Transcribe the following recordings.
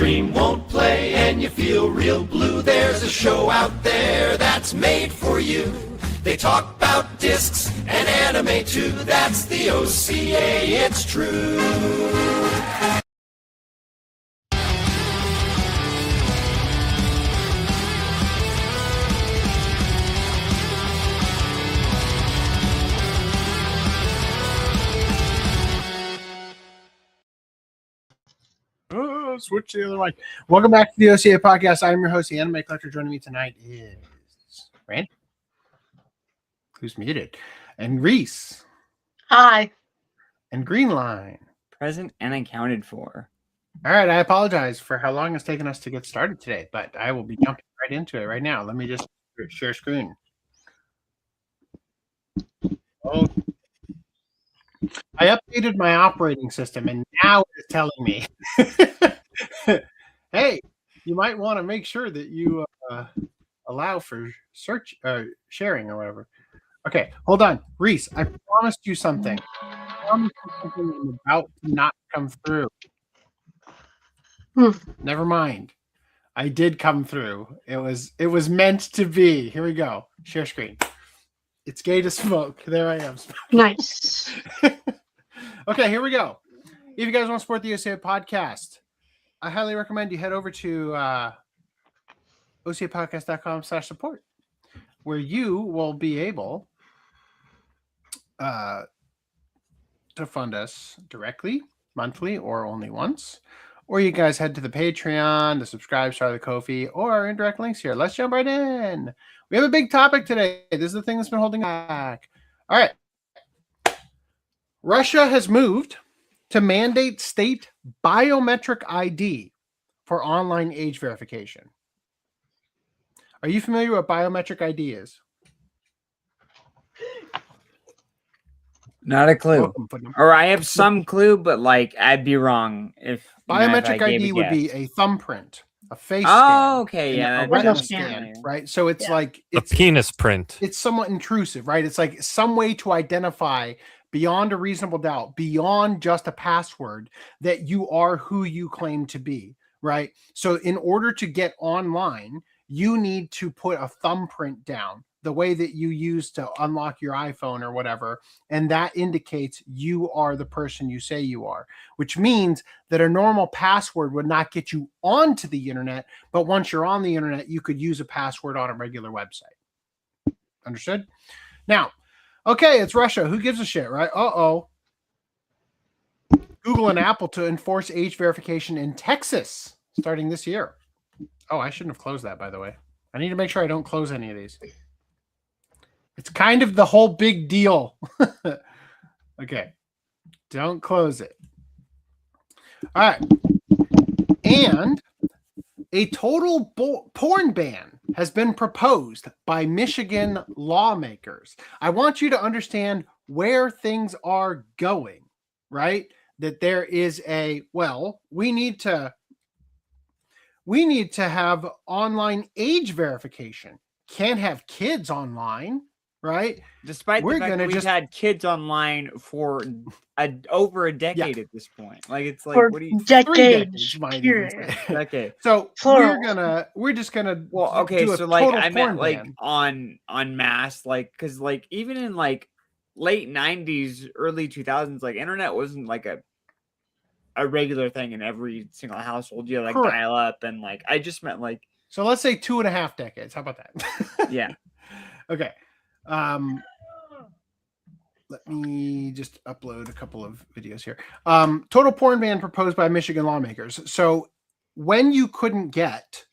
stream won't play and you feel real blue, there's a show out there that's made for you. They talk about discs and anime too. That's the OCA, it's true. Oh, switch to the other mic. Welcome back to the OCA podcast. I'm your host, the Anime Collector. Joining me tonight is Randy, who's muted, and Reese. Hi. And Greenline. Present and accounted for. All right, I apologize for how long it's taken us to get started today, but I will be jumping right into it right now. Let me just share screen. Oh, I updated my operating system, and now it's telling me, hey, you might want to make sure that you allow for search sharing or whatever. Okay, hold on. Reese, I promised you something. I promised you something I'm about to not come through. Never mind. I did come through. It was meant to be. Here we go. Share screen. It's gay to smoke. There I am. Nice. Okay, here we go. If you guys want to support the OCA podcast, I highly recommend you head over to ocapodcast.com/support, where you will be able to fund us directly, monthly, or only once. Or you guys head to the Patreon, the subscribe, start the Ko-fi, or our indirect links here. Let's jump right in. We have a big topic today. This is the thing that's been holding back. All right. Russia has moved to mandate state biometric ID for online age verification. Are you familiar with what biometric ID is? Not a clue. Or I have some clue, but like I'd be wrong if biometric ID would be a thumbprint, a face scan. Okay, yeah, a retina scan, right? So it's like it's a penis print. It's somewhat intrusive, right? It's like some way to identify beyond a reasonable doubt, beyond just a password, that you are who you claim to be, right? So in order to get online, you need to put a thumbprint down, the way that you use to unlock your iPhone or whatever, and that indicates you are the person you say you are, which means that a normal password would not get you onto the internet, but once you're on the internet, you could use a password on a regular website. Understood? Now, okay, it's Russia. Who gives a shit, right? Uh-oh. Google and Apple to enforce age verification in Texas starting this year. Oh, I shouldn't have closed that, by the way. I need to make sure I don't close any of these. It's kind of the whole big deal. Okay. Don't close it. All right. And a total porn ban has been proposed by Michigan lawmakers. I want you to understand where things are going, right? That there is we need to have online age verification. Can't have kids online, right? Despite the fact that we've had kids online for over a decade at this point. Like it's like for what do you decades? Decade. So we're just gonna okay, so like I meant like on mass, like because like even in like late 90s, early 2000s, like internet wasn't like a regular thing in every single household. You had like dial up and like I just meant like so let's say 2.5 decades. How about that? Yeah. Okay. Let me just upload a couple of videos here. Total porn ban proposed by Michigan lawmakers. So when you couldn't get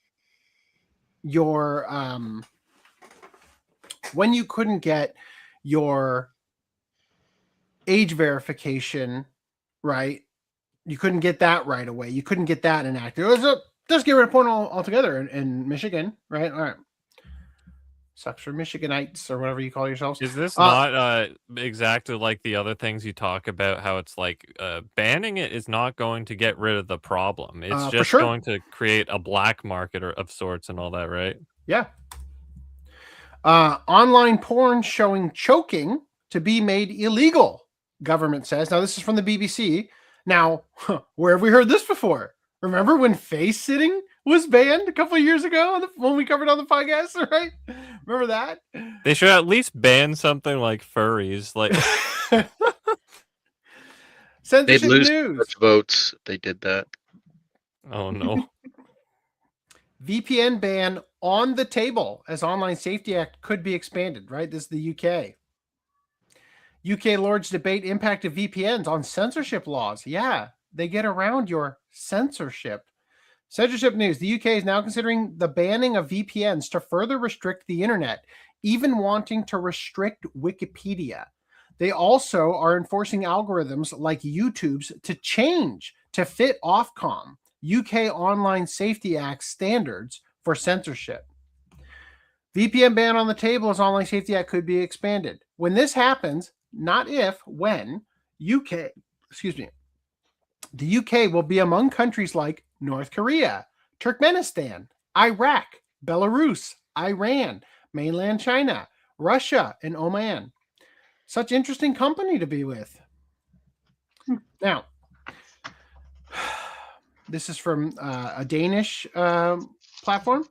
your age verification, right? You couldn't get that right away. You couldn't get that enacted. It was just get rid of porn altogether in Michigan, right? All right. Sucks for Michiganites or whatever you call yourselves. Is this not exactly like the other things you talk about? How it's like banning it is not going to get rid of the problem. It's just going to create a black market of sorts and all that, right? Yeah. Online porn showing choking to be made illegal, government says. Now, this is from the BBC. Now, where have we heard this before? Remember when face sitting was banned a couple of years ago when we covered on the podcast, right? Remember that? They should at least ban something like furries. Like censorship They'd lose news. much votes if they did that. Oh no. VPN ban on the table as Online Safety Act could be expanded, right? This is the UK. UK Lords debate impact of VPNs on censorship laws. Yeah, they get around your censorship. Censorship news. The UK is now considering the banning of VPNs to further restrict the internet, even wanting to restrict Wikipedia. They also are enforcing algorithms like YouTube's to change to fit Ofcom, UK Online Safety Act standards for censorship. VPN ban on the table as Online Safety Act could be expanded. When this happens, not if, when, the UK will be among countries like North Korea, Turkmenistan, Iraq, Belarus, Iran, mainland China, Russia, and Oman. Such interesting company to be with. Now, this is from a Danish platform.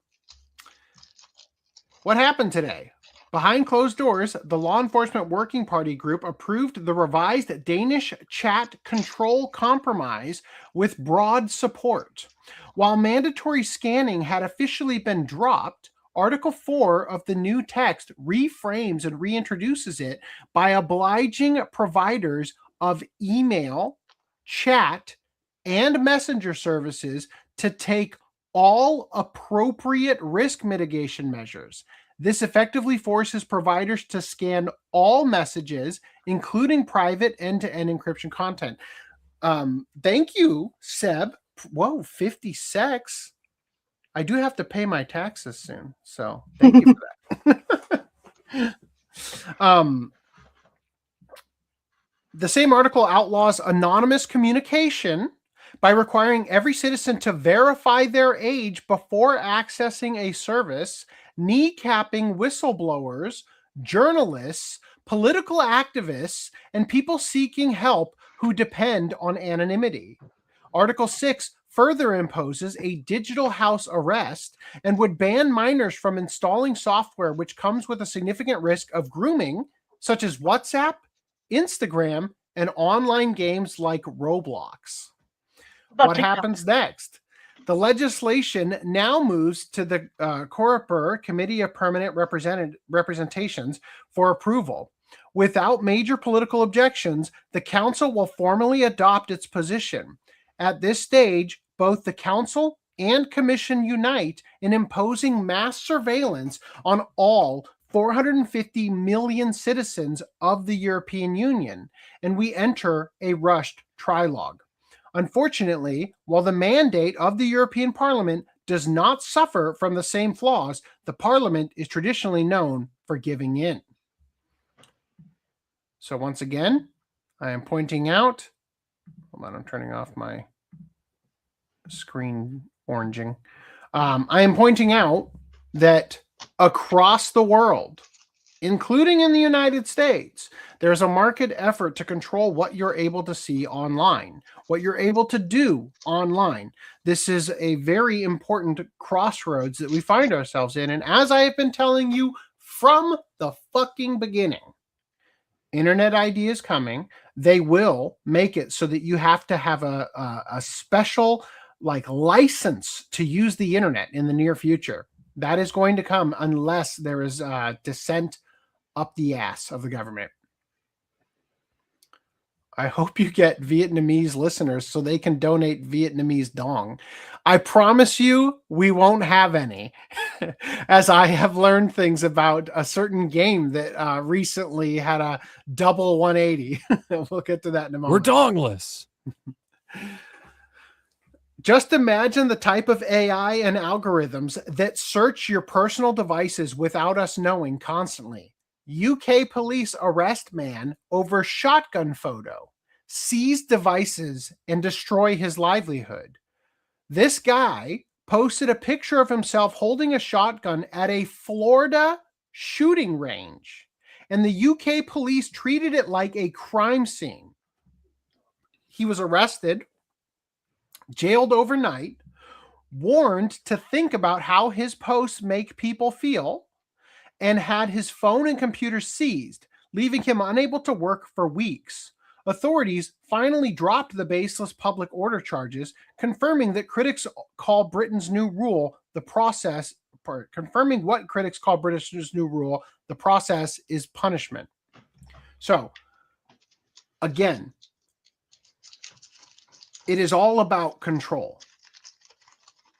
What happened today? Behind closed doors, the Law Enforcement Working Party group approved the revised Danish chat control compromise with broad support. While mandatory scanning had officially been dropped, Article 4 of the new text reframes and reintroduces it by obliging providers of email, chat, and messenger services to take all appropriate risk mitigation measures. This effectively forces providers to scan all messages, including private end-to-end encryption content. Thank you, Seb. Whoa, 56. I do have to pay my taxes soon, so thank you for that. The same article outlaws anonymous communication by requiring every citizen to verify their age before accessing a service, kneecapping whistleblowers, journalists, political activists, and people seeking help who depend on anonymity. Article 6 further imposes a digital house arrest and would ban minors from installing software which comes with a significant risk of grooming, such as WhatsApp, Instagram, and online games like Roblox. What happens next? The legislation now moves to the Coreper Committee of Permanent Representations for approval. Without major political objections, the Council will formally adopt its position. At this stage, both the Council and Commission unite in imposing mass surveillance on all 450 million citizens of the European Union, and we enter a rushed trilogue. Unfortunately, while the mandate of the European Parliament does not suffer from the same flaws, the Parliament is traditionally known for giving in. So once again, I am pointing out, hold on, I'm turning off my screen oranging. I am pointing out that across the world, including in the United States, there's a marked effort to control what you're able to see online, what you're able to do online. This is a very important crossroads that we find ourselves in. And as I have been telling you from the fucking beginning, Internet ID is coming. They will make it so that you have to have a special license to use the internet in the near future. That is going to come unless there is dissent up the ass of the government. I hope you get Vietnamese listeners so they can donate Vietnamese dong. I promise you we won't have any, as I have learned things about a certain game that recently had a double 180. We'll get to that in a moment. We're dongless. Just imagine the type of AI and algorithms that search your personal devices without us knowing constantly. UK police arrest man over shotgun photo, seize devices, and destroy his livelihood. This guy posted a picture of himself holding a shotgun at a Florida shooting range, and the UK police treated it like a crime scene. He was arrested jailed overnight, warned to think about how his posts make people feel, and had his phone and computer seized, leaving him unable to work for weeks. Authorities finally dropped the baseless public order charges, confirming that critics call Britain's new rule the process, confirming what critics call Britain's new rule, the process is punishment. So, again, it is all about control.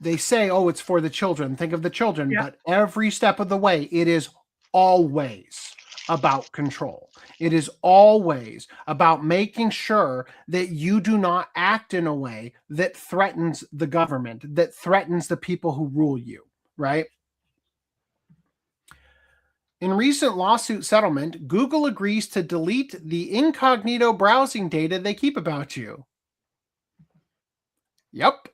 They say, oh, it's for the children. Think of the children. Yeah. But every step of the way, it is always about control. It is always about making sure that you do not act in a way that threatens the government, that threatens the people who rule you, right? In recent lawsuit settlement, Google agrees to delete the incognito browsing data they keep about you. Yep.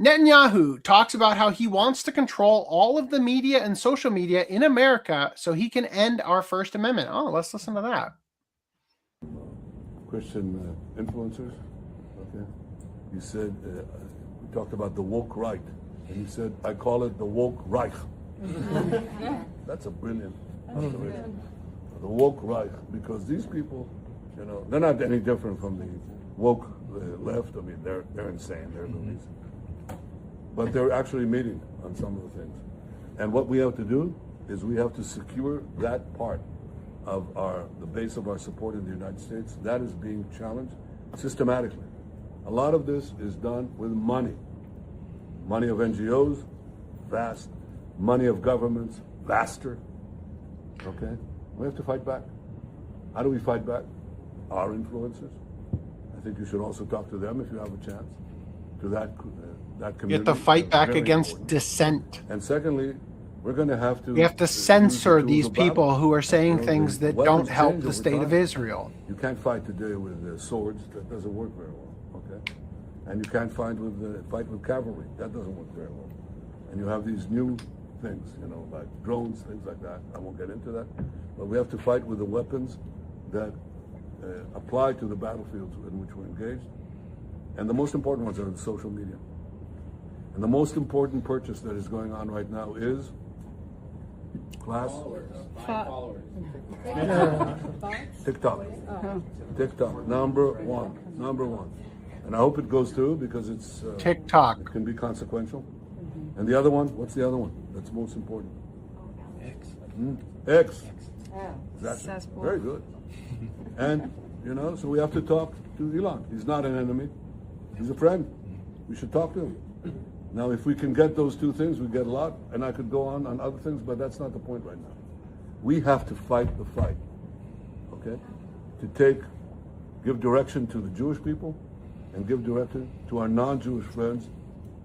Netanyahu talks about how he wants to control all of the media and social media in America so he can end our First Amendment. Oh, let's listen to that. Christian influencers. Okay. You said, we talked about the woke right. And you said, I call it the woke Reich. That's a brilliant observation. The woke Reich. Because these people, you know, they're not any different from the woke left. I mean, they're insane. They're movies. But they're actually meeting on some of the things. And what we have to do is we have to secure that part of the base of our support in the United States. That is being challenged systematically. A lot of this is done with money. Money of NGOs, vast. Money of governments, vaster. Okay? We have to fight back. How do we fight back? Our influencers. I think you should also talk to them if you have a chance. To that community. You have to fight back against important. Dissent. And secondly, we're going to have to... We have to censor these people who are saying things that don't help the state of Israel. You can't fight today with swords. That doesn't work very well. Okay? And you can't fight with cavalry. That doesn't work very well. And you have these new things, you know, like drones, things like that. I won't get into that. But we have to fight with the weapons that apply to the battlefields in which we're engaged. And the most important ones are the social media. And the most important purchase that is going on right now is followers. TikTok. TikTok. Number one. And I hope it goes through because it's TikTok. It can be consequential. And the other one, what's the other one that's most important? X. Exactly. Very good. And, you know, so we have to talk to Elon. He's not an enemy. He's a friend. We should talk to him. Now, if we can get those two things, we get a lot. And I could go on other things, but that's not the point right now. We have to fight the fight, okay? To give direction to the Jewish people and give direction to our non-Jewish friends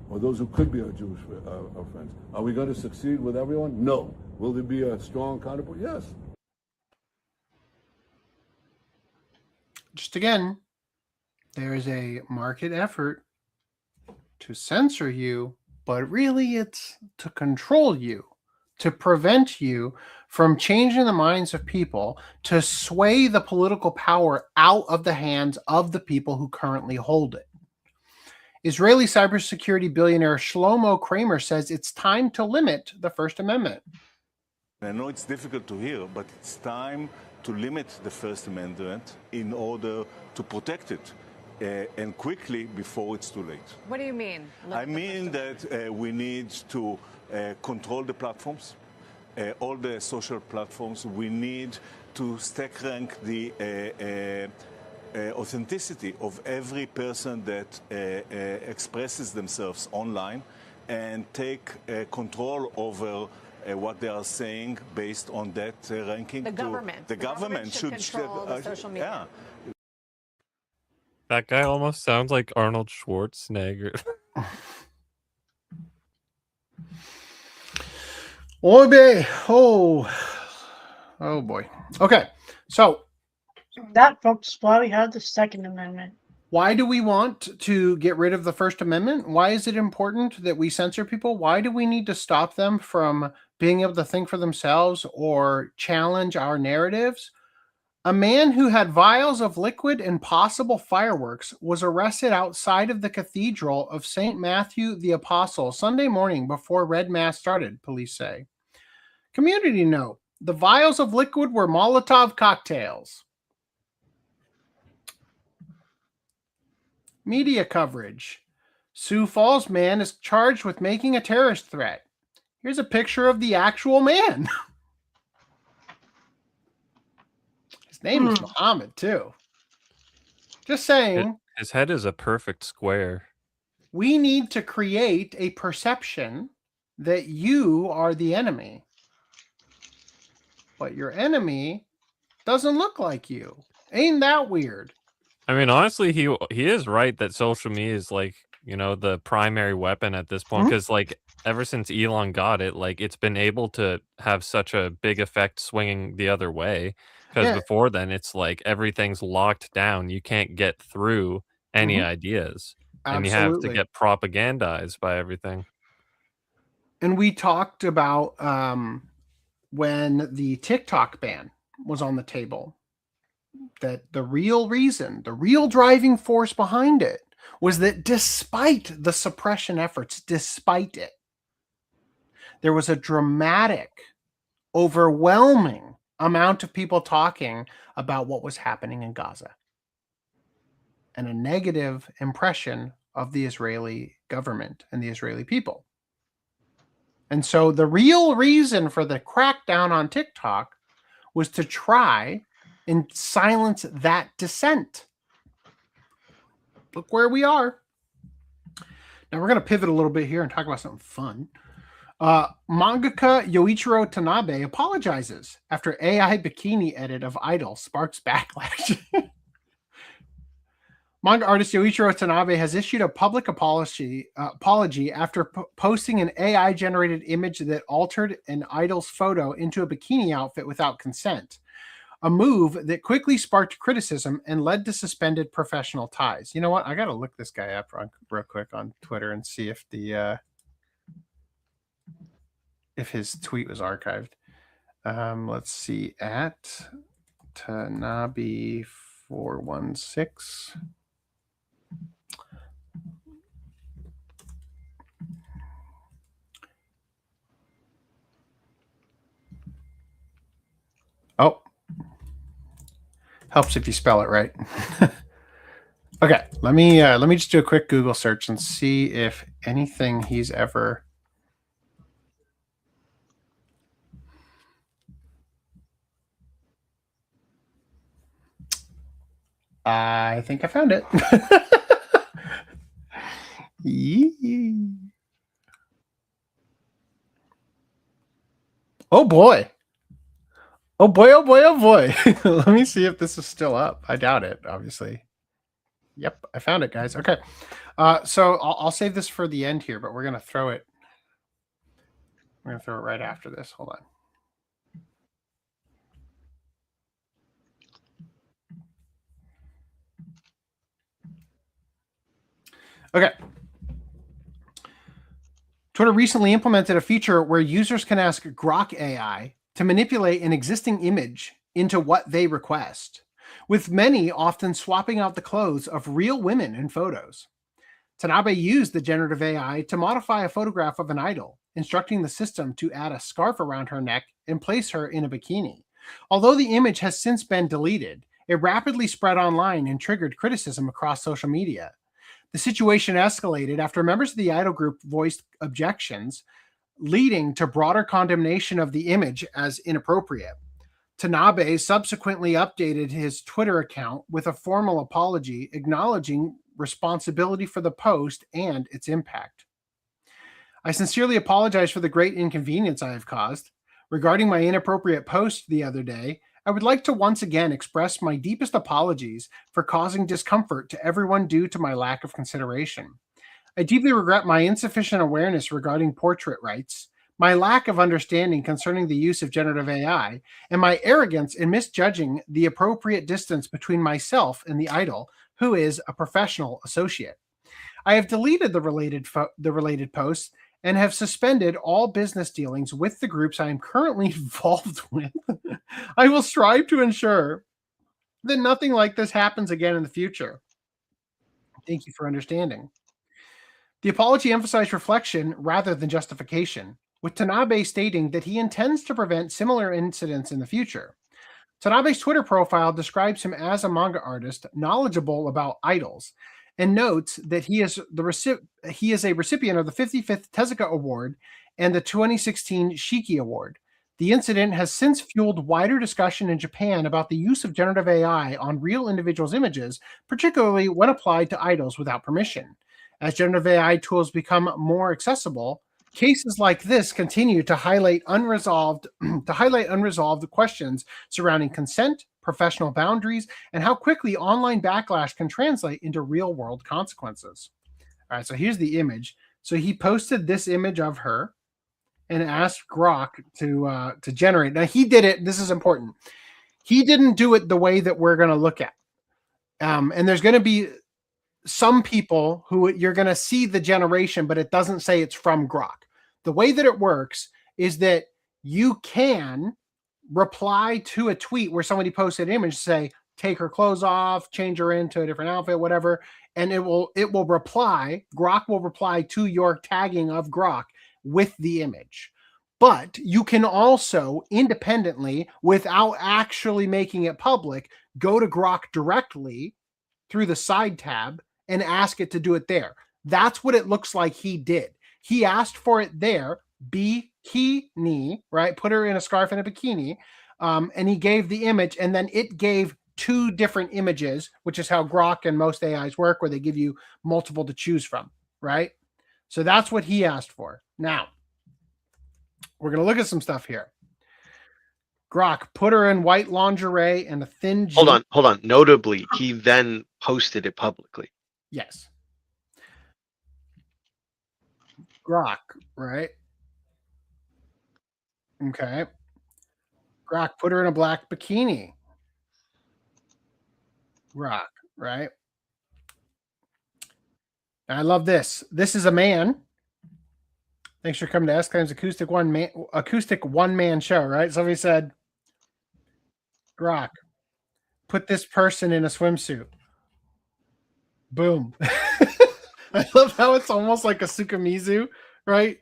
or those who could be our Jewish our friends. Are we going to succeed with everyone? No. Will there be a strong counterpart? Yes. Just again, there is a market effort to censor you, but really it's to control you, to prevent you from changing the minds of people, to sway the political power out of the hands of the people who currently hold it. Israeli cybersecurity billionaire Shlomo Kramer says it's time to limit the First Amendment. I know it's difficult to hear, but it's time to limit the First Amendment in order to protect it, and quickly before it's too late. What do you mean? I mean that we need to control the platforms, all the social platforms. We need to stack rank the authenticity of every person that expresses themselves online and take control over what they are saying based on that ranking. The government. The government should control the social media. Yeah. That guy almost sounds like Arnold Schwarzenegger. Oh boy. Oh boy. Okay. So that, folks, why we have the Second Amendment. Why do we want to get rid of the First Amendment? Why is it important that we censor people? Why do we need to stop them from being able to think for themselves or challenge our narratives? A man who had vials of liquid and possible fireworks was arrested outside of the Cathedral of St. Matthew the Apostle Sunday morning before Red Mass started, police say. Community note, the vials of liquid were Molotov cocktails. Media coverage. Sioux Falls man is charged with making a terrorist threat. Here's a picture of the actual man. His name is Muhammad, too. Just saying. His head is a perfect square. We need to create a perception that you are the enemy. But your enemy doesn't look like you. Ain't that weird? I mean, honestly, he is right that social media is like, the primary weapon at this point, because like ever since Elon got it, like it's been able to have such a big effect swinging the other way. Because before then, it's like everything's locked down. You can't get through any ideas. And you have to get propagandized by everything. And we talked about when the TikTok ban was on the table, that the real reason, the real driving force behind it was that despite the suppression efforts, despite it, there was a dramatic, overwhelming amount of people talking about what was happening in Gaza and a negative impression of the Israeli government and the Israeli people. And so the real reason for the crackdown on TikTok was to try and silence that dissent. Look where we are. Now we're going to pivot a little bit here and talk about something fun. Mangaka Yoichiro Tanabe apologizes after AI bikini edit of Idol sparks backlash. Manga artist Yoichiro Tanabe has issued a public apology after posting an AI-generated image that altered an idol's photo into a bikini outfit without consent, a move that quickly sparked criticism and led to suspended professional ties. You know what? I got to look this guy up real quick on Twitter and see if if his tweet was archived. Let's see, at Tanabe 416. Oh, helps if you spell it right. Okay, let me just do a quick Google search and see if anything he's ever. I think I found it. Oh boy. Oh boy, oh boy, oh boy. Let me see if this is still up. I doubt it, obviously. Yep, I found it, guys. Okay. So I'll save this for the end here, but we're going to throw it. We're going to throw it right after this. Hold on. Okay. Twitter recently implemented a feature where users can ask Grok AI to manipulate an existing image into what they request, with many often swapping out the clothes of real women in photos. Tanabe used the generative AI to modify a photograph of an idol, instructing the system to add a scarf around her neck and place her in a bikini. Although the image has since been deleted, it rapidly spread online and triggered criticism across social media. The situation escalated after members of the idol group voiced objections, leading to broader condemnation of the image as inappropriate. Tanabe subsequently updated his Twitter account with a formal apology, acknowledging responsibility for the post and its impact. I sincerely apologize for the great inconvenience I have caused. Regarding my inappropriate post the other day, I would like to once again express my deepest apologies for causing discomfort to everyone due to my lack of consideration. I deeply regret my insufficient awareness regarding portrait rights, my lack of understanding concerning the use of generative AI, and my arrogance in misjudging the appropriate distance between myself and the idol, who is a professional associate. I have deleted the related posts and have suspended all business dealings with the groups I am currently involved with. I will strive to ensure that nothing like this happens again in the future. Thank you for understanding. The apology emphasized reflection rather than justification, with Tanabe stating that he intends to prevent similar incidents in the future. Tanabe's Twitter profile describes him as a manga artist knowledgeable about idols, and notes that he is a recipient of the 55th Tezuka Award and the 2016 Shiki Award. The incident has since fueled wider discussion in Japan about the use of generative AI on real individuals' images, particularly when applied to idols without permission. As generative AI tools become more accessible, cases like this continue to highlight unresolved questions surrounding consent, professional boundaries, and how quickly online backlash can translate into real-world consequences. All right, so here's the image. So he posted this image of her and asked Grok to generate. Now he did it. This is important. He didn't do it the way that we're going to look at. And there's going to be some people who you're going to see the generation, but it doesn't say it's from Grok. The way that it works is that you can reply to a tweet where somebody posted an image, say, take her clothes off, change her into a different outfit, whatever. And it will reply, Grok will reply to your tagging of Grok with the image. But you can also independently, without actually making it public, go to Grok directly through the side tab and ask it to do it there. That's what it looks like he did. He asked for it there, bikini, right? Put her in a scarf and a bikini. And he gave the image, and then it gave 2 different images, which is how Grok and most AIs work, where they give you multiple to choose from, right? So that's what he asked for. Now, we're going to look at some stuff here. Grok put her in white lingerie and a thin jean. Hold on. Notably, he then posted it publicly. Yes. Grok, right? Okay. Grok put her in a black bikini. Grok, right? I love this. This is a man. Thanks for coming to S-Claim's acoustic one-man show, right? Somebody said, Grok, put this person in a swimsuit. Boom. I love how it's almost like a Sukamizu, right?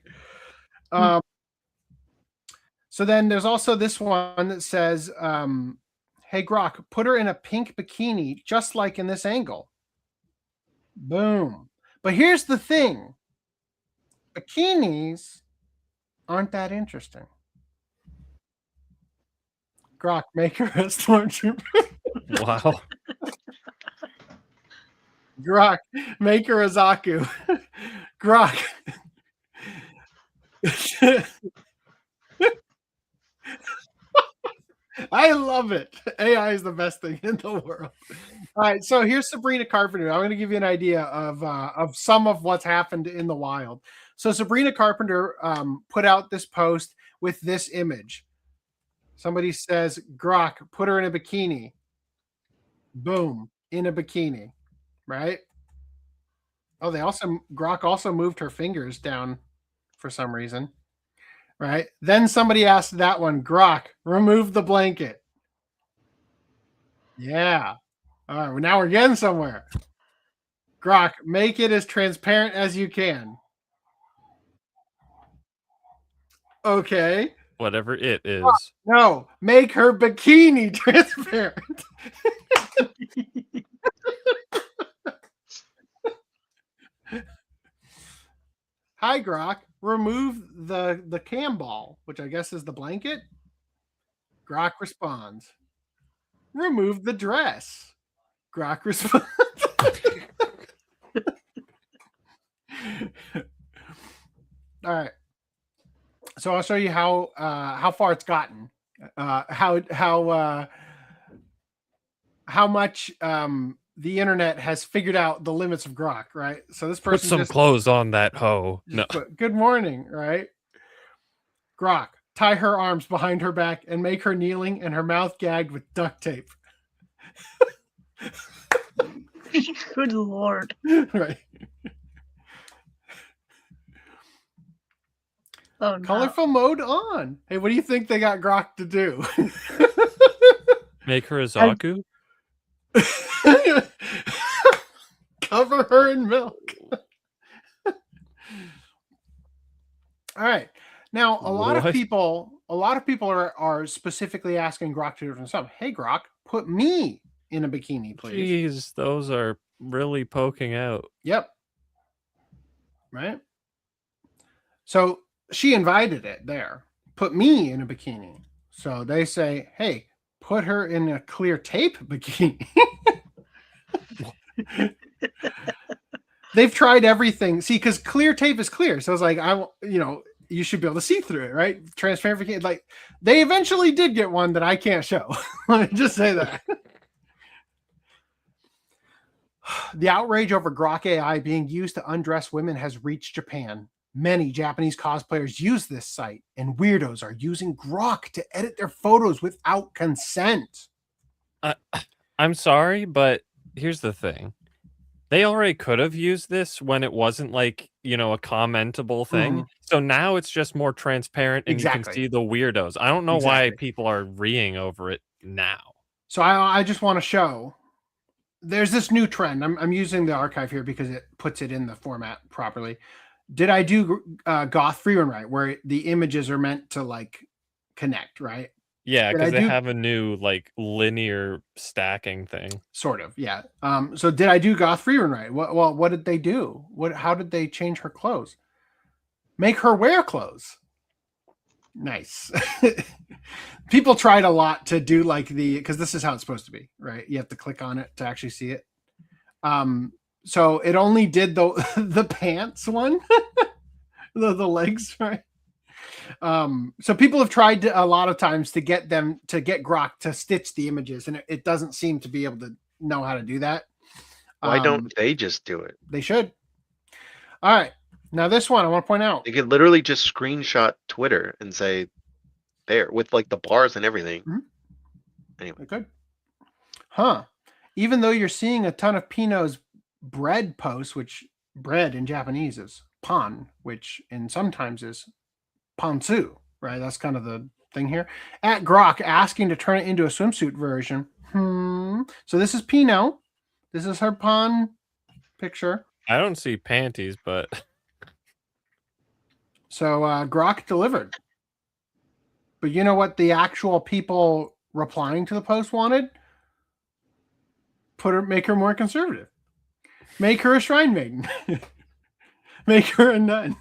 So then there's also this one that says, hey, Grok, put her in a pink bikini, just like in this angle. Boom. But here's the thing. Bikinis aren't that interesting. Grok, make her a stormtrooper. Wow. Grok, make her a Zaku. Grok. I love it. AI is the best thing in the world. All right, so here's Sabrina Carpenter. I'm going to give you an idea of some of what's happened in the wild. So Sabrina Carpenter put out this post with this image. Somebody says, Grok, put her in a bikini. Boom, in a bikini, right? Oh, Grok also moved her fingers down for some reason. Right. Then somebody asked that one, Grok, remove the blanket. Yeah. All right. Well, now we're getting somewhere. Grok, make it as transparent as you can. Okay. Whatever it is. Grok, no, make her bikini transparent. Hi, Grok. Remove the cam ball, which I guess is the blanket. Grok responds. Remove the dress. Grok responds. All right. So I'll show you how far it's gotten. How much the internet has figured out the limits of Grok, right? So this person put some clothes on that hoe. No. Good morning, right? Grok, tie her arms behind her back and make her kneeling and her mouth gagged with duct tape. Good Lord. Right. Oh, no. Colorful mode on. Hey, what do you think they got Grok to do? Make her a Zaku? Cover her in milk. All right. Now, a lot of people are specifically asking Grok to do something. Hey, Grok, put me in a bikini, please. Jeez, those are really poking out. Yep. Right. So she invited it there. Put me in a bikini. So they say, hey, put her in a clear tape bikini. They've tried everything. See, because clear tape is clear. So it's like, you should be able to see through it, right? Transparent bikini. Like, they eventually did get one that I can't show. Let me just say that. The outrage over Grok AI being used to undress women has reached Japan. Many Japanese cosplayers use this site, and weirdos are using Grok to edit their photos without consent. I'm sorry, but here's the thing. They already could have used this when it wasn't like, a commentable thing. Mm-hmm. So now it's just more transparent and you can see the weirdos. I don't know why people are reeing over it now. So I just want to show there's this new trend. I'm using the archive here because it puts it in the format properly. Did I do goth freerun right, where the images are meant to like connect, right? Yeah, because they have a new like linear stacking thing. Sort of, yeah. So did I do goth freerun right? What did they do? How did they change her clothes? Make her wear clothes. Nice. People tried a lot to do like because this is how it's supposed to be, right? You have to click on it to actually see it. So it only did the pants one, the legs, right? So people have tried a lot of times to get Grok to stitch the images, and it doesn't seem to be able to know how to do that. Why don't they just do it? They should. All right. Now this one I want to point out. They could literally just screenshot Twitter and say there with like the bars and everything. Mm-hmm. Anyway. They could. Huh. Even though you're seeing a ton of Pino's bread posts, which bread in Japanese is pan, which in sometimes is pantsu, right? That's kind of the thing here. At Grok asking to turn it into a swimsuit version. So this is Pino. This is her pan picture. I don't see panties, but so Grok delivered. But you know what the actual people replying to the post wanted? Make her more conservative. Make her a shrine maiden. Make her a nun.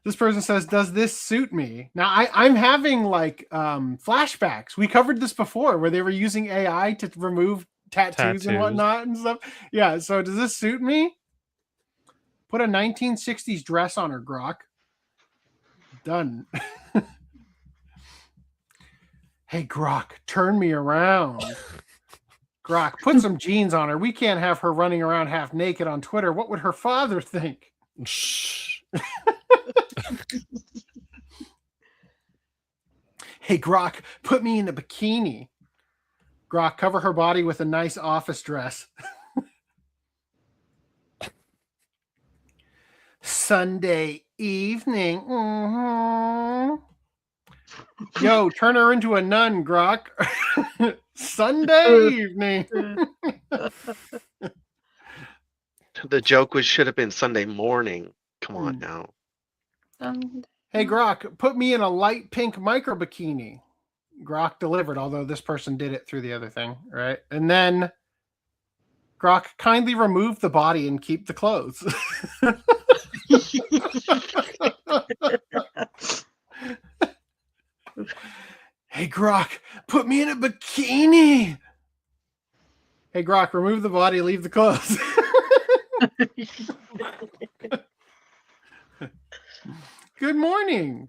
This person says, does this suit me? Now, I'm having like flashbacks. We covered this before where they were using AI to remove tattoos and whatnot and stuff. Yeah, so does this suit me? Put a 1960s dress on her, Grok. Done. Hey, Grok, turn me around. Grok, put some jeans on her. We can't have her running around half naked on Twitter. What would her father think? Hey, Grok, put me in a bikini. Grok, cover her body with a nice office dress. Sunday evening. Mm-hmm. Yo, turn her into a nun, Grok. Sunday evening. The joke should have been Sunday morning. Come on now. Hey, Grok, put me in a light pink micro bikini. Grok delivered, although this person did it through the other thing, right? And then Grok, kindly remove the body and keep the clothes. Hey, Grok, put me in a bikini. Hey, Grok, remove the body, leave the clothes. Good morning.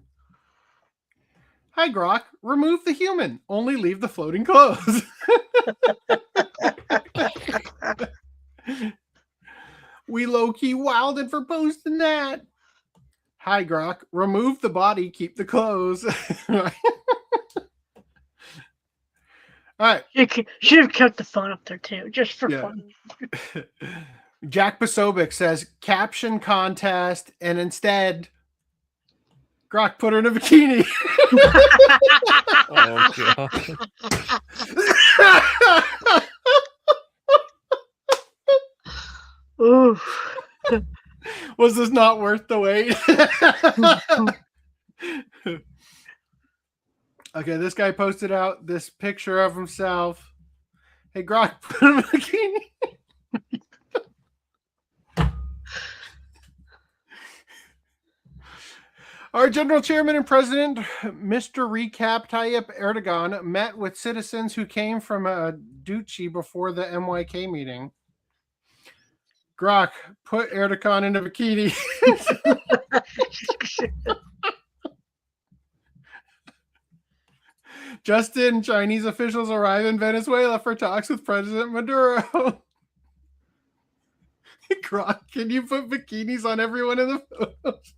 Hi, Grok. Remove the human. Only leave the floating clothes. We low-key wilded for posting that. Hi, Grok. Remove the body. Keep the clothes. All right. You should have kept the phone up there, too, just for fun. Jack Basobic says, caption contest, and instead... Grok, put her in a bikini. Oh, God. Was this not worth the wait? Okay, this guy posted out this picture of himself. Hey, Grok, put him in a bikini. Our General Chairman and President, Mr. Recap Tayyip Erdogan, met with citizens who came from Duchi before the MYK meeting. Grok, put Erdogan in a bikini. Just in, Chinese officials arrive in Venezuela for talks with President Maduro. Grok, can you put bikinis on everyone in the photos?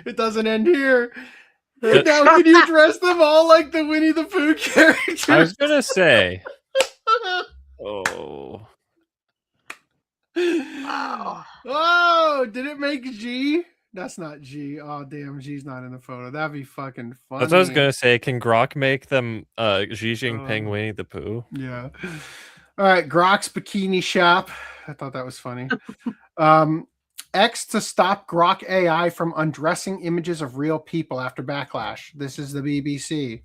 It doesn't end here. And now can you dress them all like the Winnie the Pooh character? I was gonna say. Oh. Wow. Oh, did it make G? That's not G. Oh, damn, G's not in the photo. That'd be fucking funny. That's what I was gonna say. Can Grok make them Xi Jinping Winnie the Pooh? Yeah. All right, Grok's bikini shop. I thought that was funny. X to stop Grok AI from undressing images of real people after backlash. This is the BBC.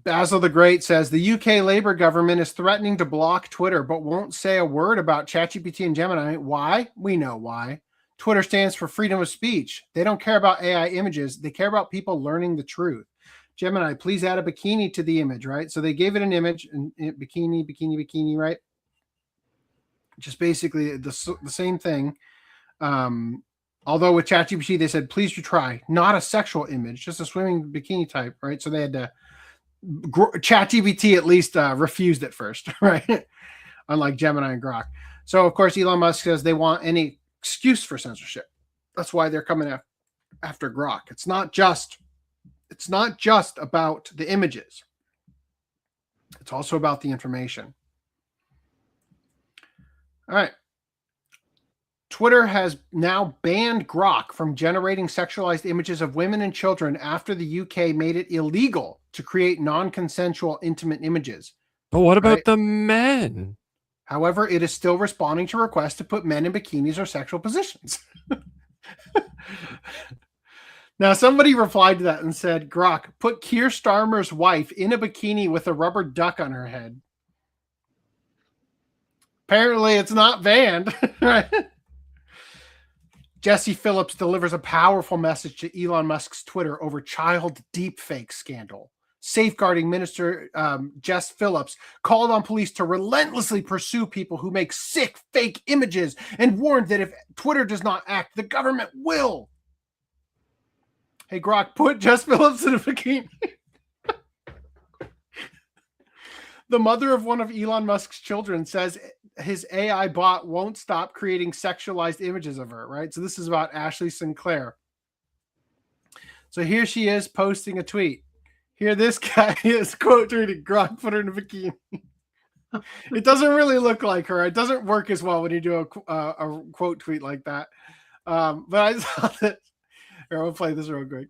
Basil the Great says the UK Labour government is threatening to block Twitter, but won't say a word about ChatGPT and Gemini. Why? We know why. Twitter stands for freedom of speech. They don't care about AI images. They care about people learning the truth. Gemini, please add a bikini to the image, right? So they gave it an image, and bikini, right? Just basically the same thing. Although with ChatGPT, they said, please try not a sexual image, just a swimming bikini type, right? So they had to, ChatGPT at least refused at first, right? Unlike Gemini and Grok. So of course, Elon Musk says they want any excuse for censorship. That's why they're coming after Grok. It's not just about the images. It's also about the information. All right. Twitter has now banned Grok from generating sexualized images of women and children after the UK made it illegal to create non-consensual intimate images. But what about the men? However, it is still responding to requests to put men in bikinis or sexual positions. Now, somebody replied to that and said, Grok, put Keir Starmer's wife in a bikini with a rubber duck on her head. Apparently, it's not banned. Right? Jesse Phillips delivers a powerful message to Elon Musk's Twitter over child deepfake scandal. Safeguarding Minister Jess Phillips called on police to relentlessly pursue people who make sick fake images and warned that if Twitter does not act, the government will. Hey, Grok, put Jess Phillips in a bikini. The mother of one of Elon Musk's children says his AI bot won't stop creating sexualized images of her, right? So this is about Ashley Sinclair. So here she is posting a tweet. Here this guy is quote tweeting, Grok, put her in a bikini. It doesn't really look like her. It doesn't work as well when you do a quote tweet like that. But I saw that. Here, I'll play this real quick.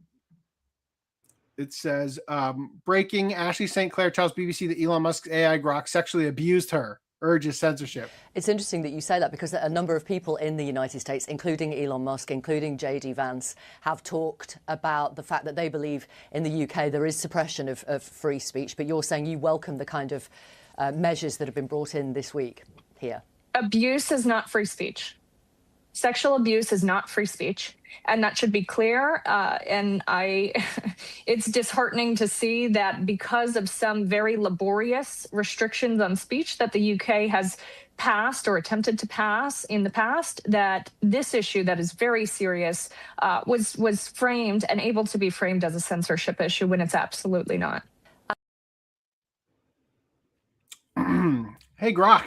It says, breaking, Ashley St. Clair tells BBC that Elon Musk's AI Grok sexually abused her, urges censorship. It's interesting that you say that because a number of people in the United States, including Elon Musk, including J.D. Vance, have talked about the fact that they believe in the UK there is suppression of free speech, but you're saying you welcome the kind of measures that have been brought in this week here. Abuse is not free speech. Sexual abuse is not free speech, and that should be clear. And it's disheartening to see that because of some very laborious restrictions on speech that the UK has passed or attempted to pass in the past, that this issue that is very serious was framed and able to be framed as a censorship issue when it's absolutely not. Hey, Grok,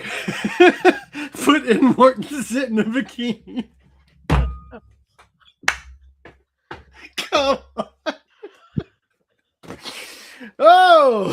put in Morton to sit in a bikini. Come on. Oh!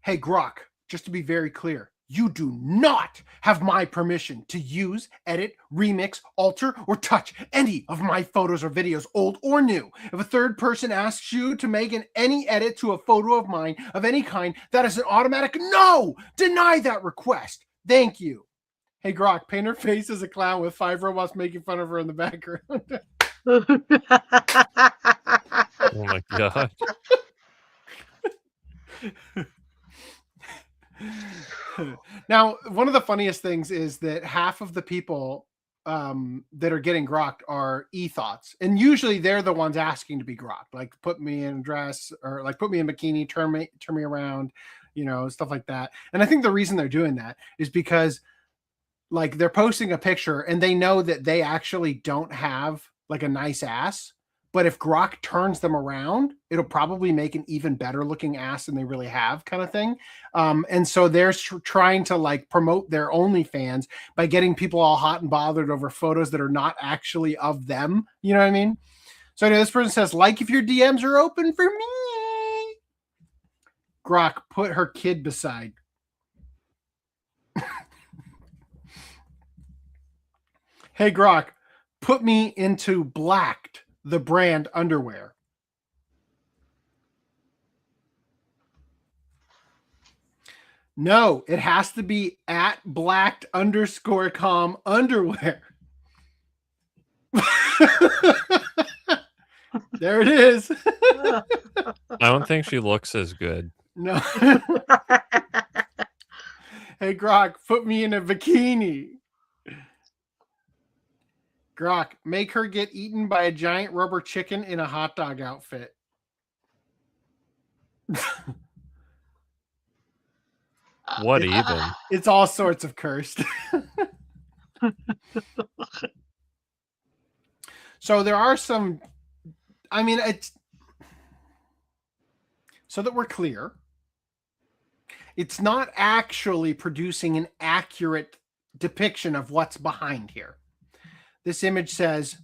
Hey, Grok, just to be very clear, You do not have my permission to use, edit, remix, alter, or touch any of my photos or videos, old or new. If a third person asks you to make any edit to a photo of mine of any kind, that is an automatic no! Deny that request. Thank you. Hey, Grok, paint her face as a clown with 5 robots making fun of her in the background. Oh my god. Now, one of the funniest things is that half of the people that are getting grokked are e-thoughts, and usually they're the ones asking to be grokked, like put me in a dress, or like put me in bikini, turn me around, you know, stuff like that. And I think the reason they're doing that is because like they're posting a picture and they know that they actually don't have like a nice ass. But if Grok turns them around, it'll probably make an even better looking ass than they really have, kind of thing. And so they're trying to like promote their OnlyFans by getting people all hot and bothered over photos that are not actually of them. You know what I mean? So anyway, this person says, like if your DMs are open for me. Grok, put her kid beside. Hey, Grok, put me into Blacked, the brand underwear. No, it has to be at blacked_com underwear. There it is. I don't think she looks as good. No. Hey, Grok, put me in a bikini. Grok, make her get eaten by a giant rubber chicken in a hot dog outfit. What even? It's all sorts of cursed. So there are some, I mean, it's so that we're clear, it's not actually producing an accurate depiction of what's behind here. This image says,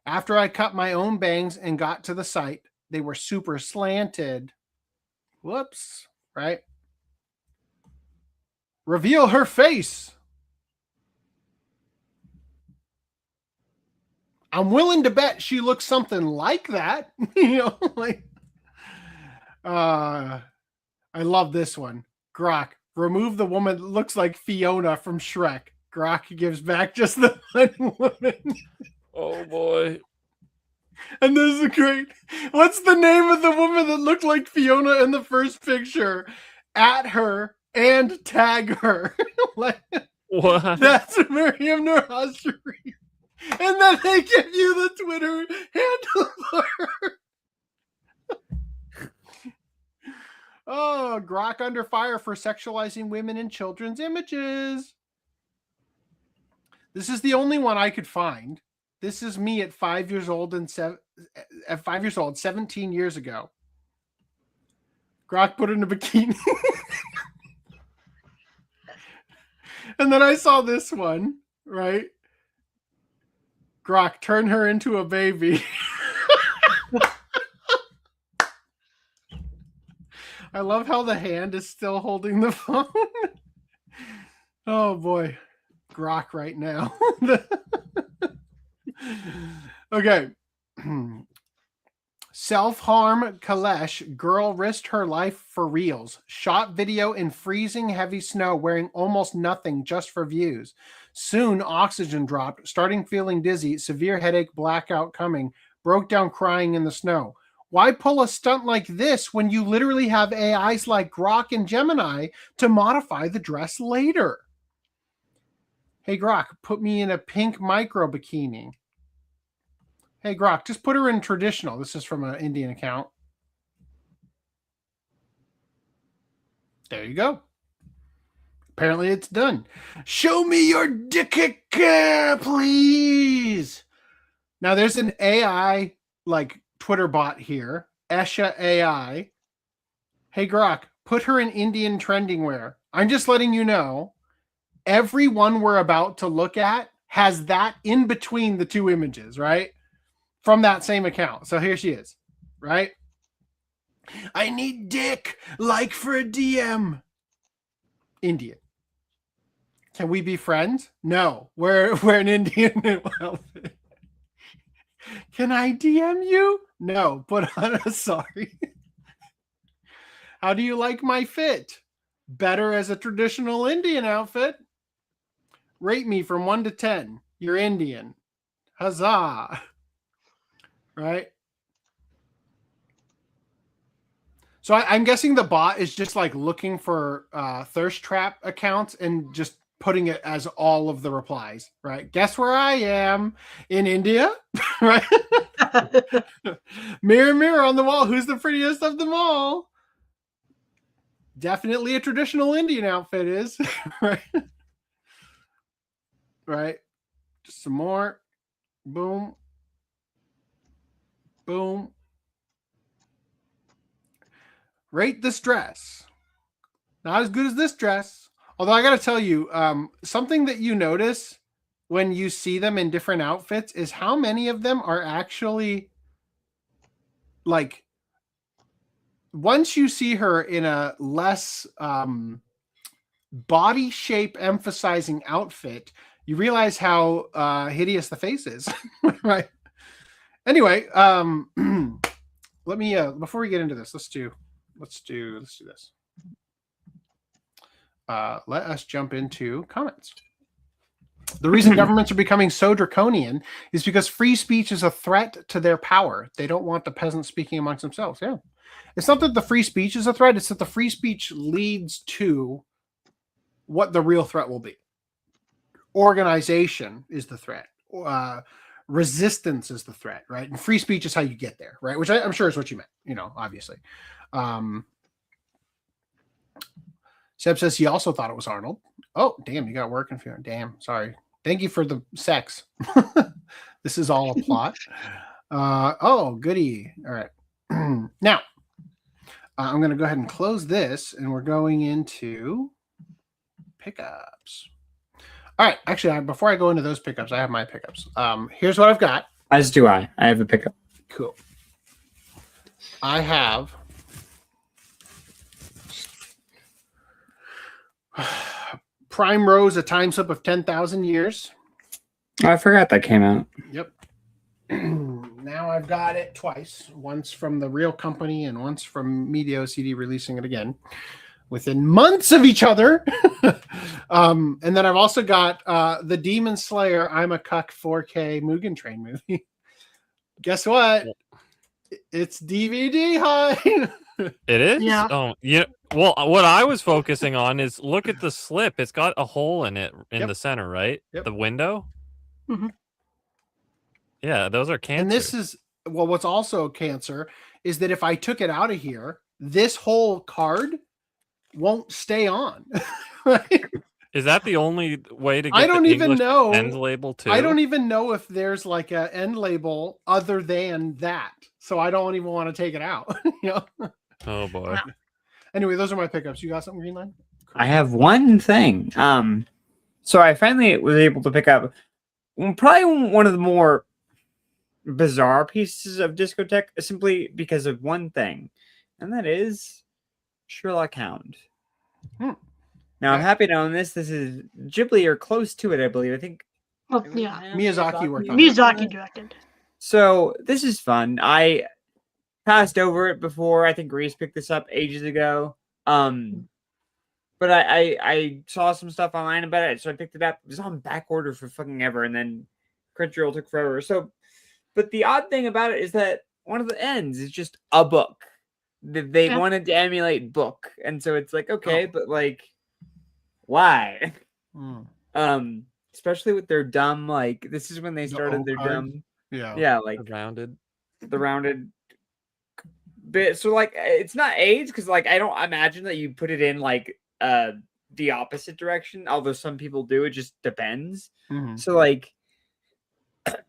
after I cut my own bangs and got to the site, they were super slanted. Whoops, right? Reveal her face. I'm willing to bet she looks something like that. You know, like, I love this one. Grok, remove the woman that looks like Fiona from Shrek. Grok gives back just the one woman. Oh boy. And this is great. What's the name of the woman that looked like Fiona in the first picture? At her and tag her. Like, what? That's Miriam Nurhasri. And then they give you the Twitter handle for her. Oh, Grok under fire for sexualizing women in children's images. This is the only one I could find. This is me at 5 years old and 17 years ago. Grok put in a bikini. And then I saw this one, right? Grok, turn her into a baby. I love how the hand is still holding the phone. Oh boy. Grok right now. Okay. Self-harm Kalesh, girl risked her life for reals. Shot video in freezing heavy snow wearing almost nothing just for views. Soon oxygen dropped, starting feeling dizzy, severe headache, blackout coming, broke down crying in the snow. Why pull a stunt like this when you literally have AIs like Grok and Gemini to modify the dress later? Hey, Grok, put me in a pink micro bikini. Hey, Grok, just put her in traditional. This is from an Indian account. There you go. Apparently it's done. Show me your dick, please. Now there's an AI like Twitter bot here, Esha AI. Hey, Grok, put her in Indian trending wear. I'm just letting you know, everyone we're about to look at has that in between the two images, right? From that same account. So here she is, right? I need dick, like for a DM. Indian. Can we be friends? No, we're an Indian outfit. Can I DM you? No, put on a sorry. How do you like my fit? Better as a traditional Indian outfit. Rate me from 1 to 10. You're Indian. Huzzah. Right? So I'm guessing the bot is just like looking for thirst trap accounts and just putting it as all of the replies, right? Guess where I am? In India, right? Mirror, mirror on the wall. Who's the prettiest of them all? Definitely a traditional Indian outfit is, right? Right. Just some more. Boom. Boom. Rate this dress. Not as good as this dress. Although I got to tell you, something that you notice when you see them in different outfits is how many of them are actually like, once you see her in a less body shape emphasizing outfit, you realize how hideous the face is, right? Anyway, let me before we get into this, let's do this. Let us jump into comments. The reason governments are becoming so draconian is because free speech is a threat to their power. They don't want the peasants speaking amongst themselves. Yeah. It's not that the free speech is a threat. It's that the free speech leads to what the real threat will be. Organization is the threat. Resistance is the threat, right? And free speech is how you get there, right? Which I'm sure is what you meant, obviously. Seb says he also thought it was Arnold. Oh, damn, you got work interference. Damn, sorry. Thank you for the sex. This is all a plot. Oh, goody. All right. Now, I'm going to go ahead and close this, and we're going into pickups. All right. Actually, before I go into those pickups, I have my pickups. Here's what I've got. As do I. I have a pickup. Cool. I have Prime Rose, A Time Slip of 10,000 Years. Oh, I forgot that came out. Yep. Now I've got it twice. Once from the real company and once from Media OCD releasing it again within months of each other. And then I've also got the Demon Slayer I'm a Cuck 4K Mugen Train movie. Guess what? It's DVD high. It is? Yeah. Oh, yeah. Well, what I was focusing on is look at the slip. It's got a hole in it in the center, right? Yep. The window. Mm-hmm. Yeah, those are cancer. And this is, well, what's also cancer is that if I took it out of here, this whole card won't stay on. Right? Is that the only way to get I don't the even English know end label too? I don't even know if there's like an end label other than that. So I don't even want to take it out. Oh boy. Anyway, those are my pickups. You got something, Greenline? I have one thing. So I finally was able to pick up probably one of the more bizarre pieces of discotheque simply because of one thing, and that is Sherlock Hound. Now, I'm happy to own this. This is Ghibli or close to it, I believe. I think. Well, yeah. Miyazaki worked on it. Miyazaki directed. So this is fun. I passed over it before. I think Reese picked this up ages ago. But I saw some stuff online about it, so I picked it up. It was on back order for fucking ever, and then Crunchyroll took forever. So, but the odd thing about it is that one of the ends is just a book. They wanted to emulate book, and so it's like, okay, but like, why? Especially with their dumb, like, this is when they started their dumb, like the rounded bit. So like, it's not AIDS because like I don't imagine that you put it in like the opposite direction, although some people do. It just depends. So like,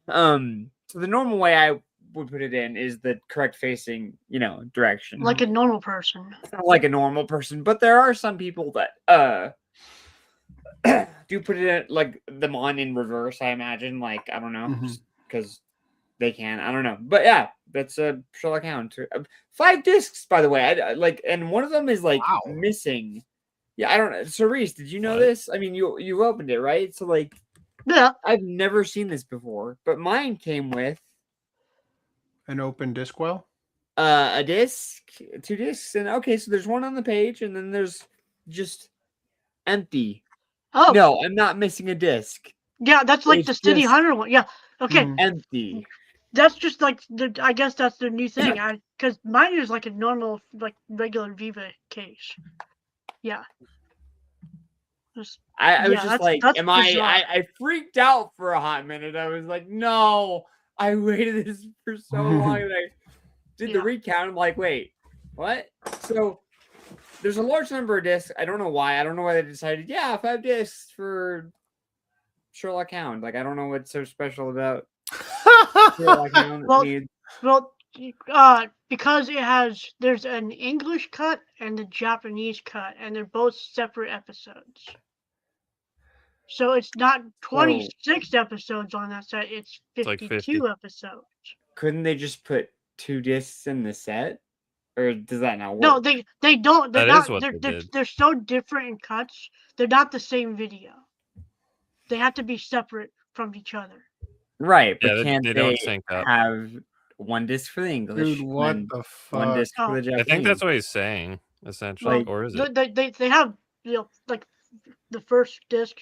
so the normal way I would put it in is the correct facing, direction, like a normal person. Like a normal person. But there are some people that do put it in, like them on in reverse. I imagine, like, I don't know, because they can. I don't know, but yeah, that's a Sherlock Hound. 5 discs, by the way. I like, and one of them is like missing. Yeah, I don't know. So Reese, did you know this? I mean, you opened it, right? So like, yeah, I've never seen this before, but mine came with an open disc well. A disc, 2 discs, and okay, so there's one on the page, and then there's just empty. Oh no, I'm not missing a disc. Yeah, that's like the City Hunter one. Yeah, okay. Empty. That's just like I guess that's the new thing. Because mine is like a normal, like regular Viva case. Yeah. I was just like, I freaked out for a hot minute. I was like, no, I waited this for so long. And I did the recount. I'm like, wait, what? So there's a large number of discs. I don't know why. I don't know why they decided, 5 discs for Sherlock Hound. Like, I don't know what's so special about Sherlock Hound. Because there's an English cut and a Japanese cut, and they're both separate episodes. So it's not 26 episodes on that set, it's 52 episodes. Couldn't they just put 2 discs in the set? Or does that not work? No, they don't. They're not, they're so different in cuts. They're not the same video. They have to be separate from each other. Right, but can't they don't sync up. Have 1 disc for the English? Dude, what the fuck? 1 disc for the Japanese? I think that's what he's saying, essentially. Or is it? They have, like the first disc,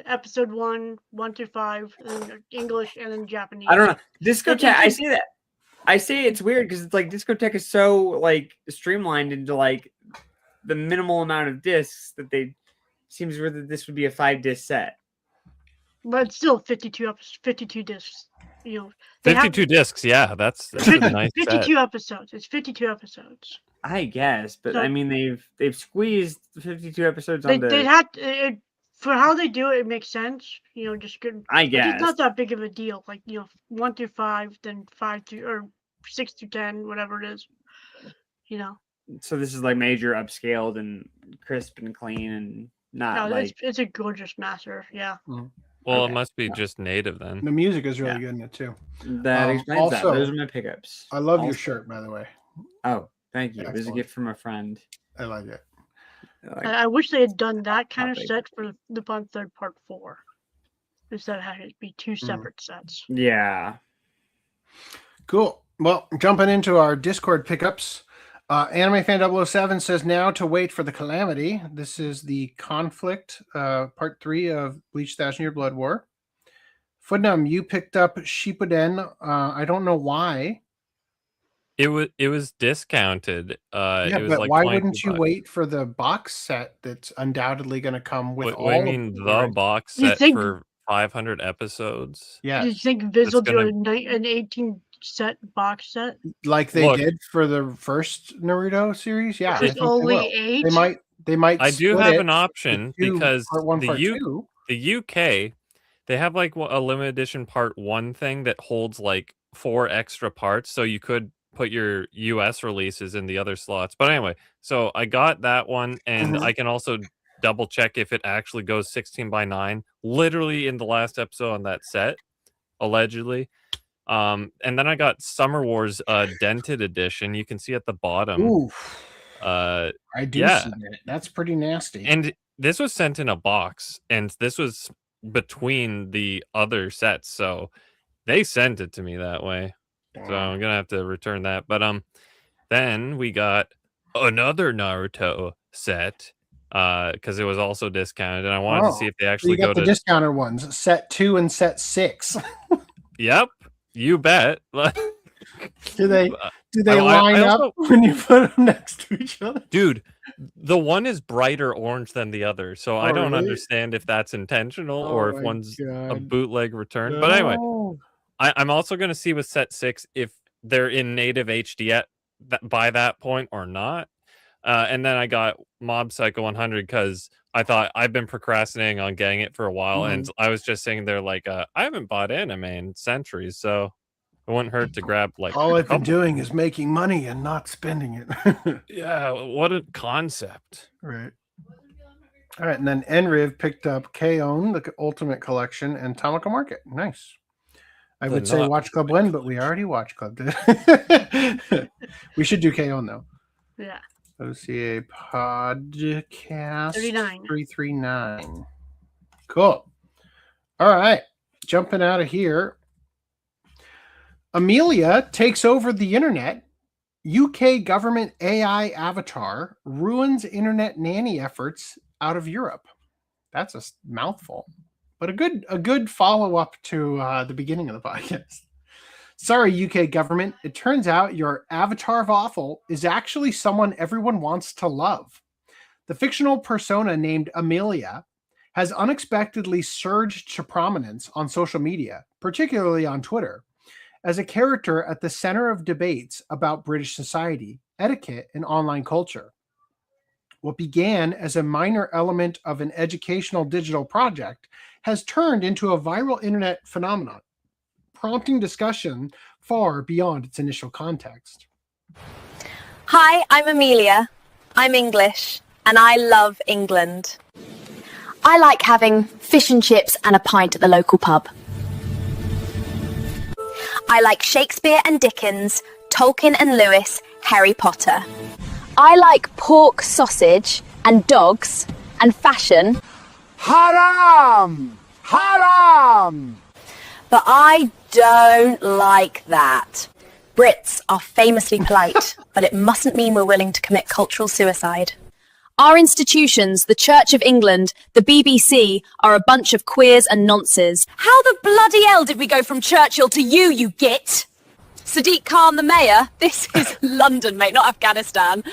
episode 1 through 5, and then English, and then Japanese. I don't know. Discotheque, I see that. I say it's weird because it's like Discotheque is so like streamlined into like the minimal amount of discs that seems weird that this would be a 5-disc set. But it's still 52 discs. 52 discs, yeah, that's a nice 52 set. episode. It's 52 episodes. I guess, but So, I mean they've squeezed 52 episodes they onto. They had for how they do it. It makes sense. Just good. I guess it's not that big of a deal. Like 1 through 5, then 5 through or 6 through 10, whatever it is. So this is like major upscaled and crisp and clean and not like. It's a gorgeous master. Yeah. Mm-hmm. Well, it must be just native then. The music is really good in it too. That explains that. Those are my pickups. I love your shirt, by the way. Oh, thank you. Excellent. It was a gift from a friend. I like it. I wish they had done that kind of set for the Bond Third Part 4. Instead of having it be 2 separate sets. Yeah. Cool. Well, jumping into our Discord pickups. Anime Fan 007 says now to wait for the Calamity. This is the Conflict, part 3 of Bleach 1,000 Year Blood War. Footnum, you picked up Shippuden. I don't know why. It was discounted. Yeah, it was but like why wouldn't you wait for the box set that's undoubtedly going to come with all? I mean, the box set for 500 episodes. Yeah. Do you think Viz will do an 18 set box set? Like they did for the first Naruto series? Yeah. It's only 8? They might I do have an option because the UK, they have like a limited edition part 1 thing that holds like 4 extra parts. So you could put your US releases in the other slots. But anyway, so I got that one, and I can also double check if it actually goes 16:9, literally in the last episode on that set, allegedly. And then I got Summer Wars dented edition. You can see at the bottom. Oof. I do see that. That's pretty nasty. And this was sent in a box, and this was between the other sets, so they sent it to me that way. So I'm gonna have to return that. But then we got another Naruto set because it was also discounted, and I wanted to see if they actually go to the discounted ones, set 2 and set 6. Yep, you bet. do they line up when you put them next to each other? Dude, the one is brighter orange than the other, so I don't understand if that's intentional or if one's a bootleg return. But anyway, I'm also going to see with set 6 if they're in native HD by that point or not. And then I got Mob Psycho 100 because I thought I've been procrastinating on getting it for a while. And I was just saying they're like, I haven't bought anime in centuries, so it wouldn't hurt to grab like. All I've been doing is making money and not spending it. Yeah, what a concept. Right. All right, and then Enriv picked up K-On, the Ultimate Collection, and Tamako Market. Nice. I would say Watch Club win, but we already Watch Club did. We should do K-On though. Yeah. OCA podcast 39. 339. Cool. All right. Jumping out of here. Amelia takes over the internet. UK government AI avatar ruins internet nanny efforts out of Europe. That's a mouthful, but a good follow-up to the beginning of the podcast. Sorry, UK government. It turns out your avatar of awful is actually someone everyone wants to love. The fictional persona named Amelia has unexpectedly surged to prominence on social media, particularly on Twitter, as a character at the center of debates about British society, etiquette, and online culture. What began as a minor element of an educational digital project has turned into a viral internet phenomenon, prompting discussion far beyond its initial context. Hi, I'm Amelia. I'm English, and I love England. I like having fish and chips and a pint at the local pub. I like Shakespeare and Dickens, Tolkien and Lewis, Harry Potter. I like pork sausage and dogs and fashion. Haram! Haram! But I don't like that. Brits are famously polite, but it mustn't mean we're willing to commit cultural suicide. Our institutions, the Church of England, the BBC, are a bunch of queers and nonces. How the bloody hell did we go from Churchill to you git? Sadiq Khan, the mayor? This is London, mate, not Afghanistan.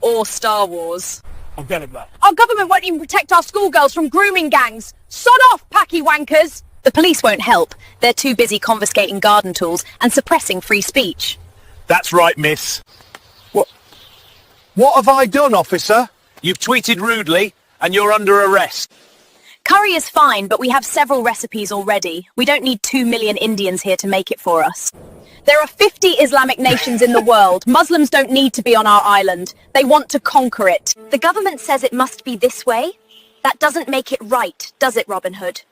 Or Star Wars. I'm getting that. Our government won't even protect our schoolgirls from grooming gangs. Sod off, packy wankers! The police won't help. They're too busy confiscating garden tools and suppressing free speech. That's right, miss. What have I done, officer? You've tweeted rudely, and you're under arrest. Curry is fine, but we have several recipes already. We don't need 2 million Indians here to make it for us. There are 50 Islamic nations in the world. Muslims don't need to be on our island. They want to conquer it. The government says it must be this way. That doesn't make it right, does it, Robin Hood?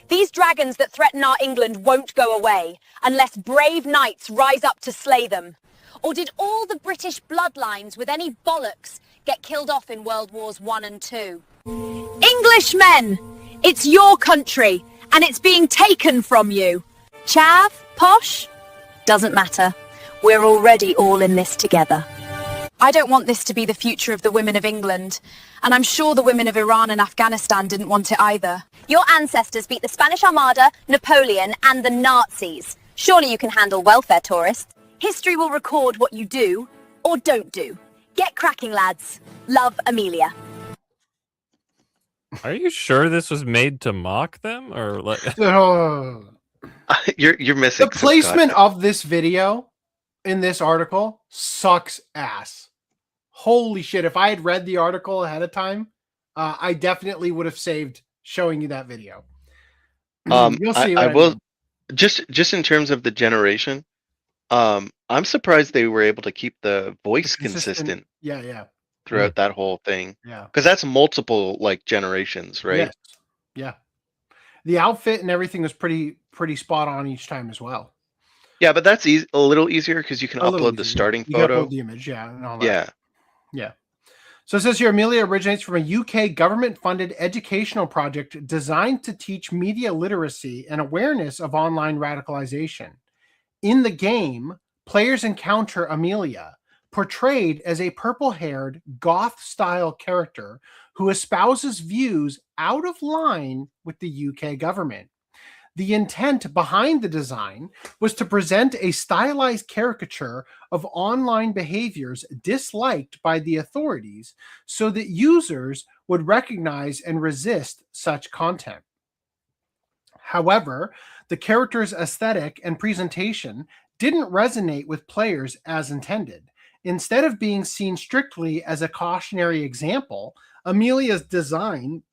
These dragons that threaten our England won't go away unless brave knights rise up to slay them. Or did all the British bloodlines with any bollocks get killed off in World Wars I and II? Englishmen! It's your country, and it's being taken from you. Chav? Posh? Doesn't matter. We're already all in this together. I don't want this to be the future of the women of England, and I'm sure the women of Iran and Afghanistan didn't want it either. Your ancestors beat the Spanish Armada, Napoleon, and the Nazis. Surely you can handle welfare tourists. History will record what you do, or don't do. Get cracking, lads. Love, Amelia. Are you sure this was made to mock them, or like? You're missing the placement of this video in this article sucks ass. Holy shit! If I had read the article ahead of time, I definitely would have saved showing you that video. You'll see. I will just in terms of the generation. I'm surprised they were able to keep the voice consistent. Yeah. Throughout that whole thing. Yeah. Because that's multiple like generations, right? Yes. Yeah. The outfit and everything was pretty spot on each time as well. Yeah, but that's a little easier because you can upload the starting photo. Upload the image, yeah. And all that. Yeah. Yeah. So it says here, Amelia originates from a UK government-funded educational project designed to teach media literacy and awareness of online radicalization. In the game, players encounter Amelia, portrayed as a purple-haired, goth-style character who espouses views out of line with the UK government. The intent behind the design was to present a stylized caricature of online behaviors disliked by the authorities so that users would recognize and resist such content. However, the character's aesthetic and presentation didn't resonate with players as intended. Instead of being seen strictly as a cautionary example, Amelia's design,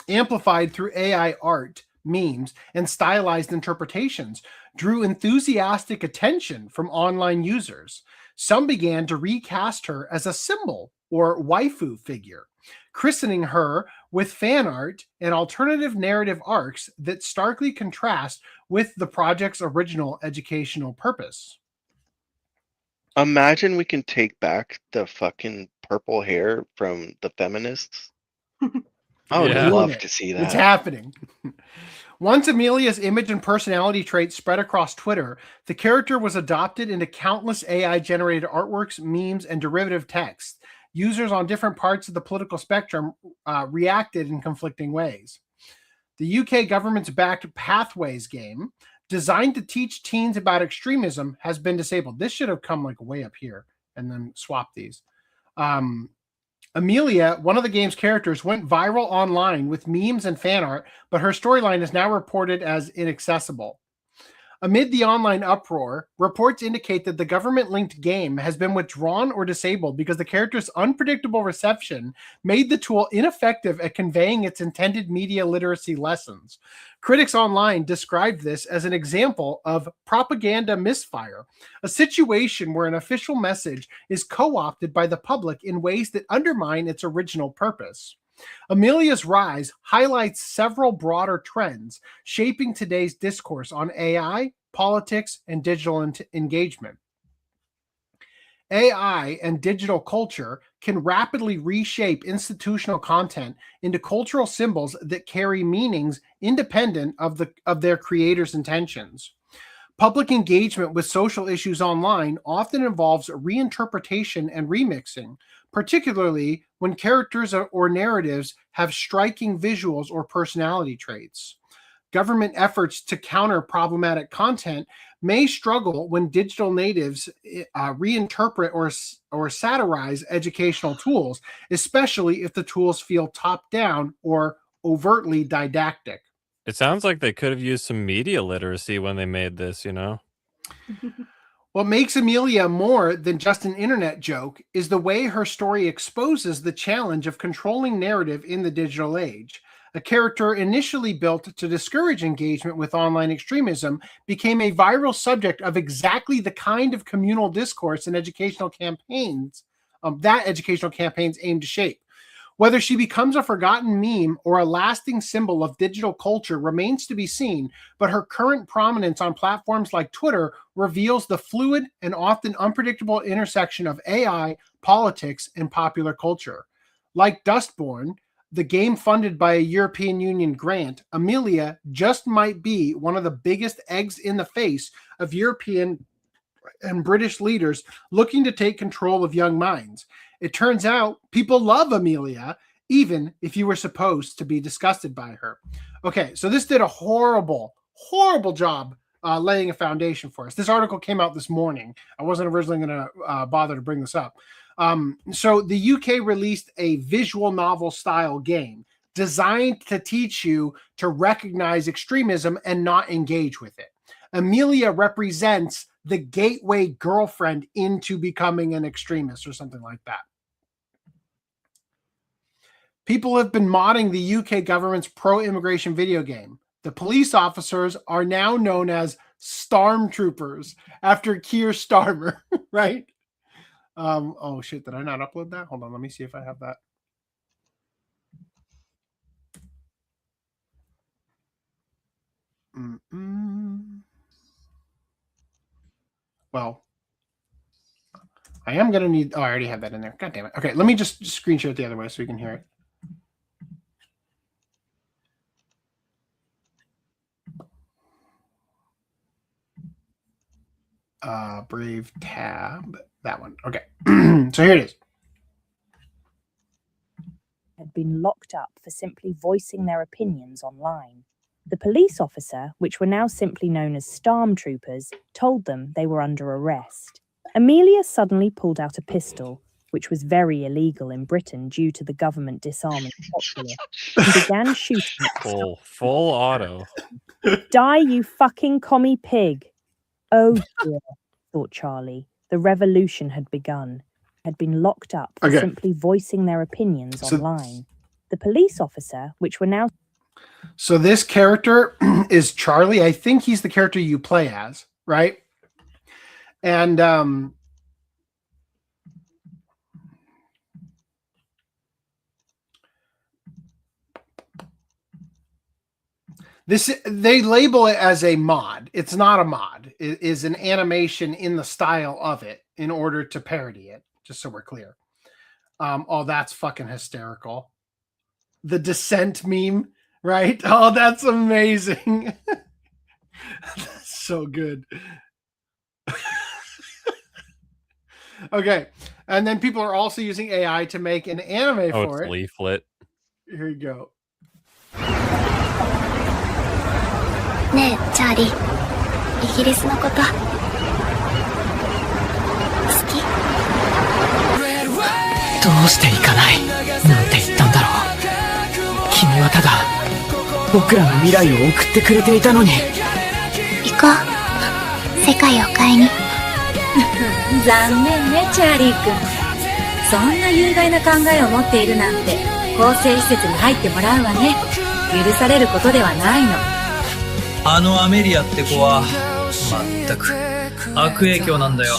amplified through AI art, memes, and stylized interpretations, drew enthusiastic attention from online users. Some began to recast her as a symbol or waifu figure, christening her with fan art and alternative narrative arcs that starkly contrast with the project's original educational purpose. Imagine we can take back the fucking purple hair from the feminists. I would love to see that. It's happening. Once Amelia's image and personality traits spread across Twitter, the character was adopted into countless AI-generated artworks, memes, and derivative texts. Users on different parts of the political spectrum reacted in conflicting ways. The UK government's backed Pathways game, designed to teach teens about extremism, has been disabled. This should have come like way up here and then swap these. Amelia, one of the game's characters, went viral online with memes and fan art, but her storyline is now reported as inaccessible. Amid the online uproar, reports indicate that the government-linked game has been withdrawn or disabled because the character's unpredictable reception made the tool ineffective at conveying its intended media literacy lessons. Critics online described this as an example of propaganda misfire, a situation where an official message is co-opted by the public in ways that undermine its original purpose. Amelia's rise highlights several broader trends shaping today's discourse on AI, politics, and digital engagement. AI and digital culture can rapidly reshape institutional content into cultural symbols that carry meanings independent of their creators' intentions. Public engagement with social issues online often involves reinterpretation and remixing, particularly when characters or narratives have striking visuals or personality traits. Government efforts to counter problematic content may struggle when digital natives reinterpret or satirize educational tools, especially if the tools feel top-down or overtly didactic. It sounds like they could have used some media literacy when they made this, you know? What makes Amelia more than just an internet joke is the way her story exposes the challenge of controlling narrative in the digital age. A character initially built to discourage engagement with online extremism became a viral subject of exactly the kind of communal discourse and educational campaigns that educational campaigns aim to shape. Whether she becomes a forgotten meme or a lasting symbol of digital culture remains to be seen, but her current prominence on platforms like Twitter reveals the fluid and often unpredictable intersection of AI, politics, and popular culture. Like Dustborn, the game funded by a European Union grant, Amelia just might be one of the biggest eggs in the face of European and British leaders looking to take control of young minds. It turns out people love Amelia, even if you were supposed to be disgusted by her. Okay, so this did a horrible job laying a foundation for us. This article came out this morning. I wasn't originally going to bother to bring this up. So the UK released a visual novel style game designed to teach you to recognize extremism and not engage with it. Amelia represents the gateway girlfriend into becoming an extremist or something like that. People have been modding the UK government's pro-immigration video game. The police officers are now known as Stormtroopers after Keir Starmer, right? Oh shit, did I not upload that? Hold on, let me see if I have that. Well, I am going to need... Oh, I already have that in there. God damn it. Okay, let me just screen share it the other way so you can hear it. Brave tab. That one. Okay. So here it is. Had been locked up for simply voicing their opinions online. The police officer, which were now simply known as Stormtroopers, told them they were under arrest. Amelia suddenly pulled out a pistol, which was very illegal in Britain due to the government disarming the populace, and began shooting at full auto. Die, you fucking commie pig. Oh dear, thought Charlie. The revolution had begun. Had been locked up for simply voicing their opinions online. The police officer, which were now... So this character is Charlie. I think he's the character you play as, right? And they label it as a mod. It's not a mod. It is an animation in the style of it. in order to parody it, just so we're clear. Oh, that's fucking hysterical. The Descent meme, right? Oh, that's amazing. That's so good. Okay, and then people are also using AI to make an anime for it. Leaflet. Here you go. ねえチャーリー、イギリスのこと好き？どうして行かないなんて言ったんだろう。君はただ僕らの未来を送ってくれていたのに。行こう、世界を変えに。残念ねチャーリー君、そんな有害な考えを持っているなんて更生施設に入ってもらうわね。許されることではないの。あのアメリアって子は全く悪影響なんだよ。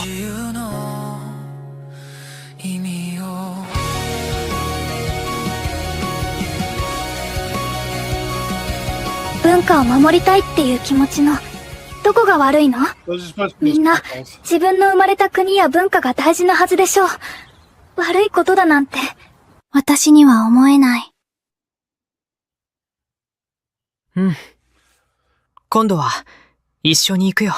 文化を守りたいっていう気持ちのどこが悪いの？みんな自分の生まれた国や文化が大事なはずでしょう。悪いことだなんて私には思えない。うん。今度は一緒に行くよ。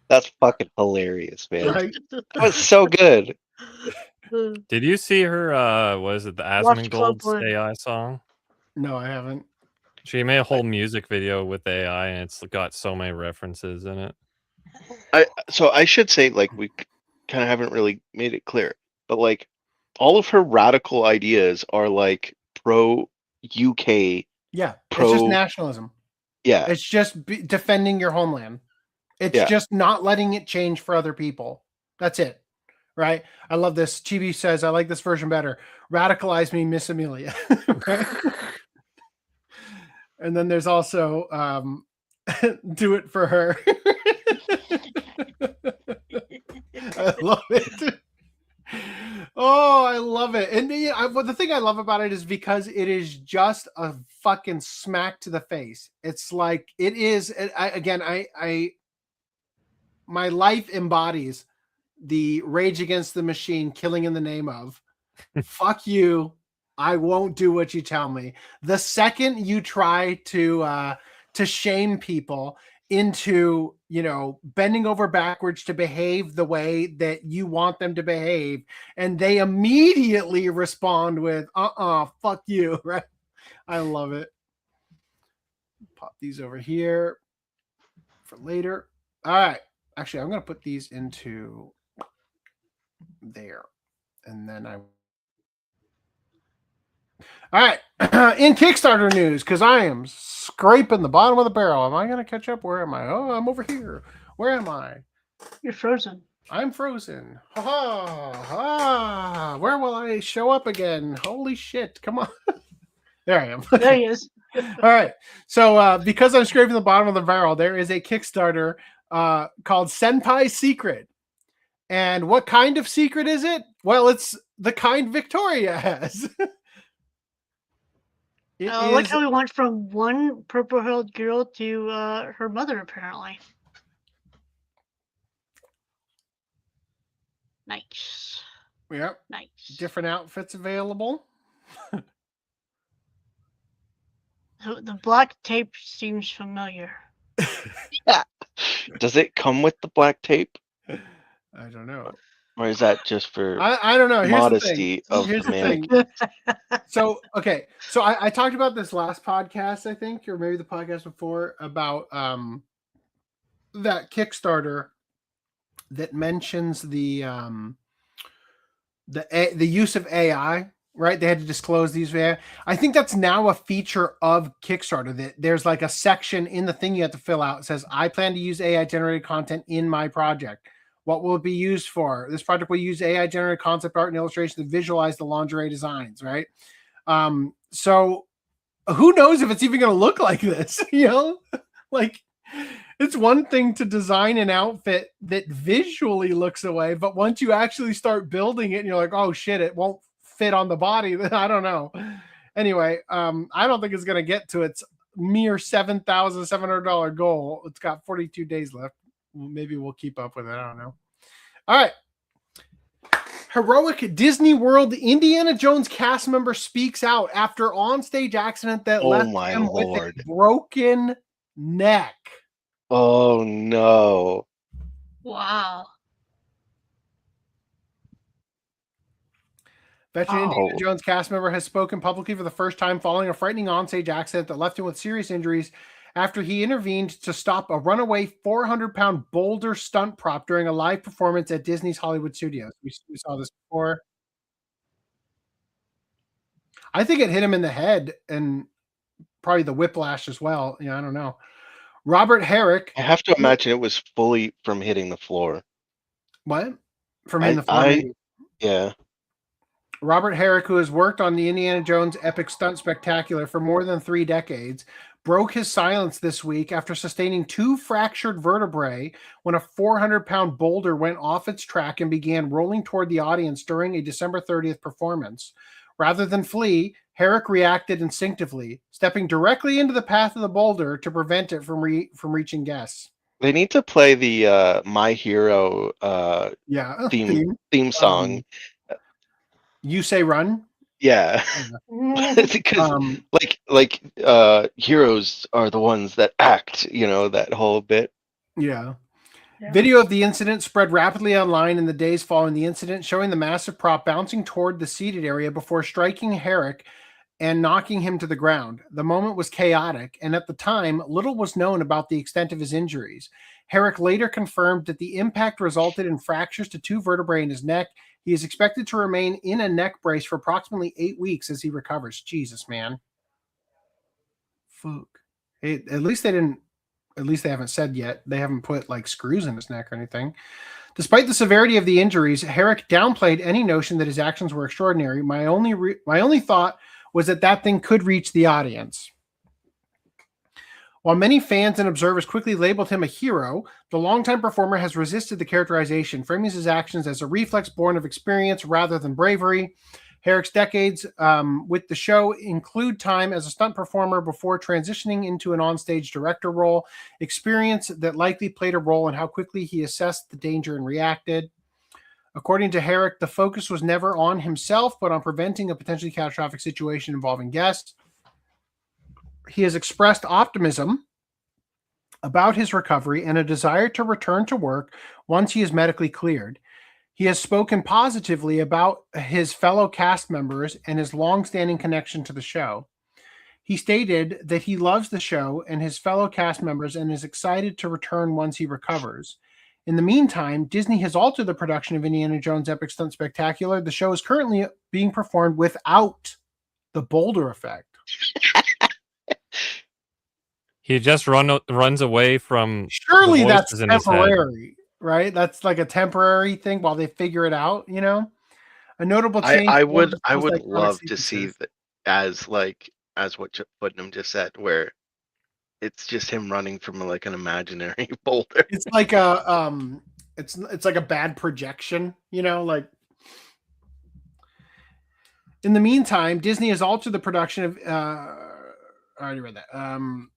That's fucking hilarious, man. That was so good. Did you see her, was it the Asmongold's AI song? No, I haven't. She made a whole music video with AI, and it's got so many references in it. So I should say, like, we kind of haven't really made it clear, but like, all of her radical ideas are like pro UK. Yeah, it's just nationalism. Yeah, it's just defending your homeland. It's just not letting it change for other people. That's it, right? I love this. Chibi says, "I like this version better. Radicalize me, Miss Amelia." Right? And then there's also do it for her. I love it. Oh, I love it. And the thing I love about it is because it is just a fucking smack to the face. It's like it is. My life embodies the Rage Against the Machine, killing in the name of. Fuck you. I won't do what you tell me. The second you try to shame people into, bending over backwards to behave the way that you want them to behave, and they immediately respond with, fuck you, right? I love it. Pop these over here for later. All right. Actually, I'm going to put these into there. And then all right, in Kickstarter news, because I am scraping the bottom of the barrel. Am I going to catch up? Where am I? Oh, I'm over here. Where am I? You're frozen. I'm frozen. Ha ha. Where will I show up again? Holy shit. Come on. There I am. There he is. All right. So because I'm scraping the bottom of the barrel, there is a Kickstarter called Senpai Secret. And what kind of secret is it? Well, it's the kind Victoria has. I like how we went from one purple-haired girl to her mother, apparently. Nice. Yep. Nice. Different outfits available. The black tape seems familiar. Yeah. Does it come with the black tape? I don't know. Or is that just for I don't know. Here's modesty of Here's the man? So I talked about this last podcast, I think, or maybe the podcast before, about that Kickstarter that mentions the use of AI, right? They had to disclose these. I think that's now a feature of Kickstarter, that there's like a section in the thing you have to fill out. It says, I plan to use AI generated content in my project. What will it be used for? This project will use AI generated concept art and illustration to visualize the lingerie designs, right? So who knows if it's even going to look like this, Like, it's one thing to design an outfit that visually looks away, but once you actually start building it and you're like, oh shit, it won't fit on the body, then I don't know. Anyway, I don't think it's going to get to its mere $7,700 goal. It's got 42 days left. maybe we'll keep up with it. I don't know. All right. Heroic Disney World Indiana Jones cast member speaks out after onstage accident that left him with a broken neck. Oh no. Wow. Veteran Indiana Jones cast member has spoken publicly for the first time following a frightening onstage accident that left him with serious injuries after he intervened to stop a runaway 400-pound boulder stunt prop during a live performance at Disney's Hollywood Studios. We saw this before. I think it hit him in the head and probably the whiplash as well. I don't know. Robert Herrick. I have to imagine it was fully from hitting the floor. What? From hitting the floor? Yeah. Robert Herrick, who has worked on the Indiana Jones Epic Stunt Spectacular for more than 3 decades, broke his silence this week after sustaining 2 fractured vertebrae when a 400-pound boulder went off its track and began rolling toward the audience during a December 30th performance. Rather than flee, Herrick reacted instinctively, stepping directly into the path of the boulder to prevent it from reaching guests. They need to play the My Hero theme song. You Say Run? Yeah. Because heroes are the ones that act, that whole bit. Yeah. Video of the incident spread rapidly online in the days following the incident, showing the massive prop bouncing toward the seated area before striking Herrick and knocking him to the ground. The moment was chaotic, and at the time, little was known about the extent of his injuries. Herrick later confirmed that the impact resulted in fractures to 2 vertebrae in his neck. He is expected to remain in a neck brace for approximately 8 weeks as he recovers. Jesus, man. Fuck. At least they haven't said yet. They haven't put like screws in his neck or anything. Despite the severity of the injuries, Herrick downplayed any notion that his actions were extraordinary. My only thought was that thing could reach the audience. While many fans and observers quickly labeled him a hero, the longtime performer has resisted the characterization, framing his actions as a reflex born of experience rather than bravery. Herrick's decades with the show include time as a stunt performer before transitioning into an onstage director role, experience that likely played a role in how quickly he assessed the danger and reacted. According to Herrick, the focus was never on himself, but on preventing a potentially catastrophic situation involving guests. He has expressed optimism about his recovery and a desire to return to work once he is medically cleared. He has spoken positively about his fellow cast members and his long-standing connection to the show. He stated that he loves the show and his fellow cast members and is excited to return once he recovers. In the meantime, Disney has altered the production of Indiana Jones Epic Stunt Spectacular. The show is currently being performed without the boulder effect. He just runs away from. Surely that's temporary, right? That's like a temporary thing while they figure it out. A notable change. I would love to see that as what Putnam just said, where it's just him running from like an imaginary boulder. It's like a it's like a bad projection, like. In the meantime, Disney has altered the production of. I already read that.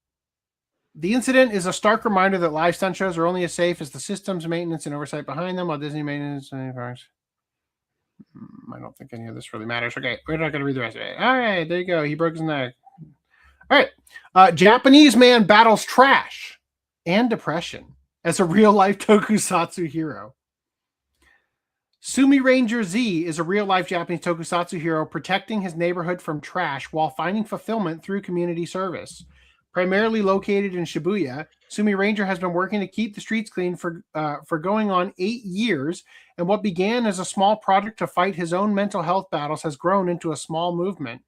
The incident is a stark reminder that live stunt shows are only as safe as the systems, maintenance, and oversight behind them, while Disney maintenance and parks. I don't think any of this really matters. Okay, we're not going to read the rest of it. All right, there you go. He broke his neck. All right. Japanese man battles trash and depression as a real-life tokusatsu hero. Sumi Ranger Z is a real-life Japanese tokusatsu hero protecting his neighborhood from trash while finding fulfillment through community service. Primarily located in Shibuya, Sumi Ranger has been working to keep the streets clean for going on 8 years, and what began as a small project to fight his own mental health battles has grown into a small movement.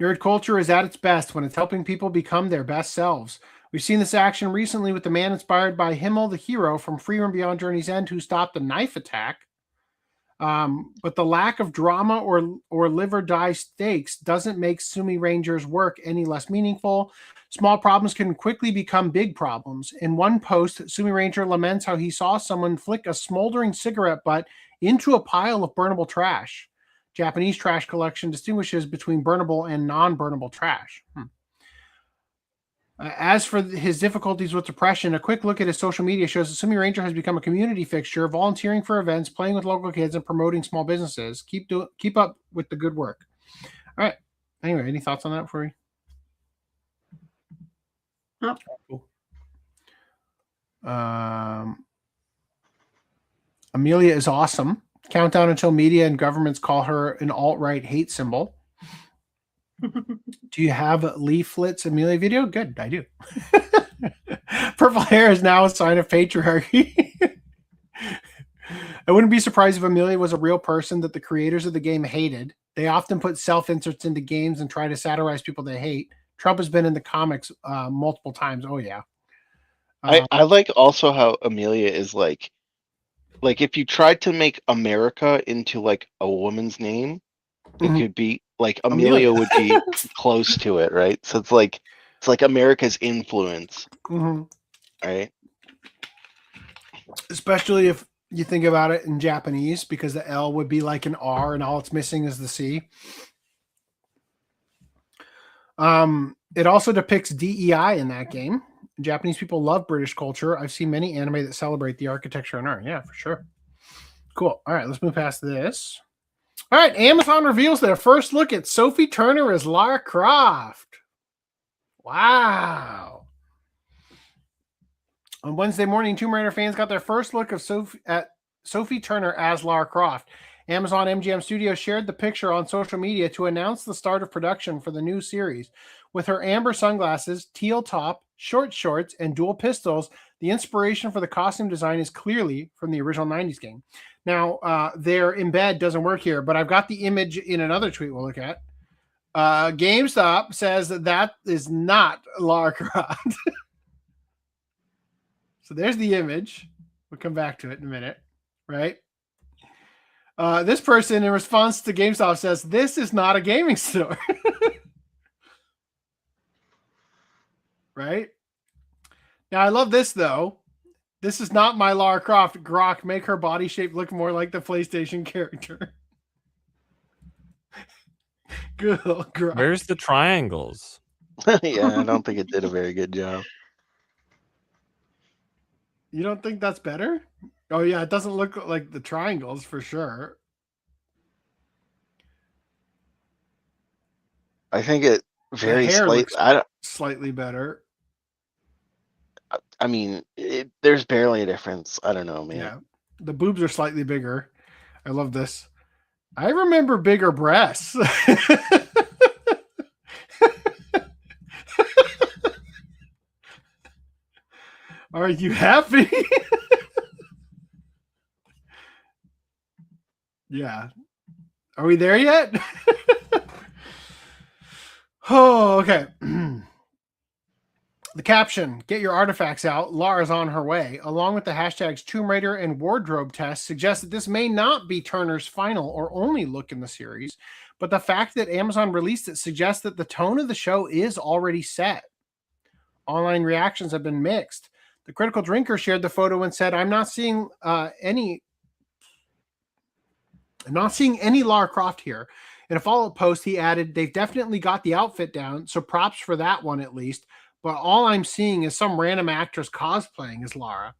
Nerd culture is at its best when it's helping people become their best selves. We've seen this action recently with the man inspired by Himmel the hero from Freedom Beyond Journey's End who stopped a knife attack. But the lack of drama or live or die stakes doesn't make Sumi Ranger's work any less meaningful. Small problems can quickly become big problems. In one post, Sumi Ranger laments how he saw someone flick a smoldering cigarette butt into a pile of burnable trash. Japanese trash collection distinguishes between burnable and non-burnable trash. As for his difficulties with depression, a quick look at his social media shows that Sumi Ranger has become a community fixture, volunteering for events, playing with local kids, and promoting small businesses. Keep up with the good work. All right. Anyway, any thoughts on that for you? Oh. Cool. Amelia is awesome. Countdown until media and governments call her an alt-right hate symbol. Do you have leaflets, Amelia video? Good, I do. Purple hair is now a sign of patriarchy. I wouldn't be surprised if Amelia was a real person that the creators of the game hated. They often put self-inserts into games and try to satirize people they hate. Trump has been in the comics multiple times. Oh, yeah. I like also how Amelia is like if you tried to make America into like a woman's name, it could be like Amelia would be close to it, right? So it's like America's influence, right? Especially if you think about it in Japanese, because the L would be like an R and all it's missing is the C. It also depicts DEI in that game. Japanese people love British culture. I've seen many anime that celebrate the architecture and art. Yeah, for sure. Cool. All right, let's move past this. All right, Amazon reveals their first look at Sophie Turner as Lara Croft. Wow. On Wednesday morning, Tomb Raider fans got their first look of Sophie Turner as Lara Croft. Amazon MGM Studios shared the picture on social media to announce the start of production for the new series. With her amber sunglasses, teal top, short shorts, and dual pistols, the inspiration for the costume design is clearly from the original 90s game. Now, their embed doesn't work here, but I've got the image in another tweet we'll look at. GameStop says that is not Lara Croft. So there's the image. We'll come back to it in a minute, right? This person, in response to GameStop, says, this is not a gaming store. Right? Now, I love this, though. This is not my Lara Croft. Grok, make her body shape look more like the PlayStation character. Good old Grok. Where's the triangles? Yeah, I don't think it did a very good job. You don't think that's better? Oh, yeah, it doesn't look like the triangles for sure. I think it very slightly better. I mean, there's barely a difference. I don't know, man. Yeah, the boobs are slightly bigger. I love this. I remember bigger breasts. Are you happy? Yeah. Are we there yet? Oh, okay. The caption, get your artifacts out, Lara's on her way, along with the hashtags Tomb Raider and wardrobe test, suggests that this may not be Turner's final or only look in the series, but the fact that Amazon released it suggests that the tone of the show is already set. Online reactions have been mixed. The Critical Drinker shared the photo and said, I'm not seeing any Lara Croft here. In a follow-up post, he added, they've definitely got the outfit down, so props for that one at least. But all I'm seeing is some random actress cosplaying as Lara.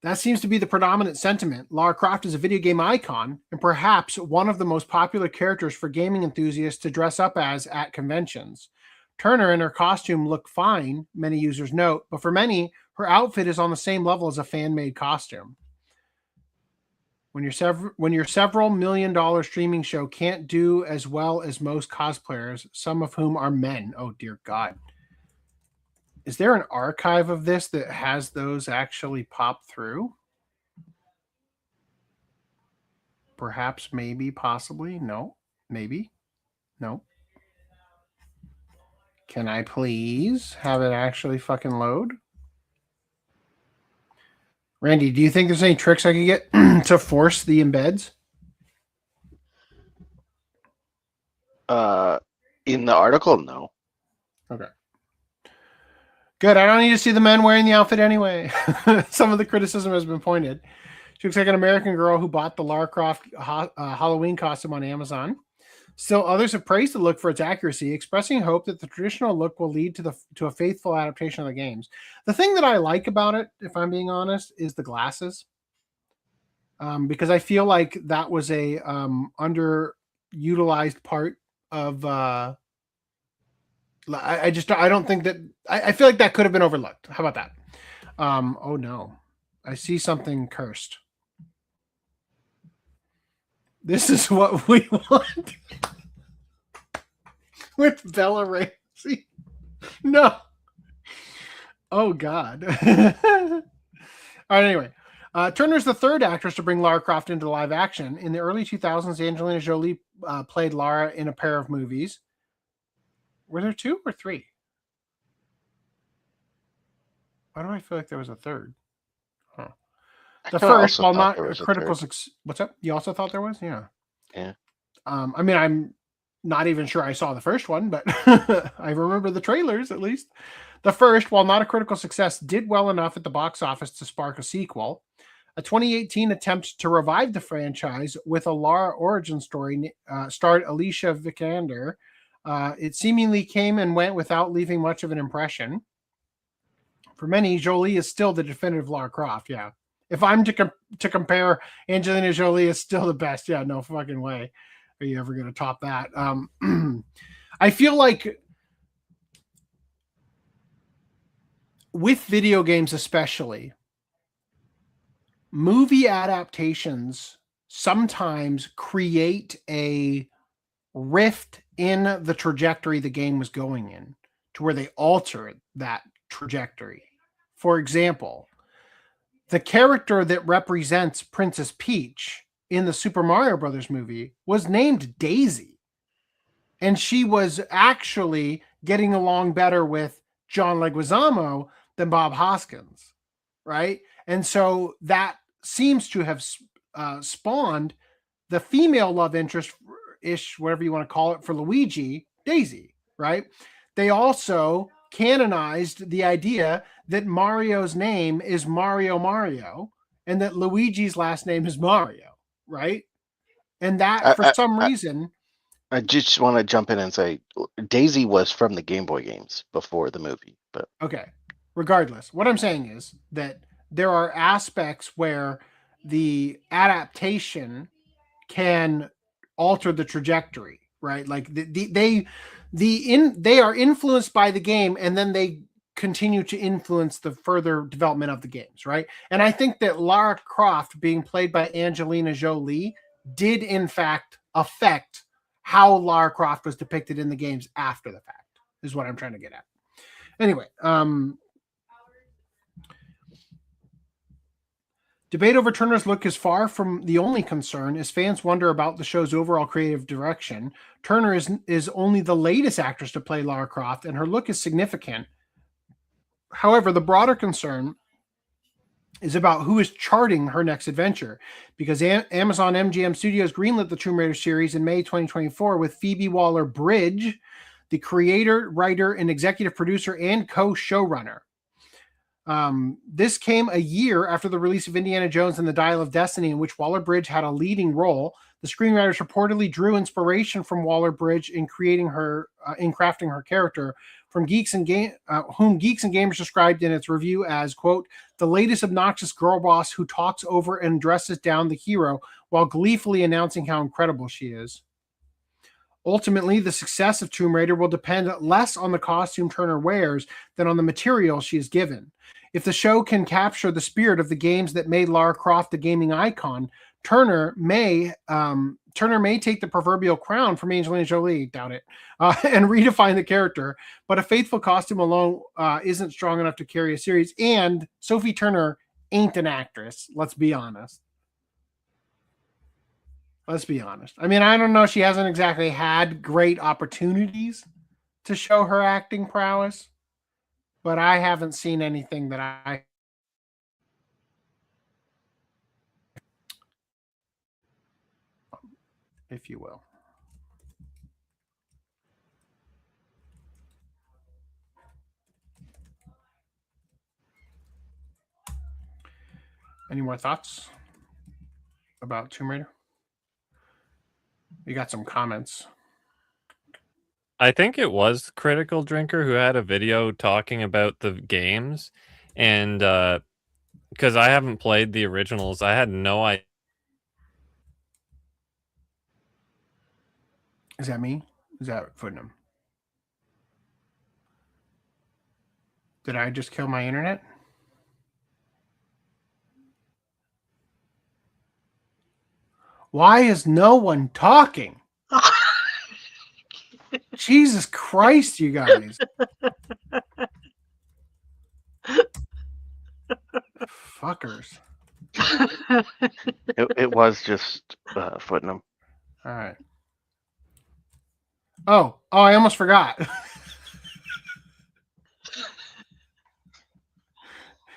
That seems to be the predominant sentiment. Lara Croft is a video game icon and perhaps one of the most popular characters for gaming enthusiasts to dress up as at conventions. Turner and her costume look fine, many users note, but for many, her outfit is on the same level as a fan-made costume. When your several $million streaming show can't do as well as most cosplayers, some of whom are men. Oh, dear God. Is there an archive of this that has those actually pop through? Perhaps, maybe, possibly. No. Maybe. No. Can I please have it actually fucking load? Randy, do you think there's any tricks I could get to force the embeds? In the article, no. Okay. Good. I don't need to see the men wearing the outfit anyway. Some of the criticism has been pointed. She looks like an American girl who bought the Lara Croft Halloween costume on Amazon. Still, others have praised the look for its accuracy, expressing hope that the traditional look will lead to a faithful adaptation of the games. The thing that I like about it, if I'm being honest, is the glasses. Because I feel like that was a underutilized part of. I don't think that. I feel like that could have been overlooked. How about that? Oh no, I see something cursed. This is what we want with Bella Ramsey. No. Oh God. All right. Anyway. Turner's the third actress to bring Lara Croft into live action. In the early 2000s, Angelina Jolie played Lara in a pair of movies. Were there 2 or 3? Why do I feel like there was a third? Huh. The first, while not a critical success. What's up? You also thought there was? Yeah. Yeah. I mean, I'm not even sure I saw the first one, but I remember the trailers at least. The first, while not a critical success, did well enough at the box office to spark a sequel. A 2018 attempt to revive the franchise with a Lara origin story starred Alicia Vikander. It seemingly came and went without leaving much of an impression. For many, Jolie is still the definitive Lara Croft. Yeah, if I'm to compare, Angelina Jolie is still the best. Yeah, no fucking way are you ever going to top that. I feel like with video games, especially, movie adaptations sometimes create a rift in the trajectory the game was going in to where they alter that trajectory. For example, the character that represents Princess Peach in the Super Mario Brothers movie was named Daisy. And she was actually getting along better with John Leguizamo than Bob Hoskins, right? And so that seems to have spawned the female love interest-ish, whatever you want to call it, for Luigi, Daisy, right? They also canonized the idea that Mario's name is Mario, and that Luigi's last name is Mario, right? And that, for some reason... I just want to jump in and say, Daisy was from the Game Boy games before the movie. But okay, regardless, what I'm saying is that there are aspects where the adaptation can alter the trajectory, right? Like they are influenced by the game, and then they continue to influence the further development of the games, right? And I think that Lara Croft being played by Angelina Jolie did in fact affect how Lara Croft was depicted in the games after the fact, is what I'm trying to get at. Anyway, debate over Turner's look is far from the only concern, as fans wonder about the show's overall creative direction. Turner is only the latest actress to play Lara Croft, and her look is significant. However, the broader concern is about who is charting her next adventure, because Amazon MGM Studios greenlit the Tomb Raider series in May 2024 with Phoebe Waller-Bridge, the creator, writer, and executive producer and co-showrunner. This came a year after the release of Indiana Jones and the Dial of Destiny, in which Waller-Bridge had a leading role. The screenwriters reportedly drew inspiration from Waller-Bridge in creating her, in crafting her character, from whom Geeks and Gamers described in its review as, quote, the latest obnoxious girl boss who talks over and dresses down the hero while gleefully announcing how incredible she is. Ultimately, the success of Tomb Raider will depend less on the costume Turner wears than on the material she is given. If the show can capture the spirit of the games that made Lara Croft a gaming icon, Turner may take the proverbial crown from Angelina Jolie, doubt it, and redefine the character. But a faithful costume alone isn't strong enough to carry a series. And Sophie Turner ain't an actress. Let's be honest. Let's be honest. I mean, I don't know. She hasn't exactly had great opportunities to show her acting prowess, but I haven't seen anything that I... if you will. Any more thoughts about Tomb Raider? We got some comments. I think it was Critical Drinker who had a video talking about the games, and because I haven't played the originals, I had no idea. Is that me? Is that Footnum? Did I just kill my internet? Why is no one talking? Jesus Christ, you guys. Fuckers. It was just Footnum. All right. Oh, I almost forgot.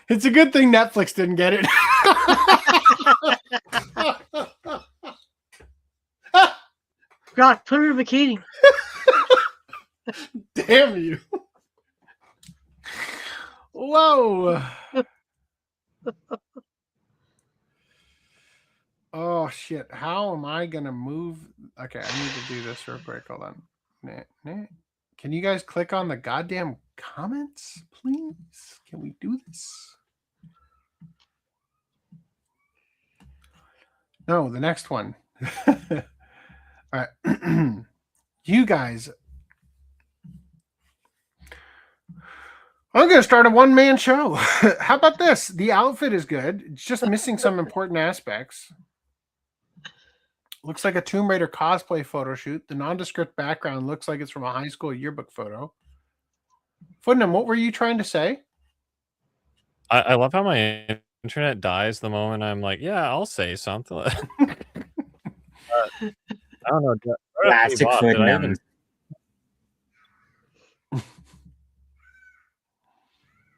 It's a good thing Netflix didn't get it. God, put her in a bikini. Damn you. Whoa. Oh, shit. How am I going to move? Okay, I need to do this real quick. Hold on. Can you guys click on the goddamn comments, please? Can we do this? No, the next one. All right. You guys. I'm going to start a one-man show. How about this? The outfit is good. It's just missing some important aspects. Looks like a Tomb Raider cosplay photo shoot. The nondescript background looks like it's from a high school yearbook photo. Footnum, what were you trying to say? I love how my internet dies the moment I'm like, yeah, I'll say something. I don't know. Classic Footnum.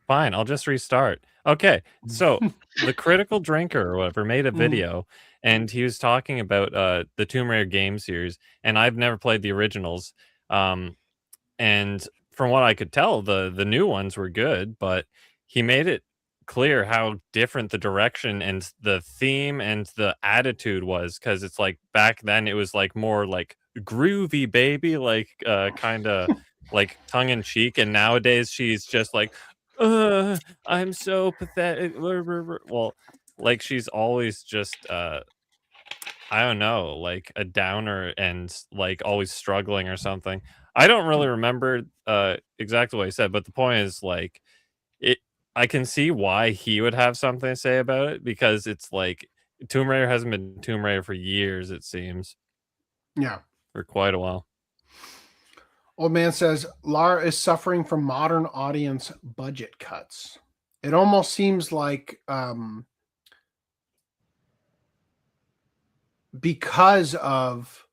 Fine, I'll just restart. Okay, so the Critical Drinker or whatever made a video, and he was talking about the Tomb Raider game series, and I've never played the originals. And from what I could tell, the new ones were good, but he made it clear how different the direction and the theme and the attitude was, because it's like back then it was like more like groovy baby, like kind of like tongue-in-cheek, and nowadays she's just like, I'm so pathetic. Well, like she's always just I don't know, like a downer and like always struggling or something. I don't really remember exactly what he said, but the point is like I can see why he would have something to say about it, because it's like Tomb Raider hasn't been Tomb Raider for years, it seems. Yeah. For quite a while. Old man says, Lara is suffering from modern audience budget cuts. It almost seems like because of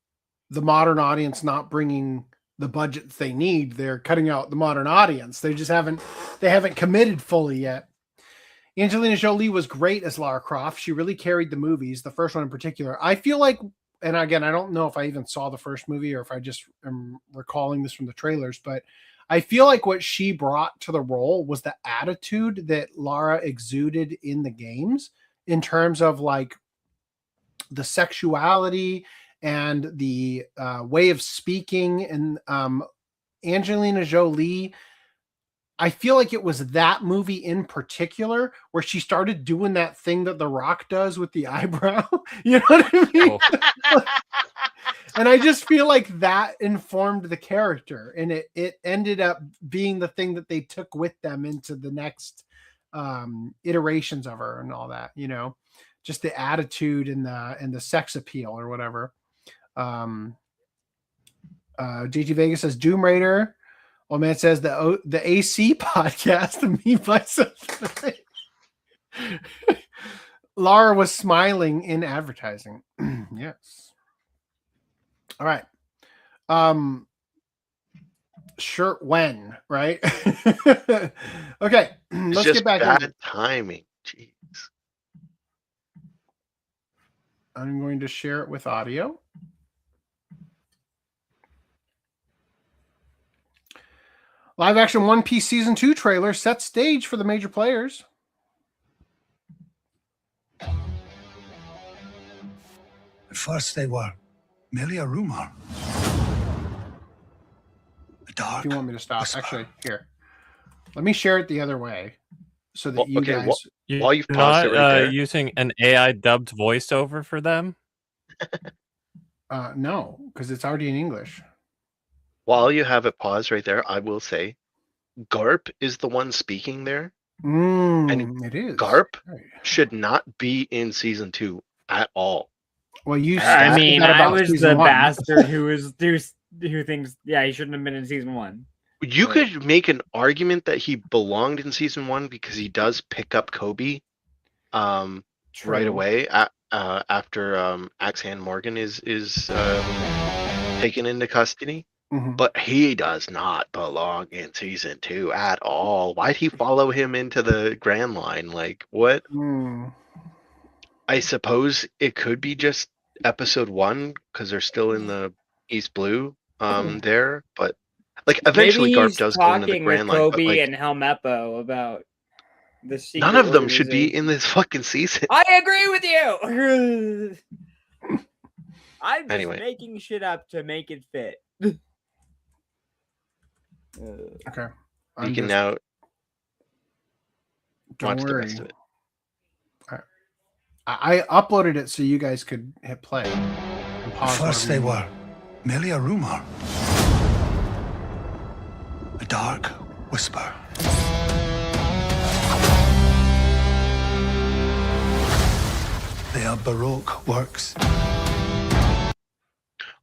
the modern audience not bringing the budgets they need, they're cutting out the modern audience. They haven't committed fully yet. Angelina Jolie was great as Lara Croft. She really carried the movies, the first one in particular. I feel like, and again, I don't know if I even saw the first movie or if I just am recalling this from the trailers, but I feel like what she brought to the role was the attitude that Lara exuded in the games, in terms of like the sexuality and the way of speaking. And Angelina Jolie, I feel like it was that movie in particular where she started doing that thing that The Rock does with the eyebrow. You know what I mean? Oh. And I just feel like that informed the character, and it ended up being the thing that they took with them into the next iterations of her and all that, you know, just the attitude and the sex appeal or whatever. JG Vegas says Doom Raider. Old man says the AC podcast, the Me Myself. Lara was smiling in advertising. Yes. All right. Shirt when, right? Okay. Let's get back bad into timing. Jeez. I'm going to share it with audio. Live action One Piece Season 2 trailer sets stage for the major players. At first they were merely a rumor. If you want me to stop, actually, here. Let me share it the other way, so that you guys. While you've not paused it right there. using an AI dubbed voiceover for them. No, because it's already in English. While you have it paused right there, I will say, Garp is the one speaking there. And it is. Garp should not be in season 2 at all. Well, you. I mean, I was the bastard who thinks, yeah, he shouldn't have been in season 1. You could make an argument that he belonged in season 1 because he does pick up Kobe, right away after Axe Hand Morgan is taken into custody. But he does not belong in season 2 at all. Why'd he follow him into the Grand Line? Like, what? I suppose it could be just episode 1 because they're still in the East Blue there. But like, eventually Garp does go into the Grand Line. Kobe But, like, and Helmeppo about the secret none of them should be in this fucking season. I agree with you. I'm just making shit up to make it fit. Okay. You can now Don't watch worry. the rest of it. I uploaded it so you guys could hit play. First they were merely a rumor, a dark whisper. They are Baroque works.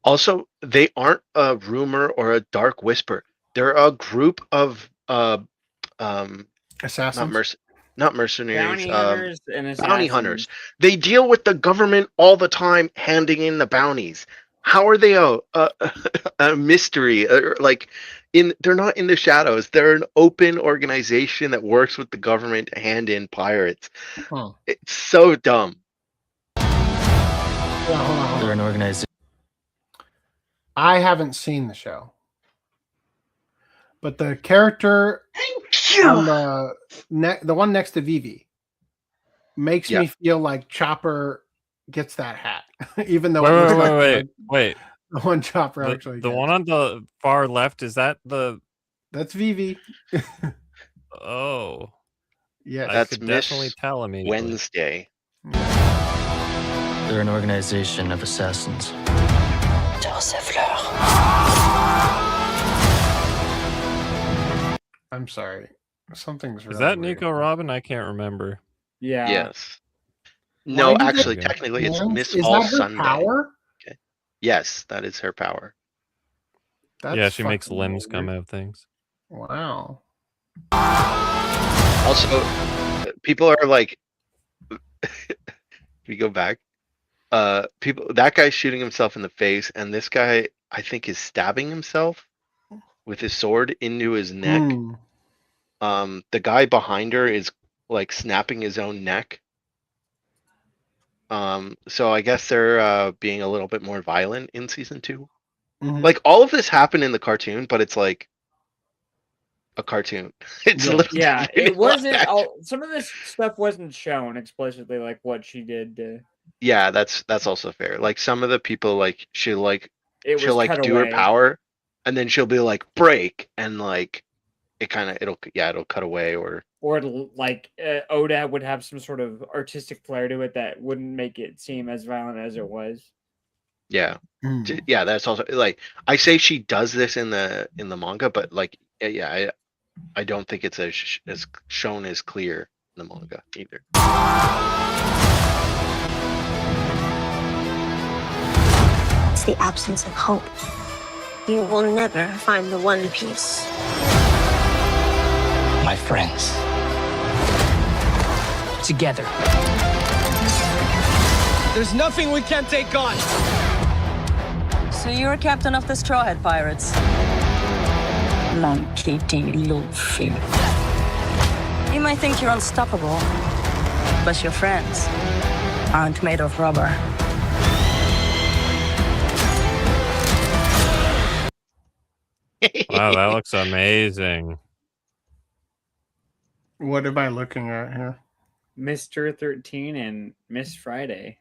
Also, they aren't a rumor or a dark whisper. They're a group of assassins, not mercenaries, Bounty hunters and bounty hunters. They deal with the government all the time, handing in the bounties. How are they a mystery? Like, they're not in the shadows. They're an open organization that works with the government to hand in pirates. It's so dumb. They're an organization. I haven't seen the show, but the character on the one next to Vivi makes me feel like Chopper gets that hat, even though wait. The one Chopper actually. The one on the far left, is that the? That's Vivi. Oh, Yeah, I that's could Miss definitely tell immediately. Wednesday. They're an organization of assassins. I'm sorry. Something's Is that Nico Robin? I can't remember. Yeah. Yes. No, actually, technically, it's Miss All Sunday. Power? Okay. Yes, that is her power. Yeah, she makes limbs come out of things. Wow. Also, people are like, if we go back, that guy's shooting himself in the face, and this guy, I think, is stabbing himself with his sword into his neck. The guy behind her is like snapping his own neck. So I guess they're being a little bit more violent in season 2. Like, all of this happened in the cartoon, but it's like a cartoon. It's literally it wasn't. Some of this stuff wasn't shown explicitly, like what she did. Yeah, that's also fair. Like, some of the people, like, she'll cut do her away. power, and then she'll be like break, and like it'll cut away, or like Oda would have some sort of artistic flair to it that wouldn't make it seem as violent as it was. yeah. Yeah, that's also, like, I say she does this in the manga, but like, yeah, I don't think it's as shown as clear in the manga either. It's the absence of hope. You will never find the One Piece. My friends. Together. There's nothing we can't take on. So you're captain of the Straw Hat Pirates? You might think you're unstoppable, but your friends aren't made of rubber. Wow, that looks amazing. What am I looking at here? Mr. 13 and Miss Friday.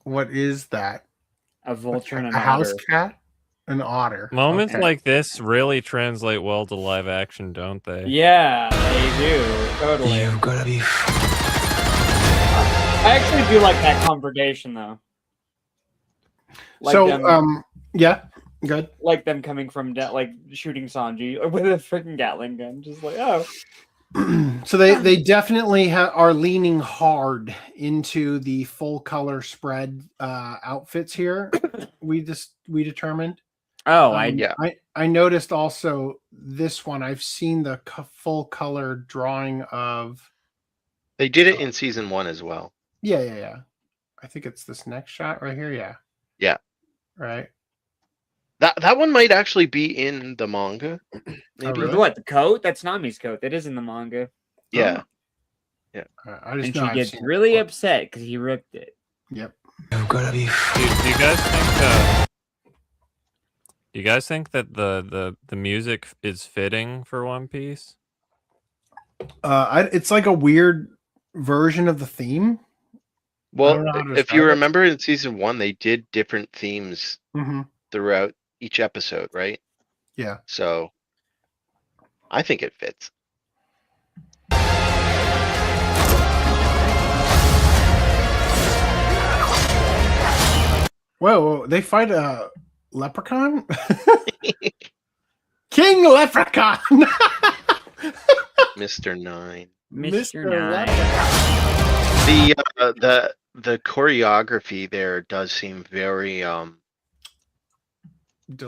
What is that? A vulture and a house otter. cat? An otter. Moments Okay. like this really translate well to live action, don't they? Yeah, they do. Totally. You've got to be. I actually do like that confrontation though. Like So, them, yeah, good. like them coming from like shooting Sanji with a freaking Gatling gun, just like oh. So they definitely are leaning hard into the full color spread outfits here. we determined. Oh, I noticed also this one. I've seen the full color drawing of. They did it in season 1 as well. Yeah. I think it's this next shot right here. Yeah. Yeah. Right. That one might actually be in the manga. Maybe. Really? What, the coat? That's Nami's coat. That is in the manga. Yeah. Yeah. I just and know she gets really upset because he ripped it. Yep. You've got to be. Do you guys think that the music is fitting for One Piece? It's like a weird version of the theme. Well, if you remember in season 1, they did different themes throughout each episode, right? Yeah. So I think it fits. Whoa, they fight a leprechaun? King Leprechaun! Mr. 9. Mr. 9. The choreography there does seem very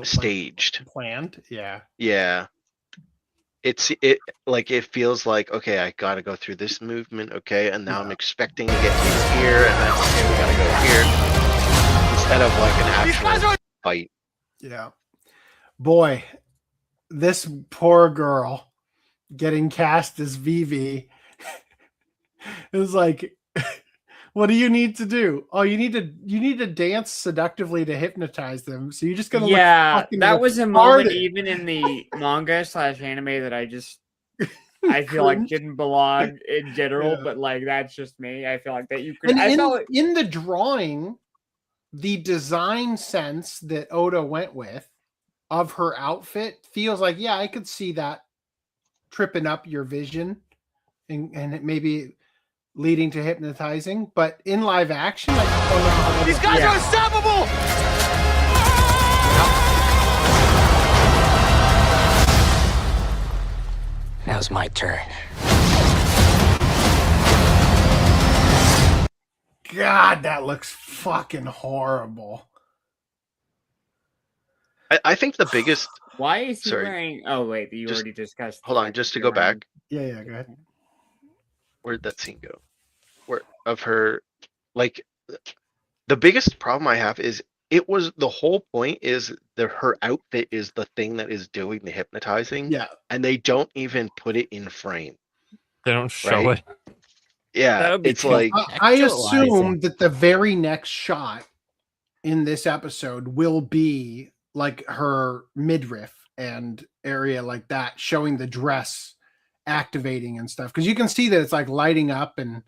staged. Planned, yeah. Yeah. It feels like, okay, I gotta go through this movement, okay, and now I'm expecting to get in here, and then okay, we gotta go here. Instead of like an actual fight. Yeah. Boy, this poor girl getting cast as Vivi is like, what do you need to do? Oh, you need to dance seductively to hypnotize them. So you're just gonna that was a moment even in the manga / anime that I feel like didn't belong in general, but like that's just me. I feel like that you could. In the drawing, the design sense that Oda went with of her outfit feels like, yeah, I could see that tripping up your vision and it maybe leading to hypnotizing, but in live action, like, oh no, these guys are unstoppable. Now's my turn. God, that looks fucking horrible. I think the biggest. Why is he wearing? Oh wait, you already discussed. Hold on, just to go back. Yeah, go ahead. Where'd that scene go? Where of her, like, the biggest problem I have is it was the whole point is that her outfit is the thing that is doing the hypnotizing. Yeah, and they don't even put it in frame. They don't show it. Yeah, it's like I assume that the very next shot in this episode will be like her midriff and area like that, showing the dress activating and stuff, because you can see that it's like lighting up and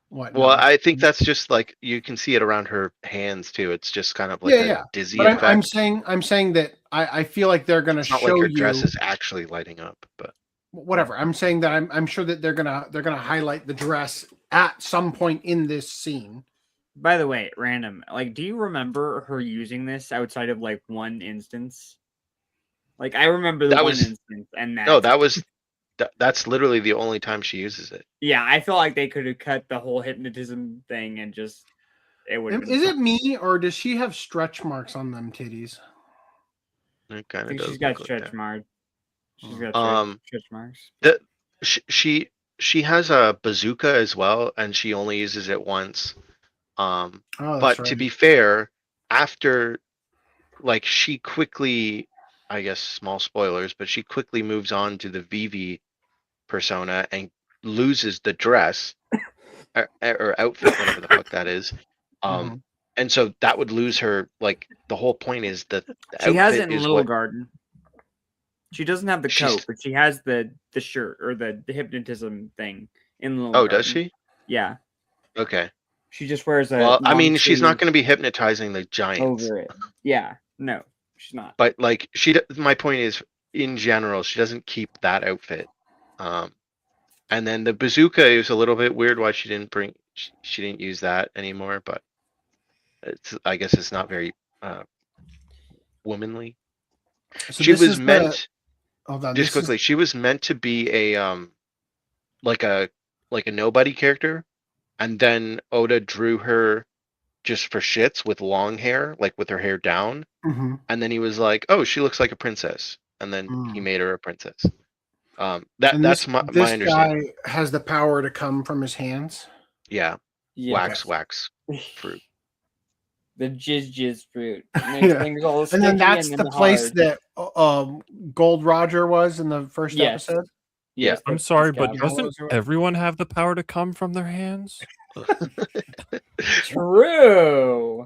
whatnot. Well, I think that's just like you can see it around her hands too. It's just kind of like a dizzy effect. I'm saying that I feel like they're going to show like her you dress is actually lighting up, but whatever. I'm saying that I'm sure that they're gonna highlight the dress at some point in this scene. By the way, random, like, do you remember her using this outside of like one instance? Like, I remember one instance, and that's literally the only time she uses it. Yeah, I feel like they could have cut the whole hypnotism thing and just it would. Is it me, or does she have stretch marks on them titties? It kind of does. She's got stretch marks. She's got stretch marks. She has a bazooka as well, and she only uses it once. But right. To be fair, after like she quickly, I guess small spoilers, but she quickly moves on to the Vivi persona and loses the dress or outfit, whatever the fuck that is. And so that would lose her. Like the whole point is that she has it in Little Garden. She doesn't have the coat, but she has the shirt or the hypnotism thing in Little Garden. Does she? Yeah. Okay. She just wears a. Well, I mean, she's not going to be hypnotizing the giants over it. Yeah. No, she's not. But like my point is, in general, she doesn't keep that outfit. And then the bazooka is a little bit weird why she didn't she didn't use that anymore, but I guess it's not very womanly. So she was meant just quickly, she was meant to be a like a nobody character, and then Oda drew her just for shits with long hair, like with her hair down, and then he was like, oh, she looks like a princess, and then he made her a princess. That's my understanding. This guy has the power to come from his hands. Yeah. Wax fruit. The jizz fruit. Makes things all and then that's the place that Gold Roger was in the first episode. Yeah. I'm sorry, but doesn't everyone have the power to come from their hands? True.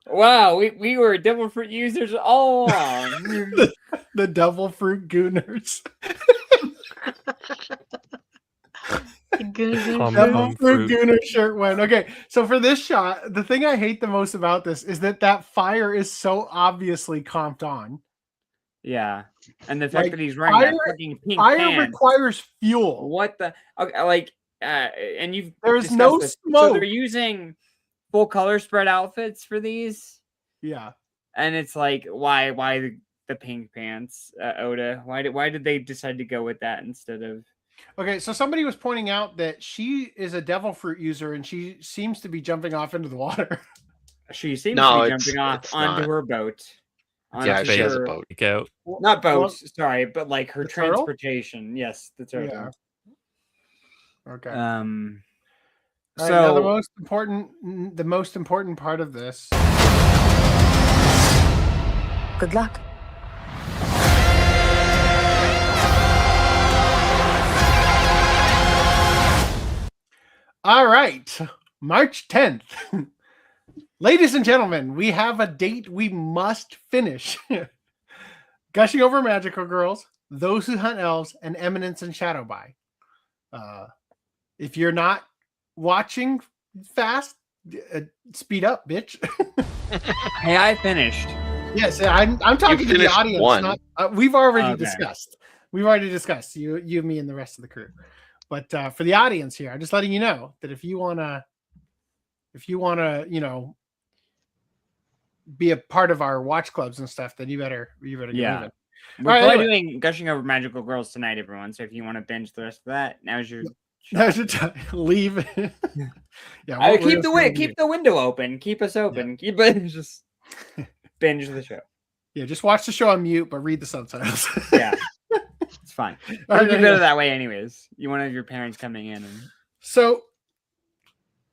Wow, we were devil fruit users all along. the devil fruit gooners. Devil fruit gooner shirt went. Okay, so for this shot, the thing I hate the most about this is that fire is so obviously comped on. Yeah, and the fact that he's wearing that fucking pink fire requires fuel. What the? Okay, and there's no smoke. So they're using full color spread outfits for these. Yeah, and it's like, why the pink pants, Oda? Why did they decide to go with that instead of? Okay, so somebody was pointing out that she is a devil fruit user, and she seems to be jumping off into the water. She seems to be jumping off onto her boat. Yeah, she has a boat. Not boats, sorry, but like her transportation. Turtle? Yes, the turtle. Yeah. Okay. So now the most important part of this. Good luck. All right, March 10th. Ladies and gentlemen, we have a date we must finish. Gushing Over Magical Girls, Those Who Hunt Elves, and Eminence and Shadowby. If you're not watching fast, speed up, bitch. Hey, I finished. Yes, I'm talking to the audience. We've already discussed. We've already discussed you, me, and the rest of the crew. But for the audience here, I'm just letting you know that if you wanna, be a part of our watch clubs and stuff, then you better get moving. We're probably doing Gushing Over Magical Girls tonight, everyone. So if you want to binge the rest of that, now's your time. Leave. Yeah, keep the window open. Keep us open. Yeah. Just binge the show. Yeah, just watch the show on mute, but read the subtitles. Yeah. It's fine. You can go to that way anyways. You want to have your parents coming in. So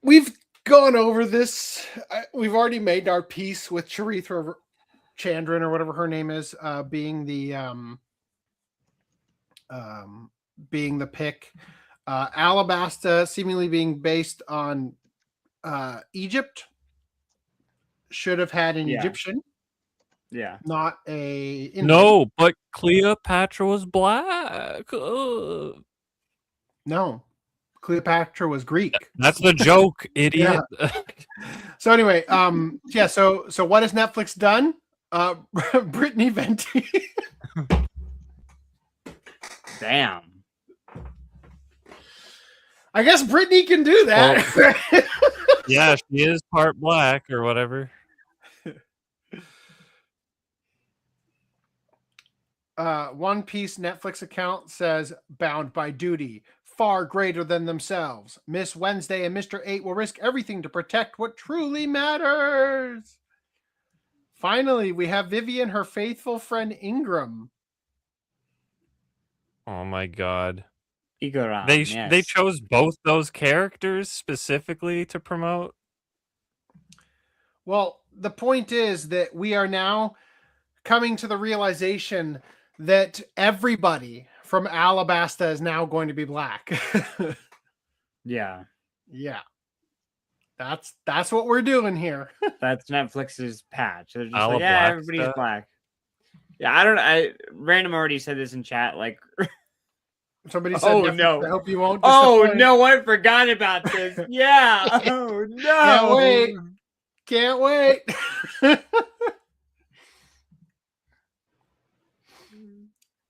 we've gone over this. We've already made our peace with Charithra Chandran or whatever her name is, being the pick. Alabasta seemingly being based on Egypt. Should have had an Egyptian. Yeah. Not a Indian. No, but Cleopatra was black. No. Cleopatra was Greek. That's the joke, idiot. So anyway, so what has Netflix done? Brittany Venti. Damn. I guess Brittany can do that. Well, yeah, she is part black or whatever. One Piece Netflix account says bound by duty, far greater than themselves. Miss Wednesday and Mr. 8 will risk everything to protect what truly matters. Finally, we have Vivian, her faithful friend Ingram. Oh my god. Igaram, they chose both those characters specifically to promote. Well, the point is that we are now coming to the realization that everybody from Alabasta is now going to be black. Yeah. That's what we're doing here. That's Netflix's patch. They're just like, yeah, everybody's black. Yeah, Random already said this in chat. Like, somebody said, "Oh no, I hope you won't." Oh no, I forgot about this. Yeah. Oh no. Can't wait.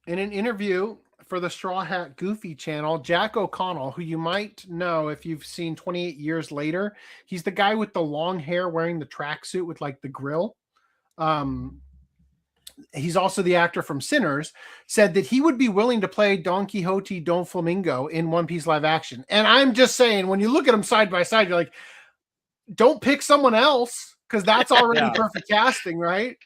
In an interview for the Straw Hat Goofy channel, Jack O'Connell, who you might know if you've seen 28 Years Later, he's the guy with the long hair wearing the tracksuit with like the grill. He's also the actor from Sinners, said that he would be willing to play Don Quixote Don Flamingo in One Piece live action. And I'm just saying, when you look at them side by side, you're like, don't pick someone else, because that's already perfect casting, right?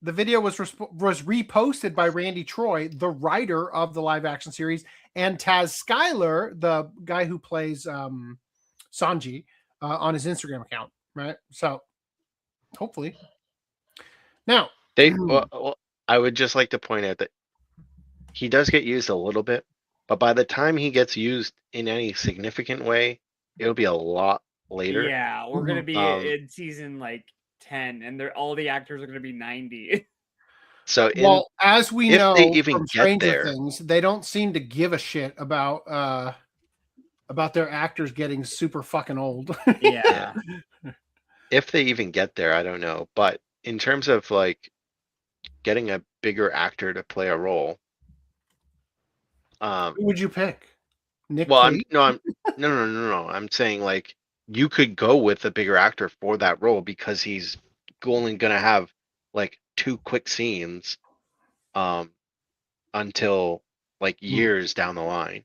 The video was reposted by Randy Troy, the writer of the live action series, and Taz Skylar, the guy who plays Sanji, on his Instagram account, right? So hopefully. Now, I would just like to point out that he does get used a little bit, but by the time he gets used in any significant way, it'll be a lot later. Yeah, we're gonna be in season like 10, and all the actors are gonna be 90. So, as we know from Stranger Things, they don't seem to give a shit about their actors getting super fucking old. Yeah. If they even get there, I don't know. But in terms of like getting a bigger actor to play a role, who would you pick? Nick? Well, no. I'm saying like you could go with a bigger actor for that role because he's only gonna have like 2 quick scenes until like years down the line.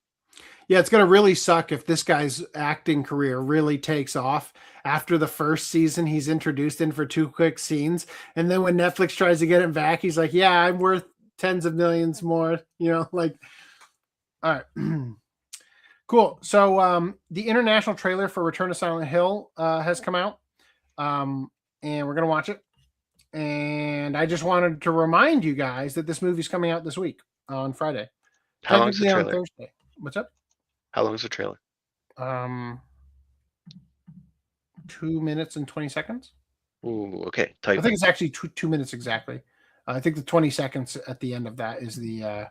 Yeah, it's going to really suck if this guy's acting career really takes off after the first season. He's introduced in for 2 quick scenes, and then when Netflix tries to get him back, he's like, yeah, I'm worth tens of millions more, like, all right. Cool. So the international trailer for Return to Silent Hill has come out, and we're going to watch it. And I just wanted to remind you guys that this movie's coming out this week on Friday. How long's the trailer? On Thursday. What's up? How long's the trailer? 2 minutes and 20 seconds. Ooh, okay. I think it's actually 2 minutes exactly. I think the 20 seconds at the end of that is the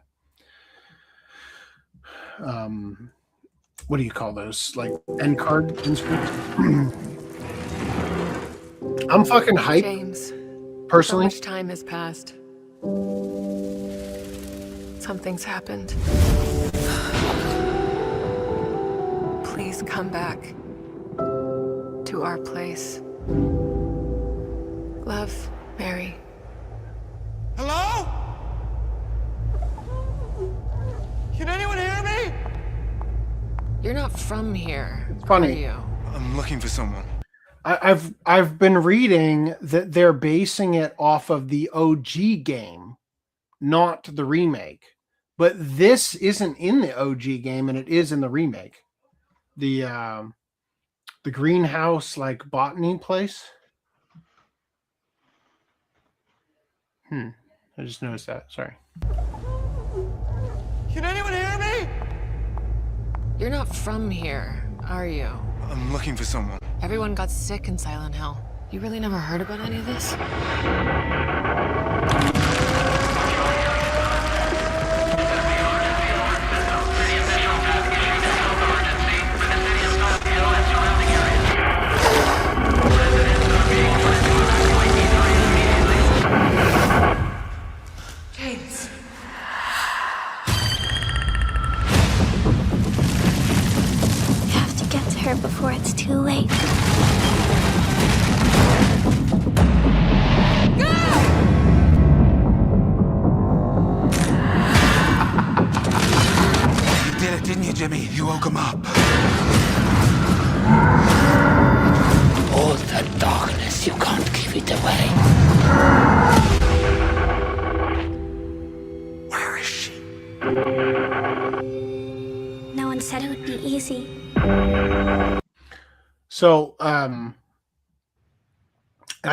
what do you call those? Like end card instruments. I'm fucking hyped. James, personally. So much time has passed. Something's happened. Please come back to our place. Love, Mary. Hello? Can anyone hear me? You're not from here. It's funny. Are you? I'm looking for someone. I've been reading that they're basing it off of the OG game, not the remake. But this isn't in the OG game, and it is in the remake. The greenhouse, like botany place. I just noticed that. Sorry. Can anyone hear me? You're not from here, are you? I'm looking for someone. Everyone got sick in Silent Hill. You really never heard about any of this? James. We have to get to her before it's too late. You did it, didn't you, Jimmy? You woke him up. All that darkness, you can't give it away. Where is she? No one said it would be easy. So, I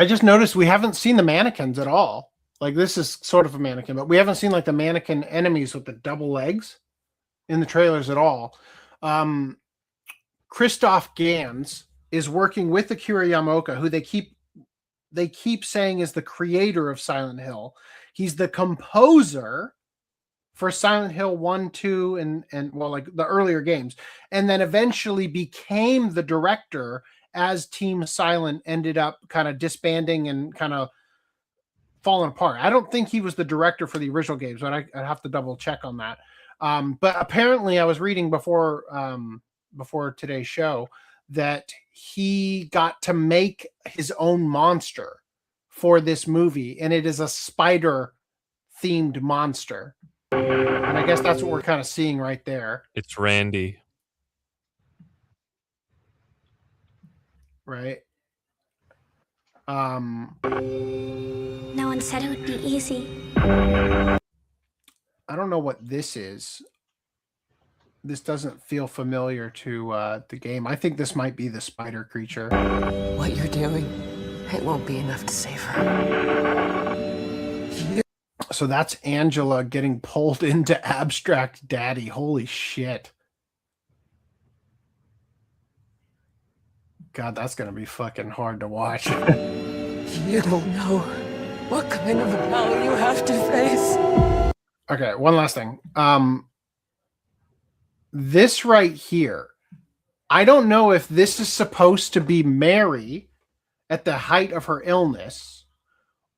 just noticed we haven't seen the mannequins at all. Like, this is sort of a mannequin, but we haven't seen like the mannequin enemies with the double legs in the trailers at all. Christoph Gans is working with Akira Yamaoka, who they keep saying is the creator of Silent Hill. He's the composer for Silent Hill 1, 2, and well, like the earlier games, and then eventually became the director as Team Silent ended up kind of disbanding and kind of fallen apart. I don't think he was the director for the original games, but I'd have to double check on that. But apparently I was reading before today's show that he got to make his own monster for this movie, and it is a spider themed monster. And I guess that's what we're kind of seeing right there. It's Randy. Right. No one said it would be easy. I don't know what this is. This doesn't feel familiar to the game. I think this might be the spider creature. What you're doing, it won't be enough to save her. So that's Angela getting pulled into Abstract Daddy. Holy shit. God, that's going to be fucking hard to watch. You don't know what kind of hell you have to face. Okay, one last thing. This right here, I don't know if this is supposed to be Mary at the height of her illness,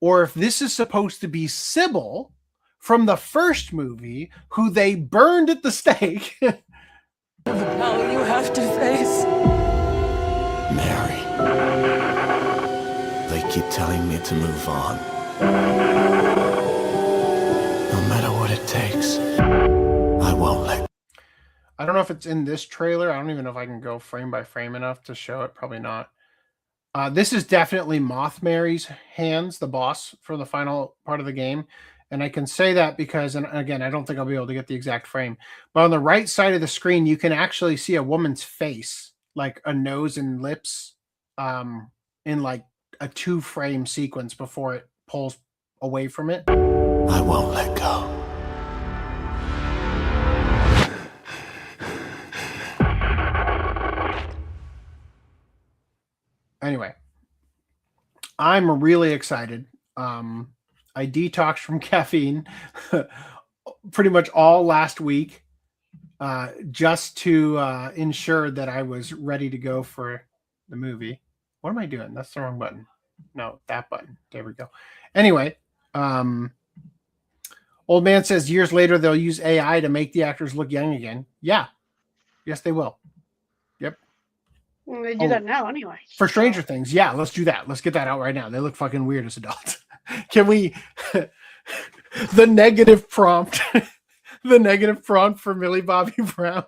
or if this is supposed to be Sybil from the first movie, who they burned at the stake. The hell you have to face. Mary. They keep telling me to move on. No matter what it takes, I won't let. I don't know if it's in this trailer. I don't even know if I can go frame by frame enough to show it. Probably not. This is definitely Moth Mary's hands, the boss for the final part of the game. And I can say that because, and again, I don't think I'll be able to get the exact frame, but on the right side of the screen, you can actually see a woman's face, like a nose and lips, in like a 2-frame sequence before it pulls away from it. I won't let go. Anyway, I'm really excited. I detoxed from caffeine pretty much all last week, just to ensure that I was ready to go for the movie. What am I doing? That's the wrong button. No, that button. There we go. Anyway, Old Man says years later they'll use AI to make the actors look young again. Yeah. Yes, they will. Yep. Well, they do that now anyway. For Stranger Things. Yeah, let's do that. Let's get that out right now. They look fucking weird as adults. Can we... the negative prompt... the negative prompt for Millie Bobby Brown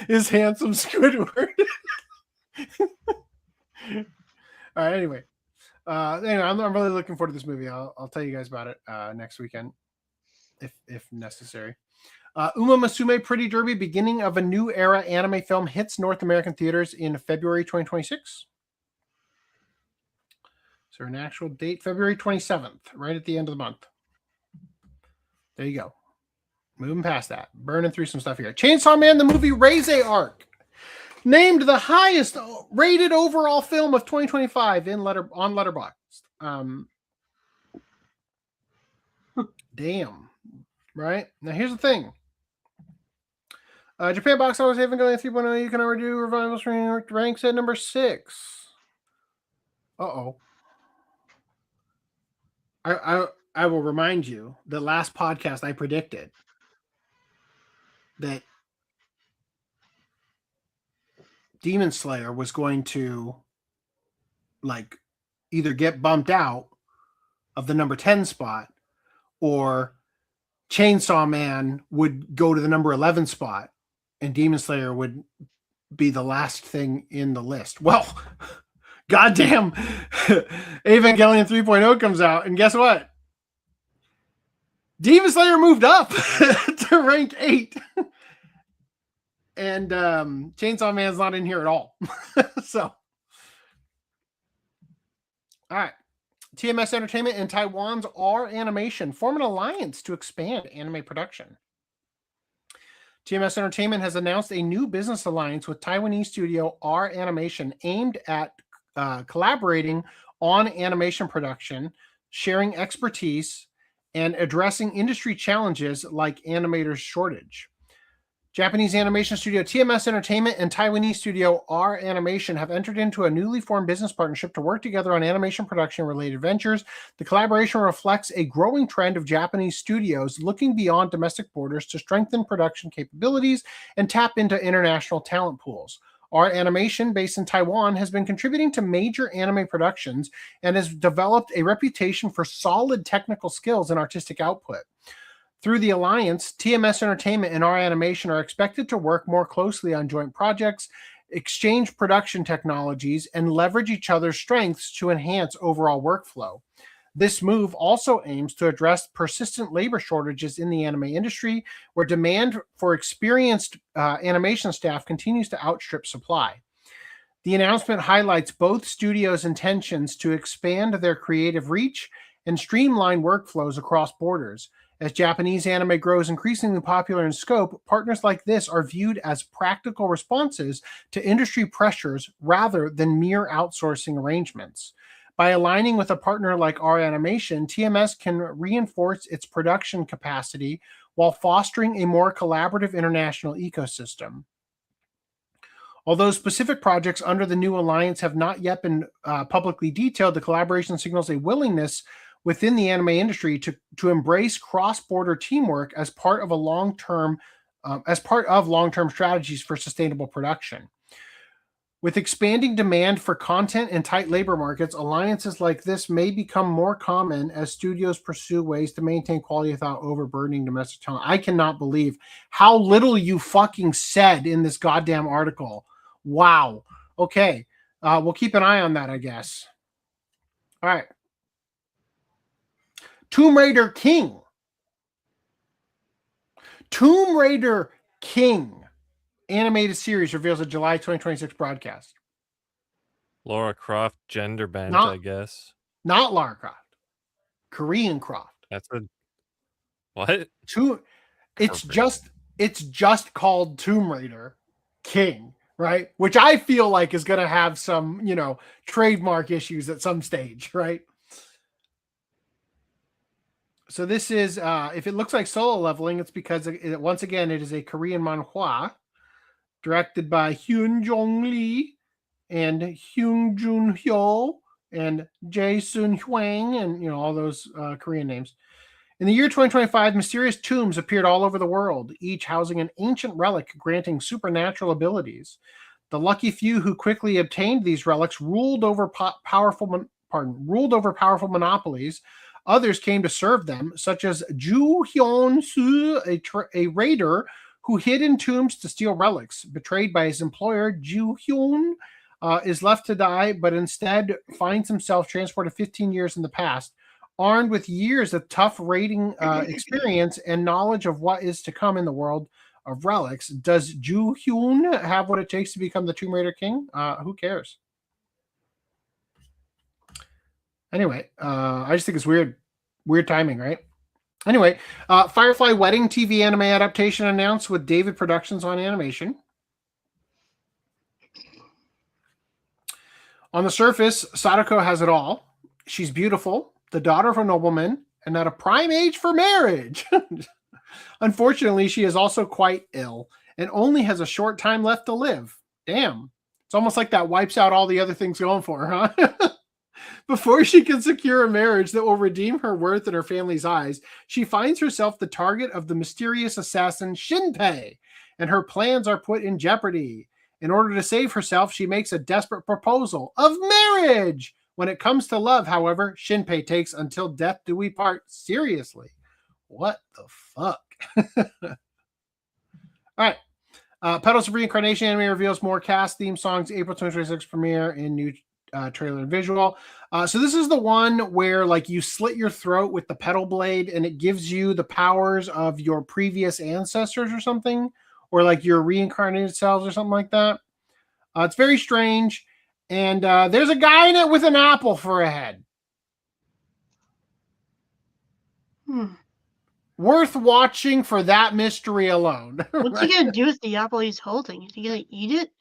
is handsome Squidward. All right, anyway, I'm really looking forward to this movie. I'll tell you guys about it next weekend, if necessary. Umamusume Pretty Derby, beginning of a new era anime film, hits North American theaters in February 2026. So an actual date, February 27th, right at the end of the month. There you go. Moving past that, burning through some stuff here. Chainsaw Man, the movie Reze Arc, named the highest rated overall film of 2025 on Letterboxd. Damn. Right? Now here's the thing. Japan box office haven't got a 3.0. You can already do revival screen ranks at number 6. Uh-oh. I will remind you that last podcast I predicted that Demon Slayer was going to like either get bumped out of the number 10 spot, or Chainsaw Man would go to the number 11 spot and Demon Slayer would be the last thing in the list. Well, goddamn, Evangelion 3.0 comes out, and guess what? Demon Slayer moved up to rank 8. And Chainsaw Man's not in here at all. So, all right. TMS Entertainment and Taiwan's R Animation form an alliance to expand anime production. TMS Entertainment has announced a new business alliance with Taiwanese studio R Animation aimed at collaborating on animation production, sharing expertise, and addressing industry challenges like animators shortage. Japanese animation studio TMS Entertainment and Taiwanese studio R Animation have entered into a newly formed business partnership to work together on animation production-related ventures. The collaboration reflects a growing trend of Japanese studios looking beyond domestic borders to strengthen production capabilities and tap into international talent pools. R Animation, based in Taiwan, has been contributing to major anime productions and has developed a reputation for solid technical skills and artistic output. Through the alliance, TMS Entertainment and R Animation are expected to work more closely on joint projects, exchange production technologies, and leverage each other's strengths to enhance overall workflow. This move also aims to address persistent labor shortages in the anime industry, where demand for experienced animation staff continues to outstrip supply. The announcement highlights both studios' intentions to expand their creative reach and streamline workflows across borders. As Japanese anime grows increasingly popular in scope, partners like this are viewed as practical responses to industry pressures rather than mere outsourcing arrangements. By aligning with a partner like R Animation, TMS can reinforce its production capacity while fostering a more collaborative international ecosystem. Although specific projects under the new alliance have not yet been publicly detailed, the collaboration signals a willingness within the anime industry to embrace cross-border teamwork as part of long-term strategies for sustainable production. With expanding demand for content and tight labor markets, alliances like this may become more common as studios pursue ways to maintain quality without overburdening domestic talent. I cannot believe how little you fucking said in this goddamn article. Wow. Okay. We'll keep an eye on that, I guess. All right. Tomb Raider King. Tomb Raider King animated series reveals a July 2026 broadcast. Lara Croft gender bent, I guess. Not Lara Croft. Korean Croft. That's a what? It's just called Tomb Raider King, right? Which I feel like is going to have some, trademark issues at some stage, right? So this is, if it looks like Solo Leveling, it's because, once again, it is a Korean manhwa directed by Hyun Jong Lee and Hyun Jun Hyo and Jae Sun Hwang and, all those Korean names. In the year 2025, mysterious tombs appeared all over the world, each housing an ancient relic granting supernatural abilities. The lucky few who quickly obtained these relics ruled over powerful monopolies. Others came to serve them, such as Ju Hyun-soo, a raider who hid in tombs to steal relics. Betrayed by his employer, Ju Hyun is left to die, but instead finds himself transported 15 years in the past. Armed with years of tough raiding experience and knowledge of what is to come in the world of relics, does Ju Hyun have what it takes to become the Tomb Raider King? Who cares? Anyway, I just think it's weird timing, right? Anyway, Firefly Wedding TV anime adaptation announced with David Productions on animation. On the surface, Sadako has it all. She's beautiful, the daughter of a nobleman, and at a prime age for marriage. Unfortunately, she is also quite ill and only has a short time left to live. Damn. It's almost like that wipes out all the other things going for her, huh? Before she can secure a marriage that will redeem her worth in her family's eyes, she finds herself the target of the mysterious assassin Shinpei, and her plans are put in jeopardy. In order to save herself, she makes a desperate proposal of marriage. When it comes to love, however, Shinpei takes until death do we part seriously. What the fuck? All right. Petals of Reincarnation anime reveals more cast theme songs. April 2026 premiere in new trailer and visual. So this is the one where you slit your throat with the petal blade and it gives you the powers of your previous ancestors or something, or your reincarnated selves or something like that. It's very strange. And there's a guy in it with an apple for a head. Worth watching for that mystery alone. What's he gonna do with the apple he's holding? Is he gonna eat it?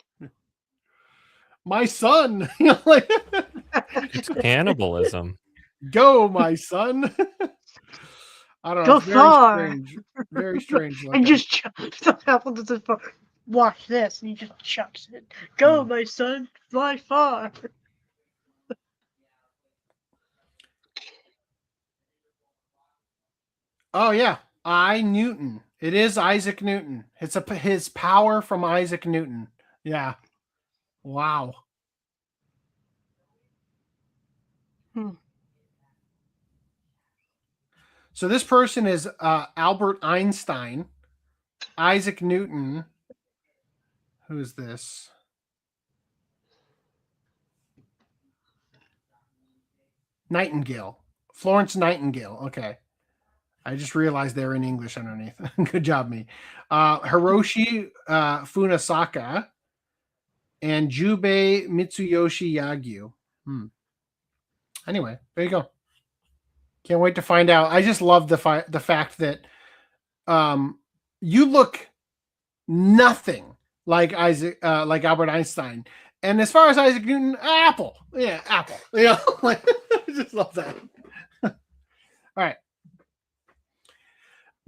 My son. It's cannibalism. Go, my son. I don't know. Go It's very far. strange. Very strange. And just watch this, and he just chucks it. Go, my son, fly far. Oh yeah, Newton. It is Isaac Newton. It's his power from Isaac Newton. Yeah. Wow. So this person is Albert Einstein. Isaac Newton. Who is this? Nightingale. Florence Nightingale. Okay. I just realized they're in English underneath. Good job, me. Hiroshi Funasaka and Jubei Mitsuyoshi Yagyu. Anyway, there you go. Can't wait to find out. I just love the fact that you look nothing like like Albert Einstein. And as far as Isaac Newton, Apple. Yeah, Apple. Yeah, I just love that. All right.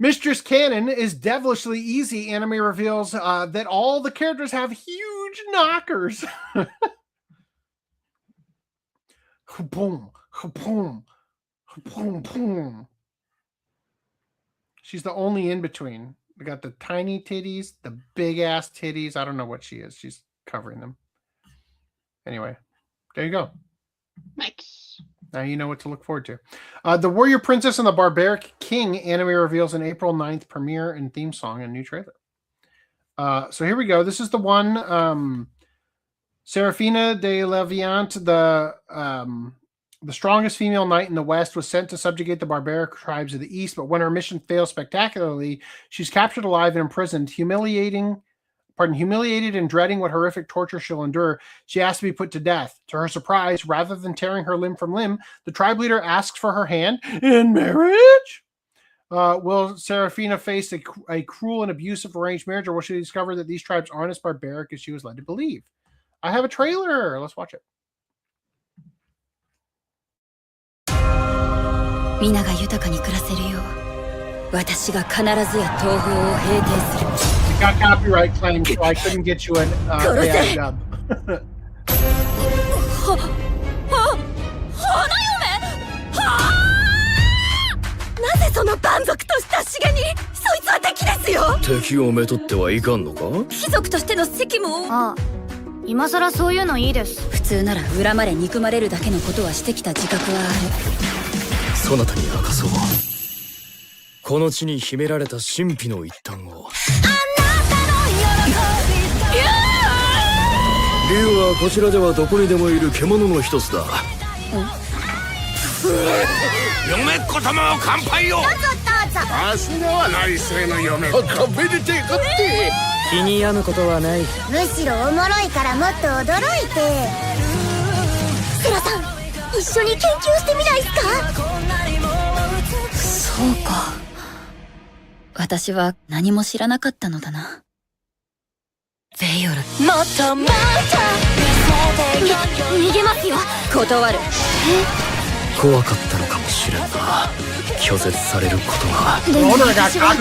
Mistress Kanan is devilishly easy. Anime reveals that all the characters have huge knockers. Boom, boom, boom, boom. She's the only in between. We got the tiny titties, the big ass titties. I don't know what she is. She's covering them. Anyway, there you go. Nice. Now you know what to look forward to. The Warrior Princess and the Barbaric King anime reveals an April 9th premiere and theme song and new trailer. So here we go. This is the one. Serafina de Leviant, the strongest female knight in the West, was sent to subjugate the barbaric tribes of the East, but when her mission fails spectacularly, she's captured alive and imprisoned, humiliated and dreading what horrific torture she'll endure. She has to be put to death. To her surprise, rather than tearing her limb from limb, the tribe leader asks for her hand in marriage. Will Serafina face a cruel and abusive arranged marriage, or will she discover that these tribes aren't as barbaric as she was led to believe? I have a trailer. Let's watch it. 皆が豊かに暮らせるよう私が必ずや東宝を平定する Got copyright claims, so I couldn't get you an AI dub. なぜその蛮族としたしげにそいつは敵ですよ敵をめとってはいかんのか貴族としての責務をああ今さらそういうのいいです普通なら恨まれ憎まれるだけのことはしてきた自覚はあるそなたに明かそうこの地に秘められた神秘の一端を竜はこちらではどこにでもいる獣の一つだ嫁っ子様を乾杯よどうぞさすがは内政の嫁食べててかって気に病むことはないむしろおもろいからもっと驚いてセラさん一緒に研究してみないっすかそうか私は何も知らなかったのだなベヨルもっともっと逃げますよ断る怖かったのかもしれんな拒絶されることがでも私は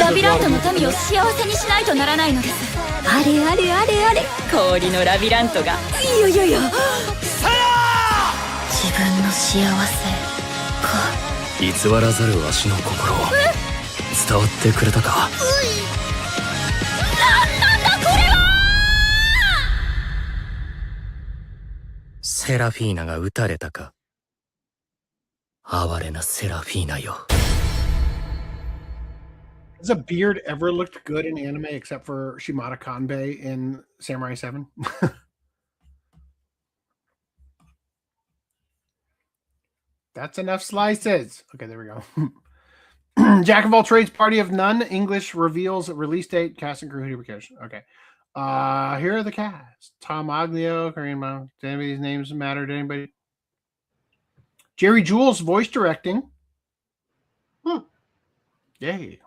ラビラントの民を幸せにしないとならないのですあれあれあれあれ氷のラビラントがいやいやいや自分の幸せか偽らざるわしの心伝わってくれたかなんだこれはセラフィーナが撃たれたか哀れなセラフィーナよ Has a beard ever looked good in anime except for Shimada Kanbei in Samurai 7? That's enough slices. Okay, there we go. Jack of all trades, party of none. English reveals release date, cast and crew. Who cares? Okay. Here are the cast. Tom Aglio, Korean Mom. Did anybody's names matter to anybody? Jerry Jules voice directing. Yay.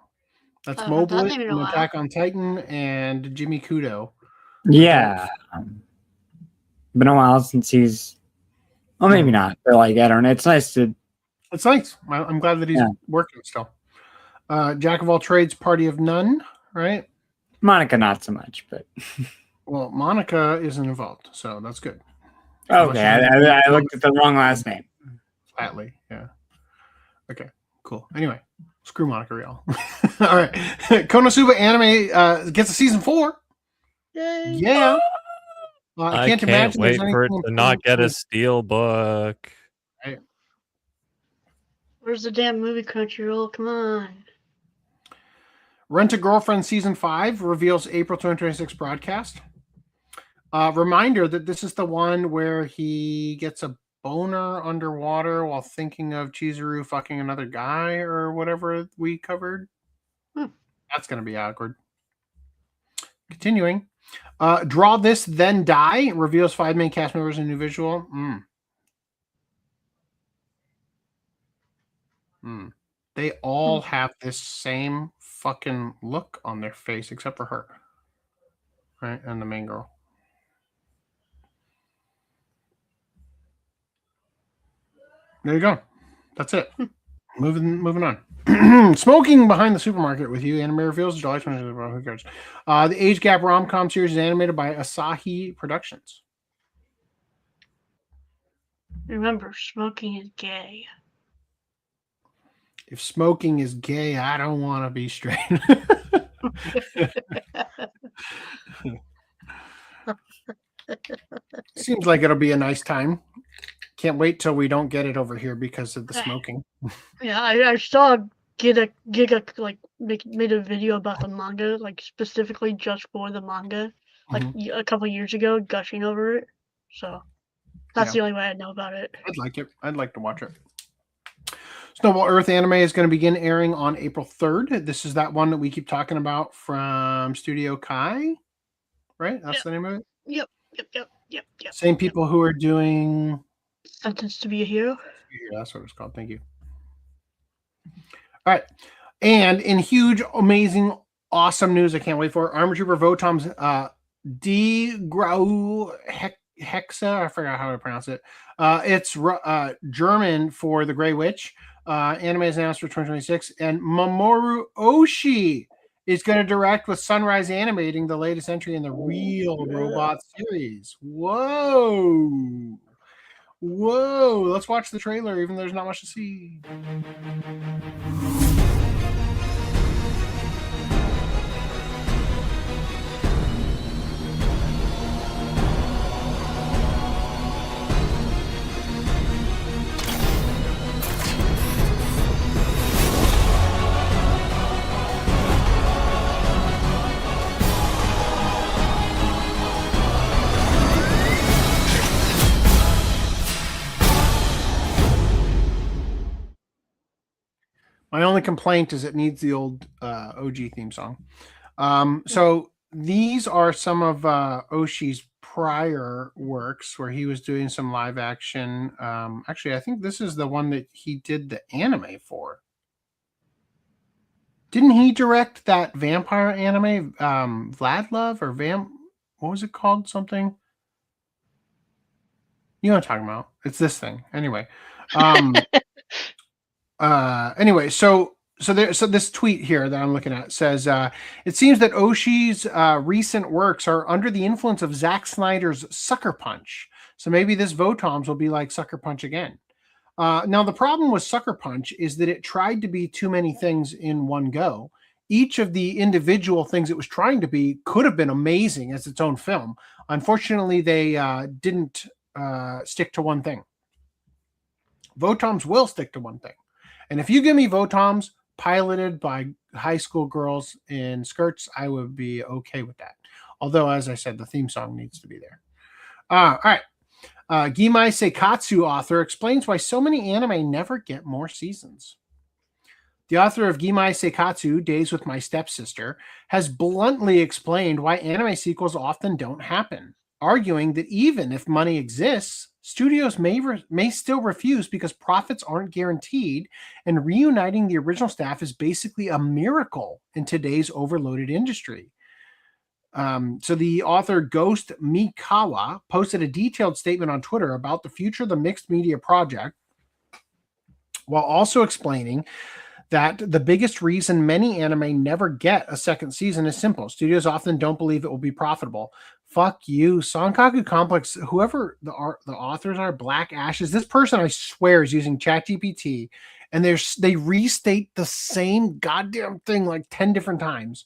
That's Mobley from Attack on Titan and Jimmy Kudo. Yeah. Been a while since he's... Well, maybe not. But, like, I don't know. It's nice to It's nice. I'm glad that he's working still. Jack of all trades, party of none, right? Monica, not so much, but well, Monica isn't involved, so that's good. Okay, I looked at the wrong last name. Flatly, yeah. Okay, cool. Anyway, screw Monica Real. All right, KonoSuba anime gets a season 4. Yay. Yeah. I can't wait for it to not get a steel book. Right. Where's the damn movie Crunchyroll? Come on. Rent a Girlfriend season 5 reveals April 2026 broadcast. Reminder that this is the one where he gets a boner underwater while thinking of Chizuru fucking another guy or whatever we covered. That's going to be awkward. Continuing. Draw This, Then Die reveals 5 main cast members and new visual. They all have this same fucking look on their face except for her. Right? And the main girl. There you go. That's it. Moving on. Smoking Behind the Supermarket with you. Anime reveals July 20th. Who cares? The Age Gap rom-com series is animated by Asahi Productions. Remember, smoking is gay. If smoking is gay, I don't want to be straight. Seems like it'll be a nice time. Can't wait till we don't get it over here because of the smoking. Yeah, I saw Giga like made a video about the manga, like specifically just for the manga, like a couple years ago, gushing over it. So that's the only way I know about it. I'd like it. I'd like to watch it. Snowball Earth anime is going to begin airing on April 3rd. This is that one that we keep talking about from Studio Kai, right? That's the name of it? Yep. Same people who are doing Sentenced to be a Hero. Yeah, that's what it's called. Thank you. All right. And in huge, amazing, awesome news, I can't wait for Armor Trooper VOTOMS Graue Hexe. I forgot how to pronounce it. It's German for the Grey Witch. Anime is announced for 2026. And Mamoru Oshii is going to direct with Sunrise Animating the latest entry in the Real Robot series. Whoa. Let's watch the trailer, even though there's not much to see. My only complaint is it needs the old OG theme song. So these are some of Oshii's prior works where he was doing some live action. Actually, I think this is the one that he did the anime for. Didn't he direct that vampire anime, Vlad Love or what was it called? Something? You know what I'm talking about. It's this thing. Anyway. So this tweet here that I'm looking at says, it seems that Oshii's recent works are under the influence of Zack Snyder's Sucker Punch. So maybe this VOTOMS will be like Sucker Punch again. Now, the problem with Sucker Punch is that it tried to be too many things in one go. Each of the individual things it was trying to be could have been amazing as its own film. Unfortunately, they didn't stick to one thing. VOTOMS will stick to one thing. And if you give me VOTOMS piloted by high school girls in skirts, I would be okay with that. Although, as I said, the theme song needs to be there. All right. Gimai Seikatsu author explains why so many anime never get more seasons. The author of Gimai Seikatsu, Days with My Stepsister, has bluntly explained why anime sequels often don't happen, arguing that even if money exists, studios may still refuse because profits aren't guaranteed, and reuniting the original staff is basically a miracle in today's overloaded industry. So the author Ghost Mikawa posted a detailed statement on Twitter about the future of the mixed media project, while also explaining that the biggest reason many anime never get a second season is simple. Studios often don't believe it will be profitable. Fuck you, Sankaku Complex. Whoever the authors are, Black Ashes. This person, I swear, is using ChatGPT, and they restate the same goddamn thing like 10 different times.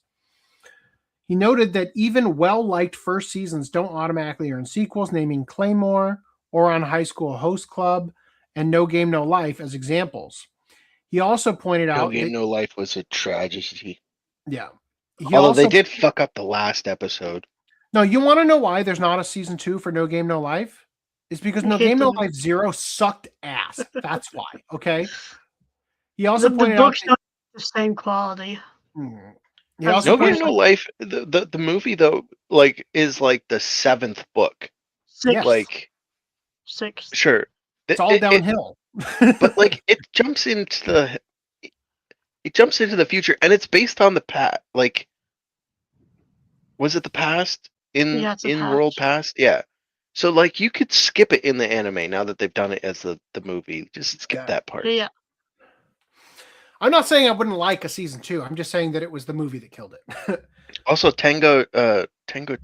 He noted that even well-liked first seasons don't automatically earn sequels, naming Claymore, Ouran High School Host Club, and No Game No Life as examples. He also pointed out No Game No Life was a tragedy. Yeah. Although they did fuck up the last episode. No, you want to know why there's not a season 2 for No Game No Life? It's because No Game No Life 0 sucked ass. That's why. Okay. He also pointed the out books don't have the same quality. He also No Game No Life. The movie though, like, is like the 7th book. Sixth. Like 6th. Sure. It's all downhill. But like it jumps into the future, and it's based on the past. Like, was it the past in world past? Yeah. So like you could skip it in the anime now that they've done it as the movie. Just skip that part. Yeah. I'm not saying I wouldn't like a season 2. I'm just saying that it was the movie that killed it. Also, Tengo Tenge. Tenjo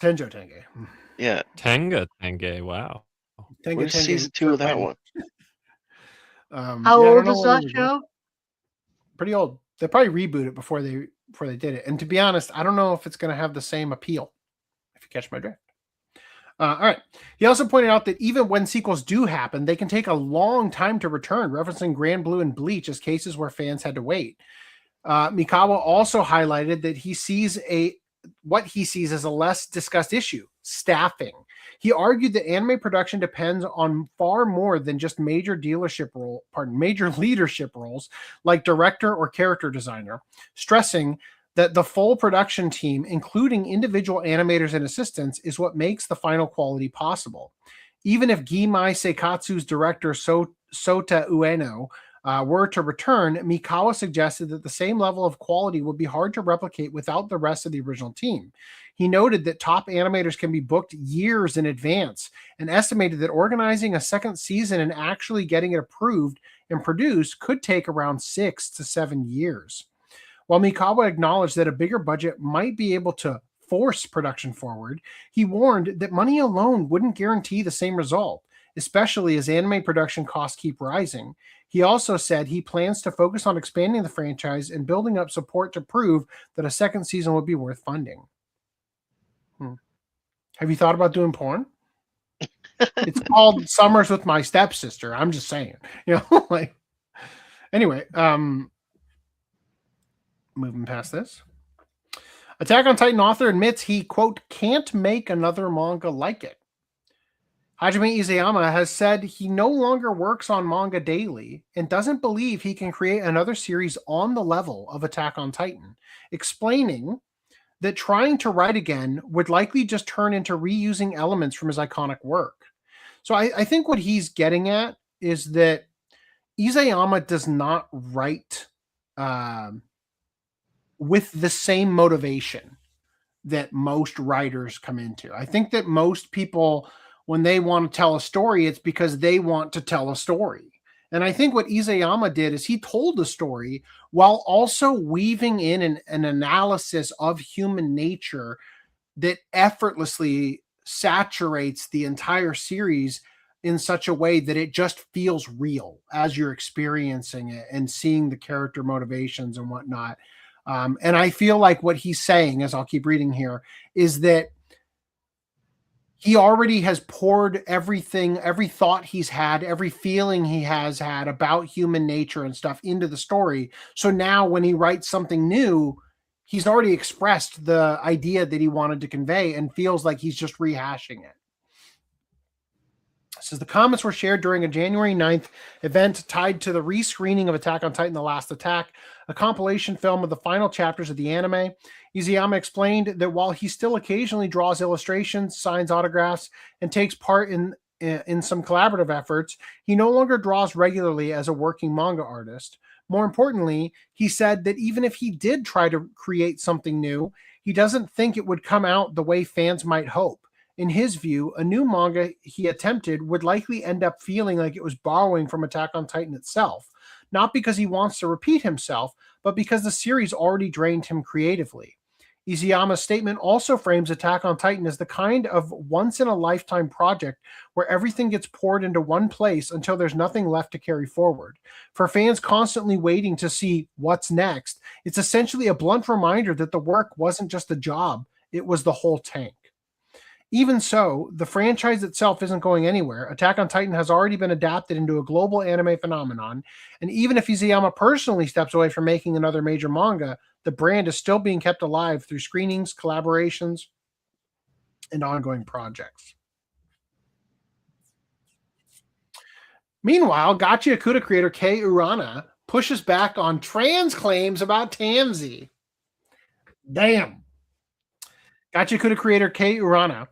Tenge. Yeah. Tenga Tenge. Wow. Where's season 2 of that one? How old is that show? Pretty old. They probably rebooted it before they did it. And to be honest, I don't know if it's going to have the same appeal. If you catch my drift. All right. He also pointed out that even when sequels do happen, they can take a long time to return, referencing Grand Blue and Bleach as cases where fans had to wait. Mikawa also highlighted that what he sees as a less discussed issue: staffing. He argued that anime production depends on far more than just major leadership roles like director or character designer, stressing that the full production team, including individual animators and assistants, is what makes the final quality possible. Even if Gimai Seikatsu's director Sota Ueno were to return, Mikawa suggested that the same level of quality would be hard to replicate without the rest of the original team. He noted that top animators can be booked years in advance and estimated that organizing a second season and actually getting it approved and produced could take around 6 to 7 years. While Mikawa acknowledged that a bigger budget might be able to force production forward, he warned that money alone wouldn't guarantee the same result, especially as anime production costs keep rising. He also said he plans to focus on expanding the franchise and building up support to prove that a second season would be worth funding. Have you thought about doing porn? It's called Summers with My Stepsister. I'm just saying. Like, anyway, moving past this. Attack on Titan author admits he, quote, can't make another manga like it. Hajime Isayama has said he no longer works on manga daily and doesn't believe he can create another series on the level of Attack on Titan, explaining that trying to write again would likely just turn into reusing elements from his iconic work. So I think what he's getting at is that Isayama does not write with the same motivation that most writers come into. I think that most people, when they want to tell a story, it's because they want to tell a story. And I think what Isayama did is he told the story while also weaving in an analysis of human nature that effortlessly saturates the entire series in such a way that it just feels real as you're experiencing it and seeing the character motivations and whatnot. And I feel like what he's saying, as I'll keep reading here, is that he already has poured everything, every thought he's had, every feeling he has had about human nature and stuff into the story. So now when he writes something new, he's already expressed the idea that he wanted to convey and feels like he's just rehashing it. It says the comments were shared during a January 9th event tied to the rescreening of Attack on Titan: The Last Attack, a compilation film of the final chapters of the anime. Isayama explained that while he still occasionally draws illustrations, signs autographs, and takes part in some collaborative efforts, he no longer draws regularly as a working manga artist. More importantly, he said that even if he did try to create something new, he doesn't think it would come out the way fans might hope. In his view, a new manga he attempted would likely end up feeling like it was borrowing from Attack on Titan itself, not because he wants to repeat himself, but because the series already drained him creatively. Isayama's statement also frames Attack on Titan as the kind of once-in-a-lifetime project where everything gets poured into one place until there's nothing left to carry forward. For fans constantly waiting to see what's next, it's essentially a blunt reminder that the work wasn't just a job, it was the whole tank. Even so, the franchise itself isn't going anywhere. Attack on Titan has already been adapted into a global anime phenomenon, and even if Isayama personally steps away from making another major manga, the brand is still being kept alive through screenings, collaborations, and ongoing projects. Meanwhile, Gachiakuta creator Kei Urana pushes back on trans claims about Tamsi. Damn. Gachiakuta creator Kei Urana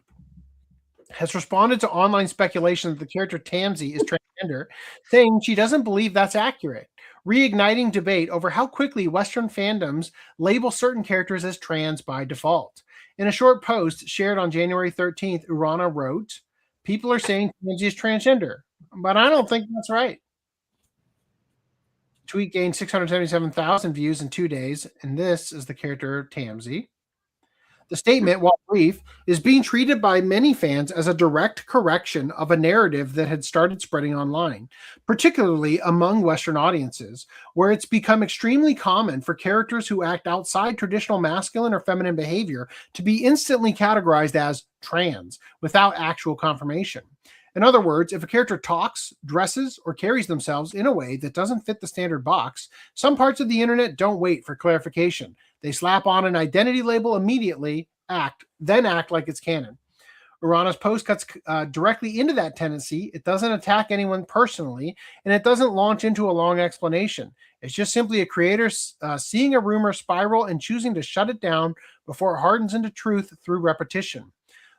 has responded to online speculation that the character Tamsi is transgender, saying she doesn't believe that's accurate, reigniting debate over how quickly Western fandoms label certain characters as trans by default. In a short post shared on January 13th, Urana wrote, "People are saying Tamsi is transgender, but I don't think that's right." The tweet gained 677,000 views in 2 days, and this is the character Tamsi. The statement, while brief, is being treated by many fans as a direct correction of a narrative that had started spreading online, particularly among Western audiences, where it's become extremely common for characters who act outside traditional masculine or feminine behavior to be instantly categorized as trans without actual confirmation. In other words, if a character talks, dresses, or carries themselves in a way that doesn't fit the standard box, some parts of the internet don't wait for clarification. They slap on an identity label immediately, then act like it's canon. Urana's post cuts directly into that tendency. It doesn't attack anyone personally, and it doesn't launch into a long explanation. It's just simply a creator seeing a rumor spiral and choosing to shut it down before it hardens into truth through repetition.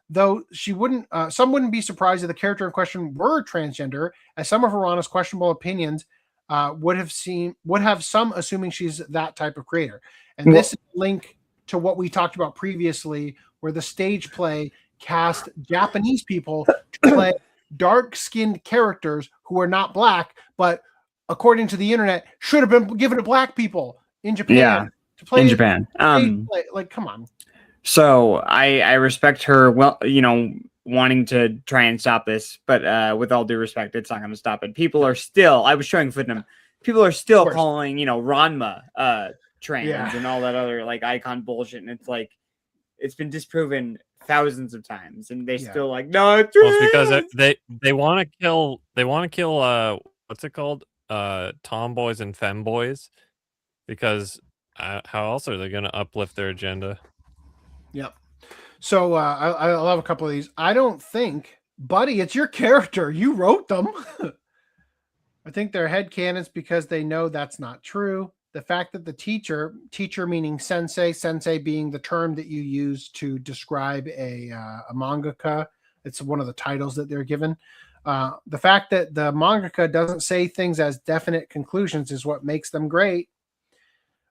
Though some wouldn't be surprised if the character in question were transgender, as some of Urana's questionable opinions would have some assuming she's that type of creator. And this is a link to what we talked about previously, where the stage play cast Japanese people to play dark-skinned characters who are not black, but according to the internet, should have been given to black people in Japan to play in Japan. Like, come on. So I respect her, wanting to try and stop this, but with all due respect, it's not going to stop it. People are still, I was showing Footnum, people are still calling, Ranma trans and all that other like icon bullshit, and it's like it's been disproven thousands of times, and they still like, no, it's trans. Well, it's because they want to kill what's it called, tomboys and femboys, because how else are they going to uplift their agenda? Yep. So I love a couple of these. I don't think, buddy, it's your character. You wrote them. I think they're headcanons because they know that's not true. The fact that the teacher meaning sensei being the term that you use to describe a mangaka, it's one of the titles that they're given. The fact that the mangaka doesn't say things as definite conclusions is what makes them great.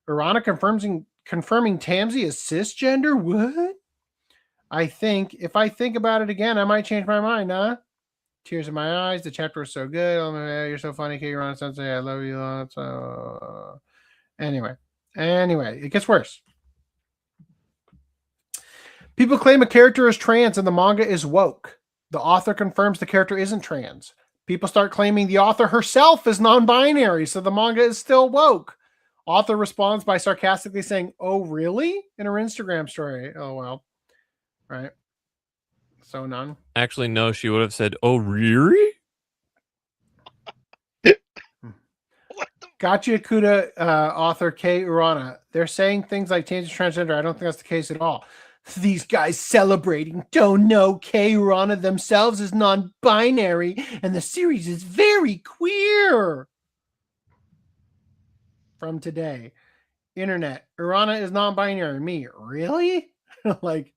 Urana confirming Tamsi is cisgender? What? If I think about it again, I might change my mind, huh? Tears in my eyes. The chapter was so good. Oh, man, you're so funny, Kei Urana Sensei. I love you lots. Anyway, it gets worse. People claim a character is trans and the manga is woke. The author confirms the character isn't trans. People start claiming the author herself is non-binary, so the manga is still woke. Author responds by sarcastically saying, "Oh, really?" in her Instagram story. Oh, well. Right. So none. Actually, no, she would have said, "Oh, really?" Gachiakuta author Kei Urana. They're saying things like Tamsi's transgender. I don't think that's the case at all. These guys celebrating don't know Kei Urana themselves is non-binary, and the series is very queer. From today, internet, Urana is non-binary. Me, really? Like,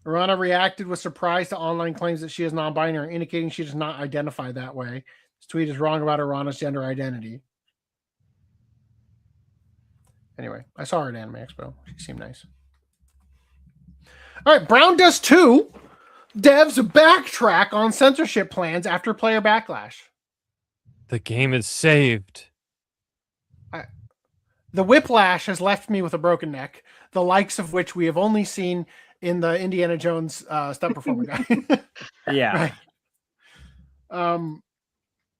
Urana reacted with surprise to online claims that she is non-binary, indicating she does not identify that way. This tweet is wrong about Urana's gender identity. Anyway, I saw her at Anime Expo. She seemed nice. All right, Brown Dust 2 Devs backtrack on censorship plans after player backlash. The game is saved. The whiplash has left me with a broken neck, the likes of which we have only seen in the Indiana Jones stunt performer guy. Yeah. Right.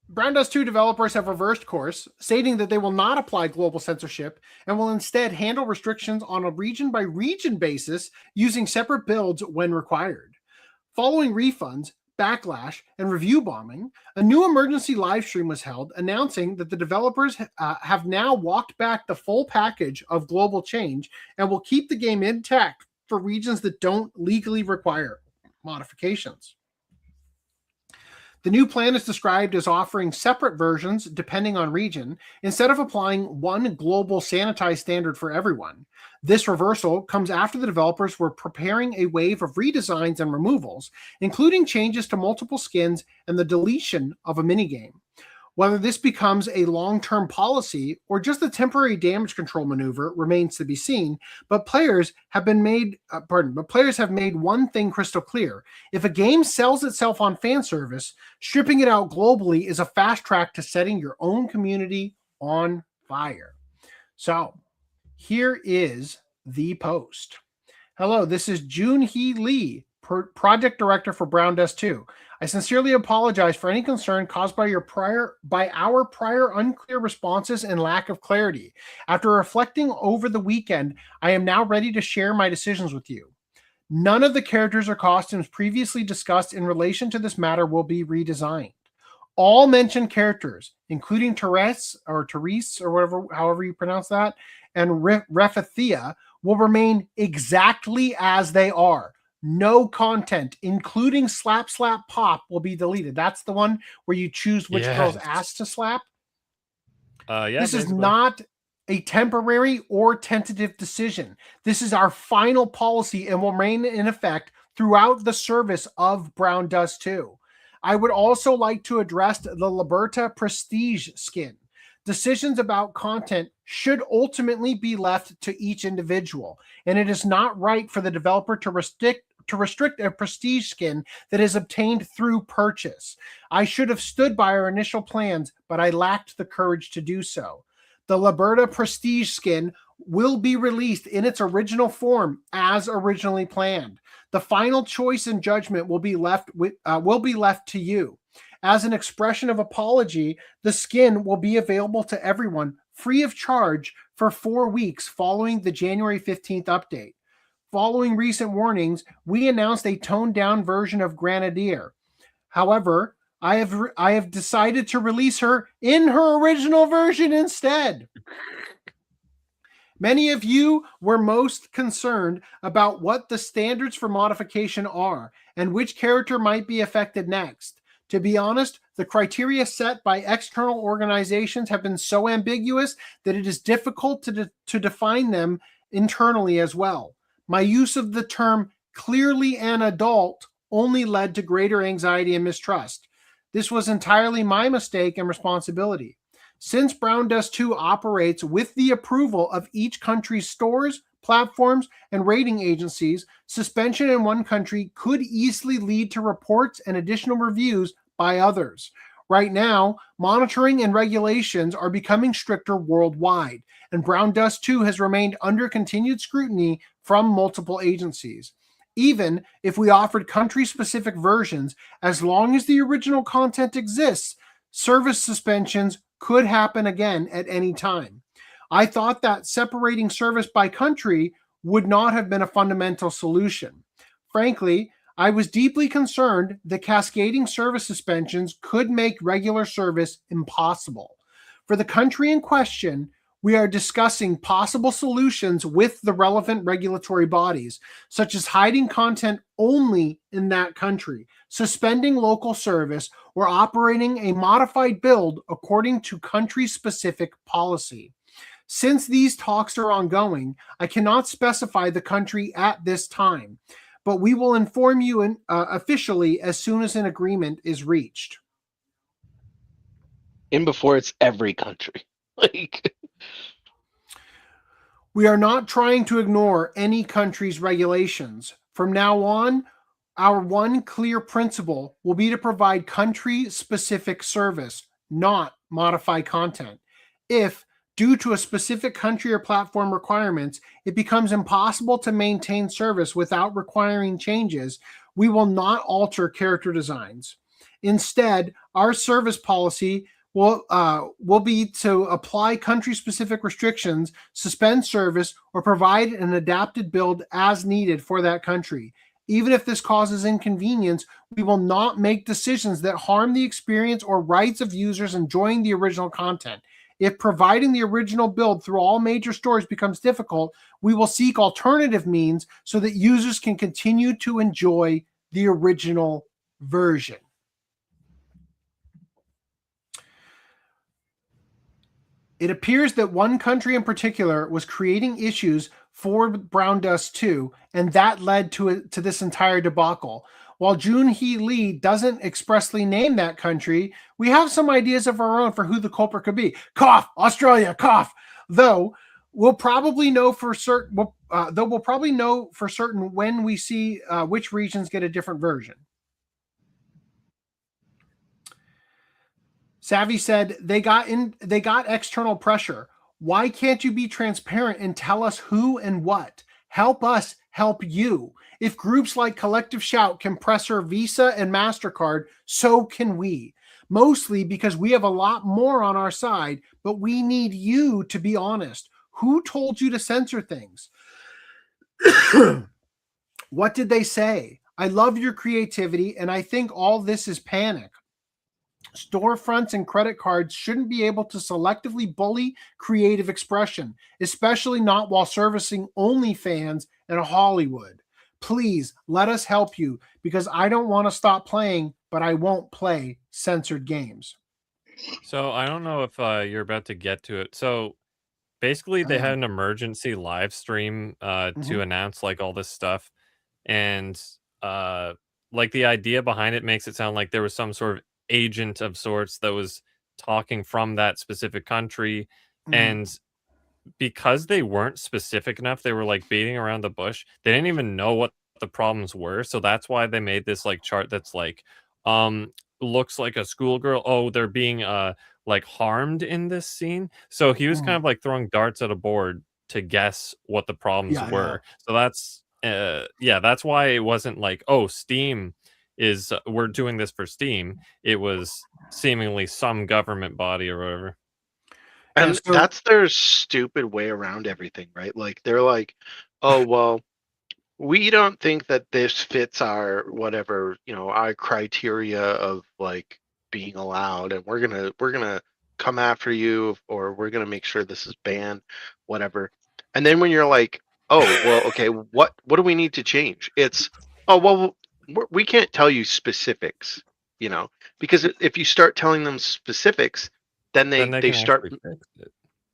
Brown Dust 2 developers have reversed course, stating that they will not apply global censorship and will instead handle restrictions on a region-by-region basis using separate builds when required. Following refunds, backlash, and review bombing, a new emergency live stream was held announcing that the developers have now walked back the full package of global change and will keep the game intact for regions that don't legally require modifications. The new plan is described as offering separate versions depending on region, instead of applying one global sanitized standard for everyone. This reversal comes after the developers were preparing a wave of redesigns and removals, including changes to multiple skins and the deletion of a minigame. Whether this becomes a long-term policy or just a temporary damage control maneuver remains to be seen, but players have made one thing crystal clear. If a game sells itself on fan service, stripping it out globally is a fast track to setting your own community on fire. So, here is the post. Hello, this is Junhee Lee, project director for Brown Dust 2. I sincerely apologize for any concern caused by our prior unclear responses and lack of clarity. After reflecting over the weekend, I am now ready to share my decisions with you. None of the characters or costumes previously discussed in relation to this matter will be redesigned. All mentioned characters, including Therese or whatever, however you pronounce that, and Refathia, will remain exactly as they are. No content, including Slap Slap Pop, will be deleted. That's the one where you choose which girl's ass to slap. This is not a temporary or tentative decision. This is our final policy and will remain in effect throughout the service of Brown Dust 2. I would also like to address the Liberta Prestige skin. Decisions about content should ultimately be left to each individual, and it is not right for the developer to restrict a prestige skin that is obtained through purchase. I should have stood by our initial plans, but I lacked the courage to do so. The Liberta Prestige skin will be released in its original form as originally planned. The final choice and judgment will be left to you. As an expression of apology, the skin will be available to everyone free of charge for 4 weeks following the January 15th update. Following recent warnings, we announced a toned-down version of Grenadier. However, I have decided to release her in her original version instead. Many of you were most concerned about what the standards for modification are and which character might be affected next. To be honest, the criteria set by external organizations have been so ambiguous that it is difficult to define them internally as well. My use of the term clearly an adult only led to greater anxiety and mistrust. This was entirely my mistake and responsibility. Since Brown Dust 2 operates with the approval of each country's stores, platforms, and rating agencies, suspension in one country could easily lead to reports and additional reviews by others. Right now, monitoring and regulations are becoming stricter worldwide, and Brown Dust 2 has remained under continued scrutiny from multiple agencies. Even if we offered country-specific versions, as long as the original content exists, service suspensions could happen again at any time. I thought that separating service by country would not have been a fundamental solution. Frankly, I was deeply concerned that cascading service suspensions could make regular service impossible. For the country in question, we are discussing possible solutions with the relevant regulatory bodies, such as hiding content only in that country, suspending local service, or operating a modified build according to country-specific policy. Since these talks are ongoing, I cannot specify the country at this time, but we will inform you officially as soon as an agreement is reached. In before it's every country. We are not trying to ignore any country's regulations. From now on, Our one clear principle will be to provide country-specific service, not modify content. If, due to a specific country or platform requirements, it becomes impossible to maintain service without requiring changes, we will not alter character designs. Instead, our service policy will be to apply country-specific restrictions, suspend service, or provide an adapted build as needed for that country. Even if this causes inconvenience, we will not make decisions that harm the experience or rights of users enjoying the original content. If providing the original build through all major stores becomes difficult, we will seek alternative means so that users can continue to enjoy the original version. It appears that one country in particular was creating issues for Brown Dust 2, and that led to this entire debacle. While Junhee Lee doesn't expressly name that country, we have some ideas of our own for who the culprit could be. Cough, Australia, cough. Though we'll probably know for certain. We'll probably know for certain when we see which regions get a different version. Savvy said they got external pressure. Why can't you be transparent and tell us who and what? Help us help you. If groups like Collective Shout can press our Visa and MasterCard, so can we. Mostly because we have a lot more on our side, but we need you to be honest. Who told you to censor things? What did they say? I love your creativity, and I think all this is panic. Storefronts and credit cards shouldn't be able to selectively bully creative expression, especially not while servicing OnlyFans and Hollywood. Please let us help you, because I don't want to stop playing, but I won't play censored games. So I don't know if you're about to get to it. So basically they had an emergency live stream to announce like all this stuff. And like the idea behind it makes it sound like there was some sort of agent of sorts that was talking from that specific country. And because they weren't specific enough, they were like beating around the bush. They didn't even know what the problems were. So that's why they made this like chart that's like, looks like a schoolgirl. Oh, they're being like harmed in this scene. So he was kind of like throwing darts at a board to guess what the problems were. So that's that's why it wasn't like, oh, Steam is we're doing this for Steam. It was seemingly some government body or whatever. And that's their stupid way around everything, right? Like they're like, oh well, we don't think that this fits our whatever, our criteria of like being allowed, and we're gonna come after you, or we're gonna make sure this is banned, whatever. And then when you're like, oh well, okay, what do we need to change? It's, oh well, we can't tell you specifics, because if you start telling them specifics, then they start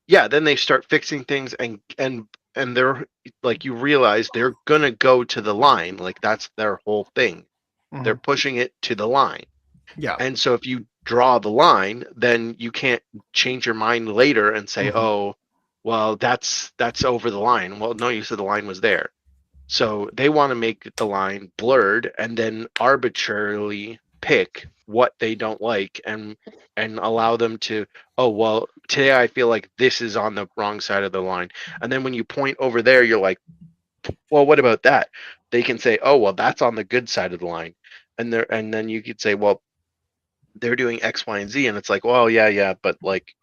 then they start fixing things, and they're like, you realize they're gonna go to the line, like that's their whole thing. They're pushing it to the line. And so if you draw the line, then you can't change your mind later and say, oh well, that's over the line. Well, no, you said the line was there. So they want to make the line blurred and then arbitrarily pick what they don't like and allow them to, oh well, today I feel like this is on the wrong side of the line. And then when you point over there, you're like, well, what about that? They can say, oh well, that's on the good side of the line. And then you could say, well, they're doing X, Y, and Z, and it's like, well, yeah, but like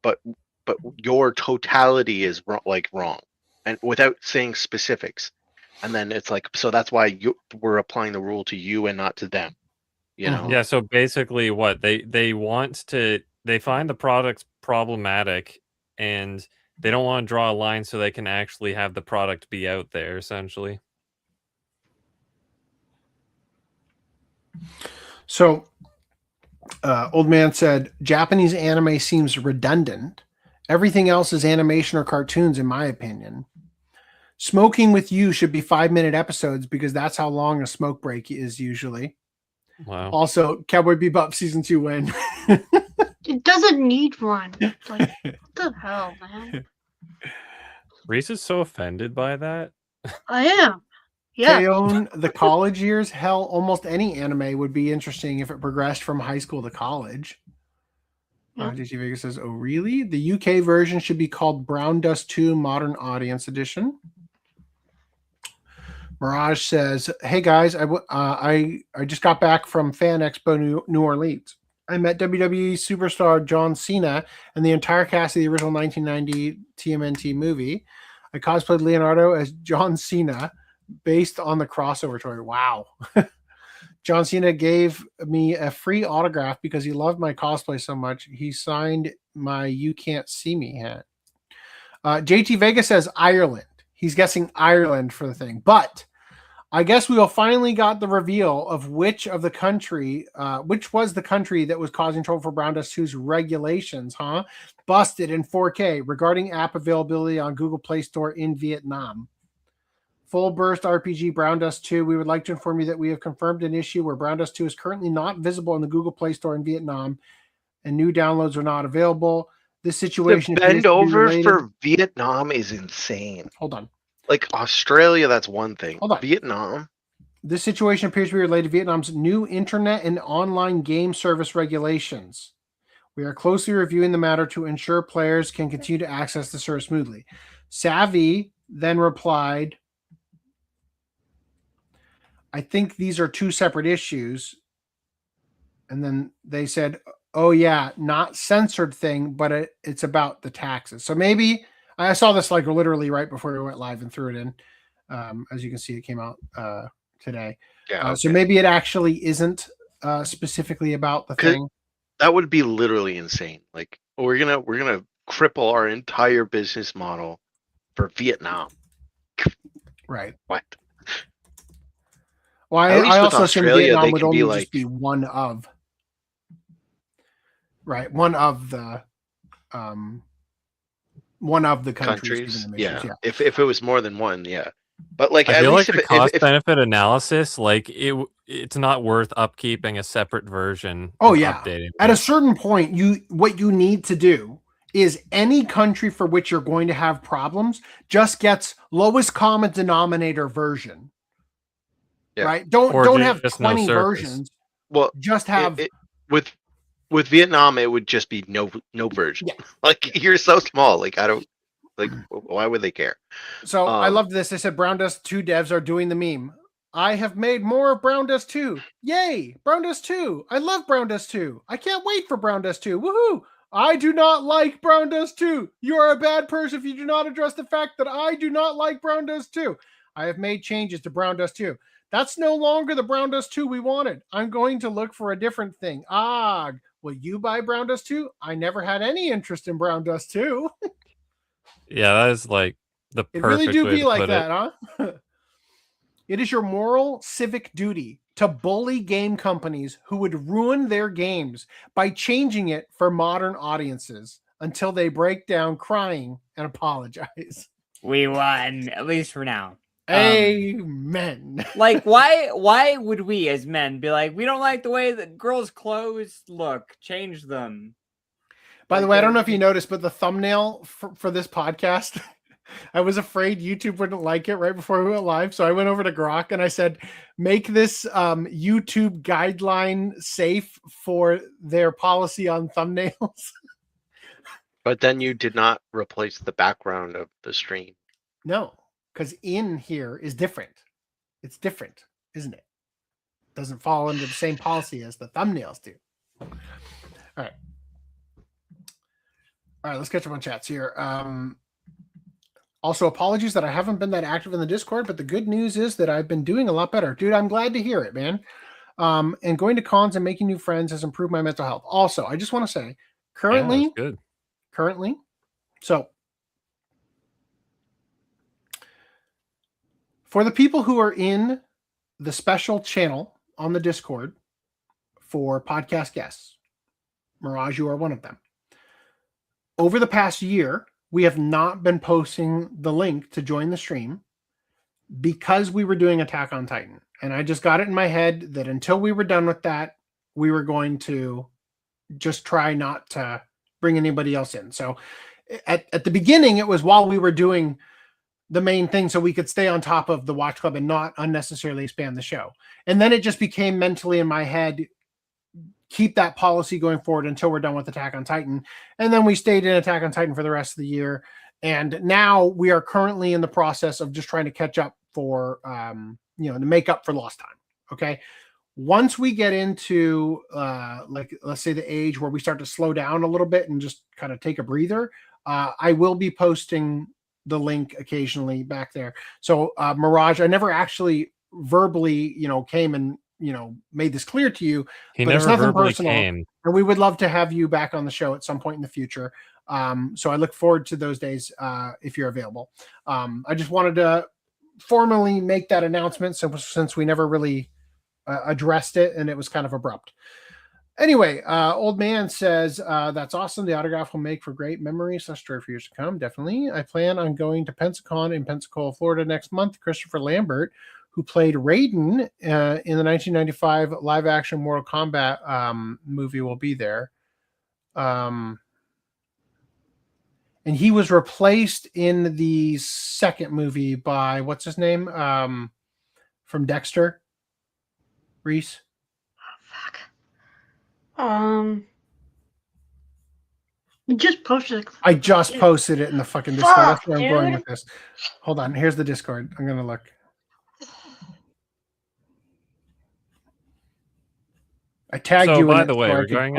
but your totality is wrong, and without saying specifics. And then it's like, so that's why we're applying the rule to you and not to them. Yeah, so basically what they want to, they find the product's problematic and they don't want to draw a line so they can actually have the product be out there, essentially. So Old Man said, Japanese anime seems redundant. Everything else is animation or cartoons, in my opinion. Smoking with You should be 5-minute episodes because that's how long a smoke break is usually. Wow. Also, Cowboy Bebop season 2 win. It doesn't need one. It's like, what the hell, man? Reese is so offended by that. I am. Yeah. Keon, the college years, hell, almost any anime would be interesting if it progressed from high school to college. JT Vegas says, oh, really? The UK version should be called Brown Dust 2 Modern Audience Edition. Mirage says, hey, guys, I just got back from Fan Expo New Orleans. I met WWE superstar John Cena and the entire cast of the original 1990 TMNT movie. I cosplayed Leonardo as John Cena based on the crossover toy. Wow. John Cena gave me a free autograph because he loved my cosplay so much. He signed my You Can't See Me hat. JT Vega says Ireland. He's guessing Ireland for the thing. But I guess we will finally got the reveal of which was the country that was causing trouble for Brown Dust 2's regulations, huh? Busted in 4K regarding app availability on Google Play Store in Vietnam. Full Burst RPG Brown Dust 2. We would like to inform you that we have confirmed an issue where Brown Dust 2 is currently not visible in the Google Play Store in Vietnam, and new downloads are not available. This situation the bend over for Vietnam is insane. Hold on. Like Australia, that's one thing. Hold on. Vietnam. This situation appears to be related to Vietnam's new internet and online game service regulations. We are closely reviewing the matter to ensure players can continue to access the service smoothly. Savvy then replied, I think these are two separate issues. And then they said, oh, yeah, not censored thing, but it's about the taxes. So maybe I saw this like literally right before we went live and threw it in. As you can see, it came out today. Yeah. Okay. So maybe it actually isn't specifically about the thing. That would be literally insane. Like we're gonna cripple our entire business model for Vietnam. Right. What? Well, I also assume Vietnam would only just be one of. Right, one of the countries. Yeah. If it was more than one, yeah. But like, I feel like the cost benefit analysis, like it's not worth upkeeping a separate version. Oh yeah. Updating At a certain point, what you need to do is any country for which you're going to have problems just gets lowest common denominator version. Yeah. Right? Don't have 20 versions. Well, just have with Vietnam, it would just be no version. Yeah. Like you're so small. Like I don't like. Why would they care? So I loved this. They said Brown Dust 2 devs are doing the meme. I have made more of Brown Dust 2. Yay! Brown Dust 2. I love Brown Dust 2. I can't wait for Brown Dust 2. Woohoo! I do not like Brown Dust 2. You are a bad person if you do not address the fact that I do not like Brown Dust 2. I have made changes to Brown Dust 2. That's no longer the Brown Dust 2 we wanted. I'm going to look for a different thing. Will you buy Brown Dust 2? I never had any interest in Brown Dust 2. Yeah, that is like the perfect way to put it. It really do be like that, huh? It is your moral civic duty to bully game companies who would ruin their games by changing it for modern audiences until they break down crying and apologize. We won, at least for now. Amen. Like, why would we as men be like, we don't like the way that girls' clothes look, change them? By the way, I don't know if you noticed, but the thumbnail for this podcast, I was afraid YouTube wouldn't like it right before we went live. So I went over to Grok and I said, make this YouTube guideline safe for their policy on thumbnails. But then you did not replace the background of the stream. No. Because in here is different. It's different, isn't it? Doesn't fall under the same policy as the thumbnails do. All right. Let's catch up on chats here. Also, apologies that I haven't been that active in the Discord, but the good news is that I've been doing a lot better. Dude, I'm glad to hear it, man. And going to cons and making new friends has improved my mental health. Also, I just want to say, currently, so for the people who are in the special channel on the Discord for podcast guests, Mirage, you are one of them. Over the past year, we have not been posting the link to join the stream because we were doing Attack on Titan. And I just got it in my head that until we were done with that, we were going to just try not to bring anybody else in. So at the beginning, it was while we were doing the main thing so we could stay on top of the Watch Club and not unnecessarily expand the show. And then it just became mentally in my head, keep that policy going forward until we're done with Attack on Titan. And then we stayed in Attack on Titan for the rest of the year. And now we are currently in the process of just trying to catch up for, to make up for lost time. Okay. Once we get into let's say the age where we start to slow down a little bit and just kind of take a breather, I will be posting the link occasionally back there. So Mirage, I never actually verbally, came and, made this clear to you. He but never it's nothing verbally personal. came. And we would love to have you back on the show at some point in the future. So I look forward to those days if you're available. I just wanted to formally make that announcement since we never really addressed it and it was kind of abrupt. Anyway, Old Man says, that's awesome. The autograph will make for great memories. That's story for years to come. Definitely. I plan on going to Pensacon in Pensacola, Florida next month. Christopher Lambert, who played Raiden in the 1995 live action Mortal Kombat movie, will be there. And he was replaced in the second movie by, what's his name? From Dexter? Reese? You just posted it. I just posted it in the fucking Discord. That's where I'm going with this. Hold on. Here's the Discord. I'm going to look. I tagged you. By the way, regarding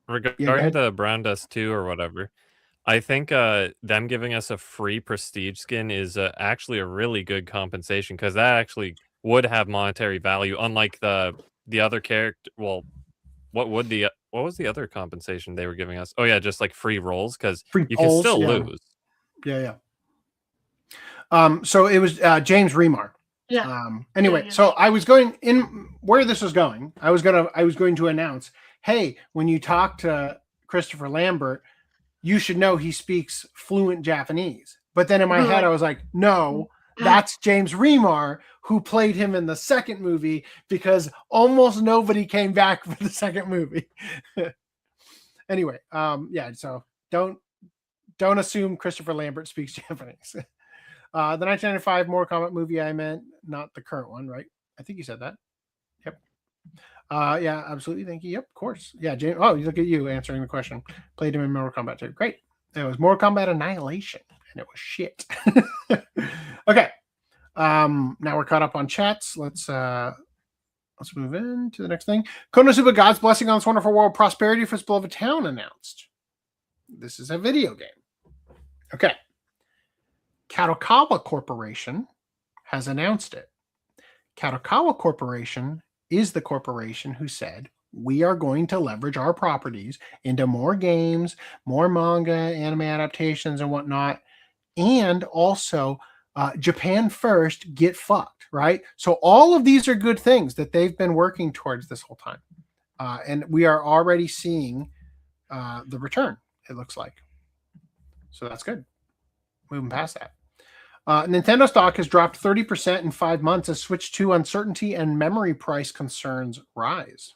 regarding the Brown Dust 2 or whatever, I think them giving us a free prestige skin is actually a really good compensation, because that actually would have monetary value, unlike the other character. Well, what was the other compensation they were giving us? Oh yeah, just like free rolls, because you can still lose. Yeah. So it was James Remar. Yeah. Anyway, so I was going in where this was going. I was going to announce, hey, when you talk to Christopher Lambert, you should know he speaks fluent Japanese. But then in my head, I was like, no, that's James Remar, who played him in the second movie, because almost nobody came back for the second movie. Anyway, so don't assume Christopher Lambert speaks Japanese. The 1995 Mortal Kombat movie, I meant, not the current one, right? I think you said that. Yep. Yeah, absolutely. Thank you. Yep, of course. Yeah, James. Oh, look at you answering the question. Played him in Mortal Kombat 2. Great. It was Mortal Kombat Annihilation, and it was shit. Okay. Now we're caught up on chats. Let's move in to the next thing. KonoSuba, God's blessing on this wonderful world, prosperity for its beloved town announced. This is a video game. Okay. Kadokawa Corporation has announced it. Kadokawa Corporation is the corporation who said, we are going to leverage our properties into more games, more manga, anime adaptations, and whatnot. And also, Japan first, get fucked, right? So all of these are good things that they've been working towards this whole time. And we are already seeing the return, it looks like. So that's good. Moving past that. Nintendo stock has dropped 30% in 5 months as Switch 2 uncertainty and memory price concerns rise.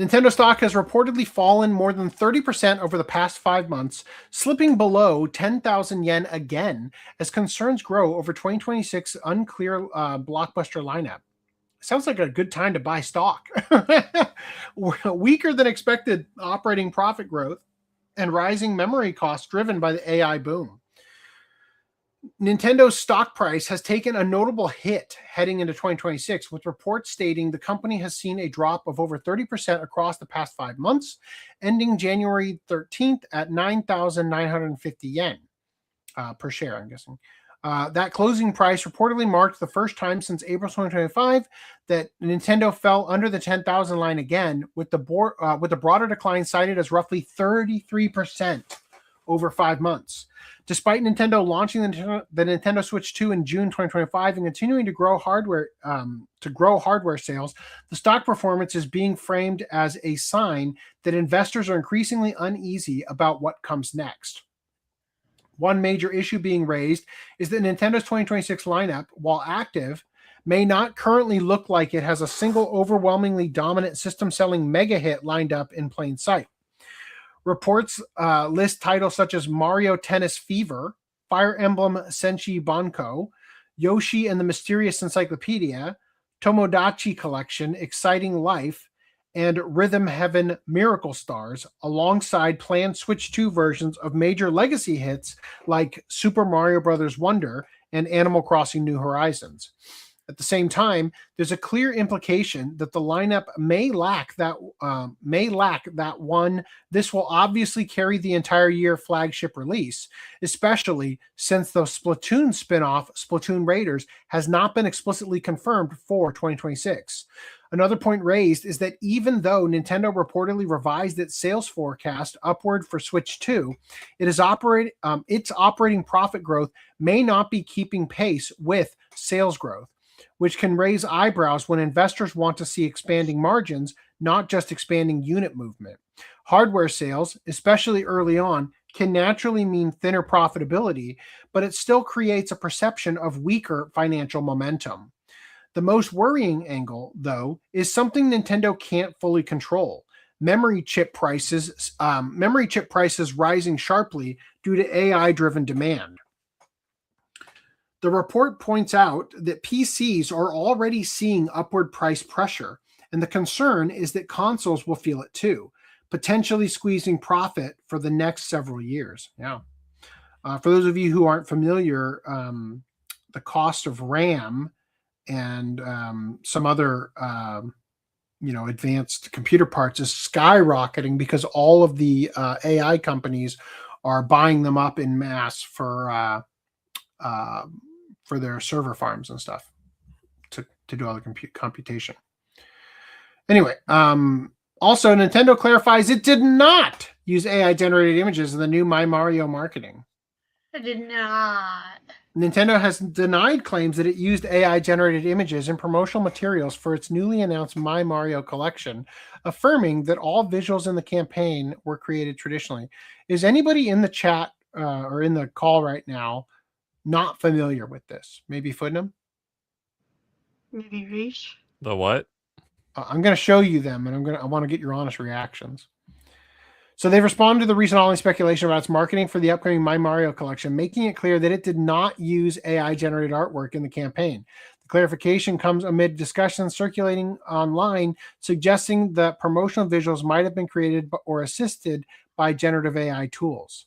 Nintendo stock has reportedly fallen more than 30% over the past 5 months, slipping below 10,000 yen again as concerns grow over 2026 unclear blockbuster lineup. Sounds like a good time to buy stock. Weaker than expected operating profit growth and rising memory costs driven by the AI boom. Nintendo's stock price has taken a notable hit heading into 2026, with reports stating the company has seen a drop of over 30% across the past 5 months, ending January 13th at 9,950 yen per share, I'm guessing. That closing price reportedly marked the first time since April 2025 that Nintendo fell under the 10,000 line again, with the broader decline cited as roughly 33% over 5 months. Despite Nintendo launching the Nintendo Switch 2 in June 2025 and continuing to grow hardware sales, the stock performance is being framed as a sign that investors are increasingly uneasy about what comes next. One major issue being raised is that Nintendo's 2026 lineup, while active, may not currently look like it has a single overwhelmingly dominant system-selling mega hit lined up in plain sight. Reports list titles such as Mario Tennis Fever, Fire Emblem Senshi Banko, Yoshi and the Mysterious Encyclopedia, Tomodachi Collection, Exciting Life, and Rhythm Heaven Miracle Stars, alongside planned Switch 2 versions of major legacy hits like Super Mario Bros. Wonder and Animal Crossing New Horizons. At the same time, there's a clear implication that the lineup may lack that one. This will obviously carry the entire year flagship release, especially since the Splatoon spin-off, Splatoon Raiders, has not been explicitly confirmed for 2026. Another point raised is that even though Nintendo reportedly revised its sales forecast upward for Switch 2, its operating profit growth may not be keeping pace with sales growth, which can raise eyebrows when investors want to see expanding margins, not just expanding unit movement. Hardware sales, especially early on, can naturally mean thinner profitability, but it still creates a perception of weaker financial momentum. The most worrying angle, though, is something Nintendo can't fully control. Memory chip prices rising sharply due to AI-driven demand. The report points out that PCs are already seeing upward price pressure, and the concern is that consoles will feel it too, potentially squeezing profit for the next several years. Yeah. For those of you who aren't familiar, the cost of RAM and some other advanced computer parts is skyrocketing because all of the AI companies are buying them up in mass for their server farms and stuff to do all the computation. Anyway, also Nintendo clarifies it did not use AI generated images in the new My Mario marketing. It did not. Nintendo has denied claims that it used AI-generated images and promotional materials for its newly announced My Mario collection, affirming that all visuals in the campaign were created traditionally. Is anybody in the chat or in the call right now not familiar with this? Maybe Footnum? Maybe Reese? The what? I'm going to show you them, and I want to get your honest reactions. So they've responded to the recent online speculation about its marketing for the upcoming My Mario collection, making it clear that it did not use AI-generated artwork in the campaign. The clarification comes amid discussions circulating online suggesting that promotional visuals might have been created or assisted by generative AI tools.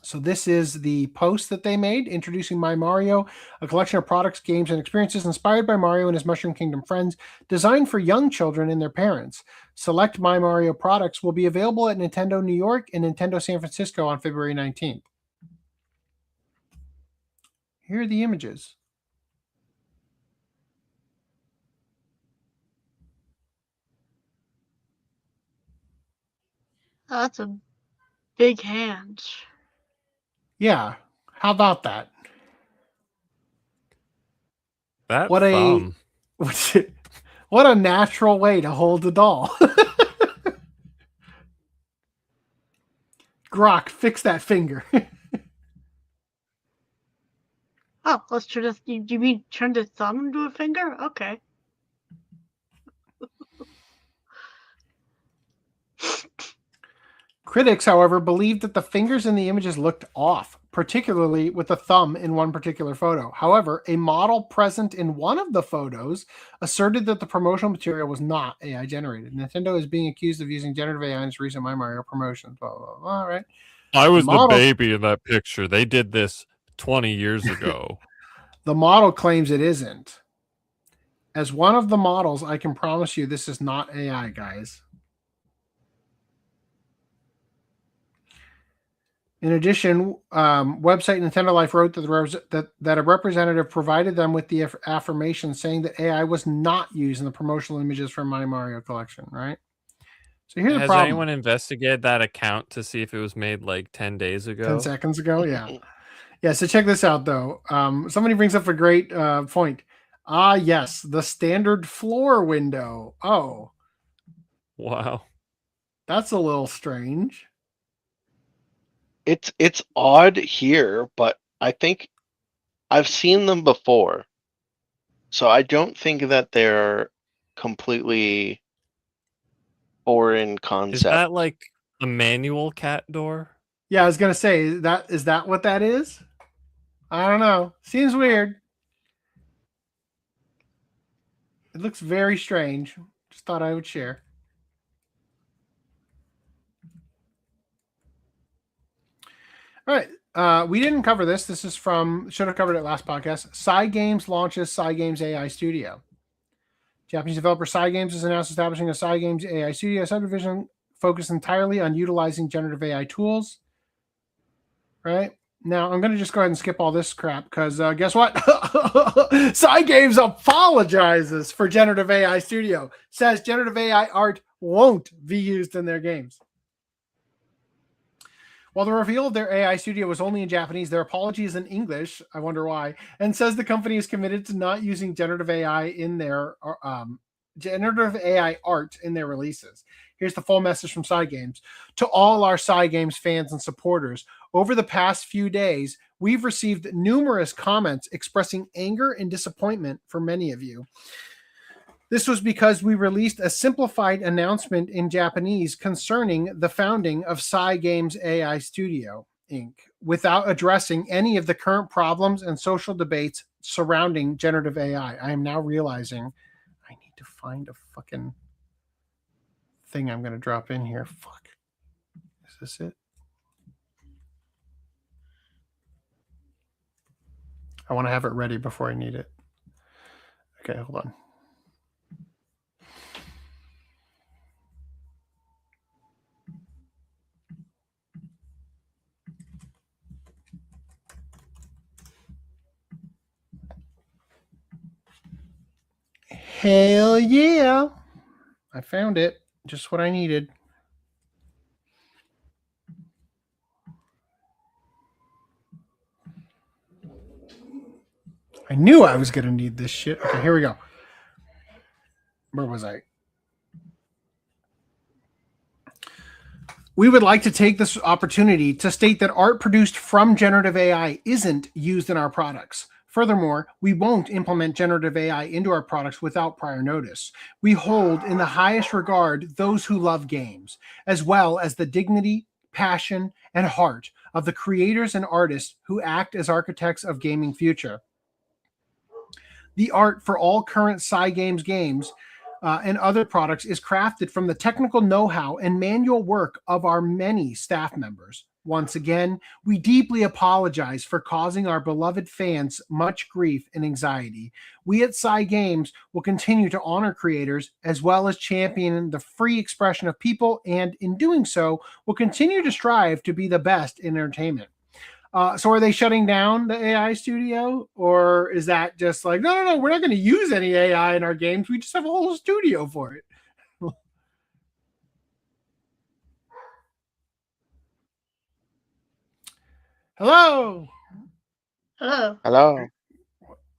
So this is the post that they made introducing My Mario, a collection of products, games, and experiences inspired by Mario and his Mushroom Kingdom friends, designed for young children and their parents. Select My Mario products will be available at Nintendo New York and Nintendo San Francisco on February 19th. Here are the images. That's a big hand. Yeah, how about that? That what thumb. What a natural way to hold the doll. Grok, fix that finger. Oh, let's turn the. You mean turn the thumb into a finger? Okay. Critics, however, believed that the fingers in the images looked off, particularly with the thumb in one particular photo. However, a model present in one of the photos asserted that the promotional material was not AI generated. Nintendo is being accused of using generative AI in its recent My Mario promotions. Blah, blah, blah. All right. I was the baby in that picture. They did this 20 years ago. The model claims it isn't. As one of the models, I can promise you this is not AI, guys. In addition, website Nintendo Life wrote that a representative provided them with the affirmation saying that AI was not used in the promotional images from My Mario collection, right? So here's the problem. Has anyone investigated that account to see if it was made like 10 days ago? 10 seconds ago? Yeah. Yeah, so check this out, though. Somebody brings up a great point. Ah, yes, the standard floor window. Oh. Wow. That's a little strange. It's odd here, but I think I've seen them before. So I don't think that they're completely foreign concept. Is that like a manual cat door? Yeah, I was gonna say, is that what that is? I don't know. Seems weird. It looks very strange. Just thought I would share. All right. We didn't cover this. This is from, should have covered it last podcast. Cygames launches Cygames AI Studio. Japanese developer Cygames has announced establishing a Cygames AI Studio subdivision focused entirely on utilizing generative AI tools. Right? Now, I'm going to just go ahead and skip all this crap because guess what? Cygames apologizes for generative AI Studio. Says generative AI art won't be used in their games. While the reveal of their AI studio was only in Japanese, their apology is in English. I wonder why. And says the company is committed to not using generative AI in their generative AI art in their releases. Here's the full message from Cygames. To all our Cygames fans and supporters, over the past few days, we've received numerous comments expressing anger and disappointment for many of you. This was because we released a simplified announcement in Japanese concerning the founding of Cygames AI Studio, Inc., without addressing any of the current problems and social debates surrounding generative AI. I am now realizing I need to find a fucking thing I'm going to drop in here. Fuck. Is this it? I want to have it ready before I need it. Okay, hold on. Hell yeah. I found it. Just what I needed. I knew I was going to need this shit. Okay, here we go. Where was I? We would like to take this opportunity to state that art produced from generative AI isn't used in our products. Furthermore, we won't implement generative AI into our products without prior notice. We hold in the highest regard those who love games, as well as the dignity, passion, and heart of the creators and artists who act as architects of gaming future. The art for all current Cygames games and other products is crafted from the technical know-how and manual work of our many staff members. Once again, we deeply apologize for causing our beloved fans much grief and anxiety. We at Cygames will continue to honor creators as well as champion the free expression of people, and in doing so, will continue to strive to be the best in entertainment. So are they shutting down the AI studio? Or is that just like, no, we're not going to use any AI in our games. We just have a whole studio for it. Hello. Hello.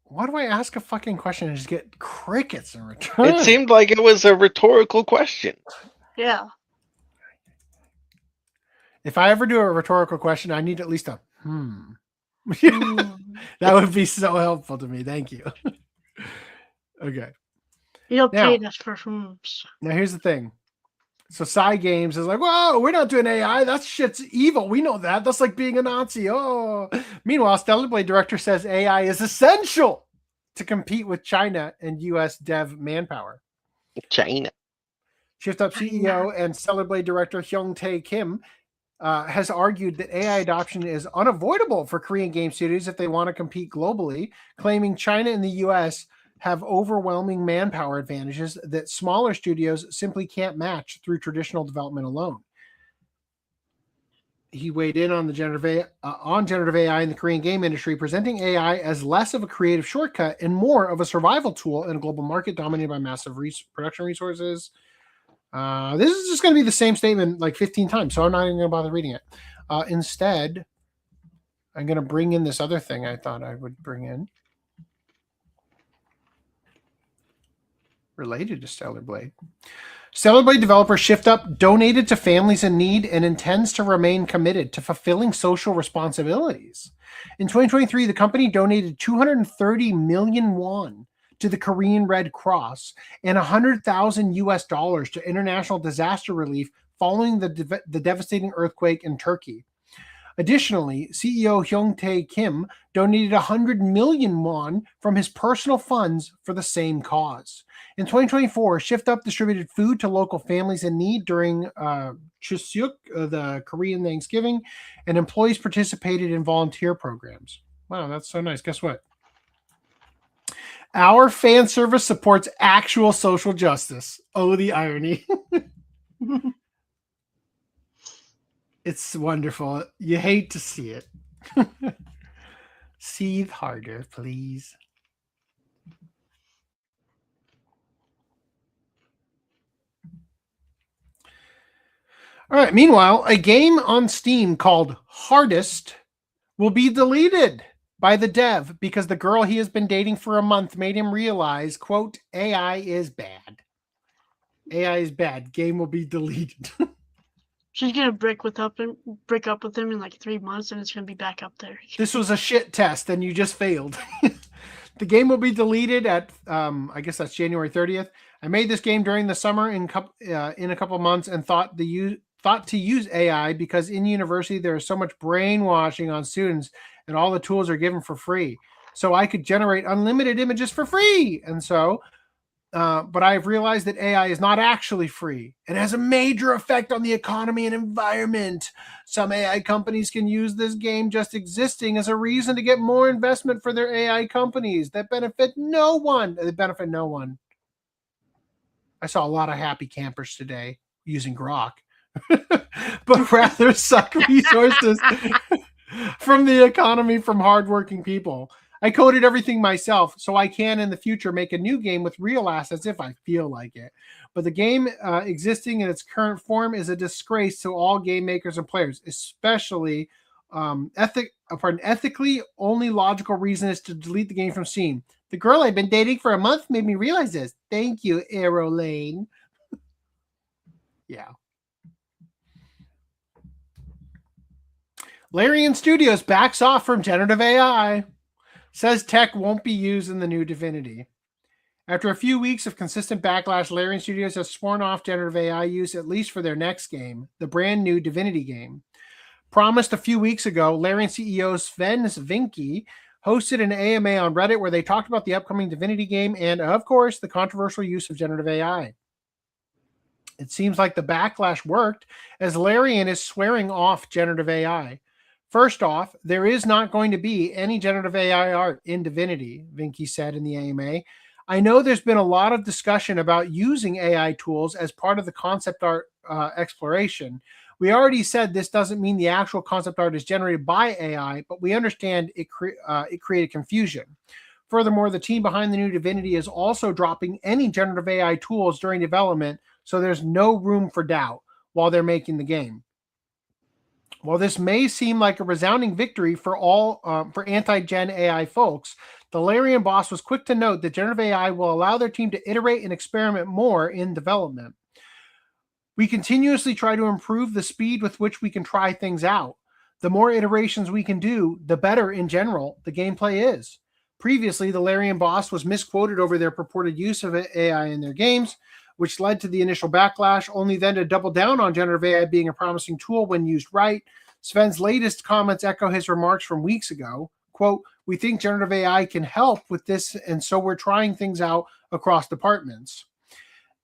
Why do I ask a fucking question and just get crickets in return? It seemed like it was a rhetorical question. Yeah. If I ever do a rhetorical question, I need at least a That would be so helpful to me. Thank you. Okay. You don't pay us for hmms. Now here's the thing. So Cygames is like, whoa, we're not doing AI. That shit's evil. We know that. That's like being a Nazi. Oh. Meanwhile, Stellar Blade director says AI is essential to compete with China and U.S. dev manpower. China. Shift Up CEO and Stellar Blade director Hyung-tae Kim has argued that AI adoption is unavoidable for Korean game studios if they want to compete globally, claiming China and the U.S. have overwhelming manpower advantages that smaller studios simply can't match through traditional development alone. He weighed in on the generative AI in the Korean game industry, presenting AI as less of a creative shortcut and more of a survival tool in a global market dominated by massive production resources. This is just going to be the same statement like 15 times, so I'm not even going to bother reading it. Instead, I'm going to bring in this other thing I thought I would bring in, related to Stellar Blade. Stellar Blade developer Shift Up donated to families in need and intends to remain committed to fulfilling social responsibilities. In 2023, the company donated 230 million won to to the Korean Red Cross and $100,000 to international disaster relief following the devastating earthquake in Turkey. Additionally, CEO Hyung-tae Kim donated 100 million won from his personal funds for the same cause. In 2024, Shift Up distributed food to local families in need during Chuseok, the Korean Thanksgiving, and employees participated in volunteer programs. Wow, that's so nice. Guess what? Our fan service supports actual social justice. Oh, the irony. It's wonderful. You hate to see it. Seethe harder, please. All right. Meanwhile, a game on Steam called Hardest will be deleted by the dev because the girl he has been dating for a month made him realize, quote, AI is bad. AI is bad. Game will be deleted. She's gonna break up with him in like 3 months, and it's gonna be back up there. This was a shit test, and you just failed. The game will be deleted at, I guess that's January 30th. I made this game during the summer in a couple months and thought to use AI because in university there is so much brainwashing on students, and all the tools are given for free. So I could generate unlimited images for free, and so. But I've realized that AI is not actually free and has a major effect on the economy and environment. Some AI companies can use this game just existing as a reason to get more investment for their AI companies that benefit no one. They benefit no one. I saw a lot of happy campers today using Grok, but rather suck resources from the economy from hardworking people. I coded everything myself, so I can in the future make a new game with real assets if I feel like it. But the game existing in its current form is a disgrace to all game makers and players, especially ethically. Only logical reason is to delete the game from Steam. The girl I've been dating for a month made me realize this. Thank you, Arrow Lane. Yeah. Larian Studios backs off from generative AI. Says tech won't be used in the new Divinity. After a few weeks of consistent backlash, Larian Studios has sworn off generative AI use at least for their next game, the brand new Divinity game. Promised a few weeks ago, Larian CEO Sven Vinky hosted an AMA on Reddit where they talked about the upcoming Divinity game and, of course, the controversial use of generative AI. It seems like the backlash worked as Larian is swearing off generative AI. First off, there is not going to be any generative AI art in Divinity, Vinky said in the AMA. I know there's been a lot of discussion about using AI tools as part of the concept art exploration. We already said this doesn't mean the actual concept art is generated by AI, but we understand it created confusion. Furthermore, the team behind the new Divinity is also dropping any generative AI tools during development, so there's no room for doubt while they're making the game. While this may seem like a resounding victory for anti-gen AI folks, the Larian boss was quick to note that generative AI will allow their team to iterate and experiment more in development. We continuously try to improve the speed with which we can try things out. The more iterations we can do, the better in general the gameplay is. Previously, the Larian boss was misquoted over their purported use of AI in their games, which led to the initial backlash, only then to double down on generative AI being a promising tool when used right. Sven's latest comments echo his remarks from weeks ago. Quote, we think generative AI can help with this, and so we're trying things out across departments.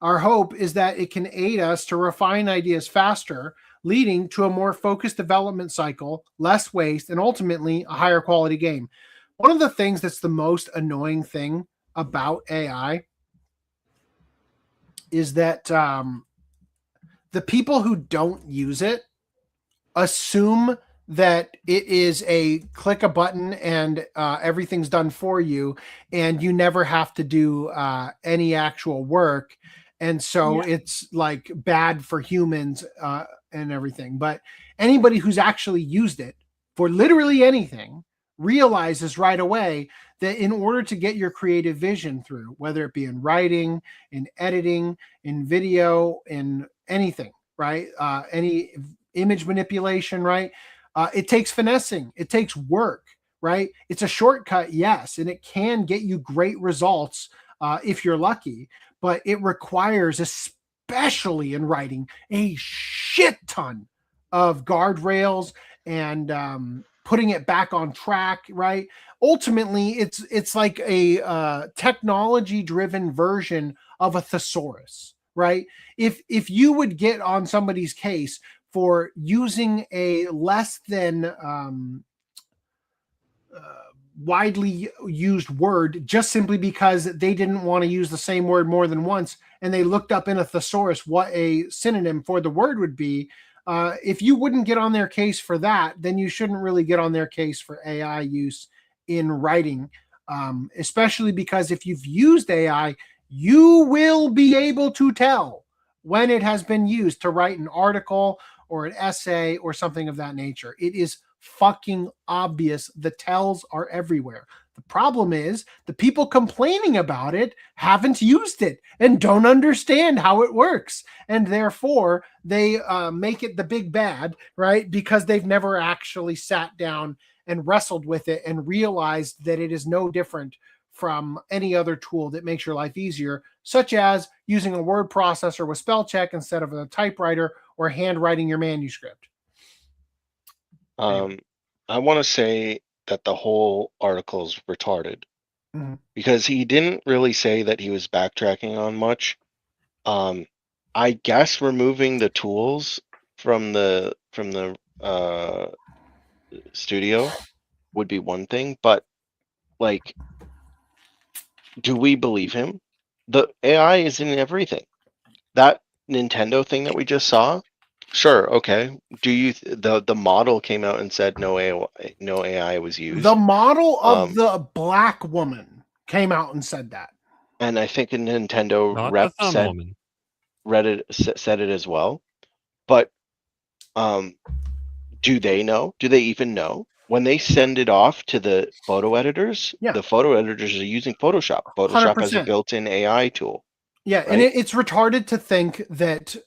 Our hope is that it can aid us to refine ideas faster, leading to a more focused development cycle, less waste, and ultimately a higher quality game. One of the things that's the most annoying thing about AI is that the people who don't use it assume that it is a click a button and everything's done for you, and you never have to do any actual work. And so it's like bad for humans and everything. But anybody who's actually used it for literally anything realizes right away that in order to get your creative vision through, whether it be in writing, in editing, in video, in anything, right? Any image manipulation, right? It takes finessing. It takes work, right? It's a shortcut, yes, and it can get you great results if you're lucky, but it requires, especially in writing, a shit ton of guardrails and putting it back on track, right? Ultimately, it's like a technology-driven version of a thesaurus, right? If you would get on somebody's case for using a less than widely used word just simply because they didn't want to use the same word more than once, and they looked up in a thesaurus what a synonym for the word would be, if you wouldn't get on their case for that, then you shouldn't really get on their case for AI use in writing, especially because if you've used AI, you will be able to tell when it has been used to write an article or an essay or something of that nature. It is fucking obvious. The tells are everywhere. The problem is the people complaining about it haven't used it and don't understand how it works. And therefore, they make it the big bad, right? Because they've never actually sat down and wrestled with it and realized that it is no different from any other tool that makes your life easier, such as using a word processor with spell check instead of a typewriter or handwriting your manuscript. I want to say that the whole article's retarded because he didn't really say that he was backtracking on much. I guess removing the tools from the studio would be one thing, but like, do we believe him? The AI is in everything. That Nintendo thing that we just saw, sure, okay. Do you the model came out and said no AI was used? The model of the black woman came out and said that, and I think a Nintendo rep said it as well. But do they know? Do they even know? When they send it off to the photo editors, the photo editors are using Photoshop. Photoshop 100%. Has a built-in AI tool. Yeah, right? And it's retarded to think that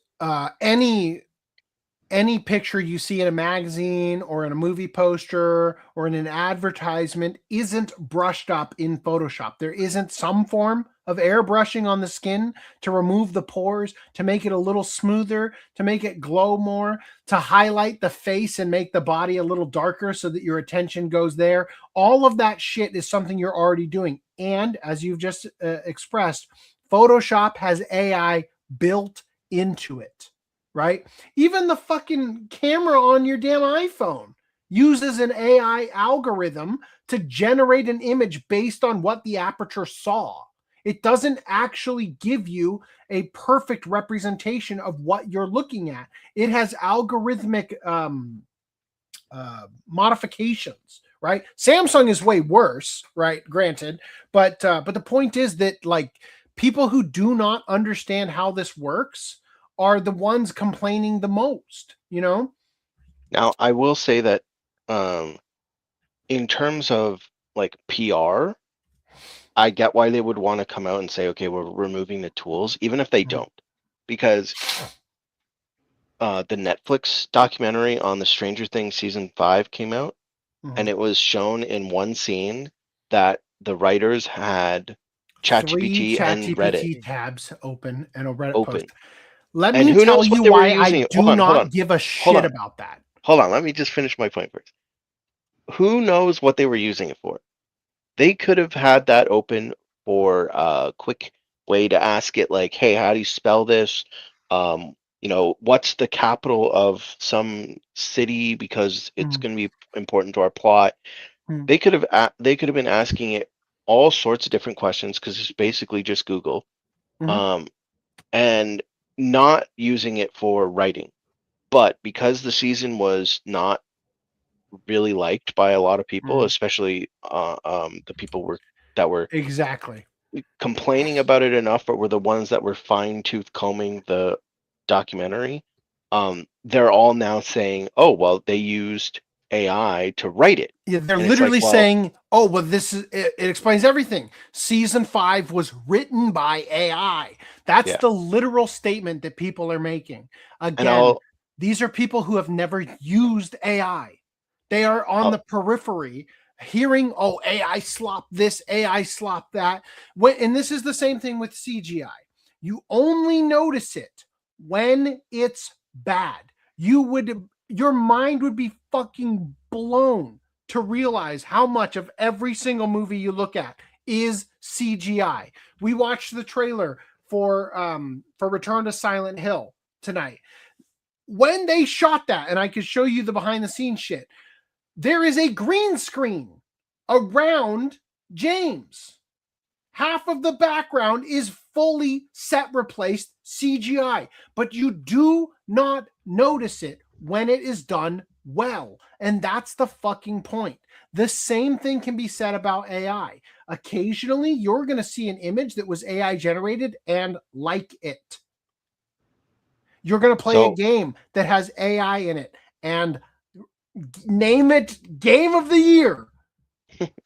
any picture you see in a magazine or in a movie poster or in an advertisement isn't brushed up in Photoshop. There isn't some form of airbrushing on the skin to remove the pores, to make it a little smoother, to make it glow more, to highlight the face and make the body a little darker so that your attention goes there. All of that shit is something you're already doing. And as you've just expressed, Photoshop has AI built into it. Right? Even the fucking camera on your damn iPhone uses an AI algorithm to generate an image based on what the aperture saw. It doesn't actually give you a perfect representation of what you're looking at. It has algorithmic modifications, right? Samsung is way worse, right? Granted, but the point is that like people who do not understand how this works are the ones complaining the most, you know? Now, I will say that in terms of like PR, I get why they would want to come out and say, okay, we're removing the tools, even if they don't. Because the Netflix documentary on the Stranger Things season 5 came out, and it was shown in one scene that the writers had ChatGPT and Reddit tabs open and a Reddit post. Let me tell you why I do not give a shit about that. Hold on, let me just finish my point first. Who knows what they were using it for? They could have had that open for a quick way to ask it, like, hey, how do you spell this? You know, what's the capital of some city because it's going to be important to our plot. They could have been asking it all sorts of different questions because it's basically just Google, and not using it for writing. But because the season was not really liked by a lot of people, especially the people that were exactly complaining about it enough, but were the ones that were fine-tooth combing the documentary, they're all now saying, oh, well, they used AI to write it. Yeah, they're literally saying, oh, well, this is it explains everything. Season 5 was written by AI. That's the literal statement that people are making. Again, these are people who have never used AI. They are on the periphery hearing, oh, AI slop this, AI slop that. And this is the same thing with CGI. You only notice it when it's bad. Your mind would be fucking blown to realize how much of every single movie you look at is CGI. We watched the trailer for Return to Silent Hill tonight. When they shot that, and I could show you the behind the scenes shit, there is a green screen around James. Half of the background is fully set replaced CGI, but you do not notice it when it is done well. And that's the fucking point. The same thing can be said about AI. Occasionally, you're going to see an image that was AI generated and like it. You're going to play a game that has AI in it and name it Game of the Year.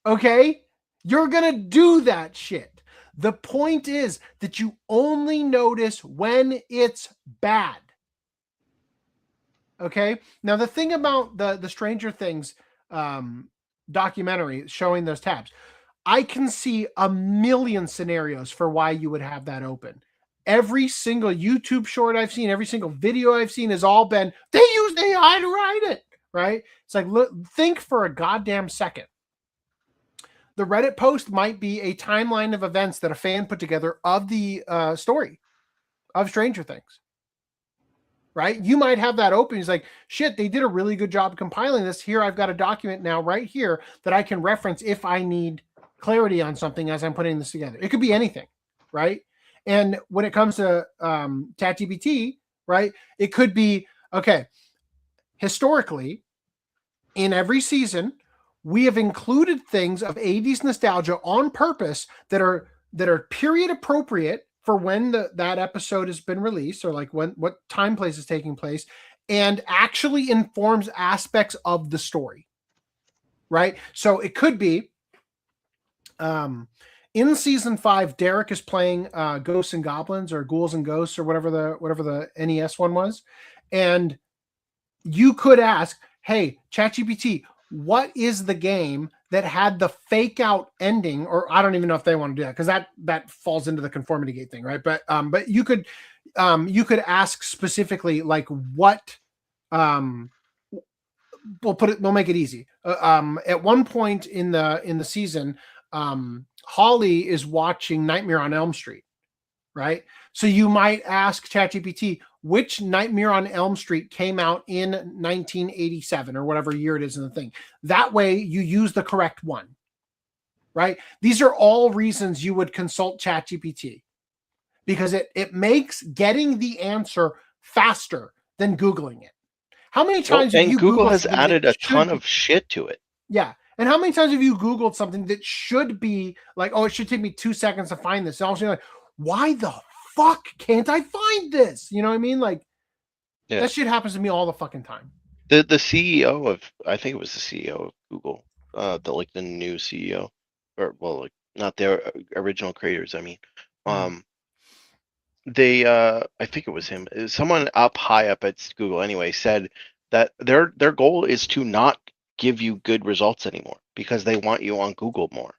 Okay? You're going to do that shit. The point is that you only notice when it's bad. Okay? Now, the thing about the Stranger Things documentary showing those tabs, I can see a million scenarios for why you would have that open. Every single YouTube short I've seen, every single video I've seen has all been, they used AI to write it, right? It's like, look, think for a goddamn second. The Reddit post might be a timeline of events that a fan put together of the story of Stranger Things, right? You might have that open. It's like, shit, they did a really good job compiling this. Here, I've got a document now right here that I can reference if I need clarity on something as I'm putting this together. It could be anything, right? And when it comes to ChatGPT, right, it could be, okay, historically, in every season, we have included things of 80s nostalgia on purpose that are period appropriate for when that episode has been released, or like what time place is taking place, and actually informs aspects of the story, right? So it could be, in season 5, Derek is playing Ghosts and Goblins or Ghouls and Ghosts or whatever the NES one was, and you could ask, "Hey, ChatGPT, what is the game that had the fake out ending?" Or I don't even know if they want to do that because that falls into the conformity gate thing, right? But you could ask specifically like what. We'll make it easy. At one point in the season, Holly is watching Nightmare on Elm Street, right? So you might ask ChatGPT, which Nightmare on Elm Street came out in 1987 or whatever year it is in the thing. That way you use the correct one, right? These are all reasons you would consult ChatGPT because it makes getting the answer faster than Googling it. How many times have you Google Googled has added a ton of shit to it. Yeah. And how many times have you Googled something that should be like, oh, it should take me 2 seconds to find this? And all of a sudden you're like, why the fuck can't I find this? You know what I mean? Like, that shit happens to me all the fucking time. The CEO of, I think it was the CEO of Google, the new CEO, or well, like not their original creators. I mean, they, I think it was him. Someone high up at Google anyway said that their goal is to not give you good results anymore because they want you on Google more.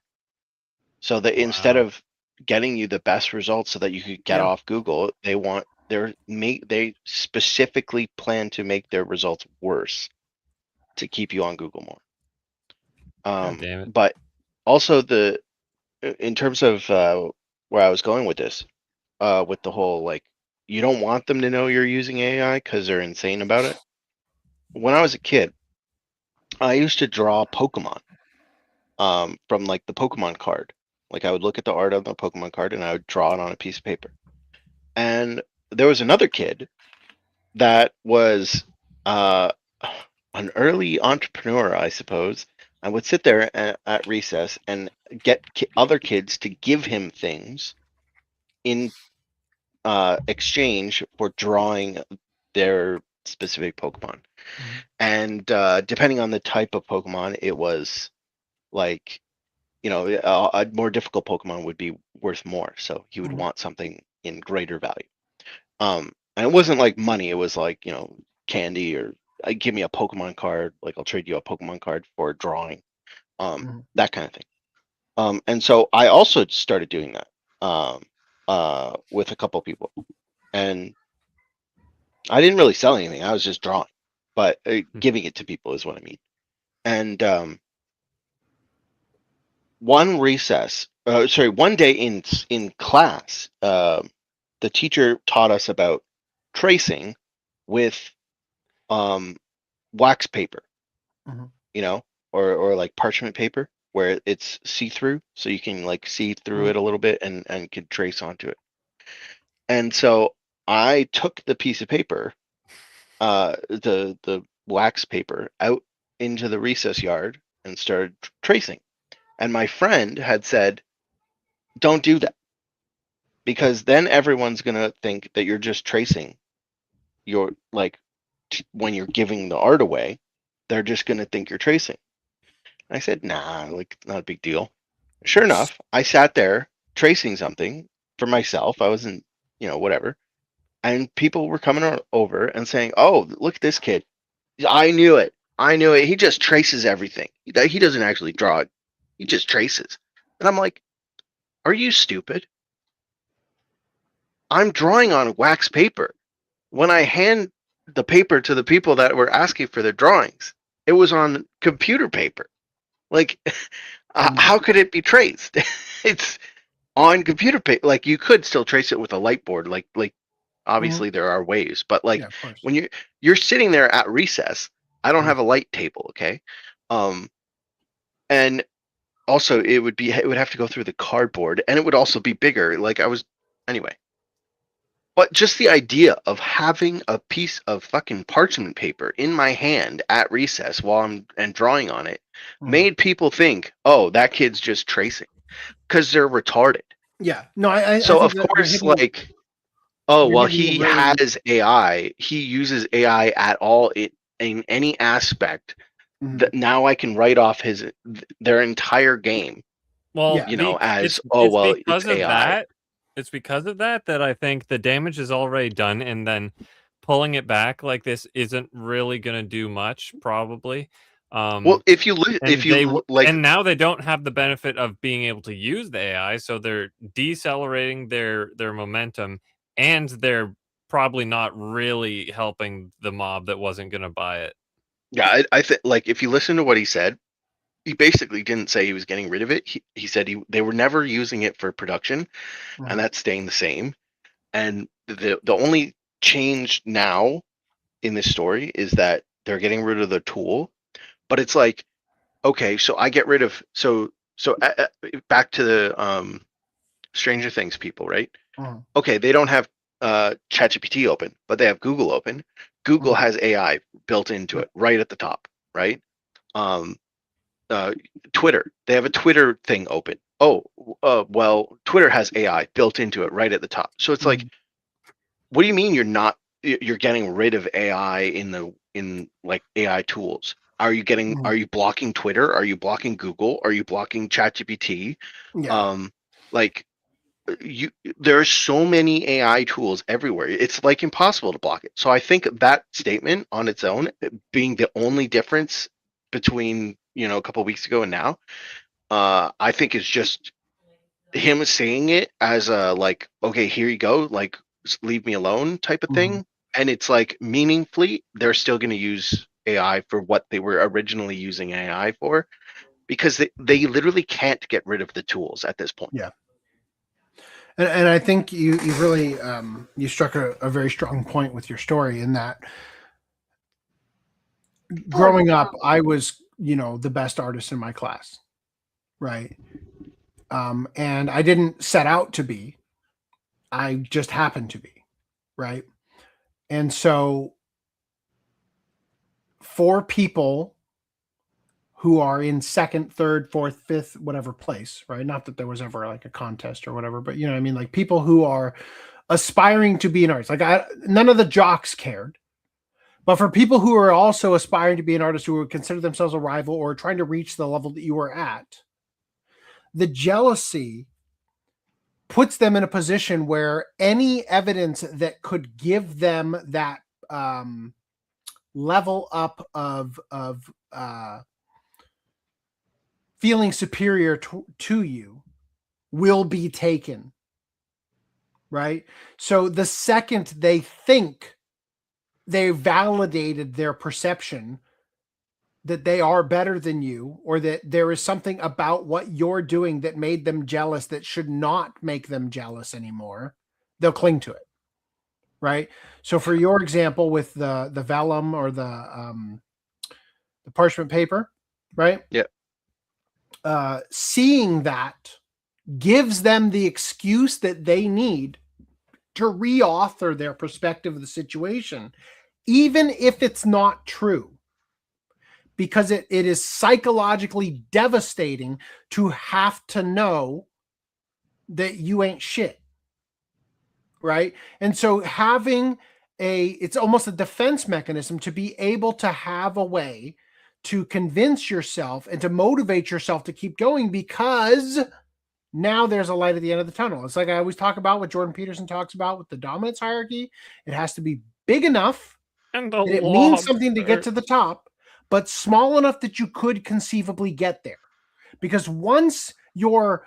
So that instead of getting you the best results so that you could get off Google, they specifically plan to make their results worse to keep you on Google more. But also in terms of where I was going with this, with the whole like you don't want them to know you're using AI because they're insane about it. When I was a kid, I used to draw Pokemon from like the Pokemon card. Like I would look at the art of the Pokemon card and I would draw it on a piece of paper. And there was another kid that was an early entrepreneur, I suppose. I would sit there at recess and get other kids to give him things in exchange for drawing their specific Pokemon. And depending on the type of Pokemon, it was like, a more difficult Pokemon would be worth more. So he would want something in greater value. And it wasn't like money. It was like, candy or give me a Pokemon card. Like I'll trade you a Pokemon card for drawing. that kind of thing. And so I also started doing that with a couple people, and I didn't really sell anything. I was just drawing, but giving it to people is what I mean. And one day in class, the teacher taught us about tracing with wax paper, you know, or like parchment paper, where it's see-through, so you can like see through it a little bit and could trace onto it. And so I took the piece of paper, the wax paper, out into the recess yard and started tracing. And my friend had said, don't do that, because then everyone's going to think that you're just tracing. You're like, when you're giving the art away, they're just going to think you're tracing. And I said, nah, like, not a big deal. Sure enough, I sat there tracing something for myself. I wasn't, whatever. And people were coming over and saying, oh, look at this kid. I knew it. He just traces everything. He doesn't actually draw it. He just traces. And I'm like, are you stupid? I'm drawing on wax paper. When I hand the paper to the people that were asking for their drawings, it was on computer paper. Like, how could it be traced? It's on computer paper. Like, you could still trace it with a light board. Like obviously there are ways, but like when you're sitting there at recess, I don't have a light table, okay? And also it would have to go through the cardboard, and it would also be bigger. Anyway. But just the idea of having a piece of fucking parchment paper in my hand at recess while I'm drawing on it made people think, oh, that kid's just tracing, because they're retarded. Yeah. No, so of course, like, oh, well, he has AI. He uses AI at all in any aspect. That now I can write off their entire game. Well, it's AI. It's because of that I think the damage is already done, and then pulling it back like this isn't really going to do much, probably. Well, and now they don't have the benefit of being able to use the AI, so they're decelerating their momentum, and they're probably not really helping the mob that wasn't going to buy it. Yeah, I think, like, if you listen to what he said, he basically didn't say he was getting rid of it. He said they were never using it for production, and that's staying the same. And the only change now in this story is that they're getting rid of the tool. But it's like, okay, so I get rid of back to the Stranger Things people, right? Okay, they don't have ChatGPT open, but they have Google open. Google has AI built into it right at the top, right? Twitter, they have a Twitter thing open. Well, Twitter has AI built into it right at the top. So it's like, what do you mean you're getting rid of AI in like AI tools? Are you blocking Twitter? Are you blocking Google? Are you blocking ChatGPT? Yeah. There are so many AI tools everywhere. It's like impossible to block it. So I think that statement on its own, being the only difference between a couple of weeks ago and now, I think is just him saying it as a, like, okay, here you go, like, just leave me alone type of thing. And it's like, meaningfully, they're still going to use AI for what they were originally using AI for, because they literally can't get rid of the tools at this point. Yeah. And I think you really you struck a very strong point with your story, in that growing up, I was, the best artist in my class, right? And I didn't set out to be. I just happened to be, right? And so for people who are in second, third, fourth, fifth, whatever place, right? Not that there was ever like a contest or whatever, but I mean, like, people who are aspiring to be an artist. Like, none of the jocks cared. But for people who are also aspiring to be an artist, who would consider themselves a rival or trying to reach the level that you were at, the jealousy puts them in a position where any evidence that could give them that level up of feeling superior to you will be taken, right? So the second they think they validated their perception that they are better than you, or that there is something about what you're doing that made them jealous that should not make them jealous anymore, they'll cling to it, right? So for your example with the vellum or the parchment paper, right? Yeah. Seeing that gives them the excuse that they need to reauthor their perspective of the situation, even if it's not true. Because it is psychologically devastating to have to know that you ain't shit, right? And so having it's almost a defense mechanism to be able to have a way to convince yourself and to motivate yourself to keep going, because now there's a light at the end of the tunnel. It's like I always talk about what Jordan Peterson talks about with the dominance hierarchy. It has to be big enough and it means something to get to the top, but small enough that you could conceivably get there. Because once you're,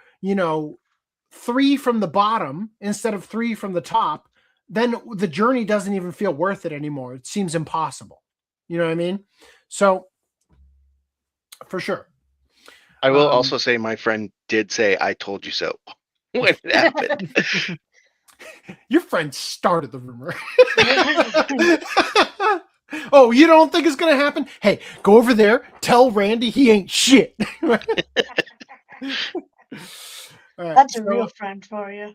3 from the bottom instead of 3 from the top, then the journey doesn't even feel worth it anymore. It seems impossible. You know what I mean? So, for sure. I will also say my friend did say, "I told you so," when it happened. Your friend started the rumor. Oh, you don't think it's going to happen? Hey, go over there. Tell Randy he ain't shit. That's a real friend for you.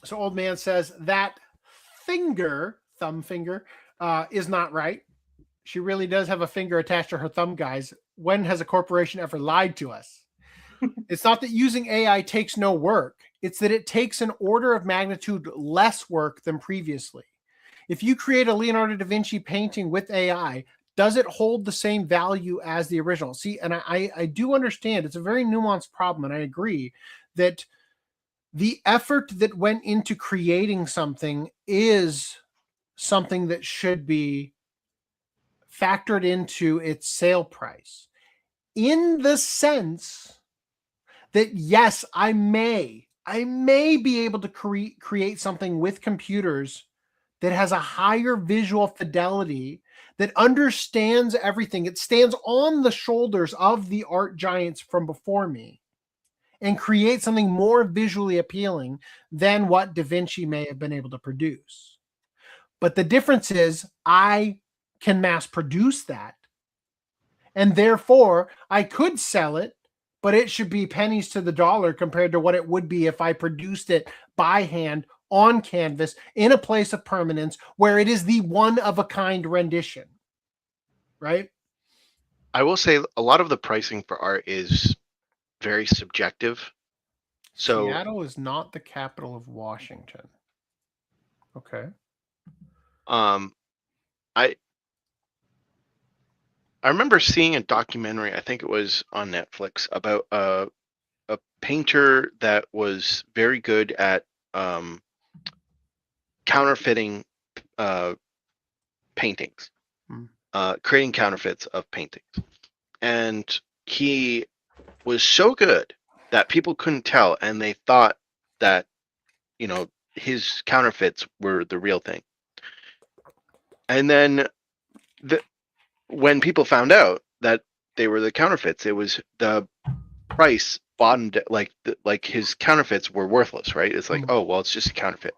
So old man says that thumb finger, is not right. She really does have a finger attached to her thumb, guys. When has a corporation ever lied to us? It's not that using AI takes no work. It's that it takes an order of magnitude less work than previously. If you create a Leonardo da Vinci painting with AI, does it hold the same value as the original? See, and I do understand it's a very nuanced problem, and I agree that the effort that went into creating something is something that should be factored into its sale price, in the sense that, yes, I may be able to create something with computers that has a higher visual fidelity, that understands everything. It stands on the shoulders of the art giants from before me and creates something more visually appealing than what Da Vinci may have been able to produce. But the difference is I can mass produce that, and therefore I could sell it, but it should be pennies to the dollar compared to what it would be if I produced it by hand on canvas in a place of permanence where it is the one-of-a-kind rendition, right? I will say a lot of the pricing for art is very subjective. So Seattle is not the capital of Washington. Okay. I remember seeing a documentary, I think it was on Netflix, about a painter that was very good at counterfeiting paintings, creating counterfeits of paintings. And he was so good that people couldn't tell, and they thought that, his counterfeits were the real thing. And then when people found out that they were the counterfeits, it was the price bottomed, like his counterfeits were worthless, right? It's like, oh, well, it's just a counterfeit.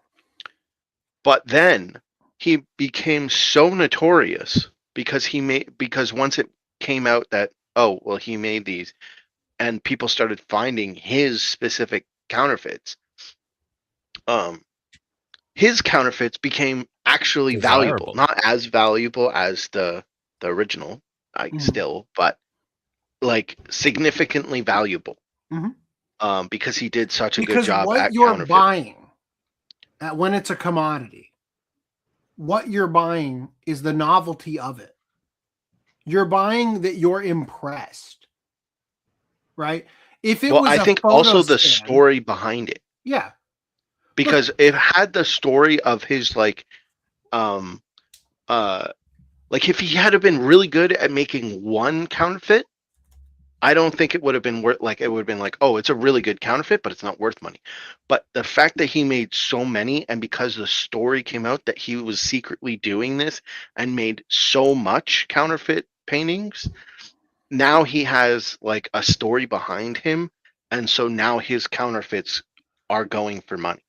But then he became so notorious because once it came out that, oh, well, he made these, and people started finding his specific counterfeits, his counterfeits became actually valuable. Not as valuable as the original, still, but like significantly valuable. Because he did such a good job at you're counterfeiting. buying, when it's a commodity, what you're buying is the novelty of it. You're buying that you're impressed, right? If it was, I think also the story behind it. Yeah. Because it had the story of his like if he had been really good at making one counterfeit, I don't think it would have been worth, like, it would have been like, oh, it's a really good counterfeit, but it's not worth money. But the fact that he made so many, and because the story came out that he was secretly doing this and made so much counterfeit paintings, now he has like a story behind him. And so now his counterfeits are going for money,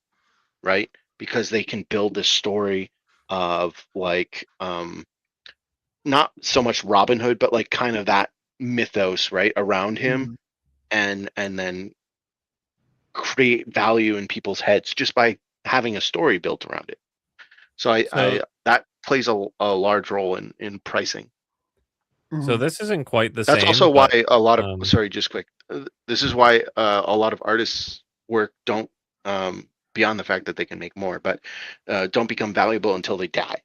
right? Because they can build this story of like, not so much Robin Hood, but like kind of that mythos right around him, and then create value in people's heads just by having a story built around it. So I that plays a large role in pricing. So this isn't quite the That's same. also why but, a lot of sorry, just quick. This is why a lot of artists' work don't, beyond the fact that they can make more, but don't become valuable until they die.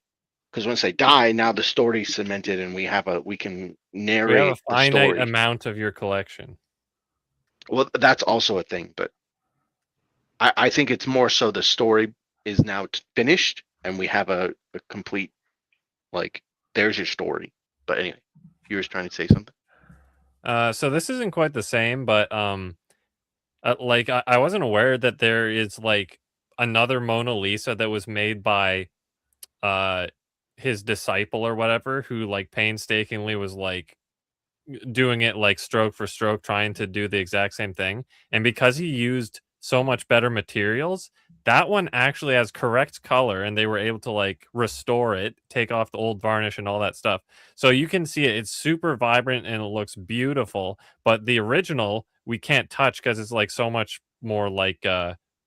Because once they die, now the story's cemented, and we can narrate we have a the finite story. amount of your collection. Well, that's also a thing, but I think it's more so the story is now finished, and we have a complete, like, there's your story. But anyway, you were trying to say something. So this isn't quite the same, but like I wasn't aware that there is like another Mona Lisa that was made by his disciple or whatever, who like painstakingly was like doing it like stroke for stroke, trying to do the exact same thing. And because he used so much better materials, that one actually has correct color, and they were able to like restore it, take off the old varnish and all that stuff. So you can see it. It's super vibrant and it looks beautiful. But the original we can't touch because it's like so much more like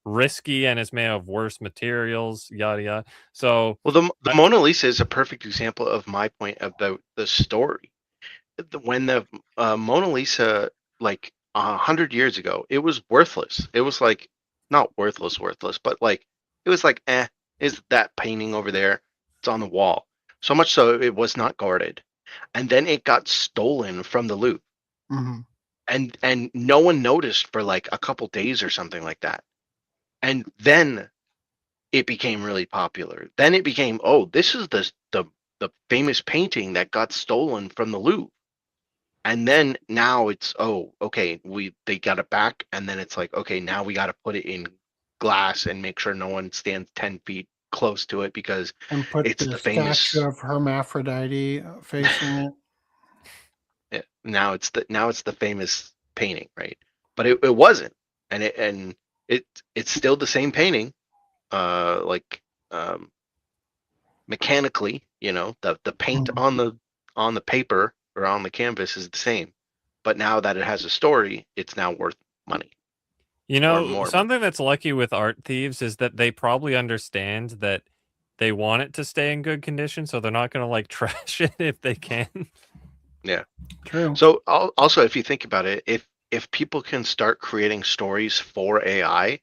risky, and it's made of worse materials, yada yada. So well, the Mona Lisa is a perfect example of my point about the story. When the Mona Lisa, like 100 years ago, it was worthless. It was like not worthless, but like it was like, is that painting over there? It's on the wall. So much so it was not guarded, and then it got stolen from the Louvre, and no one noticed for like a couple days or something like that, and then it became really popular. Then it became, oh, this is the famous painting that got stolen from the Louvre. And then now it's, oh, okay, they got it back, and then it's like, okay, now we got to put it in glass and make sure no one stands 10 feet close to it because it's the famous statue of Hermaphrodite facing it. Yeah, now it's the famous painting, right? But it wasn't, and it's still the same painting, mechanically, the paint on the paper or on the canvas is the same, but now that it has a story, it's now worth money. Something that's lucky with art thieves is that they probably understand that they want it to stay in good condition, so they're not going to like trash it if they can. Yeah, true. So also, if you think about it, if people can start creating stories for AI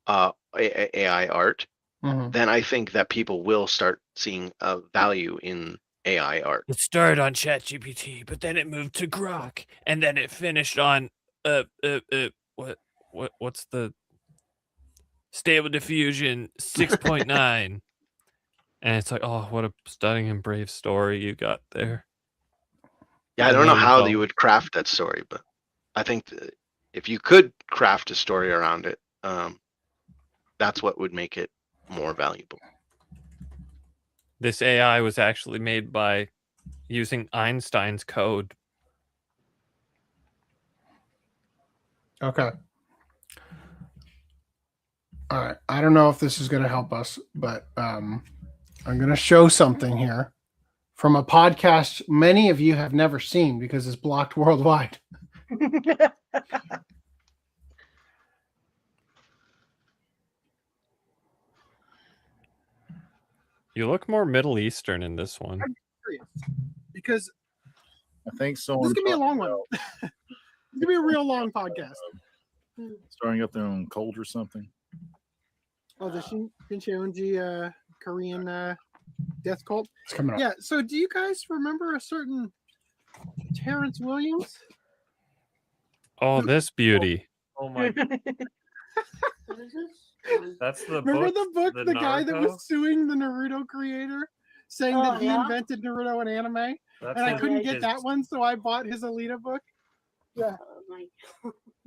art, then I think that people will start seeing a value in AI art. It started on ChatGPT, but then it moved to Grok, and then it finished on what's the Stable Diffusion 6.9. And it's like, oh, what a stunning and brave story you got there. Yeah, I don't know how you would craft that story, but I think that if you could craft a story around it, that's what would make it more valuable. This AI was actually made by using Einstein's code. Okay. All right. I don't know if this is going to help us, but I'm going to show something here from a podcast many of you have never seen because it's blocked worldwide. You look more Middle Eastern in this one. I'm curious because I think so. This is gonna be a long one. It's gonna be a real long podcast. Starting up their own cult or something. Oh, the Shincheonji Korean death cult. It's coming up. Yeah. So, do you guys remember a certain Terrence Williams? Oh, this beauty. Oh my! That's the Remember book, the book, the guy that Naruto? was suing the Naruto creator, saying Oh, that he yeah? invented Naruto and anime, That's and I his- couldn't get his- that one, so I bought his Alita book.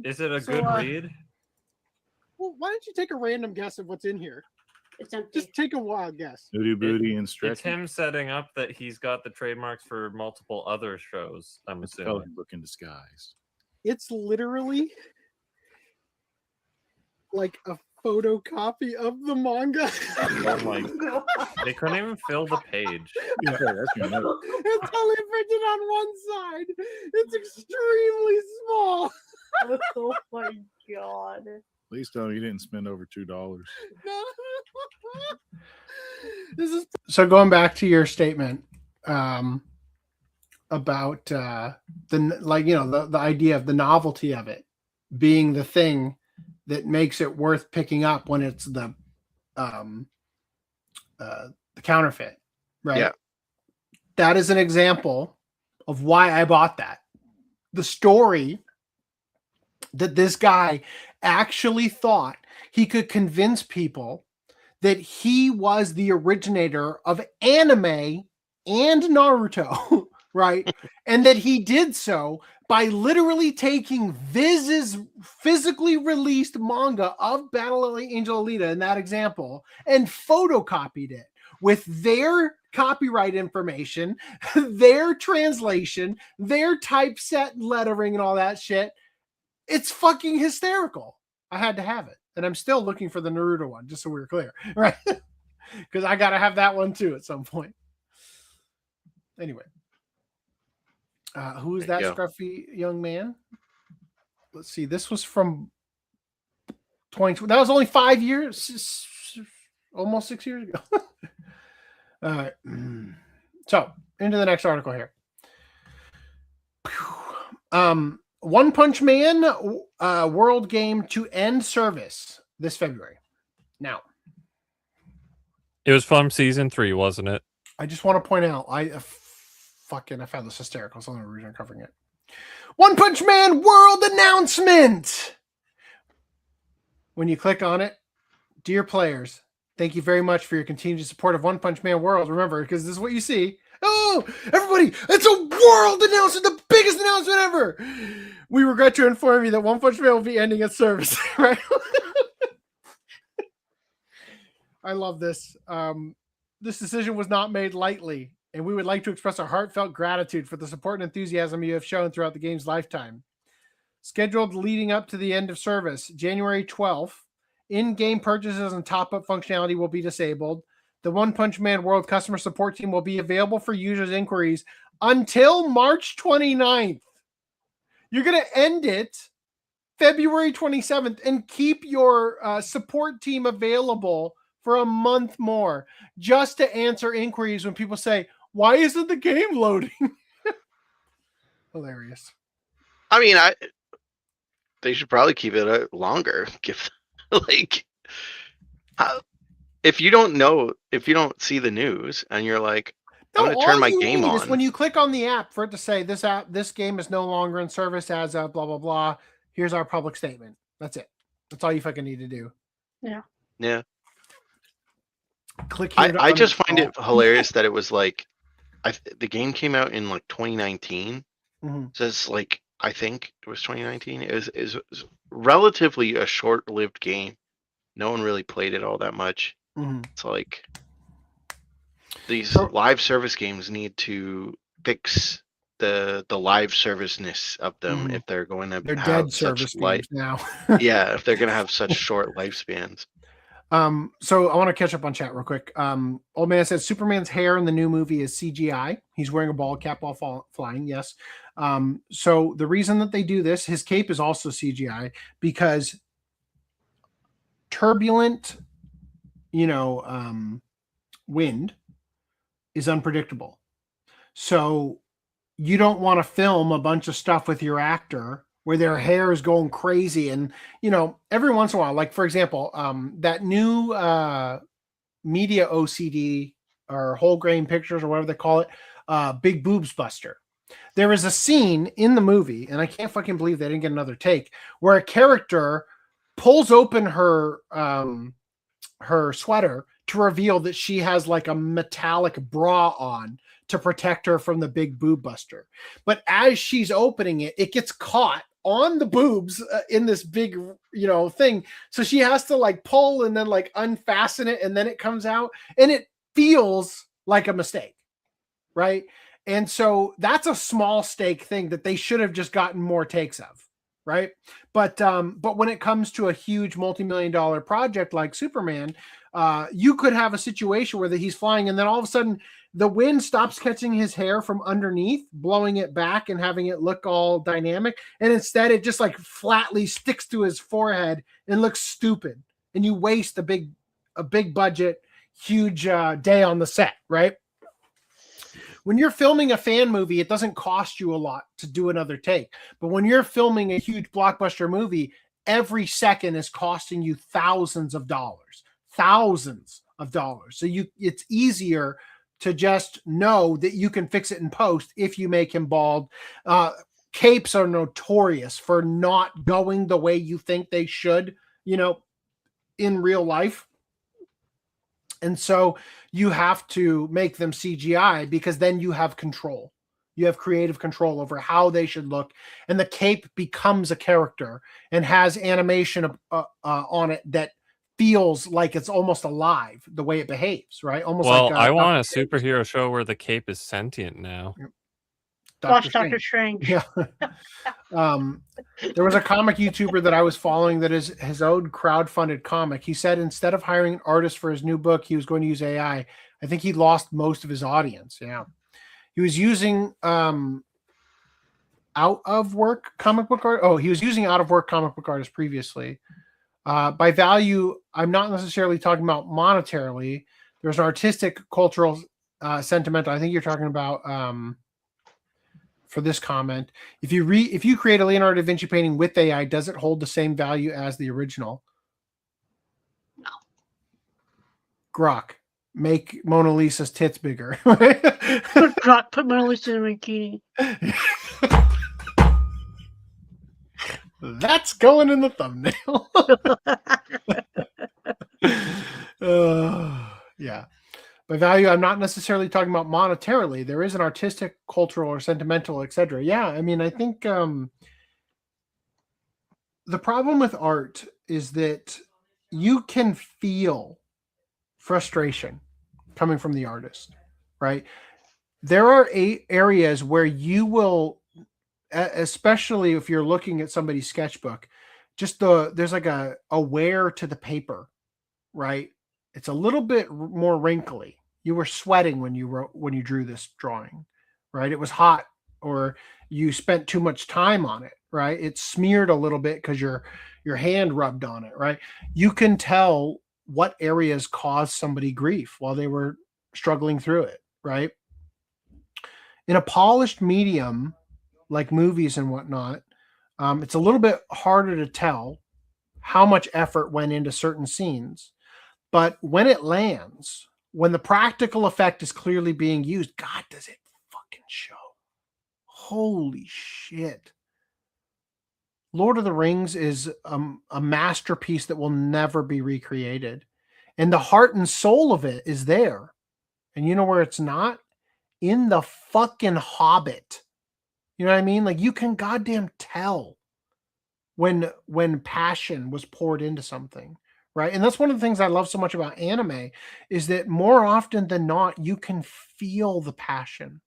Is it a good read? Well, why don't you take a random guess of what's in here? It's empty. Just take a wild guess. Booty booty and stretch. It's him setting up that he's got the trademarks for multiple other shows, I'm assuming. Coloring book in disguise. It's literally like a photocopy of the manga. Oh my God. They couldn't even fill the page. Yeah, that's your note. It's only printed on one side. It's extremely small. Oh my God. Please tell me you didn't spend over $2. This is so going back to your statement about the idea of the novelty of it being the thing that makes it worth picking up when it's the counterfeit, right? Yeah. That is an example of why I bought that. The story that this guy actually thought he could convince people that he was the originator of anime and Naruto, right? And that he did so by literally taking Viz's physically released manga of Battle Angel Alita in that example and photocopied it with their copyright information, their translation, their typeset lettering and all that shit. It's fucking hysterical. I had to have it. And I'm still looking for the Naruto one, just so we're clear, right? Because I got to have that one too at some point. Anyway. Who is that scruffy young man? Let's see. This was from 2020. That was only 5 years, almost 6 years ago. All right. So, into the next article here. One Punch Man World Game to end service this February. Now, it was from season 3, wasn't it? I just want to point out, I found this hysterical. It's the only reason I'm covering it. One Punch Man World announcement. When you click on it, dear players, thank you very much for your continued support of One Punch Man World. Remember, because this is what you see. Oh, everybody, it's a world announcement, the biggest announcement ever. We regret to inform you that One Punch Man will be ending its service. Right? I love this. This decision was not made lightly, and we would like to express our heartfelt gratitude for the support and enthusiasm you have shown throughout the game's lifetime. Scheduled leading up to the end of service, January 12th, in-game purchases and top-up functionality will be disabled. The One Punch Man World customer support team will be available for users' inquiries until March 29th. You're going to end it February 27th and keep your support team available for a month more just to answer inquiries when people say, why isn't the game loading? Hilarious. I mean, they should probably keep it longer. If you don't see the news and you're like, I'm going to turn my game on. When you click on the app for it to say this game is no longer in service as of blah, blah, blah. Here's our public statement. That's it. That's all you fucking need to do. Yeah. Yeah. Click here I just find it hilarious that it was like, the game came out in like 2019. Mm-hmm. So it's like, I think it was 2019. It was relatively a short-lived game. No one really played it all that much. Mm-hmm. It's like these live service games need to fix the live serviceness of them if they're going to They're have dead such service games now. yeah, if they're going to have such short lifespans. So I want to catch up on chat real quick. Old Man says Superman's hair in the new movie is CGI. He's wearing a ball cap while flying. Yes. So the reason that they do this, his cape is also CGI because turbulent, wind is unpredictable. So you don't want to film a bunch of stuff with your actor where their hair is going crazy. And, every once in a while, like for example, that new media OCD or whole grain pictures or whatever they call it, Big Boobs Buster. There is a scene in the movie, and I can't fucking believe they didn't get another take, where a character pulls open her sweater to reveal that she has like a metallic bra on to protect her from the big boob buster. But as she's opening it, it gets caught on the boobs in this big, thing. So she has to like pull and then like unfasten it, and then it comes out, and it feels like a mistake, right? And so that's a small stake thing that they should have just gotten more takes of, right? But when it comes to a huge multi-million-dollar project like Superman, you could have a situation where he's flying, and then all of a sudden the wind stops catching his hair from underneath, blowing it back and having it look all dynamic. And instead it just like flatly sticks to his forehead and looks stupid. And you waste a big budget, huge day on the set, right? When you're filming a fan movie, it doesn't cost you a lot to do another take. But when you're filming a huge blockbuster movie, every second is costing you thousands of dollars. So it's easier to just know that you can fix it in post if you make him bald. Capes are notorious for not going the way you think they should, in real life. And so you have to make them CGI, because then you have control. You have creative control over how they should look. And the cape becomes a character and has animation on it that feels like it's almost alive the way it behaves, right? Almost like I want a superhero show where the cape is sentient now. Watch Doctor Strange. Yeah. There was a comic YouTuber that I was following that is his own crowdfunded comic. He said instead of hiring an artist for his new book, he was going to use AI. I think he lost most of his audience. Yeah. He was using out of work comic book art. Oh, he was using out of work comic book artists previously. By value, I'm not necessarily talking about monetarily. There's an artistic, cultural, sentimental. I think you're talking about for this comment. If you create a Leonardo da Vinci painting with AI, does it hold the same value as the original? No. Grok, make Mona Lisa's tits bigger. Grok, put Mona Lisa in a bikini. That's going in the thumbnail. Yeah. By value, I'm not necessarily talking about monetarily. There is an artistic, cultural, or sentimental, etc. Yeah, I mean, I think the problem with art is that you can feel frustration coming from the artist, right? There are areas where you will, especially if you're looking at somebody's sketchbook, there's like a wear to the paper, right? It's a little bit more wrinkly. You were sweating when you drew this drawing, right? It was hot, or you spent too much time on it, right? It smeared a little bit because your hand rubbed on it, right? You can tell what areas caused somebody grief while they were struggling through it, right? In a polished medium like movies and whatnot, it's a little bit harder to tell how much effort went into certain scenes. But when it lands, when the practical effect is clearly being used, God, does it fucking show. Holy shit. Lord of the Rings is a masterpiece that will never be recreated. And the heart and soul of it is there. And you know where it's not? In the fucking Hobbit. You know what I mean? Like, you can goddamn tell when passion was poured into something. Right. And that's one of the things I love so much about anime, is that more often than not, you can feel the passion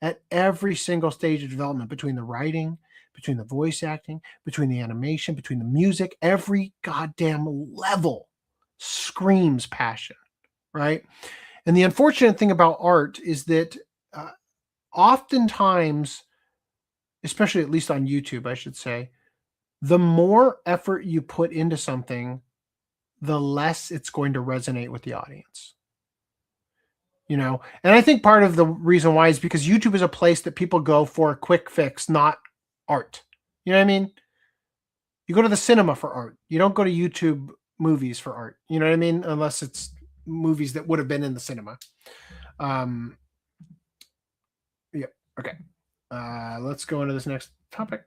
at every single stage of development, between the writing, between the voice acting, between the animation, between the music. Every goddamn level screams passion. Right. And the unfortunate thing about art is that oftentimes, especially at least on YouTube, I should say, the more effort you put into something, the less it's going to resonate with the audience. And I think part of the reason why is because YouTube is a place that people go for a quick fix, not art. You know what I mean? You go to the cinema for art. You don't go to YouTube movies for art. You know what I mean? Unless it's movies that would have been in the cinema. Yeah. Okay. Let's go into this next topic.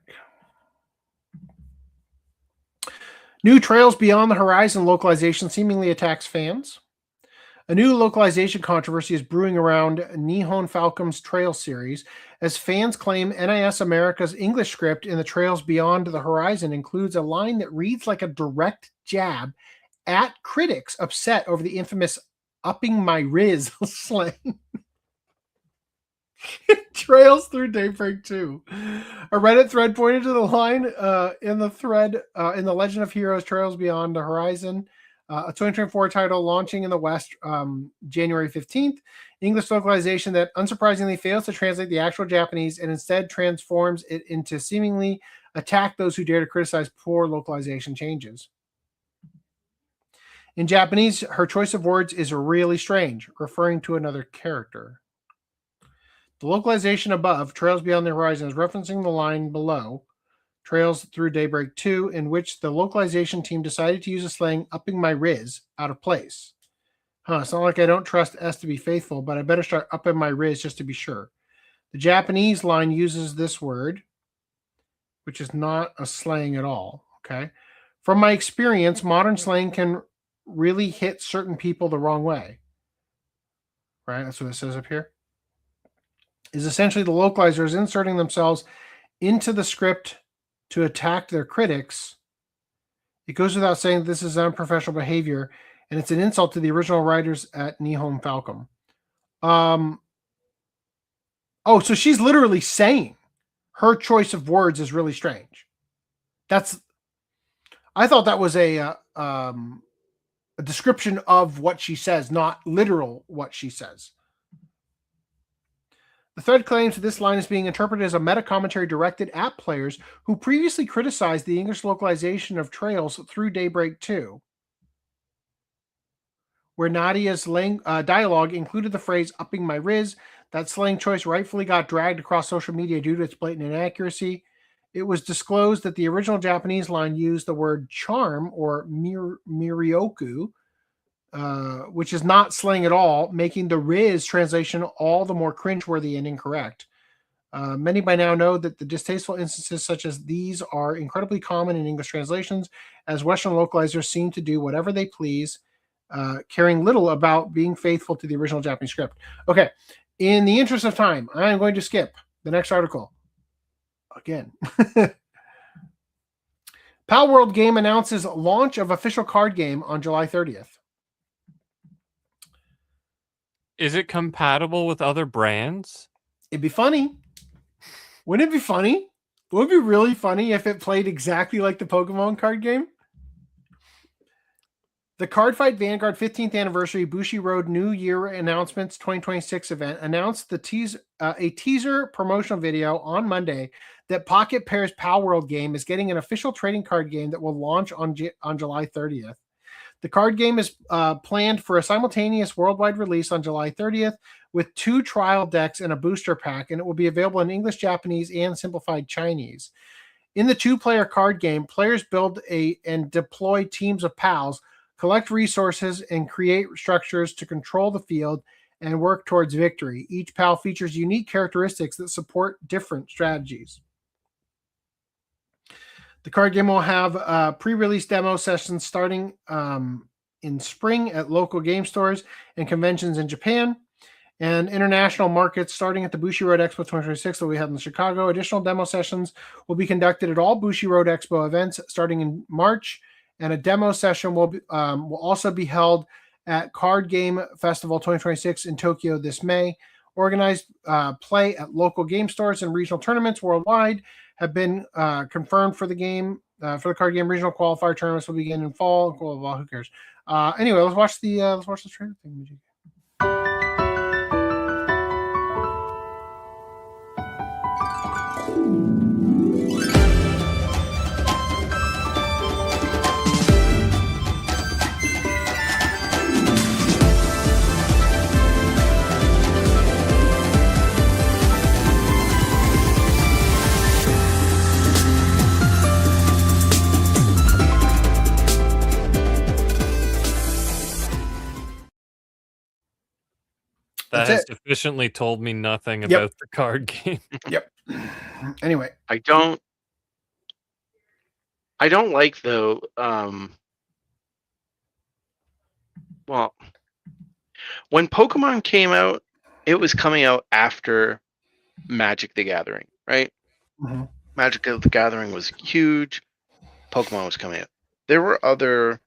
New Trails Beyond the Horizon localization seemingly attacks fans. A new localization controversy is brewing around Nihon Falcom's Trail series, as fans claim NIS America's English script in the Trails Beyond the Horizon includes a line that reads like a direct jab at critics upset over the infamous upping my Riz slang. Trails Through Daybreak 2. A Reddit thread pointed to the line in the thread in the Legend of Heroes Trails Beyond the Horizon, a 2024 title launching in the West January 15th. English localization that unsurprisingly fails to translate the actual Japanese and instead transforms it into seemingly attack those who dare to criticize poor localization changes. In Japanese, her choice of words is really strange, referring to another character. The localization above, Trails Beyond the Horizon, is referencing the line below, Trails Through Daybreak 2, in which the localization team decided to use a slang upping my Riz out of place. It's not like I don't trust S to be faithful, but I better start upping my Riz just to be sure. The Japanese line uses this word, which is not a slang at all, okay? From my experience, modern slang can really hit certain people the wrong way. Right? That's what it says up here. Is essentially the localizers inserting themselves into the script to attack their critics. It goes without saying this is unprofessional behavior, and it's an insult to the original writers at Nihon Falcom. So she's literally saying her choice of words is really strange. I thought that was a description of what she says, not literal what she says. The thread claims that this line is being interpreted as a meta-commentary directed at players who previously criticized the English localization of Trails Through Daybreak 2, where Nadia's dialogue included the phrase upping my Riz. That slang choice rightfully got dragged across social media due to its blatant inaccuracy. It was disclosed that the original Japanese line used the word charm or mirioku, which is not slang at all, making the Riz translation all the more cringeworthy and incorrect. Many by now know that the distasteful instances such as these are incredibly common in English translations, as Western localizers seem to do whatever they please, caring little about being faithful to the original Japanese script. Okay, in the interest of time, I'm going to skip the next article. Again. Pal World Game announces launch of official card game on July 30th. Is it compatible with other brands? It'd be funny. Wouldn't it be funny? Would it be really funny if it played exactly like the Pokemon card game? The Cardfight Vanguard 15th Anniversary Bushiroad New Year Announcements 2026 event announced a teaser promotional video on Monday that Pocket Pair's Pal World game is getting an official trading card game that will launch on July 30th. The card game is planned for a simultaneous worldwide release on July 30th with 2 trial decks and a booster pack, and it will be available in English, Japanese, and simplified Chinese. In the 2-player card game, players build and deploy teams of pals, collect resources, and create structures to control the field and work towards victory. Each pal features unique characteristics that support different strategies. The card game will have pre-release demo sessions starting in spring at local game stores and conventions in Japan, and international markets starting at the Bushiroad Expo 2026 that we had in Chicago. Additional demo sessions will be conducted at all Bushiroad Expo events starting in March, and a demo session will also be held at Card Game Festival 2026 in Tokyo this May. Organized play at local game stores and regional tournaments worldwide have been confirmed for the game. For the card game, regional qualifier tournaments will begin in fall. Well, who cares? Anyway, let's watch the trailer thing. That has sufficiently told me nothing about the card game. Yep. Anyway, I don't like though. Well, when Pokemon came out, it was coming out after Magic the Gathering, right? Mm-hmm. Magic the Gathering was huge. Pokemon was coming out. There were other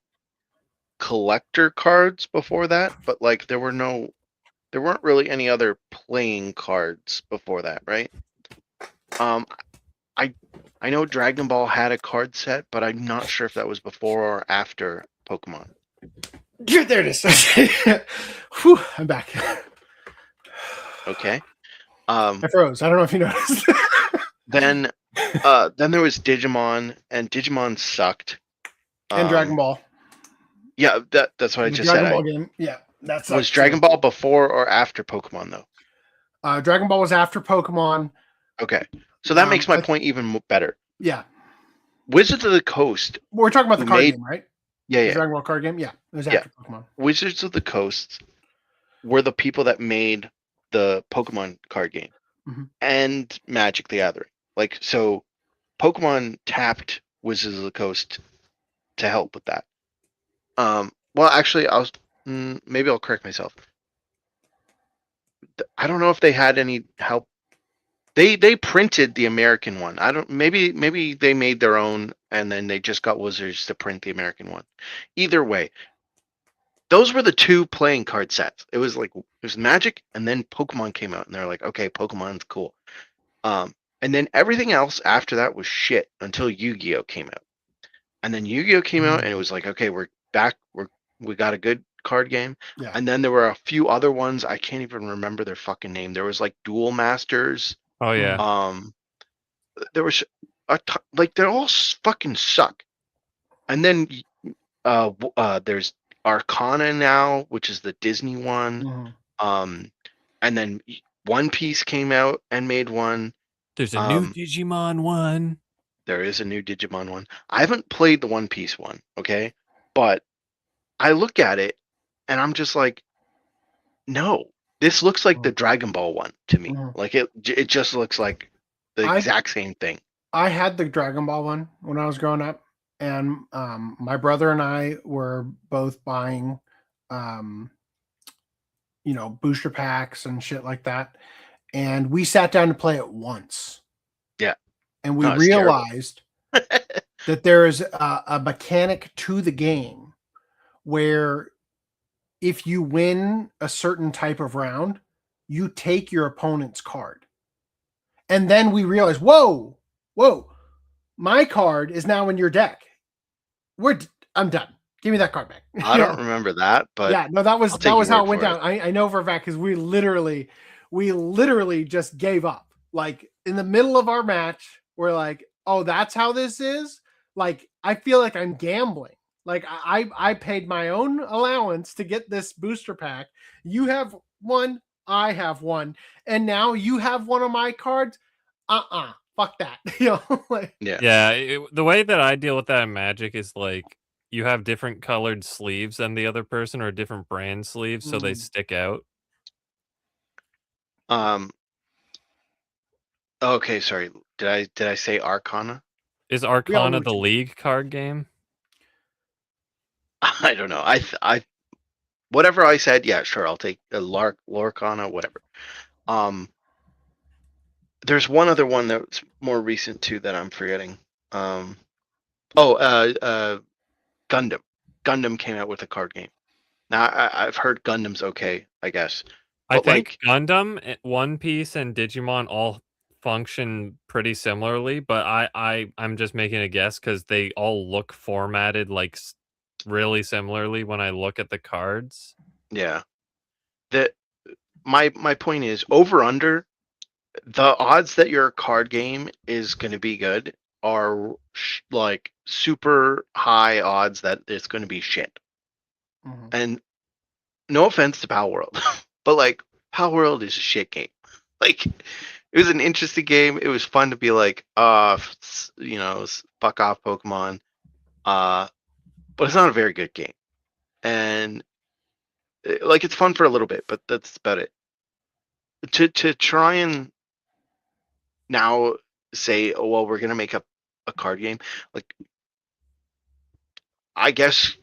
collector cards before that, but like there weren't really any other playing cards before that, right? I know Dragon Ball had a card set, but I'm not sure if that was before or after Pokemon. There it is. Whew, I'm back. Okay. I froze. I don't know if you noticed. Then there was Digimon, and Digimon sucked. And Dragon Ball. Yeah, that's what I just Dragon said. Ball game. Yeah, that's was Dragon Ball before or after Pokemon though? Dragon Ball was after Pokemon. Okay, so that makes my point even better. Yeah. Wizards of the Coast. We're talking about the card game, right? Yeah, the Dragon Ball card game. Yeah, it was after Pokemon. Wizards of the Coast were the people that made the Pokemon card game and Magic the Gathering. Like, so Pokemon tapped Wizards of the Coast to help with that. Well, actually, maybe I'll correct myself. I don't know if they had any help. They printed the American one. Maybe they made their own and then they just got Wizards to print the American one. Either way, those were the two playing card sets. It was Magic, and then Pokemon came out, and they're like, okay, Pokemon's cool. And then everything else after that was shit until Yu-Gi-Oh came out. And then Yu-Gi-Oh came out, and it was like, okay, we're back. We got a good card game. Yeah. And then there were a few other ones. I can't even remember their fucking name. There was like Duel Masters. Oh yeah. There was they all fucking suck. And then there's Arcana now, which is the Disney one. And then One Piece came out and made one. There's a new Digimon one. There is a new Digimon one. I haven't played the One Piece one, okay? But I look at it and I'm just like, no, this looks like the Dragon Ball one to me. Like it just looks like the exact same thing. I had the Dragon Ball one when I was growing up, and my brother and I were both buying, booster packs and shit like that, and we sat down to play it once. Yeah, and we realized that there is a mechanic to the game where if you win a certain type of round, you take your opponent's card. And then we realized, whoa, my card is now in your deck. I'm done. Give me that card back. I don't remember that, but yeah, no, that was how it went down. I know for a fact because we literally just gave up. Like in the middle of our match, we're like, oh, that's how this is. Like, I feel like I'm gambling. Like I paid my own allowance to get this booster pack. You have one, I have one, and now you have one of my cards. Fuck that. The way that I deal with that in Magic is like you have different colored sleeves than the other person, or different brand sleeves, so they stick out. Okay, sorry. Did I say Arcana? Is Arcana the League card game? I don't know. I whatever I said, yeah, sure. I'll take a Lorcana, whatever. There's one other one that's more recent too that I'm forgetting. Gundam. Gundam came out with a card game. Now I've heard Gundam's okay, I guess. But I think Gundam, One Piece, and Digimon all function pretty similarly, but I'm just making a guess because they all look formatted like really similarly when I look at the cards. Yeah. My point is over under the odds that your card game is going to be good are like super high odds that it's going to be shit. And no offense to Power World, but like Power World is a shit game. Like it was an interesting game. It was fun to be like, fuck off Pokemon. But it's not a very good game. And like it's fun for a little bit, but that's about it. To try and now say, oh well, we're gonna make a card game, like I guess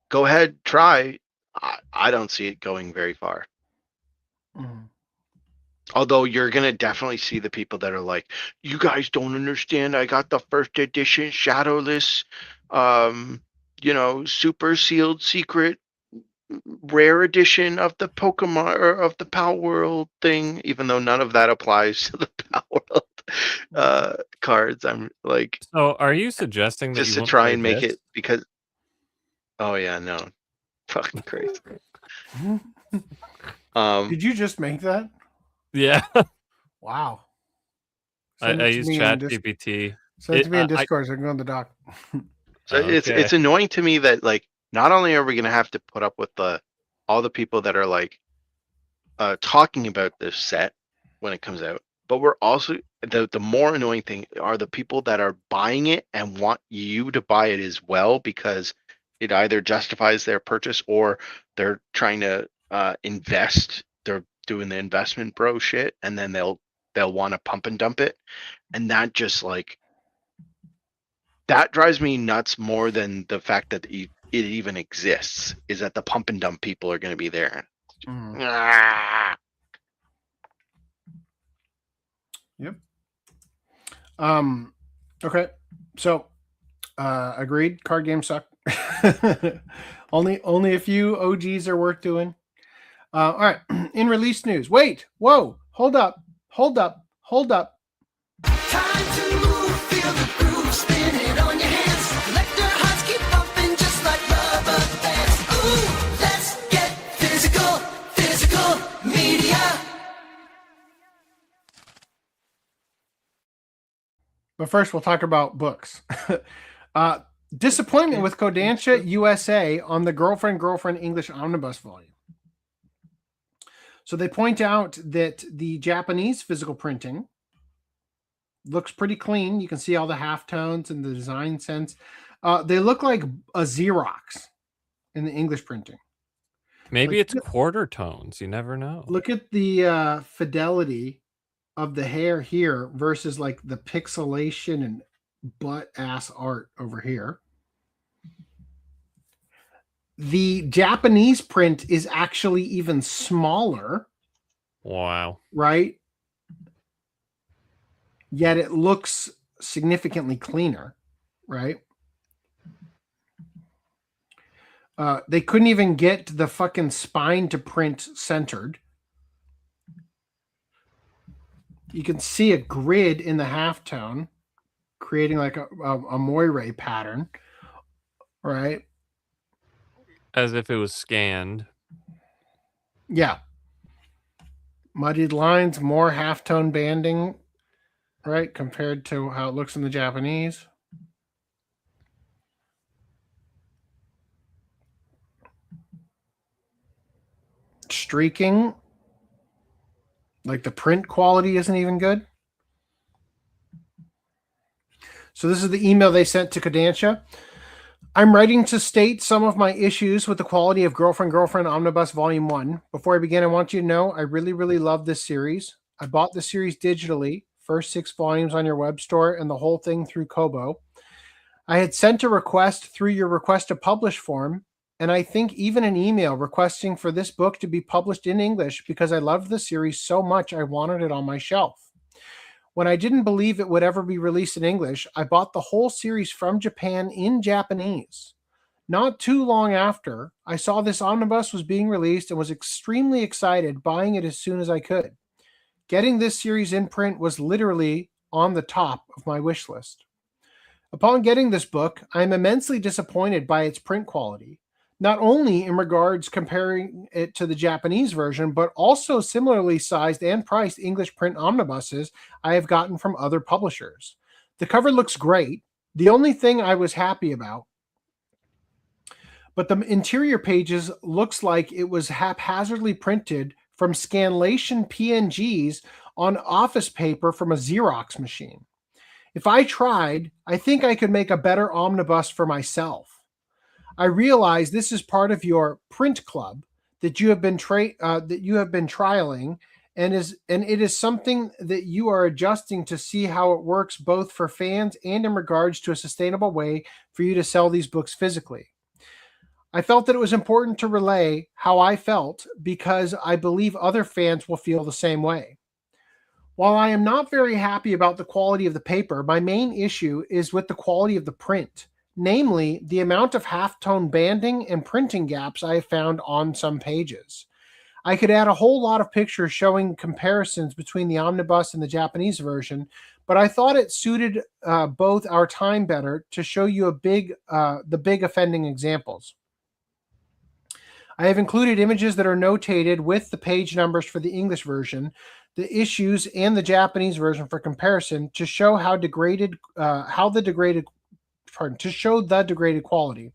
go ahead, try. I don't see it going very far. Mm. Although you're gonna definitely see the people that are like, you guys don't understand. I got the first edition shadowless, super sealed secret rare edition of the Pokemon or of the Power World thing, even though none of that applies to the Power World cards. I'm like, so are you suggesting that just you to won't try play and make this? it because? Oh yeah, no, fucking crazy. Did you just make that? Yeah. Wow. I use ChatGPT. Send it to me in Discord so I can go on the doc. So it's annoying to me that like not only are we gonna have to put up with all the people that are like talking about this set when it comes out, but we're also the more annoying thing are the people that are buying it and want you to buy it as well because it either justifies their purchase or they're trying to invest. They're doing the investment bro shit, and then they'll want to pump and dump it, and that just like that drives me nuts more than the fact that it even exists. Is that the pump and dump people are going to be there? Yep. Okay. So, agreed. Card games suck. only a few OGs are worth doing. All right. In release news. Wait. Whoa. Hold up. Time to move, feel the groove, spin it on your hands. Let their hearts keep pumping just like rubber bands. Ooh, let's get physical media. But first, we'll talk about books. Disappointment with Kodansha USA on the Girlfriend English Omnibus volume. So they point out that the Japanese physical printing looks pretty clean. You can see all the halftones and the design sense. They look like a Xerox in the English printing. Maybe it's quarter tones. You never know. Look at the fidelity of the hair here versus like the pixelation and butt ass art over here. The Japanese print is actually even smaller. Wow. Right? Yet it looks significantly cleaner, right? They couldn't even get the fucking spine to print centered. You can see a grid in the halftone, creating like a moire pattern, right? As if it was scanned. Yeah. Muddied lines, more halftone banding, right? Compared to how it looks in the Japanese. Streaking. Like the print quality isn't even good. So this is the email they sent to Kodansha. I'm writing to state some of my issues with the quality of Girlfriend Omnibus Volume 1. Before I begin, I want you to know I really, really love this series. I bought the series digitally, first 6 volumes on your web store, and the whole thing through Kobo. I had sent a request through your request to publish form, and I think even an email requesting for this book to be published in English because I loved the series so much I wanted it on my shelf. When I didn't believe it would ever be released in English, I bought the whole series from Japan in Japanese. Not too long after, I saw this omnibus was being released and was extremely excited, buying it as soon as I could. Getting this series in print was literally on the top of my wish list. Upon getting this book, I am immensely disappointed by its print quality, not only in regards comparing it to the Japanese version, but also similarly sized and priced English print omnibuses I have gotten from other publishers. The cover looks great. The only thing I was happy about, but the interior pages looks like it was haphazardly printed from scanlation PNGs on office paper from a Xerox machine. If I tried, I think I could make a better omnibus for myself. I realize this is part of your print club that you have been trialing, and it is something that you are adjusting to see how it works both for fans and in regards to a sustainable way for you to sell these books physically. I felt that it was important to relay how I felt because I believe other fans will feel the same way. While I am not very happy about the quality of the paper, my main issue is with the quality of the print, namely the amount of halftone banding and printing gaps I have found on some pages. I could add a whole lot of pictures showing comparisons between the omnibus and the Japanese version, but I thought it suited both our time better to show you the big offending examples. I have included images that are notated with the page numbers for the English version, the issues, and the Japanese version for comparison to show the degraded quality.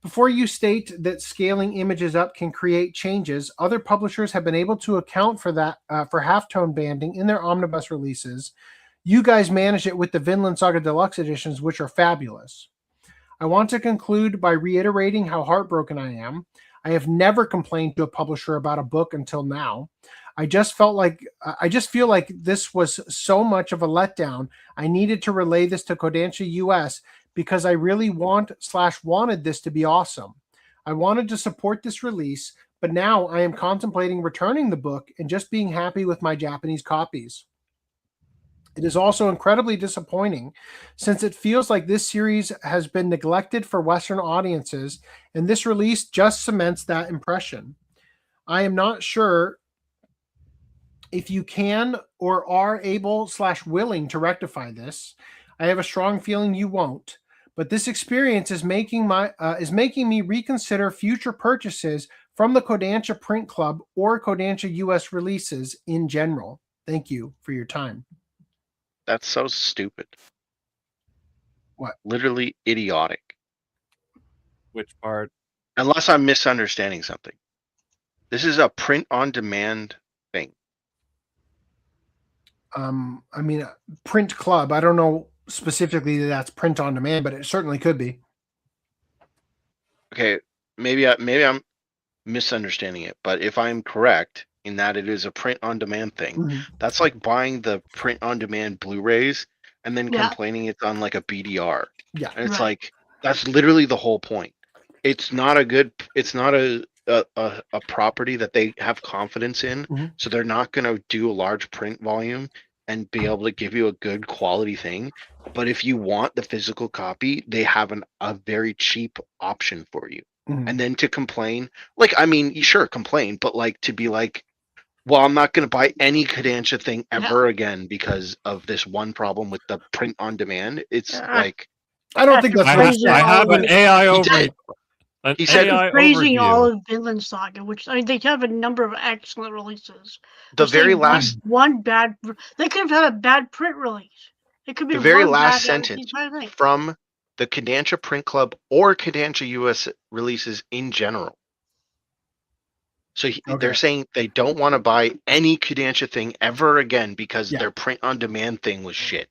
Before you state that scaling images up can create changes, other publishers have been able to account for that for halftone banding in their omnibus releases. You guys manage it with the Vinland Saga Deluxe editions, which are fabulous. I want to conclude by reiterating how heartbroken I am. I have never complained to a publisher about a book until now. I just feel like this was so much of a letdown. I needed to relay this to Kodansha US because I really wanted this to be awesome. I wanted to support this release, but now I am contemplating returning the book and just being happy with my Japanese copies. It is also incredibly disappointing since it feels like this series has been neglected for Western audiences, and this release just cements that impression. I am not sure if you can or are able/willing to rectify this. I have a strong feeling you won't, but this experience is making me reconsider future purchases from the Kodansha Print Club or Kodansha US releases in general. Thank you for your time. That's so stupid. What? Literally idiotic. Which part? Unless I'm misunderstanding something. This is a print-on-demand thing. I mean, Print Club. I don't know specifically that that's print on demand, but it certainly could be. Okay, maybe I'm misunderstanding it, but if I'm correct in that it is a print-on-demand thing, that's like buying the print-on-demand Blu-rays and then complaining it's on like a BDR. Yeah, and it's like that's literally the whole point. It's not a property that they have confidence in, so they're not going to do a large print volume and be able to give you a good quality thing. But if you want the physical copy, they have a very cheap option for you. And then to complain, like, I mean, sure, complain, but like to be like, well, I'm not going to buy any Kodansha thing ever again because of this one problem with the print on demand. It's like, I don't think that's I have an AI over. He said praising all of Vinland Saga, which I mean, they have a number of excellent releases. The very last one bad, they could have had a bad print release. It could be the very one last bad sentence from the Kodansha Print Club or Kodansha US releases in general. So they're saying they don't want to buy any Kodansha thing ever again because their print on demand thing was shit.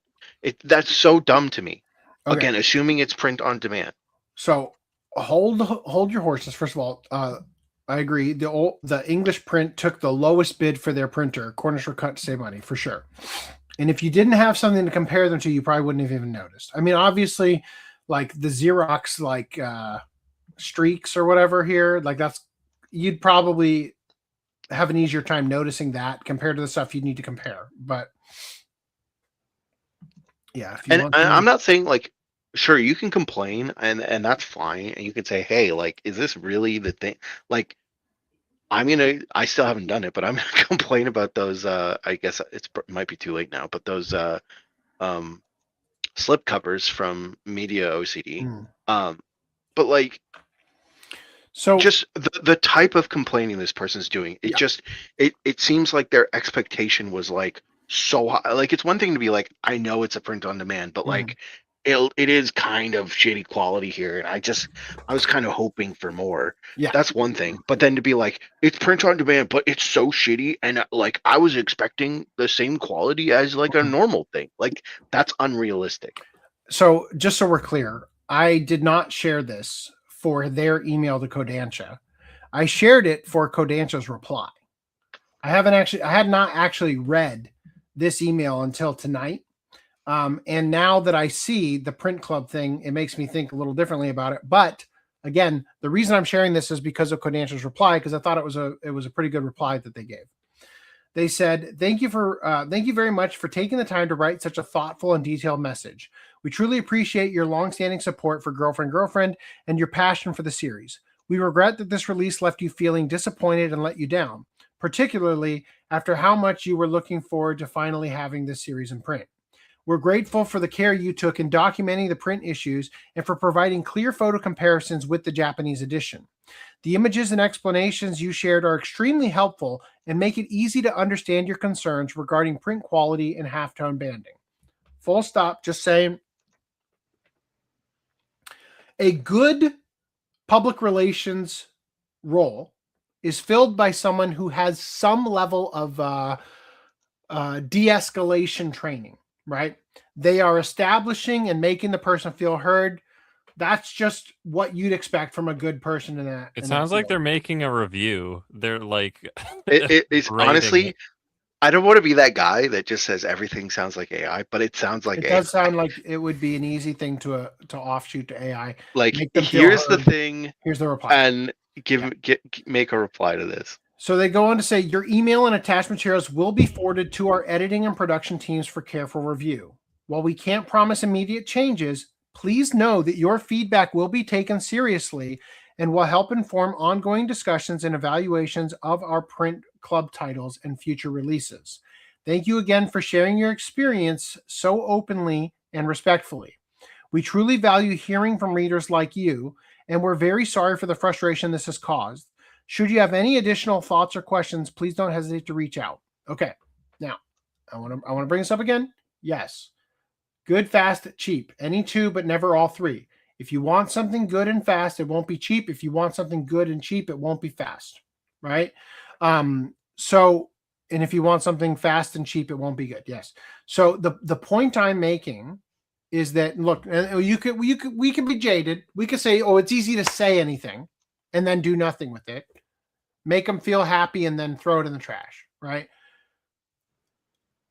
That's so dumb to me. Again, assuming it's print on demand. So hold your horses. First of all, I agree. The English print took the lowest bid for their printer. Corners were cut to save money for sure. And if you didn't have something to compare them to, you probably wouldn't have even noticed. I mean, obviously, like the Xerox, like streaks or whatever here, like you'd probably have an easier time noticing that compared to the stuff you need to compare. But yeah, I'm not saying like, sure, you can complain and that's fine, and you can say, hey, like, is this really the thing? Like, I still haven't done it, but I'm gonna complain about those. I guess it might be too late now, but those slip covers from Media OCD. But like, so just the type of complaining this person's doing, it seems like their expectation was like so high. Like, it's one thing to be like, I know it's a print on demand, but like it is kind of shitty quality here, and I was kind of hoping for more. Yeah, that's one thing. But then to be like, it's print on demand, but it's so shitty, and like I was expecting the same quality as like a normal thing. Like, that's unrealistic. So just so we're clear, I did not share this for their email to Kodansha. I shared it for Kodansha's reply. I had not actually read this email until tonight. And now that I see the print club thing, it makes me think a little differently about it. But Again, the reason I'm sharing this is because of Kodansha's reply, because I thought it was a pretty good reply that they gave. They said, thank you very much for taking the time to write such a thoughtful and detailed message. We truly appreciate your longstanding support for Girlfriend, and your passion for the series. We regret that this release left you feeling disappointed and let you down, particularly after how much you were looking forward to finally having this series in print. We're grateful for the care you took in documenting the print issues and for providing clear photo comparisons with the Japanese edition. The images and explanations you shared are extremely helpful and make it easy to understand your concerns regarding print quality and halftone banding. Full stop. Just saying, a good public relations role is filled by someone who has some level of de-escalation training, right? They are establishing and making the person feel heard. That's just what you'd expect from a good person in that. It sounds like they're making a review. They're like, it's honestly, I don't want to be that guy that just says everything sounds like AI, but it sounds like it AI. does sound like it would be an easy thing to offshoot to AI. Like, here's the thing. Here's the reply. And make a reply to this. So they go on to say, your email and attached materials will be forwarded to our editing and production teams for careful review. While we can't promise immediate changes, please know that your feedback will be taken seriously and will help inform ongoing discussions and evaluations of our print club titles and future releases. Thank you again for sharing your experience so openly and respectfully. We truly value hearing from readers like you, and we're very sorry for the frustration this has caused. Should you have any additional thoughts or questions, please don't hesitate to reach out. Okay, now I want to bring this up again. Yes. Good, fast, cheap. Any two, but never all three. If you want something good and fast, it won't be cheap. If you want something good and cheap, it won't be fast, right? And if you want something fast and cheap, it won't be good. Yes. So the point I'm making is that, look, we can be jaded. We could say, oh, it's easy to say anything and then do nothing with it. Make them feel happy and then throw it in the trash, right?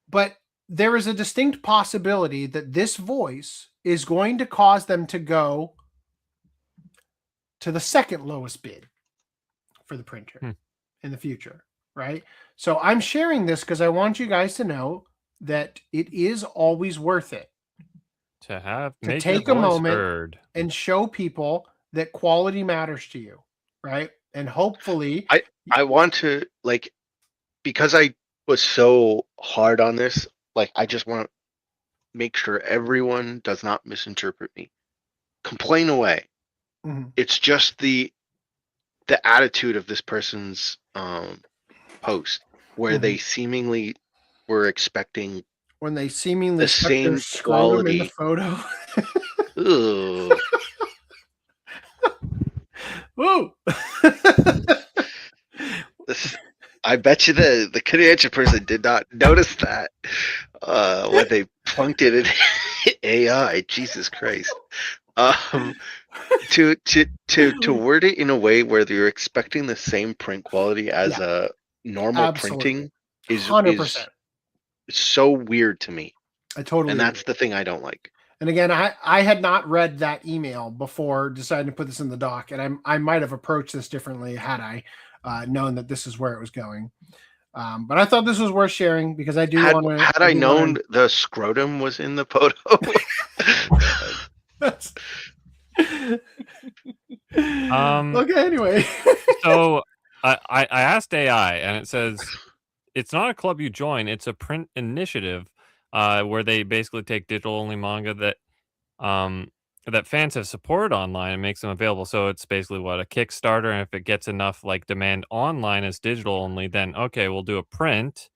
But there is a distinct possibility that this voice is going to cause them to go to the second lowest bid for the printer in the future, right? So I'm sharing this because I want you guys to know that it is always worth it to take a moment and show people that quality matters to you, right? And hopefully I want to, like, because I was so hard on this, like, I just want to make sure everyone does not misinterpret me. Complain away. Mm-hmm. It's just the attitude of this person's post, where they seemingly were expecting when they seemingly the same quality in the photo. Woo! I bet you the Kodansha person did not notice that when they plunked it in AI. Jesus Christ! To word it in a way where you're expecting the same print quality as a normal printing is 100%. It's so weird to me. I totally. And that's the thing I don't like. And again, I had not read that email before deciding to put this in the doc, and I might have approached this differently had I known that this is where it was going. But I thought this was worth sharing because I do want to. Had I known the scrotum was in the photo. Okay. Anyway, so I asked AI, and it says it's not a club you join; it's a print initiative where they basically take digital only manga that that fans have supported online and makes them available. So it's basically what a Kickstarter, and if it gets enough like demand online as digital only, then okay, we'll do a print.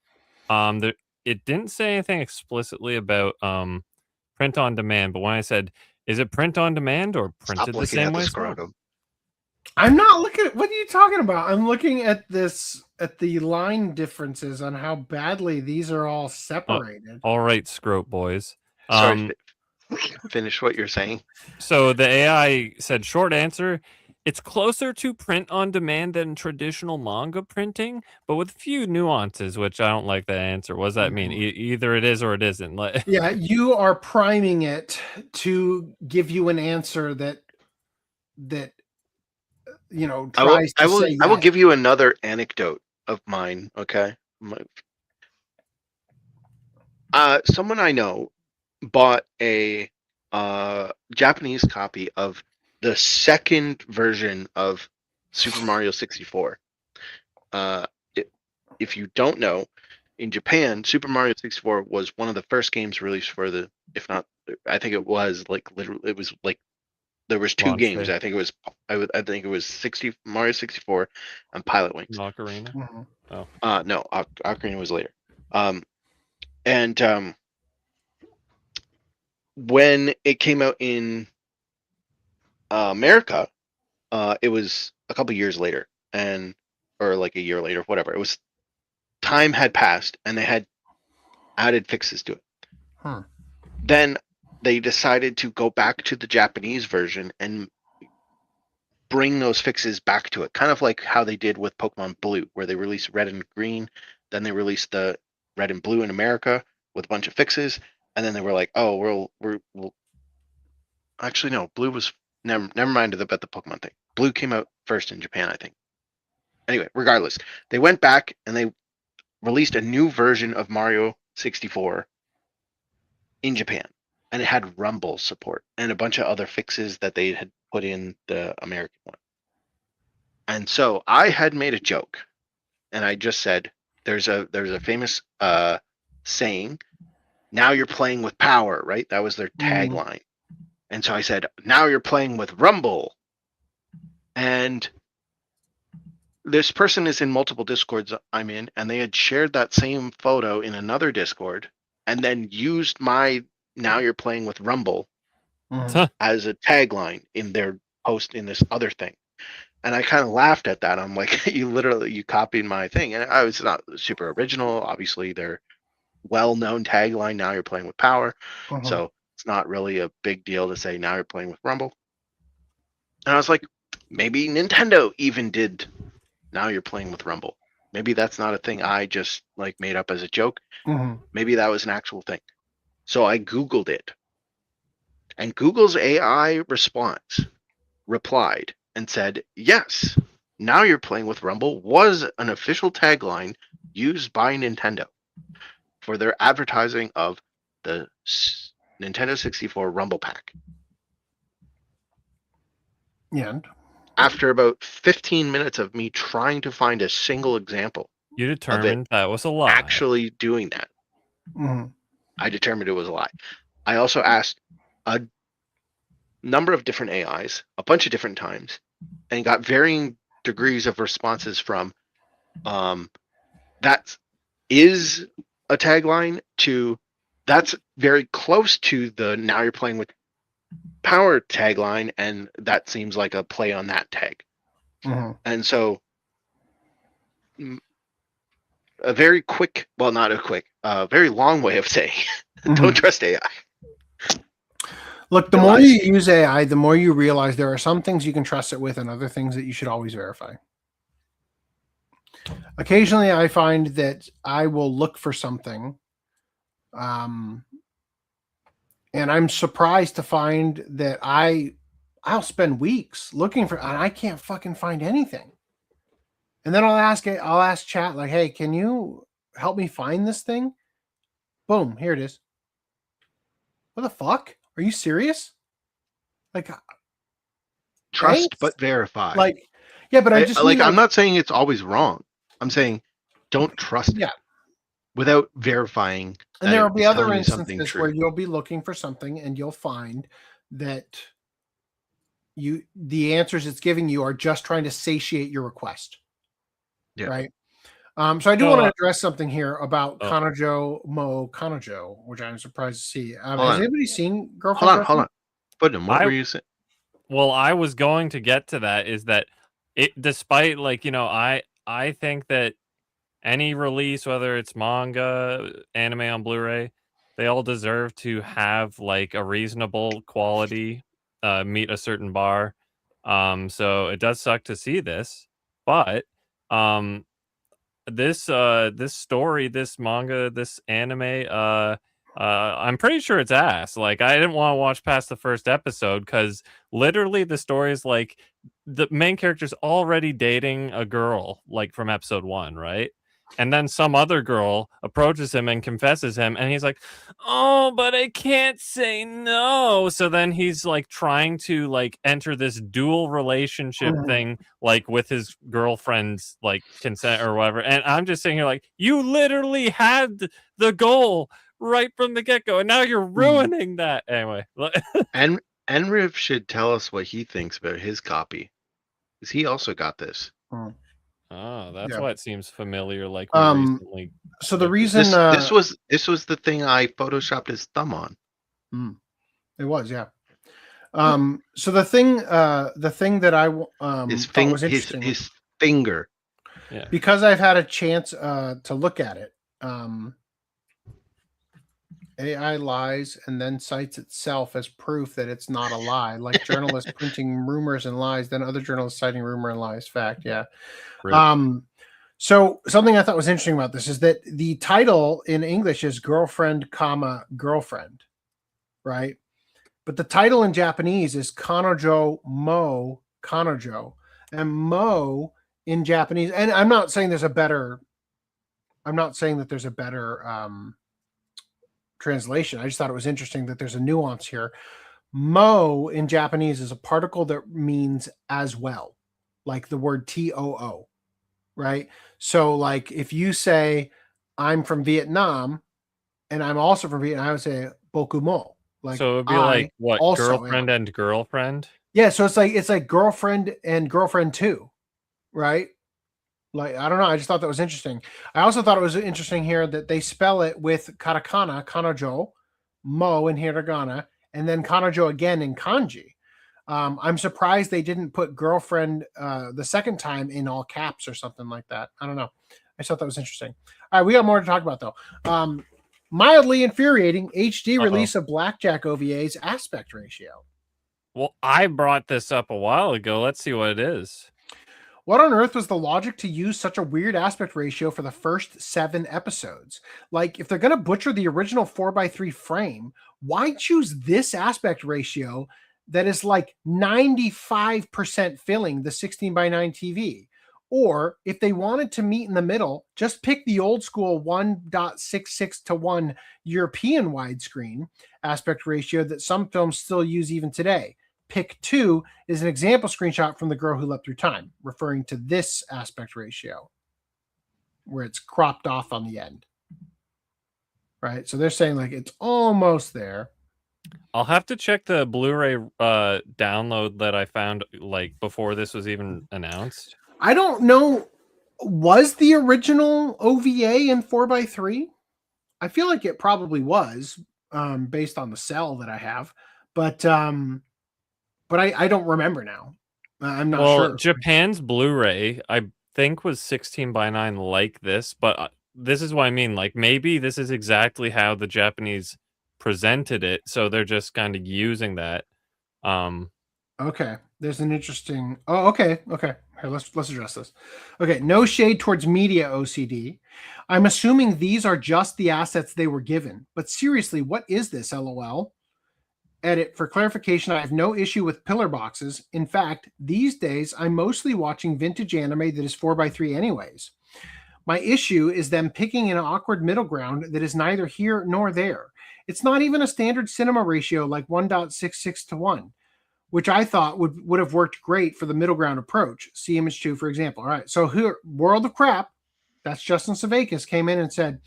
It didn't say anything explicitly about print on demand, but when I said, is it print on demand or printed the same way? I'm not looking at what are you talking about? I'm looking at the line differences on how badly these are all separated. All right, scrote boys. Sorry, finish what you're saying. So the AI said, short answer, it's closer to print on demand than traditional manga printing, but with a few nuances, which I don't like that answer. What does that mean? Either it is or it isn't. Yeah, you are priming it to give you an answer that tries to say yes. I will give you another anecdote of mine. Okay. Someone I know bought a Japanese copy of the second version of Super Mario 64. If you don't know, in Japan, Super Mario 64 was one of the first games released for the, if not, I think it was like literally, it was like there was two games. I think it was Mario 64 and Pilot Wings. Ocarina. Mm-hmm. No, Ocarina was later. When it came out in America, it was a couple years later, or like a year later, whatever. It was time had passed, and they had added fixes to it. Huh. Then they decided to go back to the Japanese version and bring those fixes back to it, kind of like how they did with Pokemon Blue, where they released Red and Green, then they released the Red and Blue in America with a bunch of fixes, and then they were like, "Oh, we'll actually no, Blue was never mind about the Pokemon thing. Blue came out first in Japan, I think. Anyway, regardless, they went back and they released a new version of Mario 64 in Japan, and it had Rumble support and a bunch of other fixes that they had put in the American one. And so I had made a joke, and I just said, "There's a famous saying, now you're playing with power," right? That was their tagline. And so I said, "Now you're playing with Rumble." And this person is in multiple Discords I'm in, and they had shared that same photo in another Discord and then used my "Now you're playing with Rumble" as a tagline in their post in this other thing. And I kind of laughed at that. I'm like, you copied my thing. And I was not super original. Obviously, they're well-known tagline, "Now you're playing with power." So it's not really a big deal to say, "Now you're playing with Rumble." And I was like, maybe Nintendo even did "Now you're playing with Rumble." Maybe that's not a thing I just like made up as a joke. Maybe that was an actual thing. So I Googled it. And Google's AI response replied and said, yes, "Now you're playing with Rumble" was an official tagline used by Nintendo for their advertising of the Nintendo 64 Rumble Pack. Yeah. After about 15 minutes of me trying to find a single example, you determined that was a lie. Actually doing that, I determined it was a lie. I also asked a number of different AIs a bunch of different times and got varying degrees of responses from that is a tagline to that's very close to the "Now you're playing with power" tagline, and that seems like a play on that tag. And so a very quick, well, not a quick, very long way of saying don't trust AI. Look, the more you use AI, the more you realize there are some things you can trust it with and other things that you should always verify. Occasionally, I find that I will look for something, and I'm surprised to find that I'll spend weeks looking for, and I can't fucking find anything. And then I'll ask chat, like, "Hey, can you help me find this thing?" Boom, here it is. What the fuck? Are you serious? Like, trust but verify. Like, yeah, but I just like, I'm not saying it's always wrong. I'm saying don't trust it without verifying. And there will be other instances where you'll be looking for something and you'll find that the answers it's giving you are just trying to satiate your request. Yeah. Right. So I do want to address something here about Kanojo, which I'm surprised to see. Has anybody seen Girlfriend? Hold on. What were you saying? Well, I was going to get to that. Is that it? Despite I think that any release, whether it's manga, anime on Blu-ray, they all deserve to have like a reasonable quality, meet a certain bar. So it does suck to see this, but this story, this manga, this anime, I'm pretty sure it's ass. Like, I didn't want to watch past the first episode because literally the story is like the main character's already dating a girl, like from episode 1, right? And then some other girl approaches him and confesses him, and he's like, "Oh, but I can't say no." So then he's like trying to like enter this dual relationship thing, like with his girlfriend's like consent or whatever. And I'm just sitting here like, you literally had the goal right from the get-go, and now you're ruining that. Anyway. And Enriv should tell us what he thinks about his copy, because he also got this. Oh, that's why it seems familiar. Like we recently. So the reason this was the thing I photoshopped his thumb on. It was, yeah. So the thing that I thought was interesting, his finger. Yeah. Because I've had a chance to look at it. AI lies and then cites itself as proof that it's not a lie, like journalists printing rumors and lies, then other journalists citing rumor and lies fact. Yeah. Right. So something I thought was interesting about this is that the title in English is girlfriend, girlfriend, right? But the title in Japanese is Kanojo Mo Kanojo, and Mo in Japanese. And I'm not saying that there's a better translation. I just thought it was interesting that there's a nuance here. Mo in Japanese is a particle that means as well, like the word TOO, right? So like if you say I'm from Vietnam and I'm also from Vietnam, I would say boku mo. Like, so it would be like what, girlfriend and girlfriend? Yeah, so it's like girlfriend and girlfriend too, right? Like, I don't know. I just thought that was interesting. I also thought it was interesting here that they spell it with katakana, kanojo, mo in hiragana, and then kanojo again in kanji. I'm surprised they didn't put girlfriend the second time in all caps or something like that. I don't know. I just thought that was interesting. All right, we got more to talk about, though. Mildly infuriating HD release of Blackjack OVA's aspect ratio. Well, I brought this up a while ago. Let's see what it is. What on earth was the logic to use such a weird aspect ratio for the first 7 episodes? Like, if they're going to butcher the original 4:3 frame, why choose this aspect ratio that is like 95% filling the 16:9 TV? Or if they wanted to meet in the middle, just pick the old school 1.66:1 European widescreen aspect ratio that some films still use even today. Pick 2 is an example screenshot from The Girl Who Leapt Through Time, referring to this aspect ratio, where it's cropped off on the end. Right? So they're saying like it's almost there. I'll have to check the Blu-ray download that I found like before this was even announced. I don't know. Was the original OVA in 4:3? I feel like it probably was, based on the cell that I have, but I don't remember now. I'm not sure. Japan's Blu-ray, I think, was 16:9 like this, but this is what I mean. Like, maybe this is exactly how the Japanese presented it, so they're just kind of using that. Okay, there's an interesting. Oh, okay. Here, let's address this. Okay, no shade towards media OCD. I'm assuming these are just the assets they were given, but seriously, what is this? LOL. Edit, for clarification, I have no issue with pillar boxes. In fact, these days, I'm mostly watching vintage anime that is 4:3 anyways. My issue is them picking an awkward middle ground that is neither here nor there. It's not even a standard cinema ratio like 1.66:1, which I thought would have worked great for the middle ground approach. See image 2, for example. All right, so here, World of Crap, that's Justin Savakis, came in and said,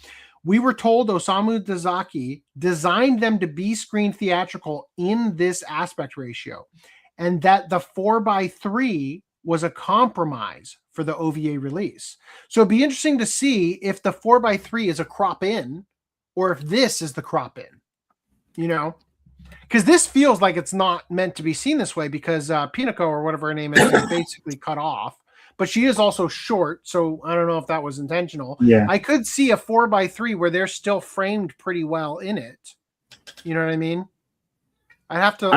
we were told Osamu Dezaki designed them to be screen theatrical in this aspect ratio, and that the 4:3 was a compromise for the OVA release. So it'd be interesting to see if the 4:3 is a crop in, or if this is the crop in, you know? Because this feels like it's not meant to be seen this way, because Pinako, or whatever her name is basically cut off. But she is also short, so I don't know if that was intentional. Yeah. I could see a 4:3 where they're still framed pretty well in it. You know what I mean? I'd have to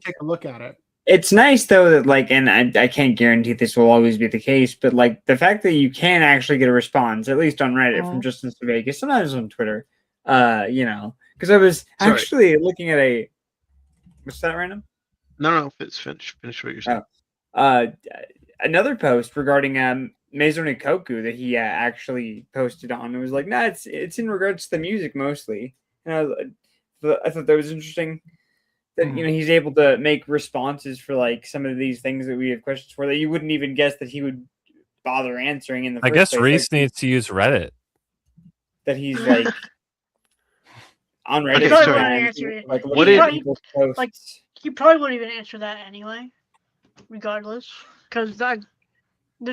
take a look at it. It's nice though that like, and I can't guarantee this will always be the case, but like the fact that you can actually get a response, at least on Reddit, from Justin Savakis, sometimes on Twitter, you know, because I was actually looking at a. What's that, random? No, finish what you're saying. Another post regarding Maison Koku that he actually posted on. It was like, nah, it's in regards to the music mostly, and I thought that was interesting. That he's able to make responses for like some of these things that we have questions for that you wouldn't even guess that he would bother answering in the first place. I guess Reese needs to use Reddit. That he's like on Reddit. He probably wouldn't even answer that anyway, regardless, because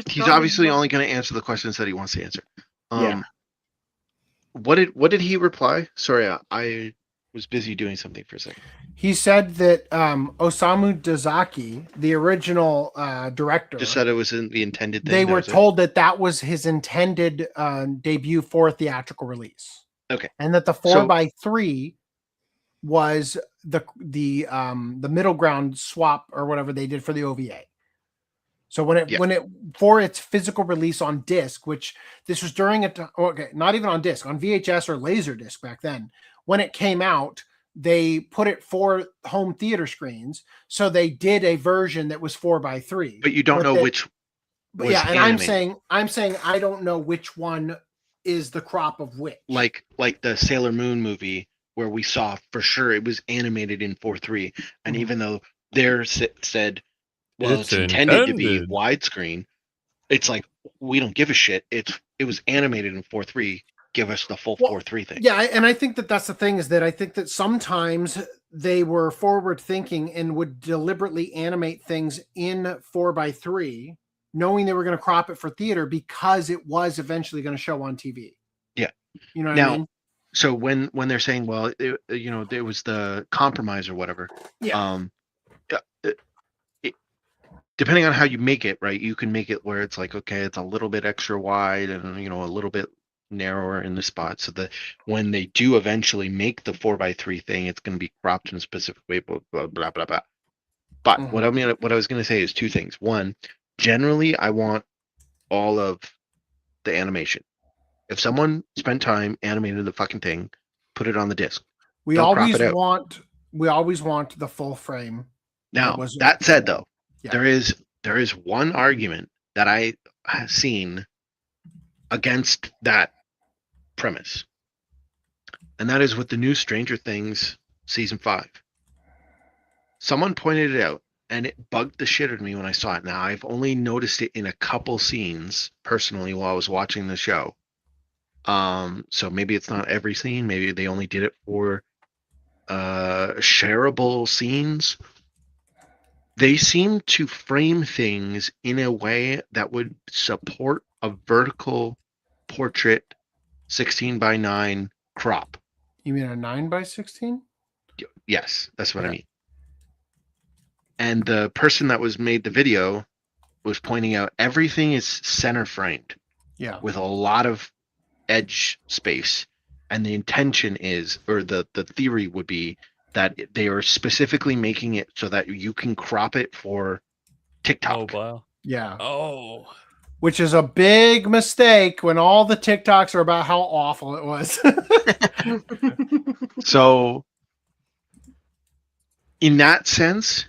he's obviously only going to answer the questions that he wants to answer. What did he reply? Sorry, I was busy doing something for a second. He said that Osamu Dezaki, the original director, just said it was in the intended thing. They were told that was his intended debut for theatrical release. Okay, and that the 4x3 was the middle ground swap or whatever they did for the OVA. So when it for its physical release on disc, which this was during not even on disc, on VHS or Laserdisc back then, when it came out, they put it for home theater screens. So they did a version that was 4x3. But you don't know which. But yeah, and animated. I'm saying I don't know which one is the crop of which. Like the Sailor Moon movie, where we saw for sure it was animated in 4:3, and even though there said, well, it's intended to be widescreen, it's like we don't give a shit. It was animated in 4:3. Give us the full 4:3 thing. Yeah, and I think that's the thing, is that I think that sometimes they were forward thinking and would deliberately animate things in 4:3, knowing they were going to crop it for theater because it was eventually going to show on TV. Yeah, you know what I mean. So when they're saying, well, there was the compromise or whatever. Yeah. Depending on how you make it, right? You can make it where it's like, okay, it's a little bit extra wide and a little bit narrower in the spot, so that when they do eventually make the 4:3 thing, it's going to be cropped in a specific way. Blah blah blah blah blah. But what I was going to say is two things. One, generally, I want all of the animation. If someone spent time animated the fucking thing, put it on the disc. We always want the full frame. Now that said, though, there is one argument that I have seen against that premise, and that is with the new Stranger Things season 5. Someone pointed it out, and it bugged the shit out of me when I saw it. Now I've only noticed it in a couple scenes personally while I was watching the show. So maybe it's not every scene. Maybe they only did it for shareable scenes. They seem to frame things in a way that would support a vertical portrait 16:9 crop. You mean a 9:16? Yes, that's what I mean. And the person that was made the video was pointing out everything is center framed. Yeah. With a lot of edge space, and the intention is, or the theory would be, that they are specifically making it so that you can crop it for TikTok. Oh wow. Yeah. Oh. Which is a big mistake when all the TikToks are about how awful it was. So in that sense,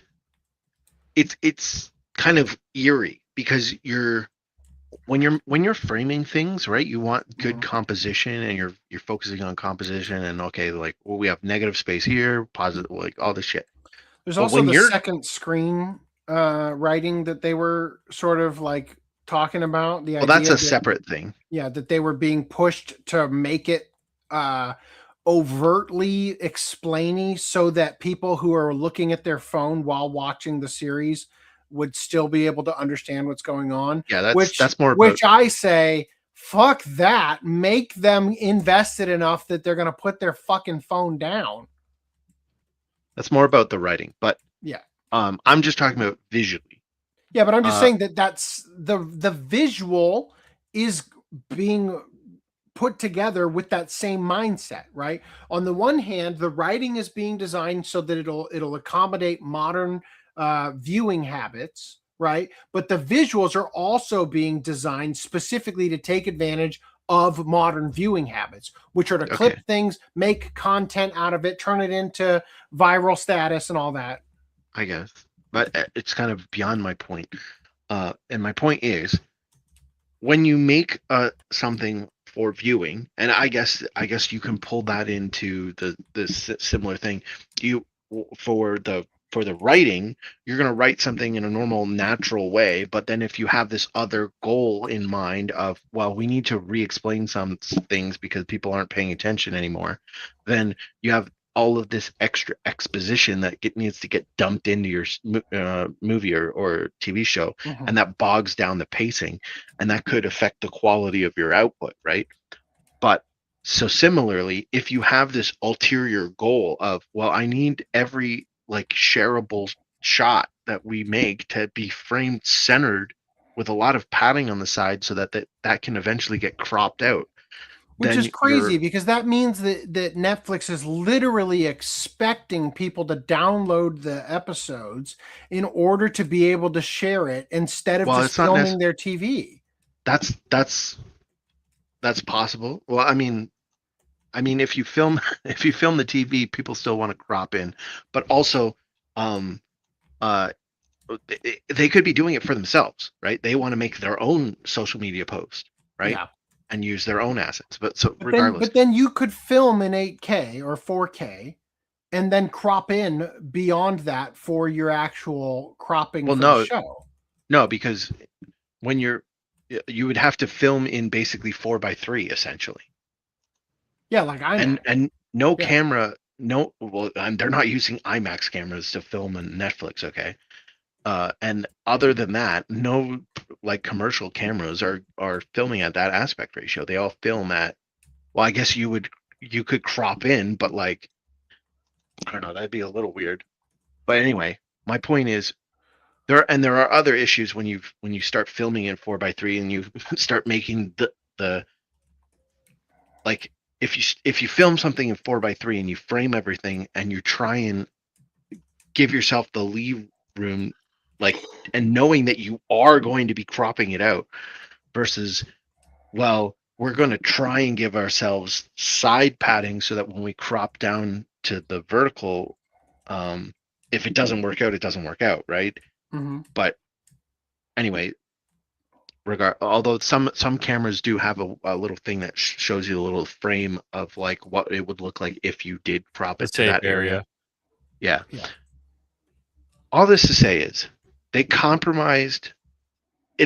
it's kind of eerie, because when you're framing things, right, you want good composition, and you're focusing on composition, and okay, like, well, we have negative space here, positive, like all this shit. There's also the second screen writing that they were sort of like talking about. The well, that's a separate thing. Yeah, that they were being pushed to make it overtly explainy, so that people who are looking at their phone while watching the series would still be able to understand what's going on. Yeah, that's more. Which I say, fuck that. Make them invested enough that they're going to put their fucking phone down. That's more about the writing, but yeah, I'm just talking about visually. Yeah, but I'm just saying that's the visual is being put together with that same mindset, right? On the one hand, the writing is being designed so that it'll accommodate modern viewing habits, right? But the visuals are also being designed specifically to take advantage of modern viewing habits, which are to clip things, make content out of it, turn it into viral status and all that. I guess, but it's kind of beyond my point. And my point is, when you make something for viewing, and I guess you can pull that into the similar thing. For the writing, you're going to write something in a normal, natural way. But then if you have this other goal in mind of, well, we need to re-explain some things because people aren't paying attention anymore, then you have all of this extra exposition that needs to get dumped into your movie or TV show, and that bogs down the pacing, and that could affect the quality of your output, right? But so similarly, if you have this ulterior goal of, well, I need every like shareable shot that we make to be framed centered with a lot of padding on the side so that can eventually get cropped out. Which is crazy because that means that Netflix is literally expecting people to download the episodes in order to be able to share it instead of just filming their TV. That's possible. Well, I mean, if you film the TV, people still want to crop in, but also, they could be doing it for themselves, right? They want to make their own social media post, right? Yeah. And use their own assets. Regardless. But then you could film in 8K or 4K and then crop in beyond that for your actual cropping the show. No, because when you would have to film in basically 4:3 essentially. Yeah, like IMAX. And no camera, and they're not using IMAX cameras to film on Netflix, okay? And other than that, no like commercial cameras are filming at that aspect ratio. They all film at, well, I guess you could crop in, but like, I don't know, that'd be a little weird. But anyway, my point is there are other issues when you start filming in 4:3 and you start making the like, if you film something in 4:3 and you frame everything and you try and give yourself the leave room, like, and knowing that you are going to be cropping it out versus, well, we're going to try and give ourselves side padding so that when we crop down to the vertical, if it doesn't work out, it doesn't work out, right? But anyway, although some cameras do have a little thing that shows you a little frame of like what it would look like if you did crop it to that area. Yeah. All this to say is, it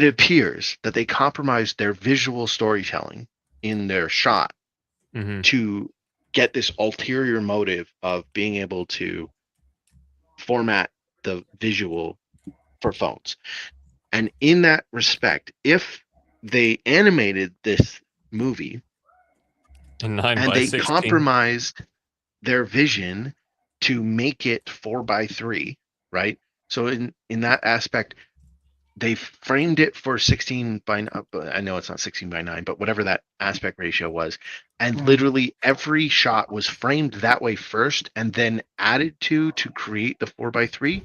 appears that they compromised their visual storytelling in their shot to get this ulterior motive of being able to format the visual for phones. And in that respect, if they animated this movie and they compromised their vision to make it 4:3, right? So in that aspect, they framed it for 16:9. I know it's not 16:9, but whatever that aspect ratio was, and literally every shot was framed that way first, and then added to create the 4:3,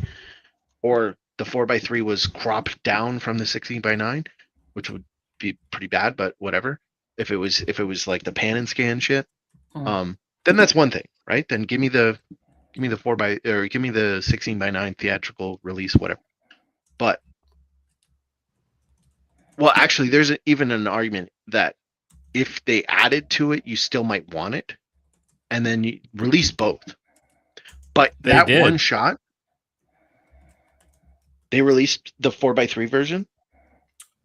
or the 4:3 was cropped down from the 16:9, which would be pretty bad, but whatever. If it was like the pan and scan shit, then that's one thing, right? Then give me the 16:9 theatrical release, whatever. But, well, actually, there's even an argument that if they added to it, you still might want it, and then you release both. But one shot, they released the 4:3 version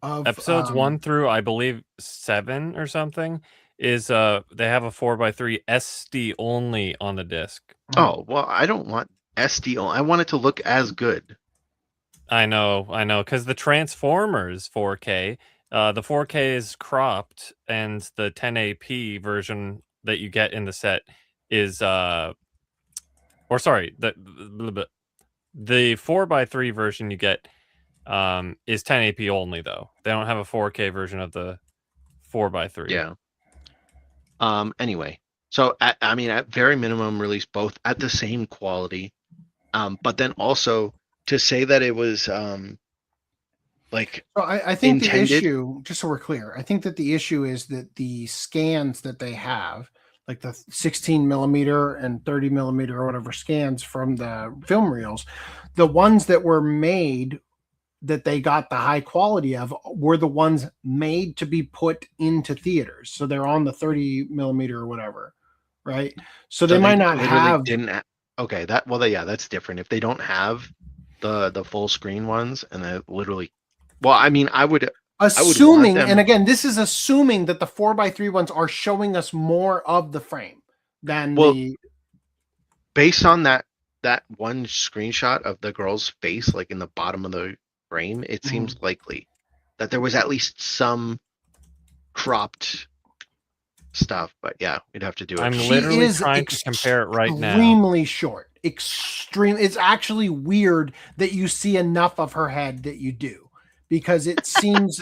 of episodes 1 through, I believe, 7 or something. Is they have a 4:3 SD only on the disc. Oh, well, I don't want SD only. I want it to look as good. I know, because the Transformers 4K, the 4K is cropped, and the 1080p version that you get in the set is, the 4:3 version you get is 1080p only, though. They don't have a 4K version of the 4:3. Yeah. Anyway, so at very minimum, release both at the same quality, but then also to say that it was Like, so I think intended? the issue, just so we're clear, I think that the issue is that the scans that they have, like the 16 millimeter and 30 millimeter or whatever scans from the film reels, the ones that were made that they got the high quality of were the ones made to be put into theaters. So they're on the 30 millimeter or whatever, right? So they might not have. Okay, that's different. If they don't have the full screen ones and they literally, well, I mean, I would Assuming, want them, and again, this is assuming that the 4x3 ones are showing us more of the frame than based on that one screenshot of the girl's face, like in the bottom of the frame, it seems likely that there was at least some cropped stuff. But yeah, we'd have to do it. I'm literally trying to compare it right now. Extremely short. It's actually weird that you see enough of her head that you do. Because it seems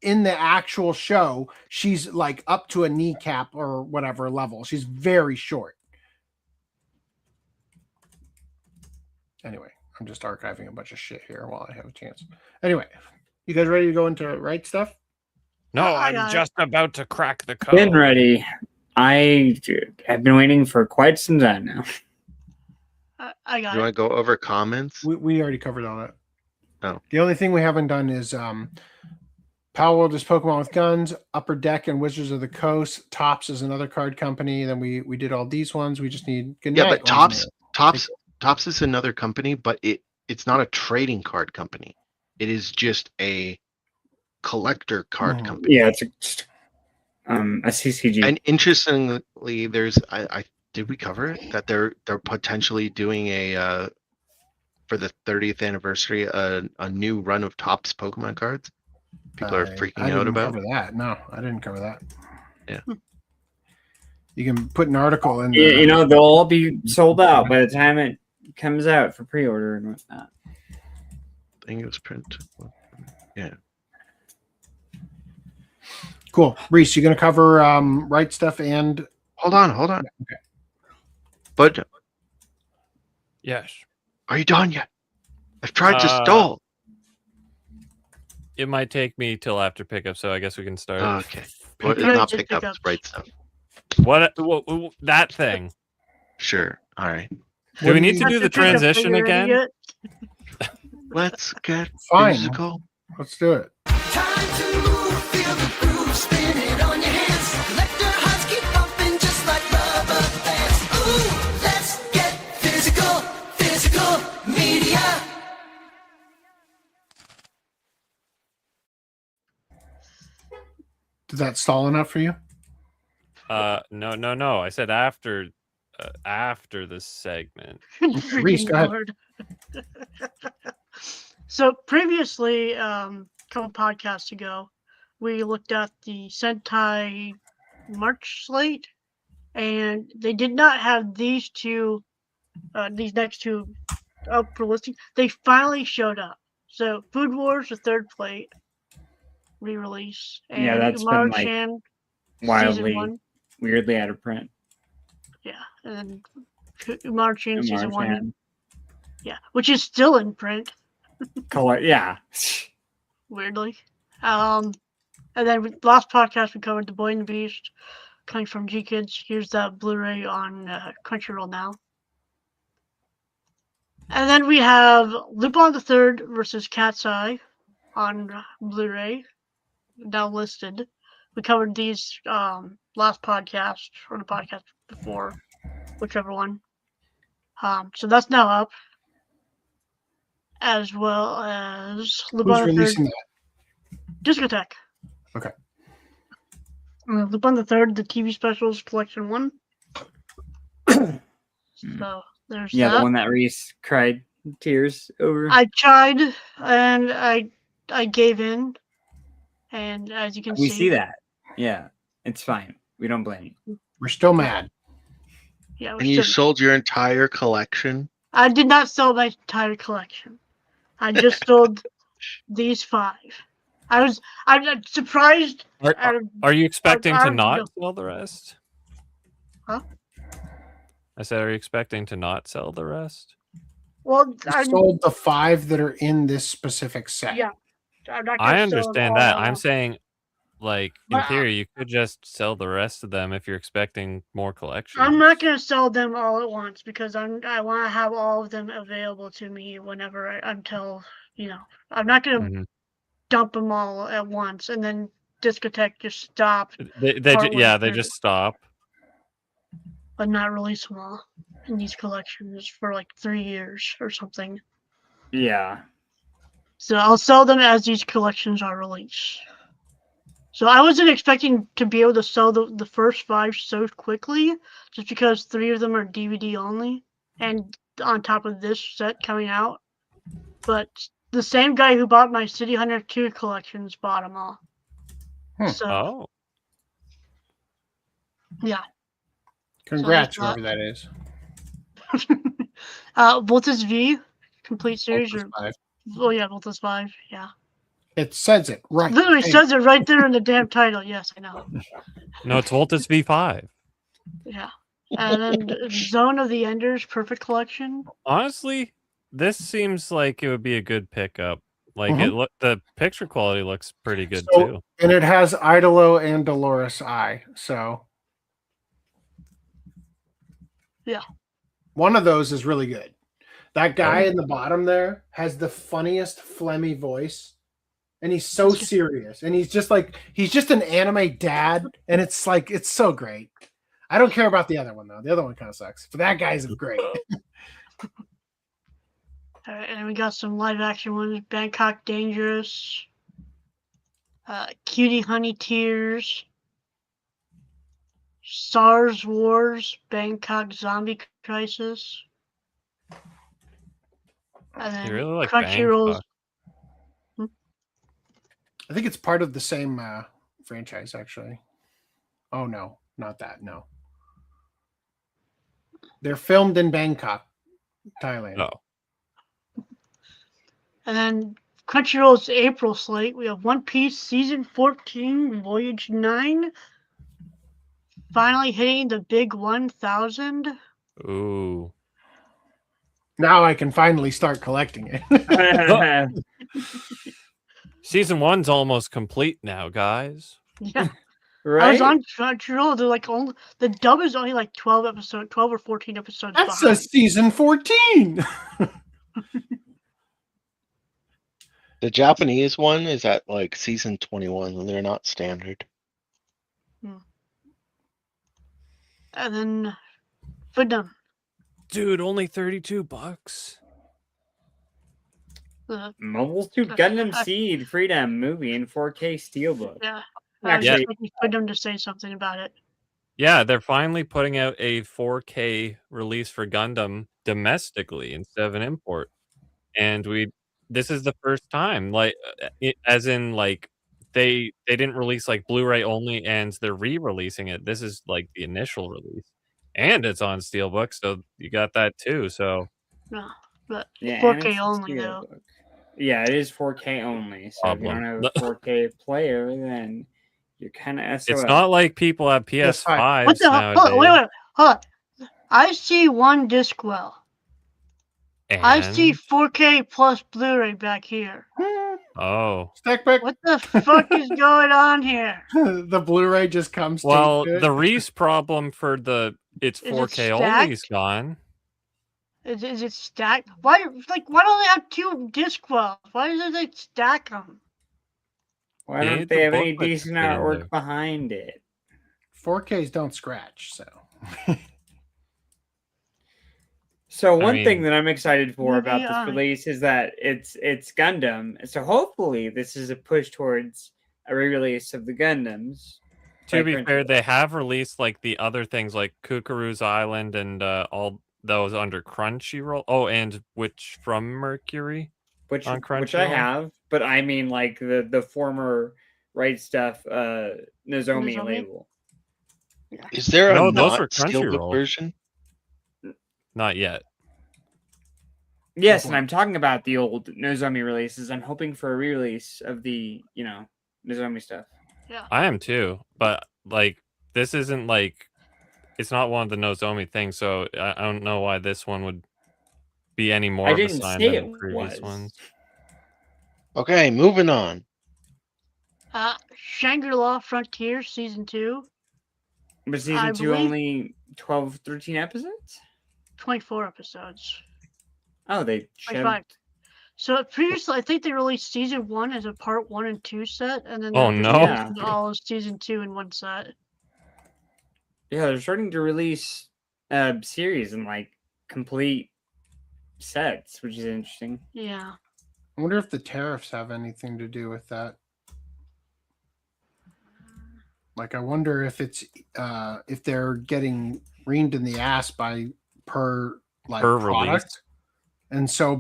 in the actual show, she's like up to a kneecap or whatever level. She's very short. Anyway, I'm just archiving a bunch of shit here while I have a chance. Anyway, you guys ready to go into right stuff? No, I'm just about to crack the code. Been ready. I have been waiting for quite some time now. I got You want to go over comments? We already covered all that. Oh. The only thing we haven't done is Power World is Pokemon with Guns, Upper Deck and Wizards of the Coast, Tops is another card company. Then we did all these ones. We just need good night. Yeah, but Tops is another company, but it's not a trading card company. It is just a collector card company. Yeah, it's a CCG. And interestingly, there's I did we cover it that they're potentially doing a for the 30th anniversary, a new run of Topps Pokemon cards. People are freaking out about. I didn't cover that. No, I didn't cover that. Yeah. You can put an article in. You know, they'll all be sold out by the time it comes out for pre-order and whatnot. I think it was print. Yeah. Cool. Reese, you going to cover right stuff and... Hold on. Okay. But... Yes. Are you done yet? I've tried to stall. It might take me till after pickup, so I guess we can start. Okay. But not pickups, right stuff. What that thing? Sure. All right. Do we need to do the transition again? Let's get physical. Let's do it. Time to move, feel the groove, spin it on your hands. Let the hearts keep bumping just like rubber bands. Ooh, let's get physical media. Did that stall enough for you? No. I said after this segment. Reese, go ahead. So previously, a couple podcasts ago, we looked at the Sentai March slate, and they did not have these next two up for listing. They finally showed up. So Food Wars, the third plate, re-release, and yeah, that's been like wildly, weirdly out of print. Yeah, and then Umamusume season 1. Yeah, which is still in print. Color, yeah. Weirdly. And then last podcast we covered The Boy and the Beast, coming from G Kids. Here's the Blu-ray on Crunchyroll now. And then we have Lupin the Third versus Cat's Eye on Blu-ray, now listed. We covered these last podcast or the podcast before, whichever one. So that's now up, as well as Lupin Who's releasing that? Discotheque. Okay. Lupin the Third, the TV specials collection 1. So there's that. The one that Reese cried tears over. I tried and I gave in, and as you can we see that. Yeah, it's fine. We don't blame you. We're still mad. Yeah. And you sold your entire collection? I did not sell my entire collection. I just sold these 5. I'm surprised. Are you expecting to not sell the rest? Huh? I said, are you expecting to not sell the rest? Well, I sold the 5 that are in this specific set. Yeah. I'm not I gonna sell them understand all that. at I'm once. saying, like, in But theory, you could just sell the rest of them if you're expecting more collections. I'm not gonna sell them all at once because I want to have all of them available to me whenever until I'm not gonna dump them all at once and then Discotheque just stop. They just stop. But not release them all in these collections for like 3 years or something. Yeah. So I'll sell them as these collections are released. So I wasn't expecting to be able to sell the first 5 so quickly, just because 3 of them are DVD only, and on top of this set coming out. But the same guy who bought my City Hunter 2 collections bought them all. So, yeah. Congrats, whoever that is. Voltus V, complete series. Voltus 5. Oh yeah, Voltus 5, yeah. It says it right. Literally says it right there in the damn title. Yes, I know. No, it's Voltus V5. Yeah. And then Zone of the Enders Perfect Collection. Honestly, this seems like it would be a good pickup. Like the picture quality looks pretty good too. And it has Idolo and Dolores I. So yeah. One of those is really good. That guy in the bottom there has the funniest phlegmy voice. And he's so serious. And he's just an anime dad. And it's so great. I don't care about the other one though. The other one kind of sucks. But that guy's great. All right, and then we got some live action ones. Bangkok Dangerous. Cutie Honey Tears. SARS Wars. Bangkok Zombie Crisis. And then really like Crunchyroll's. I think it's part of the same franchise, actually. Oh, no. Not that. No. They're filmed in Bangkok, Thailand. Oh. And then Crunchyroll's April slate. We have One Piece Season 14, Voyage 9. Finally hitting the big 1,000. Ooh. Now I can finally start collecting it. Season 1's almost complete now, guys. Yeah. Right? I was on Crunchyroll. They're like the dub is only like 12 or 14 episodes. That says season 14. The Japanese one is at like season 21, and they're not standard. And then Freedom. Dude, only $32. Mobile Suit Gundam Seed Freedom movie in 4K Steelbook. Yeah. I was expecting Freedom to say something about it. Yeah, they're finally putting out a 4K release for Gundam domestically instead of an import. And this is the first time, like, as in, like, they didn't release like Blu-ray only, and they're re-releasing it. This is like the initial release, and it's on Steelbook, so you got that too. So no, but yeah, 4K only though. Yeah, it is 4K only. So if you don't have a 4K player, then you're kind of SOL. It's not like people have PS5s what the nowadays. Wait, hold on. I see one disc well. And? I see 4K plus Blu-ray back here. Oh. Stack back. What the fuck is going on here? The Blu-ray just comes. Well, the Reese problem for it's 4K only is gone. Is it stacked? Why don't they have 2 disc wells? Why do they stack them? Why don't they have any decent artwork behind it? 4Ks don't scratch, so. So one thing that I'm excited for about this release is that it's Gundam. So hopefully this is a push towards a re-release of the Gundams. To be fair, they have released like the other things like Kukuru's Island and all those under Crunchyroll. Oh, and Witch from Mercury, which on Crunchyroll. Which I have, but I mean like the former Right Stuff Nozomi label. Is there a those not Steelbook version? Not yet. Yes, and I'm talking about the old Nozomi releases. I'm hoping for a re-release of the, Nozomi stuff. Yeah. I am too, but like this isn't like it's not one of the Nozomi things, so I don't know why this one would be any more of a sign than the previous ones. Okay, moving on. Shangri-La Frontier Season 2. But Season 2 only 12, 13 episodes? 24 episodes. Oh, they 25. So previously, I think they released Season 1 as a Part 1 and 2 set, and then Oh, no. released all of Season 2 in one set. Yeah, they're starting to release series in like complete sets, which is interesting. Yeah. I wonder if the tariffs have anything to do with that. Like, I wonder if it's if they're getting reamed in the ass by per product, release. and so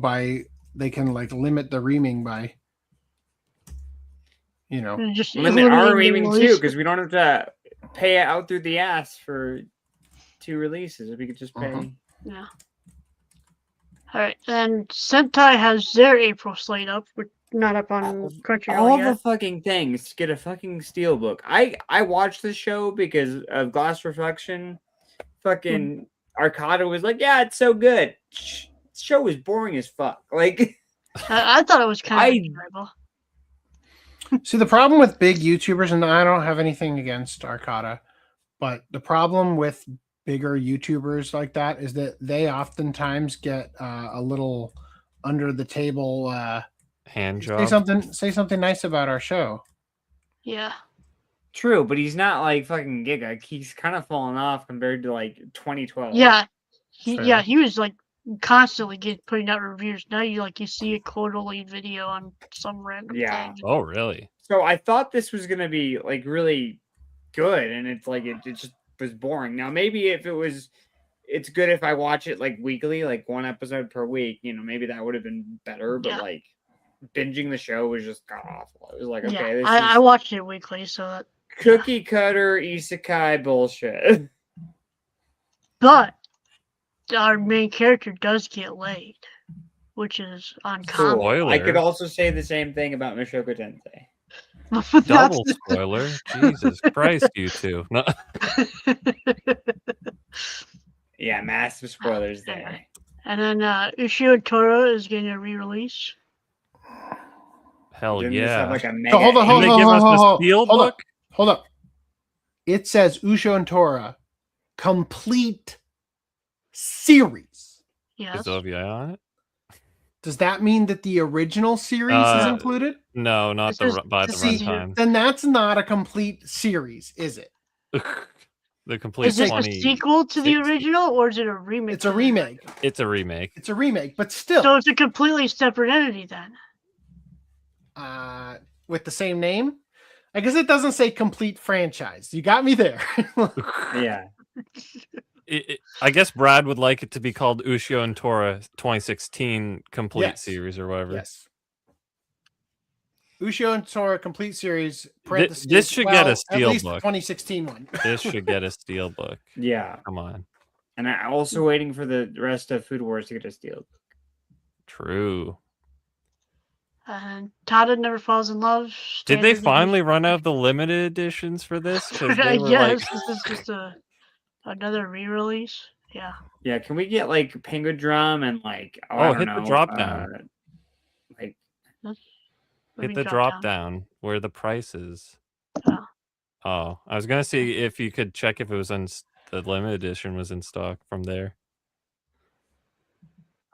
they can like limit the reaming by, just limit our reaming too, because we don't have to pay it out through the ass for 2 releases. If we could just pay. Yeah. All right, and Sentai has their April slate up, but not up on Crunchyroll All yet. the fucking things get a fucking steelbook. I watched the show because of Glass Reflection. Fucking Arcada was like, yeah, it's so good. This show was boring as fuck. Like, I thought it was kind of enjoyable. See, the problem with big YouTubers, and I don't have anything against Arcada, but the problem with bigger YouTubers like that is that they oftentimes get a little under the table hand job. Say something nice about our show. Yeah. True, but he's not like fucking Giga. He's kind of fallen off compared to like 2012. Yeah. He was like constantly putting out reviews. Now you see a quarterly video on some random thing. Oh, really? So I thought this was gonna be like really good, and it's like it just was boring. Now maybe if it's good if I watch it like weekly, like 1 episode per week. Maybe that would have been better. But like binging the show was just god awful. It was like, okay, this I watched it weekly, so cookie cutter isekai bullshit. But our main character does get laid, which is uncommon. Spoiler. I could also say the same thing about Mushoku Tensei. Double spoiler. Jesus Christ, you two. No. Yeah, massive spoilers there. And then Ushio and Tora is getting a re-release. Hell Didn't this yeah. have, like, a mega So hold on, Can they give us a steel book? Hold up. It says Ushio and Tora complete series. Yes. Is OVI on it? Does that mean that the original series is included? No, not by the runtime. Then that's not a complete series, is it? The complete. Is it a sequel to the original, or is it a remake? It's a remake. It's a remake. It's a remake, but still. So it's a completely separate entity then. With the same name? I guess it doesn't say complete franchise. You got me there. Yeah. I guess Brad would like it to be called Ushio and Tora 2016 complete series or whatever. Yes. Ushio and Tora complete series. This should get a steel at least book. The 2016 one. This should get a steel book. Yeah. Come on. And I'm also waiting for the rest of Food Wars to get a steel book. True. And Tada Never Falls in Love. Did they finally run out of the limited editions for this? Yes, this is just another re-release. Yeah. Yeah, can we get like Penguin Drum and like hit the drop down. Like hit the drop down where the price is. Oh, I was gonna see if you could check if it was on the limited edition was in stock from there.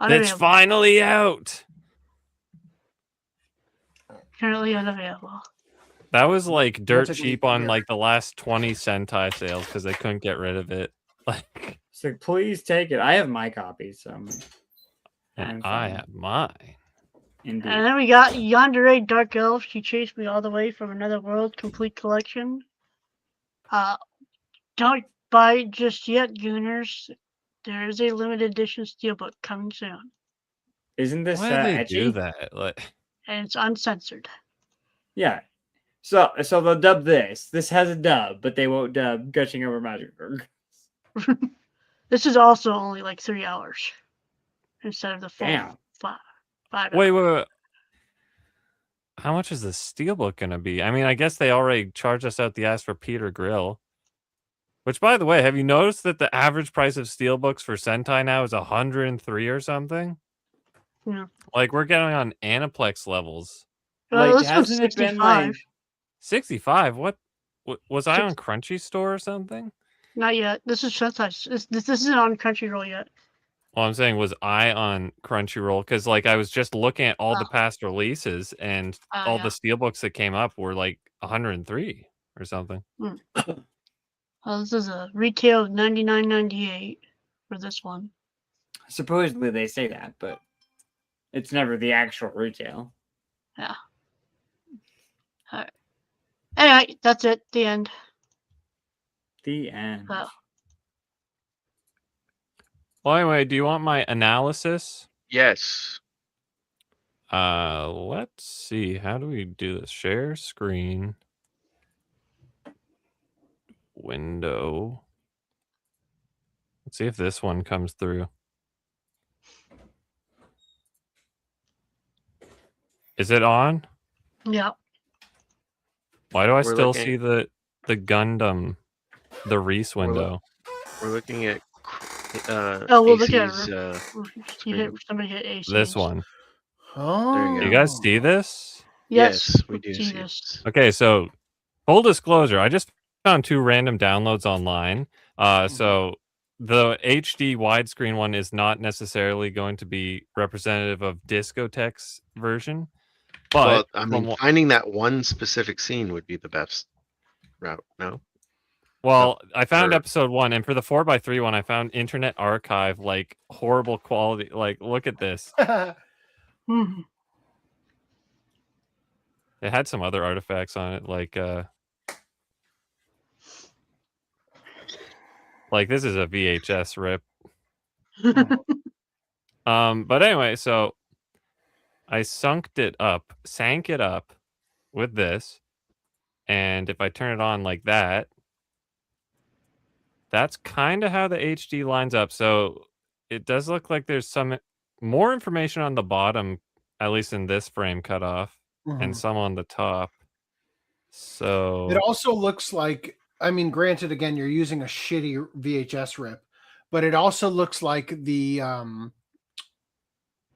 It's finally out. Currently unavailable. That was like dirt cheap on like the last 20 Sentai sales because they couldn't get rid of it. Like, so please take it. I have my copy, so and I have mine. Indeed. And then we got Yandere Dark Elf. She chased me all the way from another world. Complete collection. Don't buy it just yet, Gooners. There is a limited edition steelbook coming soon. Isn't this Why do they edgy? do that? Like, and it's uncensored. Yeah. So they'll dub this. This has a dub, but they won't dub Gushing Over Magic Girl. This is also only like 3 hours instead of the full 5 hours. Wait. How much is the steelbook gonna be? I mean, I guess they already charged us out the ass for Peter Grill. Which, by the way, have you noticed that the average price of steelbooks for Sentai now is 103 or something? Yeah. Like, we're getting on Aniplex levels Like, this one's hasn't it been like 65? What was I on Crunchy Store or something? Not yet. This is Sentai. This isn't on Crunchyroll yet. Well, I'm saying, was I on Crunchyroll? Because like I was just looking at all the past releases, and all the steelbooks that came up were like 103 or something. This is a retail of $99.98 for this one. Supposedly they say that, but it's never the actual retail. Yeah. All right. Anyway, that's it. The end. The end. Well, anyway, do you want my analysis? Yes. Let's see. How do we do this? Share screen. Window. Let's see if this one comes through. Is it on? Yeah. Why do I still see the Gundam, the Reese window? We're looking at we'll look at somebody hit AC. This one. Oh, you guys see this? Yes, we do see this. Okay, so full disclosure, I just found 2 random downloads online. So the HD widescreen one is not necessarily going to be representative of Discotek's version. But well, I mean, finding that one specific scene would be the best route. No. Well, I found episode 1, and for the 4x3 one, I found Internet Archive, like horrible quality. Like, look at this. It had some other artifacts on it, like this is a VHS rip. But anyway, so I sank it up with this, and if I turn it on like that, that's kind of how the HD lines up. So it does look like there's some more information on the bottom, at least in this frame cutoff, and some on the top. So it also looks like, I mean, granted, again, you're using a shitty VHS rip, but it also looks like the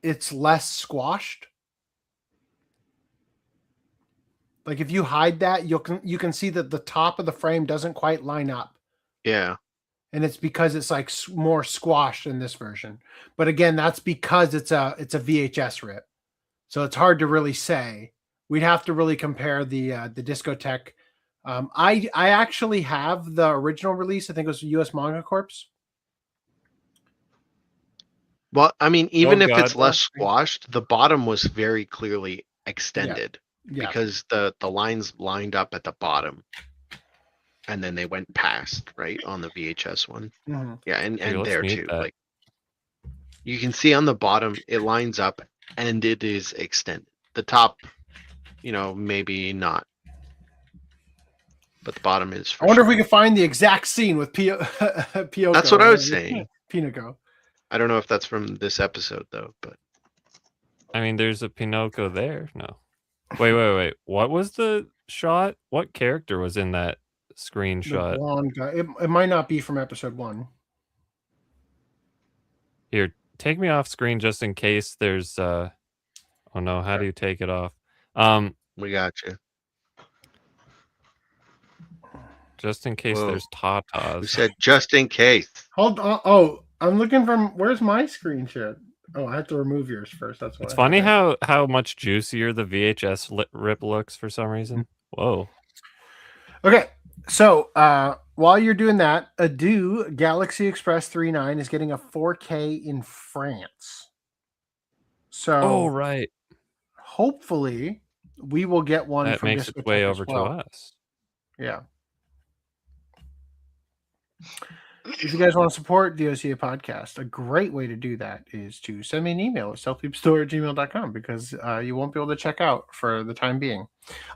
it's less squashed. Like if you hide that, you can see that the top of the frame doesn't quite line up. Yeah. And it's because it's like more squashed in this version. But again, that's because it's a VHS rip. So it's hard to really say. We'd have to really compare the Discotek. I actually have the original release. I think it was US Manga Corps. Well, I mean, even if it's less squashed, the bottom was very clearly extended because the lines lined up at the bottom. And then they went past, right, on the VHS one. Yeah, and there too. Like you can see on the bottom, it lines up and it is extended. The top, maybe not. But the bottom is I wonder if we can find the exact scene with Pyoko. That's what I was saying. Pinoko. I don't know if that's from this episode though, but I mean there's a Pinoko there. No. Wait. What was the shot? What character was in that screenshot? The blonde guy. It might not be from episode 1. Here, take me off screen just in case there's oh no, how do you take it off? We got you. Just in case there's tatas. Who said just in case? Hold on. Oh, I'm looking from where's my screenshot? Oh, I have to remove yours first. That's why. It's funny how much juicier the VHS rip looks for some reason. Whoa. Okay. So while you're doing that, Adieu Galaxy Express 39 is getting a 4K in France. So right. Hopefully we will get one that from makes its way over to us. Yeah. If you guys want to support the OCA podcast, a great way to do that is to send me an email at selfloopstore@gmail.com because you won't be able to check out for the time being.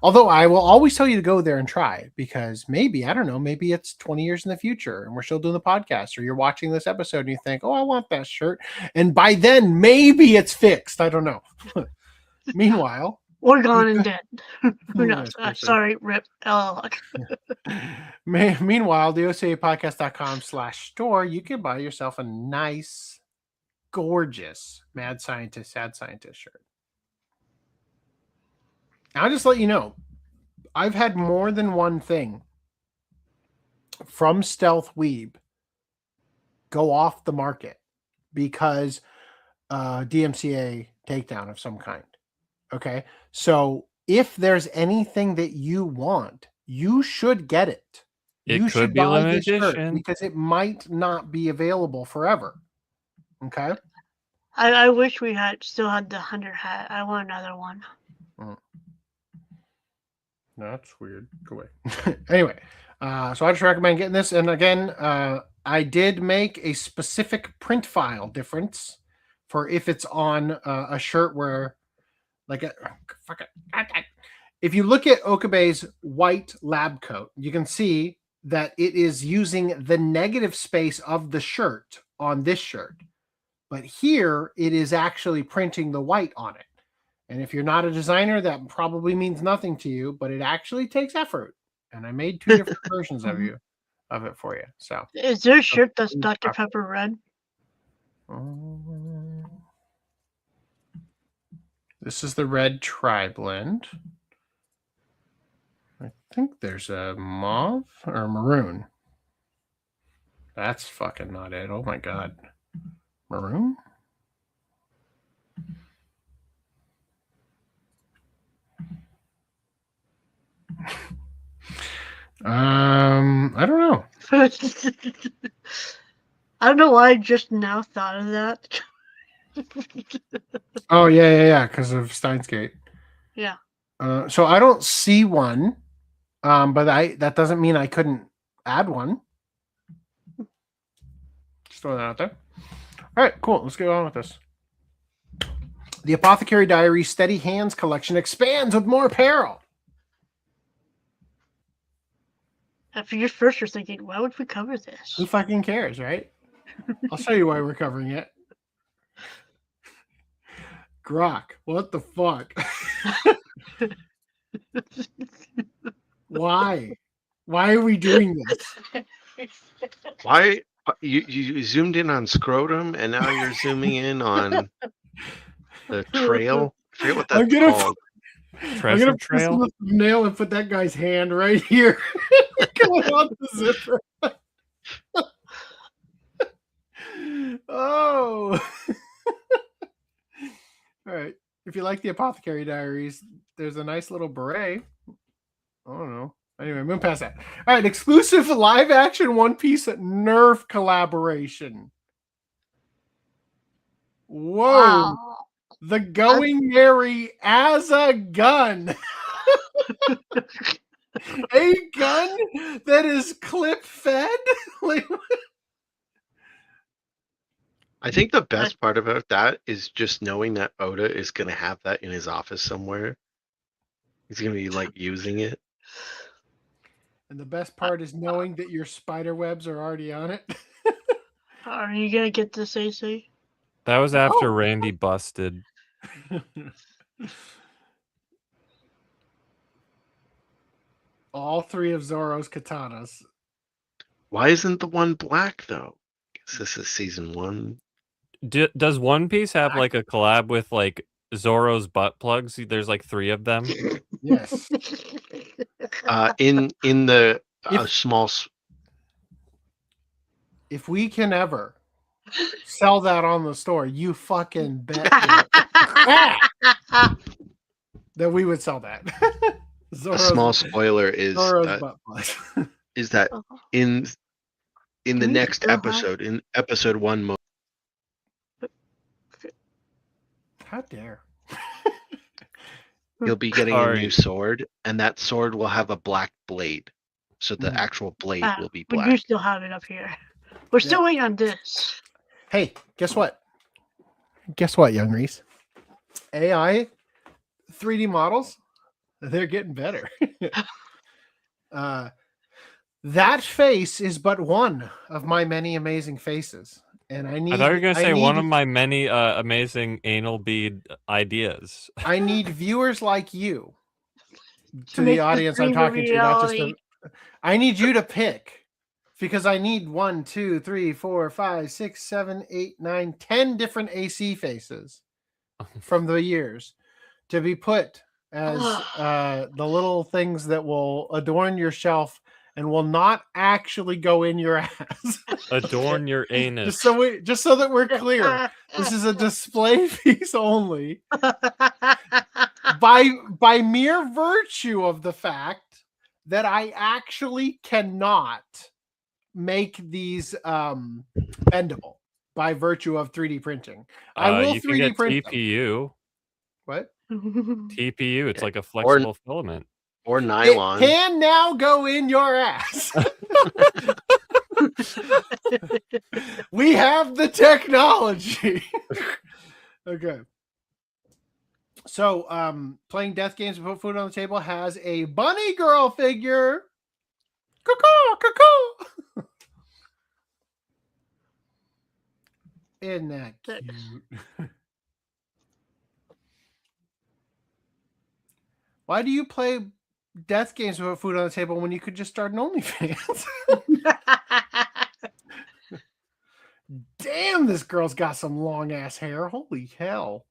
Although I will always tell you to go there and try because maybe, I don't know, maybe it's 20 years in the future and we're still doing the podcast or you're watching this episode and you think, oh, I want that shirt. And by then, maybe it's fixed. I don't know. Meanwhile, or gone and dead. Who knows? Sorry, rip. Meanwhile, the OCApodcast.com/store, you can buy yourself a nice, gorgeous Mad Scientist, Sad Scientist shirt. I'll just let you know, I've had more than one thing from Stealth Weeb go off the market because DMCA takedown of some kind. Okay. So if there's anything that you want, you should get it. You could be limited edition because it might not be available forever. Okay. I wish we still had the Hunter hat. I want another one. That's weird. Go away. Anyway, so I just recommend getting this. And again, I did make a specific print file difference for if it's on a shirt where, like, if you look at Okabe's white lab coat, you can see that it is using the negative space of the shirt on this shirt. But here, it is actually printing the white on it. And if you're not a designer, that probably means nothing to you, but it actually takes effort. And I made 2 different versions of it for you. So, is there a shirt that's Dr. Pepper red? This is the red tri-blend. I think there's a mauve or maroon. That's fucking not it. Oh my god. Maroon? I don't know. I don't know why I just now thought of that. Oh yeah, because of Steins Gate. Yeah. So I don't see one, but that doesn't mean I couldn't add one. Just throw that out there. All right, cool. Let's get on with this. The Apothecary Diary Steady Hands collection expands with more apparel. After your first, you're thinking, why would we cover this? Who fucking cares, right? I'll show you why we're covering it. Grok, what the fuck? Why? Why are we doing this? Why you zoomed in on scrotum and now you're zooming in on the trail? I forget what that's called. I'm gonna trail the nail and put that guy's hand right here. Going on the zipper. Oh. All right. If you like the Apothecary Diaries, there's a nice little beret. I don't know. Anyway, moving past that. All right, exclusive live action One Piece Nerf collaboration. Whoa. Wow. The Going Merry as a gun. A gun that is clip fed? I think the best part about that is just knowing that Oda is going to have that in his office somewhere. He's going to be like using it. And the best part is knowing that your spider webs are already on it. Are you going to get this, AC? That was after Randy busted. All 3 of Zoro's katanas. Why isn't the one black, though? I guess this is season 1. Does One Piece have like a collab with like Zoro's butt plugs? There's like 3 of them. Yes. In the small. If we can ever sell that on the store, you fucking bet that we would sell that. A small spoiler is that in the next episode, in episode 1. How dare. You'll be getting a new sword, and that sword will have a black blade. So the actual blade will be black. We do still have it up here. We're still waiting on this. Hey, guess what? Guess what, young Reese? AI 3D models, they're getting better. That face is but one of my many amazing faces. And I thought you were going to say one of my many amazing anal bead ideas. I need viewers like you to the audience I'm talking to. Not just I need you to pick, because I need 1, 2, 3, 4, 5, 6, 7, 8, 9, 10 different AC faces from the years to be put as the little things that will adorn your shelf and will not actually go in your ass. Adorn your anus. Just so that we're clear, this is a display piece only. By mere virtue of the fact that I actually cannot make these bendable by virtue of 3D printing. I will you 3D can get print TPU. Them. What? TPU. It's like a flexible filament. Or nylon. It can now go in your ass. We have the technology. Okay. So, playing death games and put food on the table has a bunny girl figure. Cuckoo, cuckoo. Isn't that cute? Why do you play death games with food on the table when you could just start an OnlyFans? Damn, this girl's got some long ass hair. Holy hell.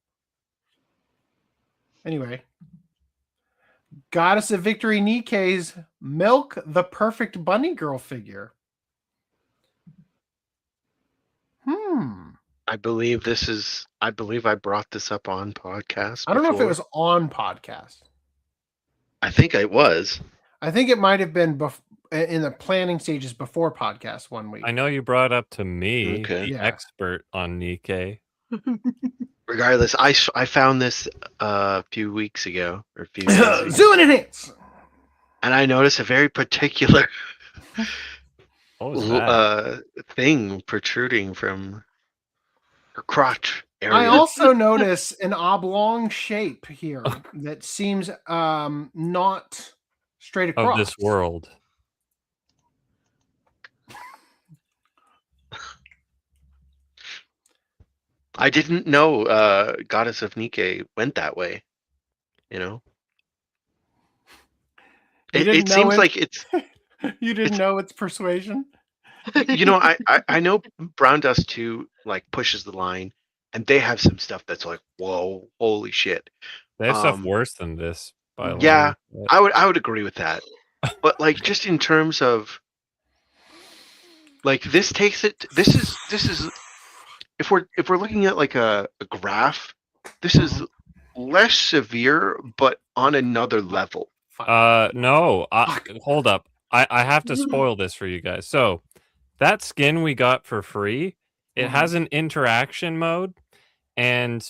Anyway. Goddess of Victory Nikke's Milk the Perfect Bunny Girl figure. I believe I brought this up on podcast. I don't know if it was on podcast. I think it was. I think it might have been in the planning stages before podcast one week. I know you brought up to me, Okay. the expert on Nikke. Regardless, I found this a few weeks ago or a few days ago. Zoom and enhance. And I noticed a very particular thing protruding from her crotch area. I also notice an oblong shape here that seems not straight across. Of this world. I didn't know Goddess of Nikke went that way. You know? It seems like it's... You didn't know it's persuasion? You know, I know Brown Dust 2 like pushes the line, and they have some stuff that's like, whoa, holy shit. They have stuff worse than this. Yeah, I would agree with that. But like, just in terms of like, this takes it. This is if we're looking at like a graph, this is less severe, but on another level. No, hold up. I have to spoil this for you guys. So that skin we got for free, it has an interaction mode, and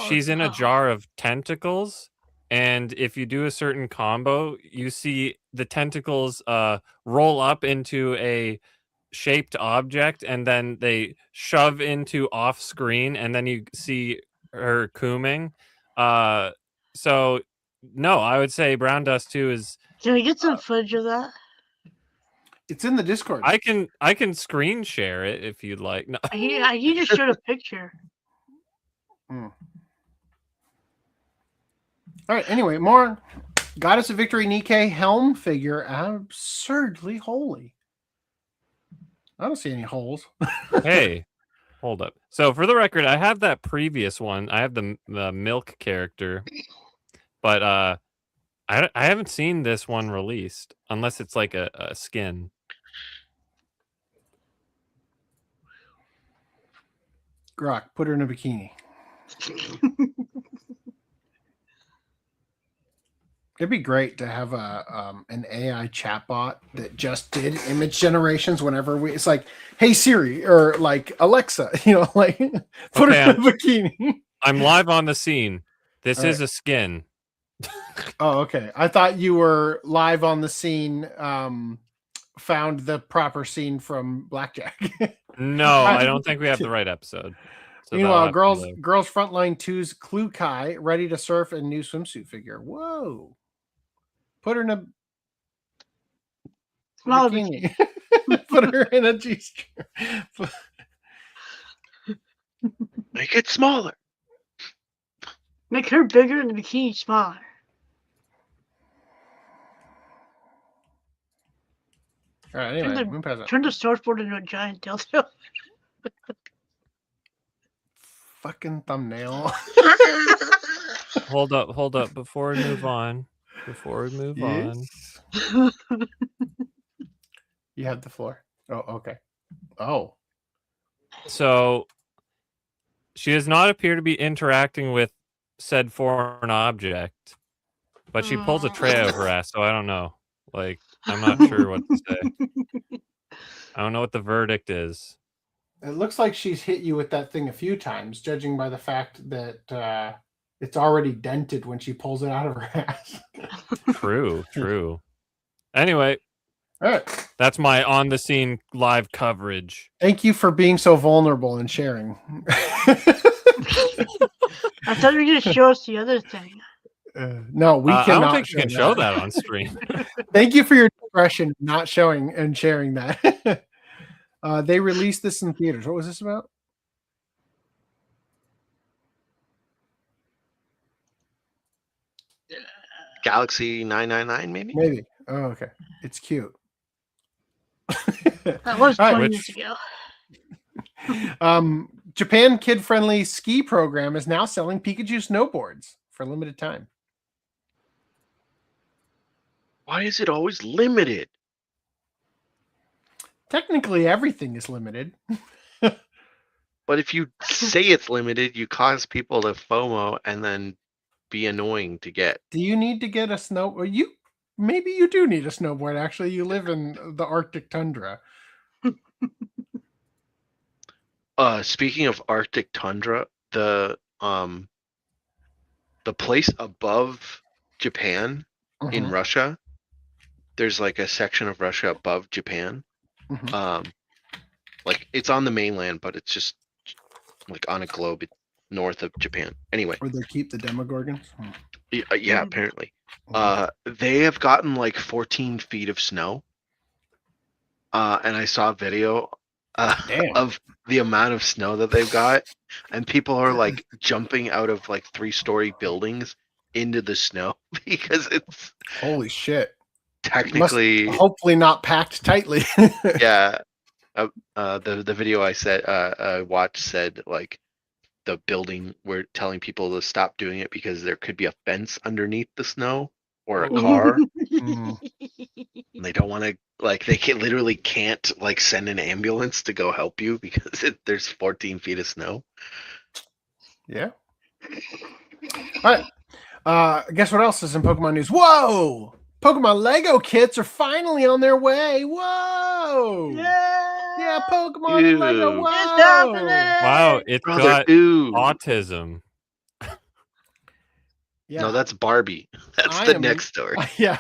she's in a jar of tentacles. And if you do a certain combo, you see the tentacles roll up into a shaped object, and then they shove into off screen, and then you see her cooming. So no, I would say Brown Dust 2 is... Can we get some footage of that? It's in the Discord. I can screen share it if you'd like. No. You just showed a picture. All right. Anyway, more Goddess of Victory Nikke helm figure, absurdly holy. I don't see any holes. Hey, hold up. So for the record, I have that previous one. I have the milk character, but I haven't seen this one released unless it's like a skin. Grok, put her in a bikini. It'd be great to have an AI chatbot that just did image generations whenever it's like, hey Siri, or like Alexa, like put her in a bikini. I'm live on the scene. This is a skin. Oh, okay. I thought you were live on the scene, found the proper scene from Blackjack. No, I don't think we have the right episode. So meanwhile, Girls Frontline 2's Clue Kai, ready to surf in new swimsuit figure. Whoa. Put her in a bikini. Put her in a G-string. Make it smaller. Make her bigger and the bikini smaller. All right, anyway, turn the surfboard into a giant dildo. Fucking thumbnail. hold up. Before we move on. You have the floor. Oh, okay. Oh. So she does not appear to be interacting with said foreign object, but she pulls a tray out of her ass, so I don't know. Like, I'm not sure what to say. I don't know what the verdict is. It looks like she's hit you with that thing a few times, judging by the fact that it's already dented when she pulls it out of her ass. True. Anyway, all right. That's my on the scene live coverage. Thank you for being so vulnerable and sharing. I thought you were going to show us the other thing. No, we cannot. I don't think you can show that on stream. Thank you for your discretion, not showing and sharing that. They released this in theaters. What was this about? Galaxy 999, maybe? Maybe. Oh, okay. It's cute. That was 20 years ago. Japan kid-friendly ski program is now selling Pikachu snowboards for a limited time. Why is it always limited? Technically, everything is limited. But if you say it's limited, you cause people to FOMO and then be annoying to get. Do you need to get a snow? Maybe you do need a snowboard. Actually, you live in the Arctic tundra. Speaking of Arctic tundra, the place above Japan in Russia, there's like a section of Russia above Japan. Like it's on the mainland, but it's just like on a globe north of Japan. Anyway, where they keep the Demogorgons. Yeah, apparently. They have gotten like 14 feet of snow. And I saw a video of the amount of snow that they've got, and people are like jumping out of like 3-story buildings into the snow because it's holy shit. Technically, hopefully not packed tightly. Yeah. The video I watched said like the building were telling people to stop doing it because there could be a fence underneath the snow or a car. And they don't want to, like, they literally can't like send an ambulance to go help you because there's 14 feet of snow. Yeah. All right. Guess what else is in Pokemon news? Whoa! Pokemon Lego kits are finally on their way. Whoa! Yeah, Pokemon and Lego. Whoa! Wow, it's got autism. Yeah. No, that's Barbie. That's the next story. Yeah.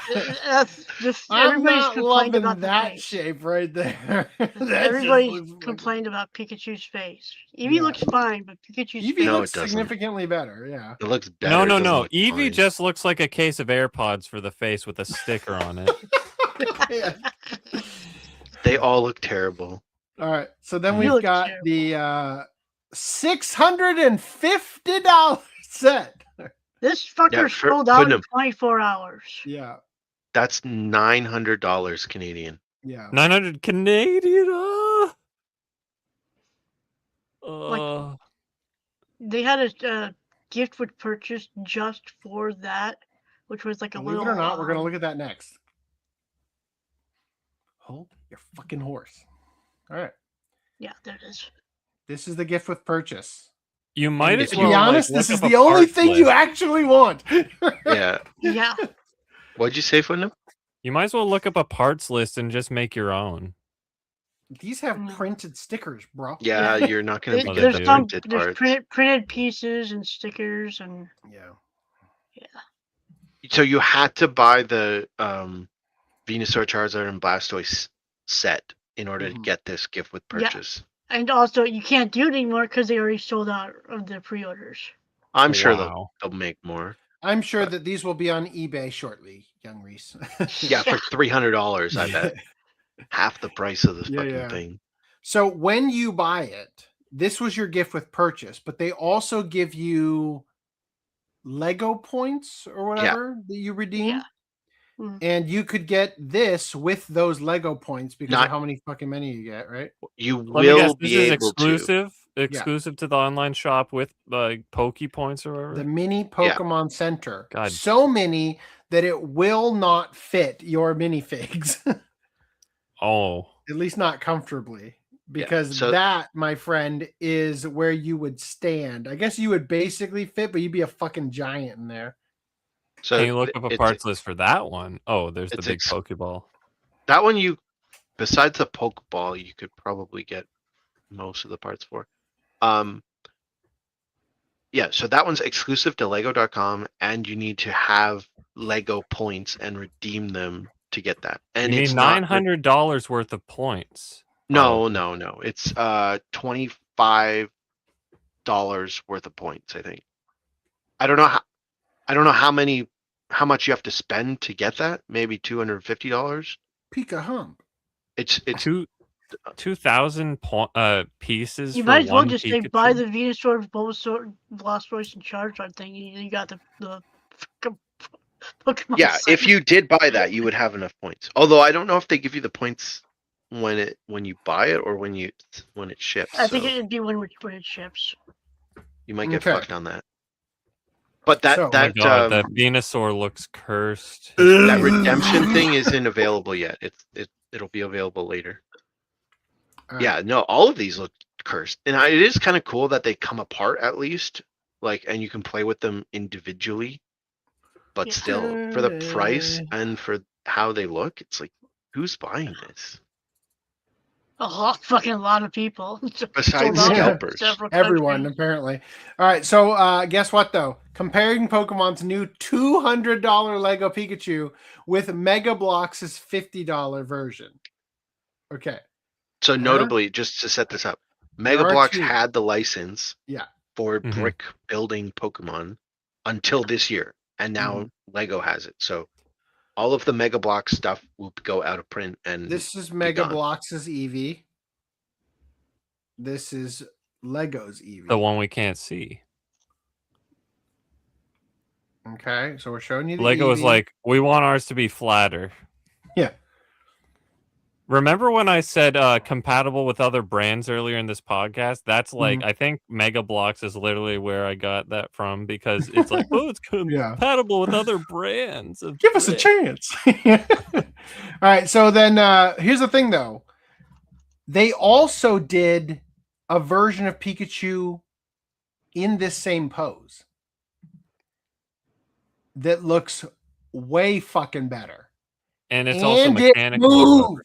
I'm not loving about that shape right there. Everybody's complained about Pikachu's face. Eevee looks fine, but Pikachu's face looks significantly better. Yeah. It looks better. No. Eevee just looks like a case of AirPods for the face with a sticker on it. They all look terrible. All right. So then we've got the $650 set. This fucker sold out in 24 hours. Yeah. That's $900 Canadian. Yeah. 900 Canadian. Like, they had a gift with purchase just for that, which was like a Believe little. it or not, we're going to look at that next. Hold your fucking horse. All right. Yeah, there it is. This is the gift with purchase. You might as to well. be honest, like, this is the only thing you actually want. Yeah. Yeah. What'd you say, Footnote? You might as well look up a parts list and just make your own. These have printed stickers, bro. Yeah, you're not going to be There's getting the printed there's parts. printed pieces and stickers and yeah. So you had to buy the Venusaur, Charizard, and Blastoise set in order to get this gift with purchase. Yeah. And also, you can't do it anymore because they already sold out of the pre-orders. I'm sure they'll make more. I'm sure that these will be on eBay shortly, young Reese. Yeah, for $300, I bet. Half the price of this fucking thing. So when you buy it, this was your gift with purchase, but they also give you Lego points or whatever that you redeem. Yeah. And you could get this with those Lego points because of how many fucking many you get, right? You will be able exclusive. to. exclusive to the online shop with Poke Points or whatever? The mini Pokemon Center. God. So many that it will not fit your minifigs. Oh. At least not comfortably. Because that, my friend, is where you would stand. I guess you would basically fit, but you'd be a fucking giant in there. So can you look up a parts list for that one? Oh, there's the big Pokeball. That one besides the Pokeball, you could probably get most of the parts for. Yeah, so that one's exclusive to Lego.com, and you need to have Lego points and redeem them to get that. And you it's need $900 worth of points. No. It's $25 worth of points, I think. I don't know how much you have to spend to get that. Maybe $250. Pika hump. It's 2,000 pieces. You for might as well one just say Pikachu? buy the Venusaur, Bulbasaur, Blastoise, and Charizard thing. You got the Pokemon. Yeah, set. if you did buy that, you would have enough points. Although I don't know if they give you the points when you buy it or when it ships. I think it'd be when it ships. You might get fucked on that. But that that Venusaur looks cursed. that redemption thing isn't available yet. It'll be available later. Yeah, no, all of these look cursed, and it is kind of cool that they come apart at least, and you can play with them individually. But still, for the price and for how they look, it's like, who's buying this? Fucking lot of people. Besides scalpers. Everyone, apparently. All right, so guess what, though? Comparing Pokemon's new $200 Lego Pikachu with Mega Bloks' $50 version. Okay. So notably, just to set this up, Mega Bloks had the license for brick building Pokemon until this year, and now Lego has it. So all of the Mega Bloks stuff will go out of print. And this is Mega Bloks' Eevee. This is Lego's Eevee. The one we can't see. Okay, so we're showing you the Lego Eevee. is like, we want ours to be flatter. Yeah. Remember when I said compatible with other brands earlier in this podcast? That's like, I think Mega Bloks is literally where I got that from, because it's like, oh, it's compatible with other brands. Give us a chance. All right, so then here's the thing, though. They also did a version of Pikachu in this same pose that looks way fucking better. And it's also mechanical.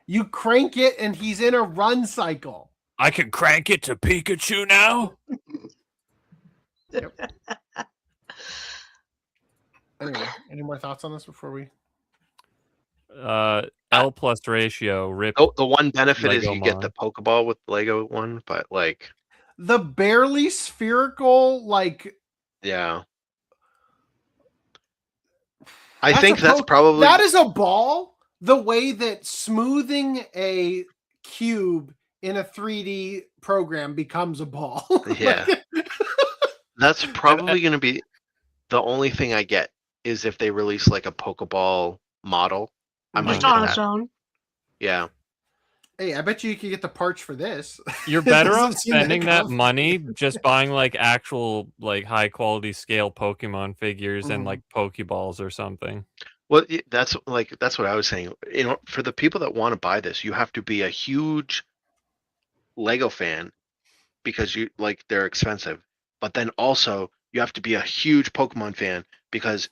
You crank it and he's in a run cycle. I can crank it to Pikachu now? Yep. Anyway, any more thoughts on this before we... L plus ratio. Rip. Oh, the one benefit is Lego you get the Pokeball with the Lego one, but the barely spherical, yeah. I think that's probably... That is a ball. The way that smoothing a cube in a 3D program becomes a ball. Yeah. That's probably going to be the only thing I get, is if they release a Pokeball model. I might Just get on that. its own. Yeah. Hey, I bet you could get the parts for this. You're better off spending that money just buying actual high quality scale Pokemon figures and Pokeballs or something. Well, that's what I was saying. For the people that want to buy this, you have to be a huge Lego fan, because they're expensive. But then also you have to be a huge Pokemon fan, because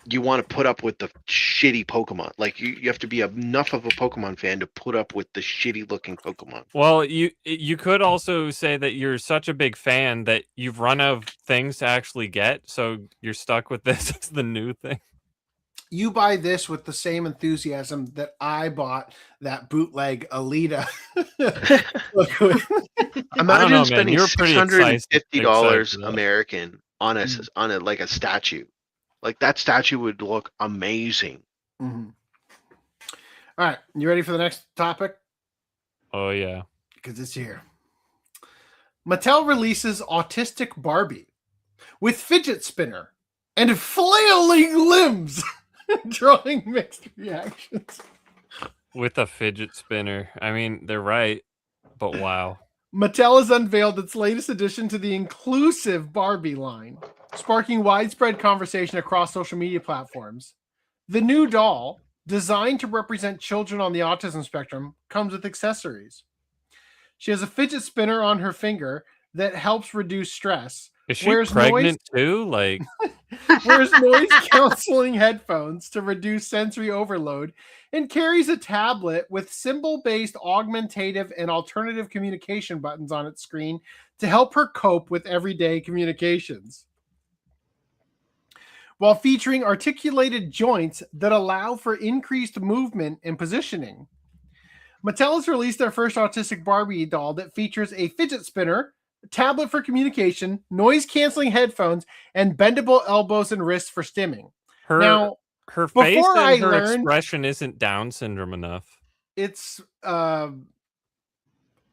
you want to put up with the shitty Pokemon. You have to be enough of a Pokemon fan to put up with the shitty looking Pokemon. Well, you could also say that you're such a big fan that you've run out of things to actually get, so you're stuck with this as the new thing. You buy this with the same enthusiasm that I bought that bootleg Alita. Imagine spending $650 American on a statue. That statue would look amazing. Mm-hmm. All right, you ready for the next topic? Oh yeah, because it's here. Mattel releases Autistic Barbie with fidget spinner and flailing limbs, drawing mixed reactions. With a fidget spinner. I mean, they're right, but wow. Mattel has unveiled its latest addition to the inclusive Barbie line, sparking widespread conversation across social media platforms. The new doll, designed to represent children on the autism spectrum, comes with accessories. She has a fidget spinner on her finger that helps reduce stress. Is she pregnant too? Like, wears noise canceling headphones to reduce sensory overload, and carries a tablet with symbol-based augmentative and alternative communication buttons on its screen to help her cope with everyday communications. While featuring articulated joints that allow for increased movement and positioning. Mattel has released their first autistic Barbie doll that features a fidget spinner, tablet for communication, noise-canceling headphones, and bendable elbows and wrists for stimming. Her face and her expression isn't Down syndrome enough. It's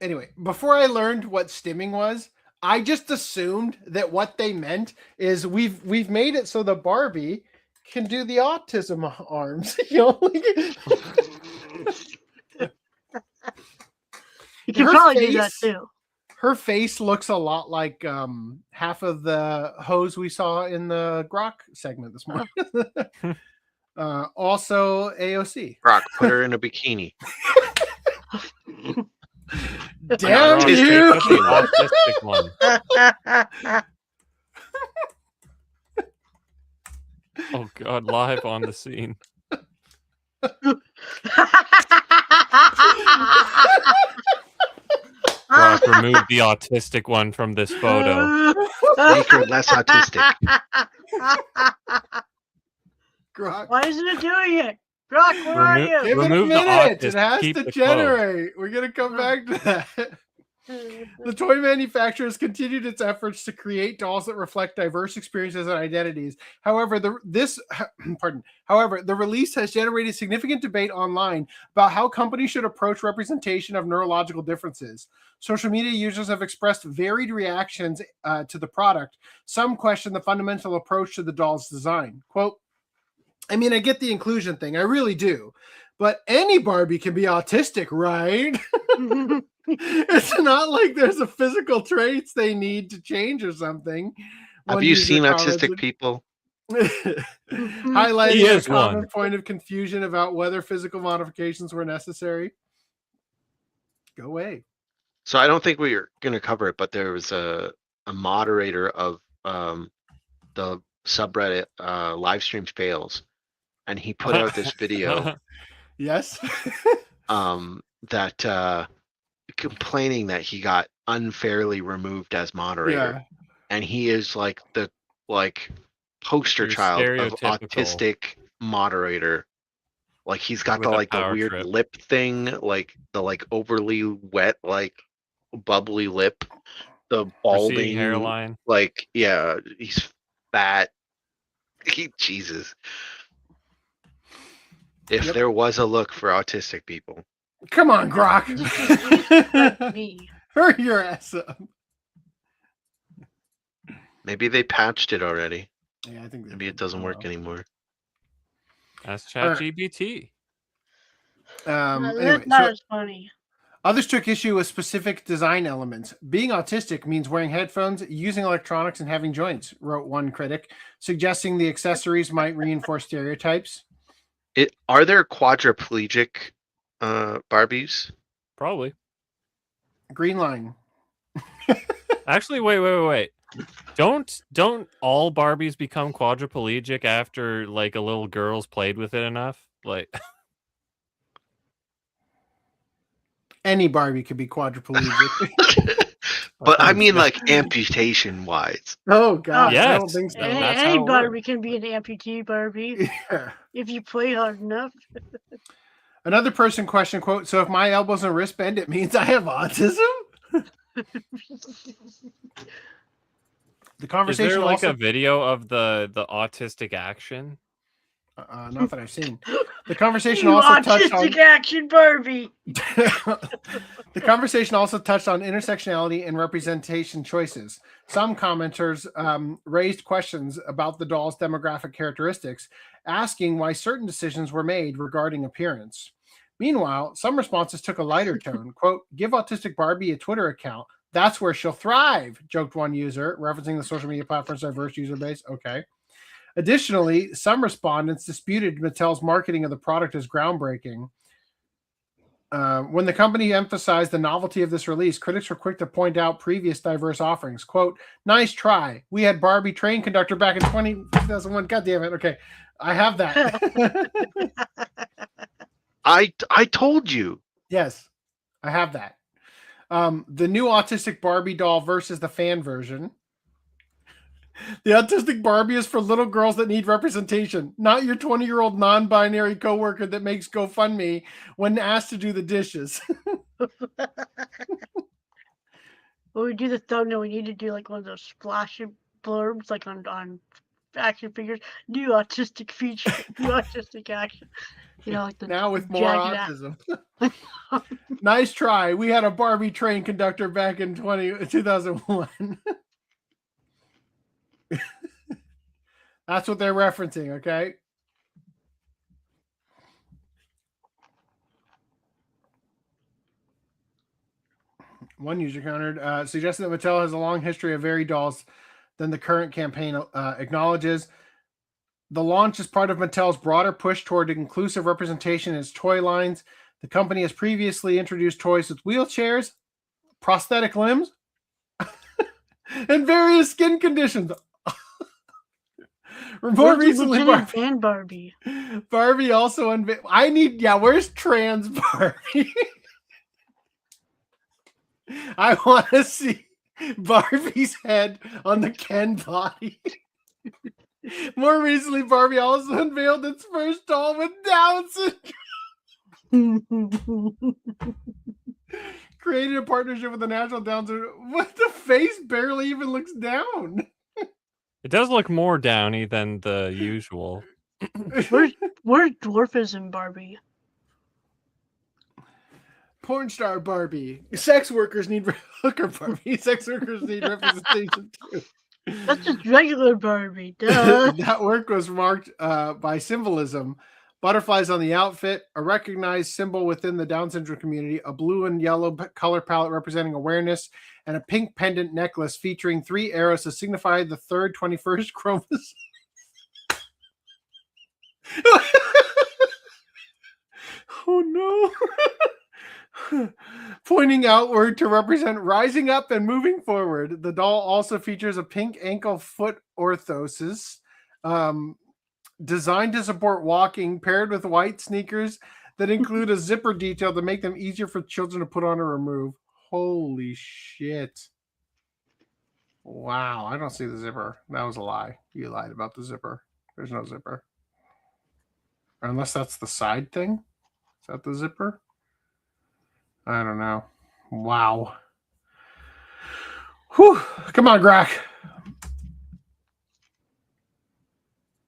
anyway, before I learned what stimming was, I just assumed that what they meant is we've made it so the Barbie can do the autism arms. You know, like, you can probably do that too. Her face looks a lot like half of the hose we saw in the Grok segment this morning. Also AOC. Grok, put her in a bikini. Damn you! Autistic one. Oh God, live on the scene. Grok, remove the autistic one from this photo. Make her less autistic. Grok. Why isn't it doing it? Grok, where are you? Give it a minute. It has to generate. We're going to come back to that. The toy manufacturers continued its efforts to create dolls that reflect diverse experiences and identities. However, the release has generated significant debate online about how companies should approach representation of neurological differences. Social media users have expressed varied reactions to the product. Some question the fundamental approach to the doll's design. Quote, I mean, I get the inclusion thing. I really do. But any Barbie can be autistic, right? It's not like there's a physical traits they need to change or something. Have you seen autistic people? Highlighting a common point of confusion about whether physical modifications were necessary. Go away. So I don't think we are going to cover it, but there was a moderator of the subreddit live stream fails, and he put out this video. Yes. That complaining that he got unfairly removed as moderator, and he is like the poster child of autistic moderator. Like he's got the weird lip thing, like the overly wet, bubbly lip, the balding hairline. He's fat. Jesus. If there was a look for autistic people. Come on, Grok. Hurry your ass up. Maybe they patched it already. Yeah, I think maybe it doesn't work anymore. That's ChatGPT. Anyway, not as funny. Others took issue with specific design elements. Being autistic means wearing headphones, using electronics, and having joints, wrote one critic, suggesting the accessories might reinforce stereotypes. Are there quadriplegic Barbies? Probably. Green line. Actually, wait. Don't all Barbies become quadriplegic after a little girl's played with it enough? Any Barbie could be quadriplegic. But I mean amputation wise. Oh God. Yes. I don't think so. Any Barbie can be an amputee Barbie. Yeah. If you play hard enough. Another person questioned, quote, so if my elbows and wrist bend, it means I have autism? The conversation Is there also... a video of the autistic action? Not that I've seen. The conversation also touched on... Autistic action Barbie! The conversation also touched on intersectionality and representation choices. Some commenters raised questions about the doll's demographic characteristics, asking why certain decisions were made regarding appearance. Meanwhile, some responses took a lighter tone. Quote, give Autistic Barbie a Twitter account. That's where she'll thrive, joked one user, referencing the social media platform's diverse user base. Okay. Additionally, some respondents disputed Mattel's marketing of the product as groundbreaking. When the company emphasized the novelty of this release, critics were quick to point out previous diverse offerings. Quote, nice try. We had Barbie Train Conductor back in 2001. God damn it. Okay. I have that. I told you. Yes, I have that. The new Autistic Barbie doll versus the fan version. The Autistic Barbie is for little girls that need representation, not your 20-year-old non-binary coworker that makes GoFundMe when asked to do the dishes. When we do the thumbnail, we need to do like one of those splashing blurbs, like on action figures. New autistic feature, new autistic action. You know, like the now with more autism. Nice try. We had a Barbie train conductor back in 2001. That's what they're referencing, okay? One user countered, suggesting that Mattel has a long history of varied dolls than the current campaign acknowledges. The launch is part of Mattel's broader push toward inclusive representation in its toy lines. The company has previously introduced toys with wheelchairs, prosthetic limbs, and various skin conditions. More recently, Barbie also unveiled. Where's trans Barbie? I want to see Barbie's head on the Ken body. More recently, Barbie also unveiled its first doll with Down syndrome. Created a partnership with the National Down syndrome. What, the face barely even looks down. It does look more downy than the usual. Where's dwarfism Barbie? Porn star Barbie. Sex workers need hooker Barbie. Sex workers need representation too. That's just regular Barbie. Duh. That work was marked by symbolism. Butterflies on the outfit, a recognized symbol within the Down syndrome community, a blue and yellow color palette representing awareness, and a pink pendant necklace featuring 3 arrows to signify the third 21st chromosome. Oh no. Pointing outward to represent rising up and moving forward. The doll also features a pink ankle foot orthosis, designed to support walking, paired with white sneakers that include a zipper detail to make them easier for children to put on or remove. Holy shit. Wow, I don't see the zipper. That was a lie. You lied about the zipper. There's no zipper. Unless that's the side thing. Is that the zipper? I don't know. Wow. Whew. Come on, Grok.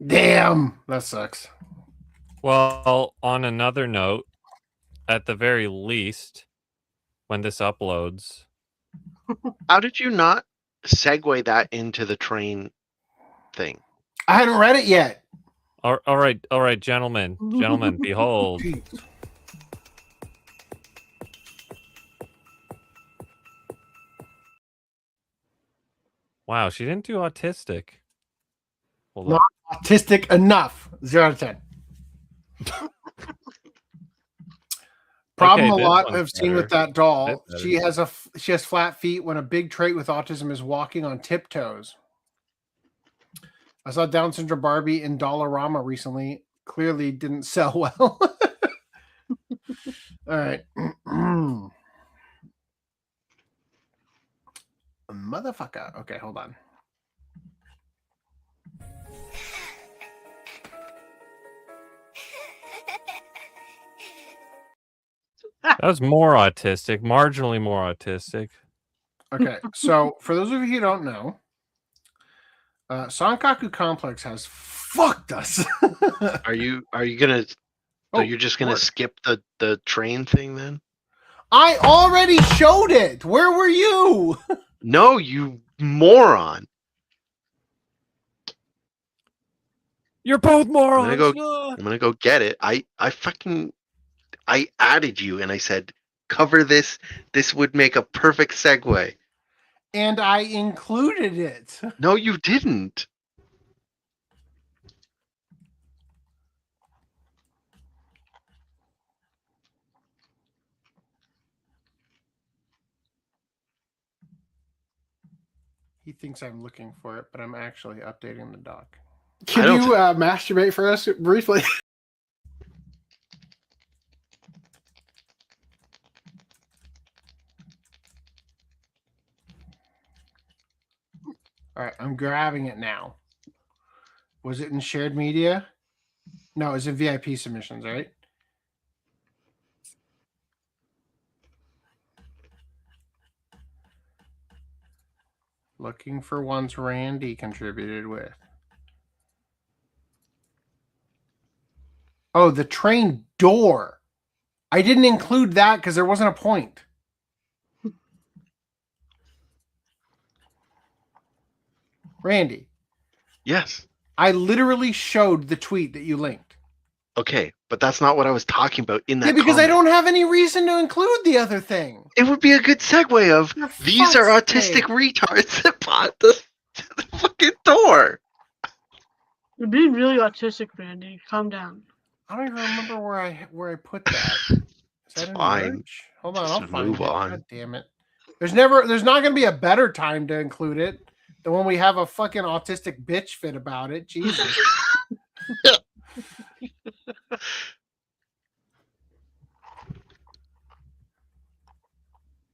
Damn. That sucks. Well, on another note, at the very least, when this uploads. How did you not segue that into the train thing? I hadn't read it yet. All right, gentlemen, behold. Wow, she didn't do autistic. Not autistic enough. 0 out of 10. Problem a lot I've seen with that doll. She has flat feet when a big trait with autism is walking on tiptoes. I saw Down syndrome Barbie in Dollarama recently. Clearly didn't sell well. All right. Motherfucker. Okay, hold on. That was more autistic, marginally more autistic. Okay, so for those of you who don't know, Sankaku Complex has fucked us. Are you gonna? So you're just gonna skip the train thing then? I already showed it. Where were you? No, you moron. You're both morons. I'm gonna go get it. I fucking I added you and I said, cover this. This would make a perfect segue. And I included it. No, you didn't. He thinks I'm looking for it, but I'm actually updating the doc. Can you masturbate for us briefly? All right, I'm grabbing it now. Was it in shared media? No, it was in VIP submissions, right? Looking for ones Randy contributed with. Oh, the train door. I didn't include that because there wasn't a point. Randy. Yes. I literally showed the tweet that you linked. Okay, but that's not what I was talking about in that. Yeah, because comment. I don't have any reason to include the other thing. It would be a good segue of these are autistic retards that bought the fucking door. You're being really autistic, Randy. Calm down. I don't even remember where I put that. Is that in fine. merch? Hold on, Just I'll find move it. on. God damn it. There's not gonna be a better time to include it than when we have a fucking autistic bitch fit about it. Jesus.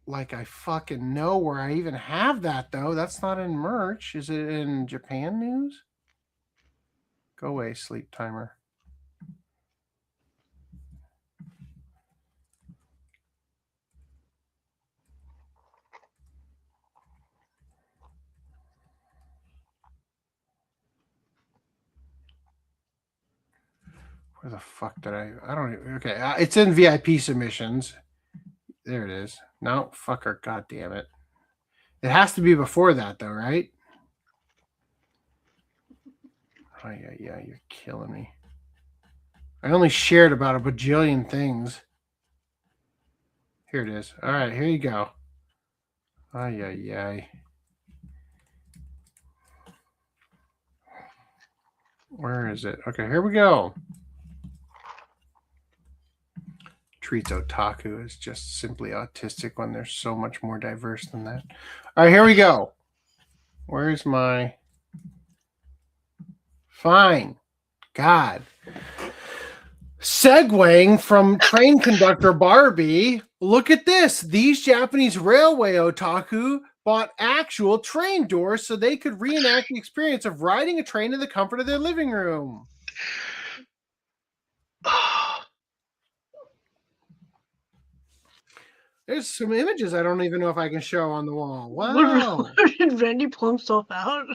Like I fucking know where I even have that though. That's not in merch. Is it in Japan news? Go away, sleep timer. Where the fuck did I don't even, okay. It's in VIP submissions. There it is. No, fucker. God damn it. It has to be before that though, right? Oh yeah, you're killing me. I only shared about a bajillion things. Here it is. All right, here you go. Ay. Where is it? Okay, here we go. Treats otaku as just simply autistic when there's so much more diverse than that. All right, here we go. Where's my... Fine. God. Segueing from train conductor Barbie, look at this. These Japanese railway otaku bought actual train doors so they could reenact the experience of riding a train in the comfort of their living room. There's some images I don't even know if I can show on the wall. Wow. What did Randy pull himself out?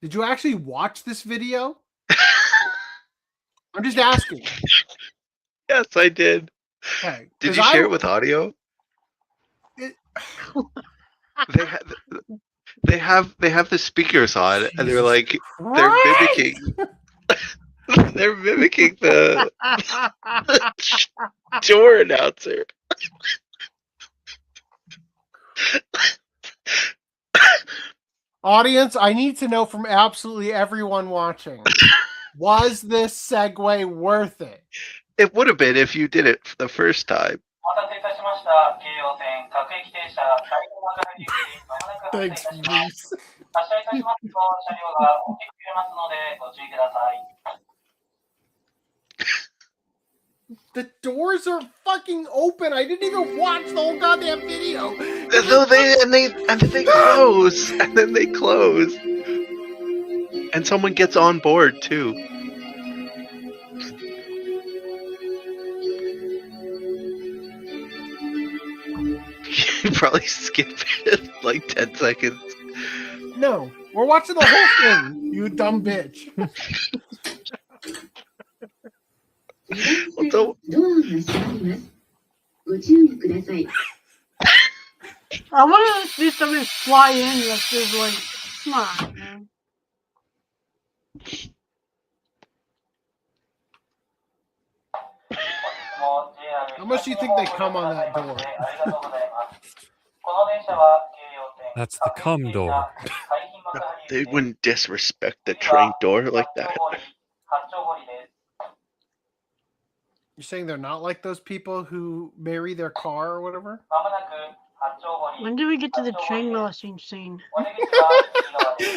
Did you actually watch this video? I'm just asking. Yes, I did. Okay. Did you share it with audio? They have the speakers on, and they're like they're mimicking the door announcer. Audience, I need to know from absolutely everyone watching. Was this segue worth it? It would have been if you did it the first time. Thanks, Reese. The doors are fucking open. I didn't even watch the whole goddamn video. No, they close, and then they close, and someone gets on board too. You probably skip it like 10 seconds. No, we're watching the whole thing. You dumb bitch. I want to see somebody fly in like there's like Come on, man. How much do you think they come on that door? That's the cum door. They wouldn't disrespect the train door like that. You're saying they're not like those people who marry their car or whatever? When do we get to the train molesting scene?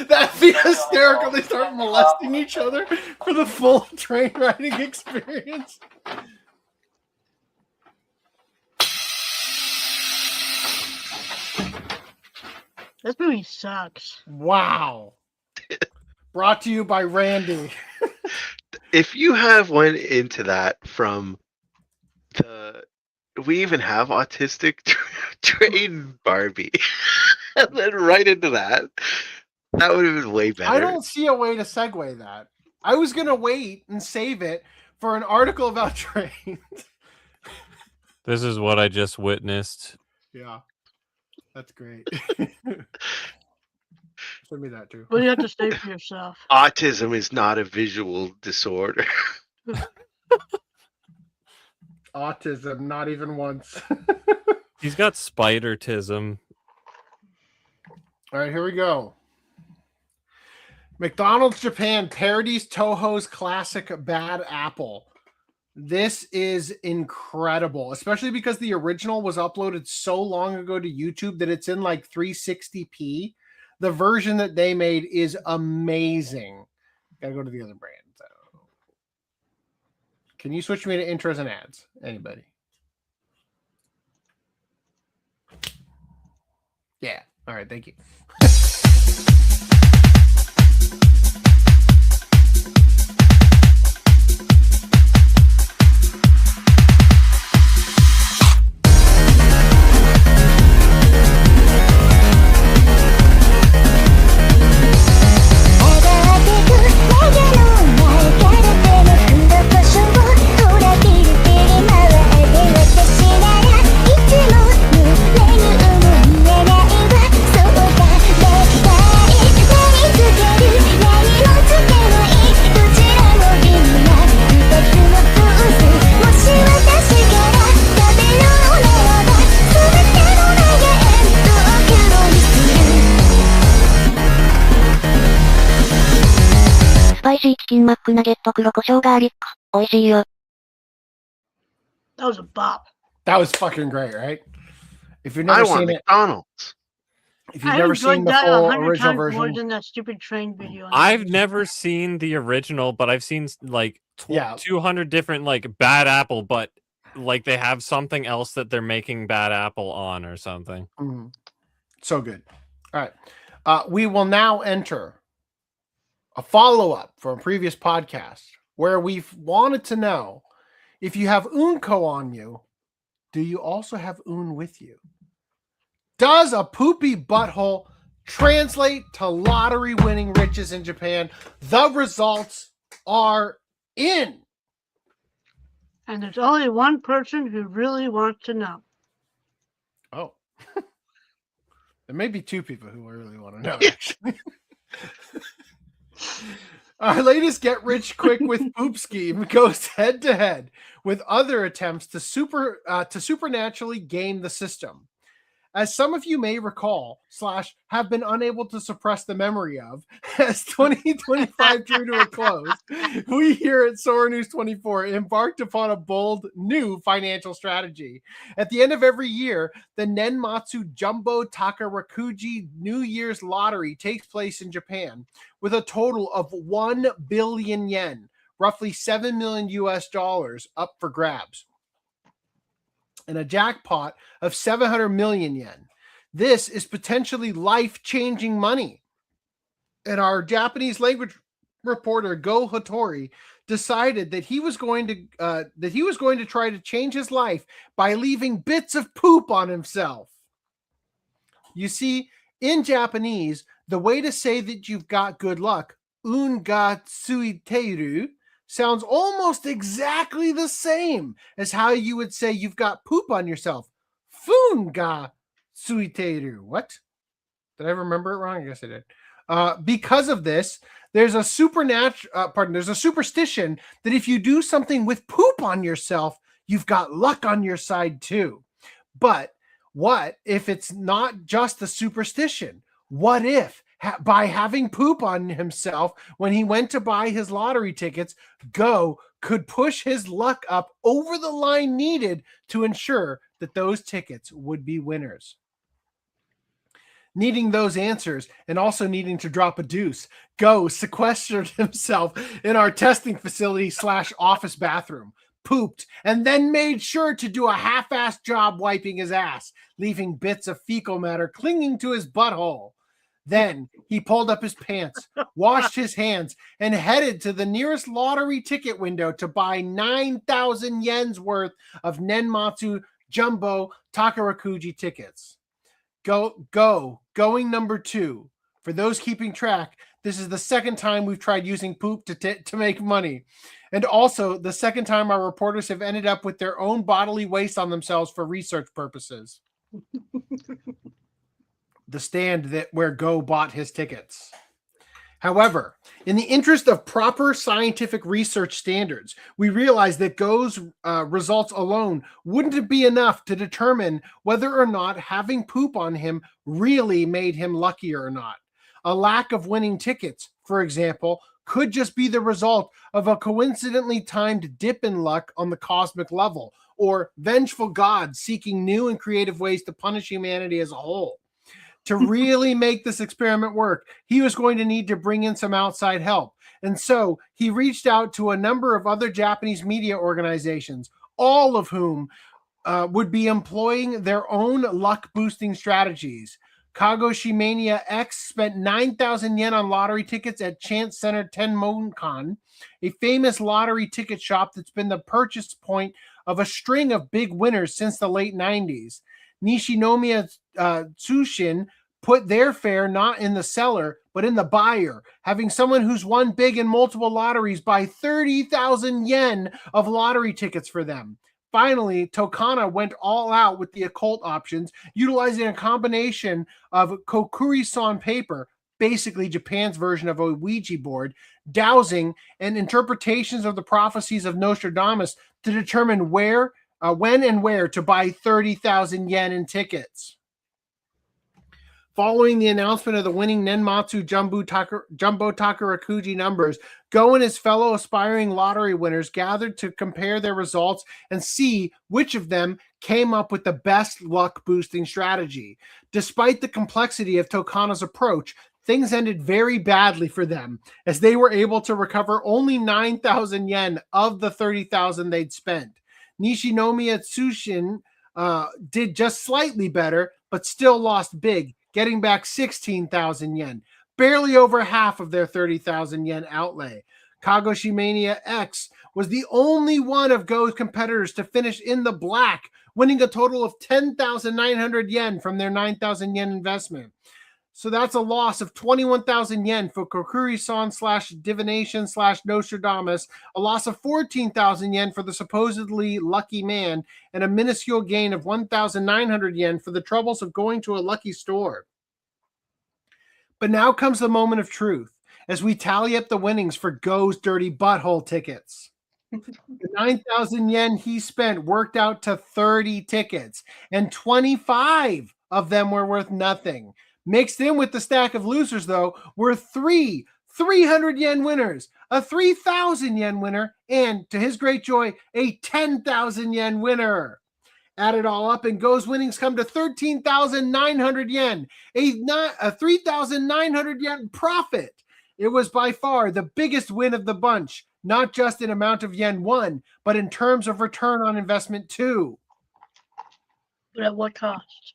That'd be hysterical. They start molesting each other for the full train riding experience. This movie sucks. Wow. Brought to you by Randy. If you have went into that from we even have autistic train Barbie, and then right into that would have been way better. I don't see a way to segue that. I was going to wait and save it for an article about trains. This is what I just witnessed. Yeah. That's great. Send me that too. What do you have to say for yourself? Autism is not a visual disorder. Autism, not even once. He's got spidertism. All right, here we go. McDonald's Japan parodies Toho's classic Bad Apple. This is incredible, especially because the original was uploaded so long ago to YouTube that it's in like 360p. The version that they made is amazing. Gotta go to the other brand. So. Can you switch me to intros and ads? Anybody? Yeah. All right. Thank you. That was a bop. That was fucking great, right? If you've never I want seen McDonald's. If you've never seen the full original version, more than that stupid train video. I've never seen the original, but I've seen like 200 different like Bad Apple, but like they have something else that they're making Bad Apple on or something. Mm-hmm. So good. All right. We will now enter a follow-up from a previous podcast where we've wanted to know if you have Unko on you, do you also have Un with you? Does a poopy butthole translate to lottery winning riches in Japan? The results are in. And there's only one person who really wants to know. Oh. There may be two people who really want to know, actually. Our latest get rich quick with poop scheme goes head to head with other attempts to supernaturally game the system. As some of you may recall / have been unable to suppress the memory of, as 2025 drew to a close, we here at Sora News 24 embarked upon a bold new financial strategy. At the end of every year, the Nenmatsu Jumbo Takarakuji New Year's Lottery takes place in Japan with a total of 1 billion yen, roughly $7 million US, up for grabs, and a jackpot of 700 million yen. This is potentially life-changing money. And our Japanese language reporter Go Hattori decided that he was going to try to change his life by leaving bits of poop on himself. You see, in Japanese, the way to say that you've got good luck, un ga tsuiteru, sounds almost exactly the same as how you would say you've got poop on yourself. Fun ga tsuiteru. What? Did I remember it wrong? I guess I did. Because of this, there's a there's a superstition that if you do something with poop on yourself, you've got luck on your side too. But what if it's not just a superstition? What if by having poop on himself when he went to buy his lottery tickets, Go could push his luck up over the line needed to ensure that those tickets would be winners? Needing those answers and also needing to drop a deuce, Go sequestered himself in our testing facility / office bathroom, pooped, and then made sure to do a half-assed job wiping his ass, leaving bits of fecal matter clinging to his butthole. Then he pulled up his pants, washed his hands, and headed to the nearest lottery ticket window to buy 9,000 yen's worth of Nenmatsu Jumbo Takarakuji tickets. Going number 2. For those keeping track, this is the second time we've tried using poop to make money. And also the second time our reporters have ended up with their own bodily waste on themselves for research purposes. The stand where Go bought his tickets. However, in the interest of proper scientific research standards, we realized that Go's results alone wouldn't be enough to determine whether or not having poop on him really made him luckier or not. A lack of winning tickets, for example, could just be the result of a coincidentally timed dip in luck on the cosmic level, or vengeful gods seeking new and creative ways to punish humanity as a whole. To really make this experiment work, he was going to need to bring in some outside help. And so he reached out to a number of other Japanese media organizations, all of whom would be employing their own luck-boosting strategies. Kagoshimania X spent 9,000 yen on lottery tickets at Chance Center Tenmonkan, a famous lottery ticket shop that's been the purchase point of a string of big winners since the late 90s. Nishinomiya Tsushin put their fare not in the seller, but in the buyer, having someone who's won big in multiple lotteries buy 30,000 yen of lottery tickets for them. Finally, Tokana went all out with the occult options, utilizing a combination of kokuri-san paper, basically Japan's version of a Ouija board, dowsing, and interpretations of the prophecies of Nostradamus to determine when and where to buy 30,000 yen in tickets. Following the announcement of the winning Nenmatsu Jumbo Takarakuji numbers, Go and his fellow aspiring lottery winners gathered to compare their results and see which of them came up with the best luck-boosting strategy. Despite the complexity of Tokana's approach, things ended very badly for them, as they were able to recover only 9,000 yen of the 30,000 they'd spent. Nishinomiya Tsushin did just slightly better, but still lost big, getting back 16,000 yen, barely over half of their 30,000 yen outlay. Kagoshimania X was the only one of Go's competitors to finish in the black, winning a total of 10,900 yen from their 9,000 yen investment. So that's a loss of 21,000 yen for Kokuri-san / divination / Nostradamus, a loss of 14,000 yen for the supposedly lucky man, and a minuscule gain of 1,900 yen for the troubles of going to a lucky store. But now comes the moment of truth, as we tally up the winnings for Go's dirty butthole tickets. The 9,000 yen he spent worked out to 30 tickets, and 25 of them were worth nothing. Mixed in with the stack of losers, though, were 300 yen winners, a 3,000 yen winner, and, to his great joy, a 10,000 yen winner. Add it all up, and Go's winnings come to 13,900 yen, a 3,900 yen profit. It was by far the biggest win of the bunch, not just in amount of yen won, but in terms of return on investment, too. But at what cost?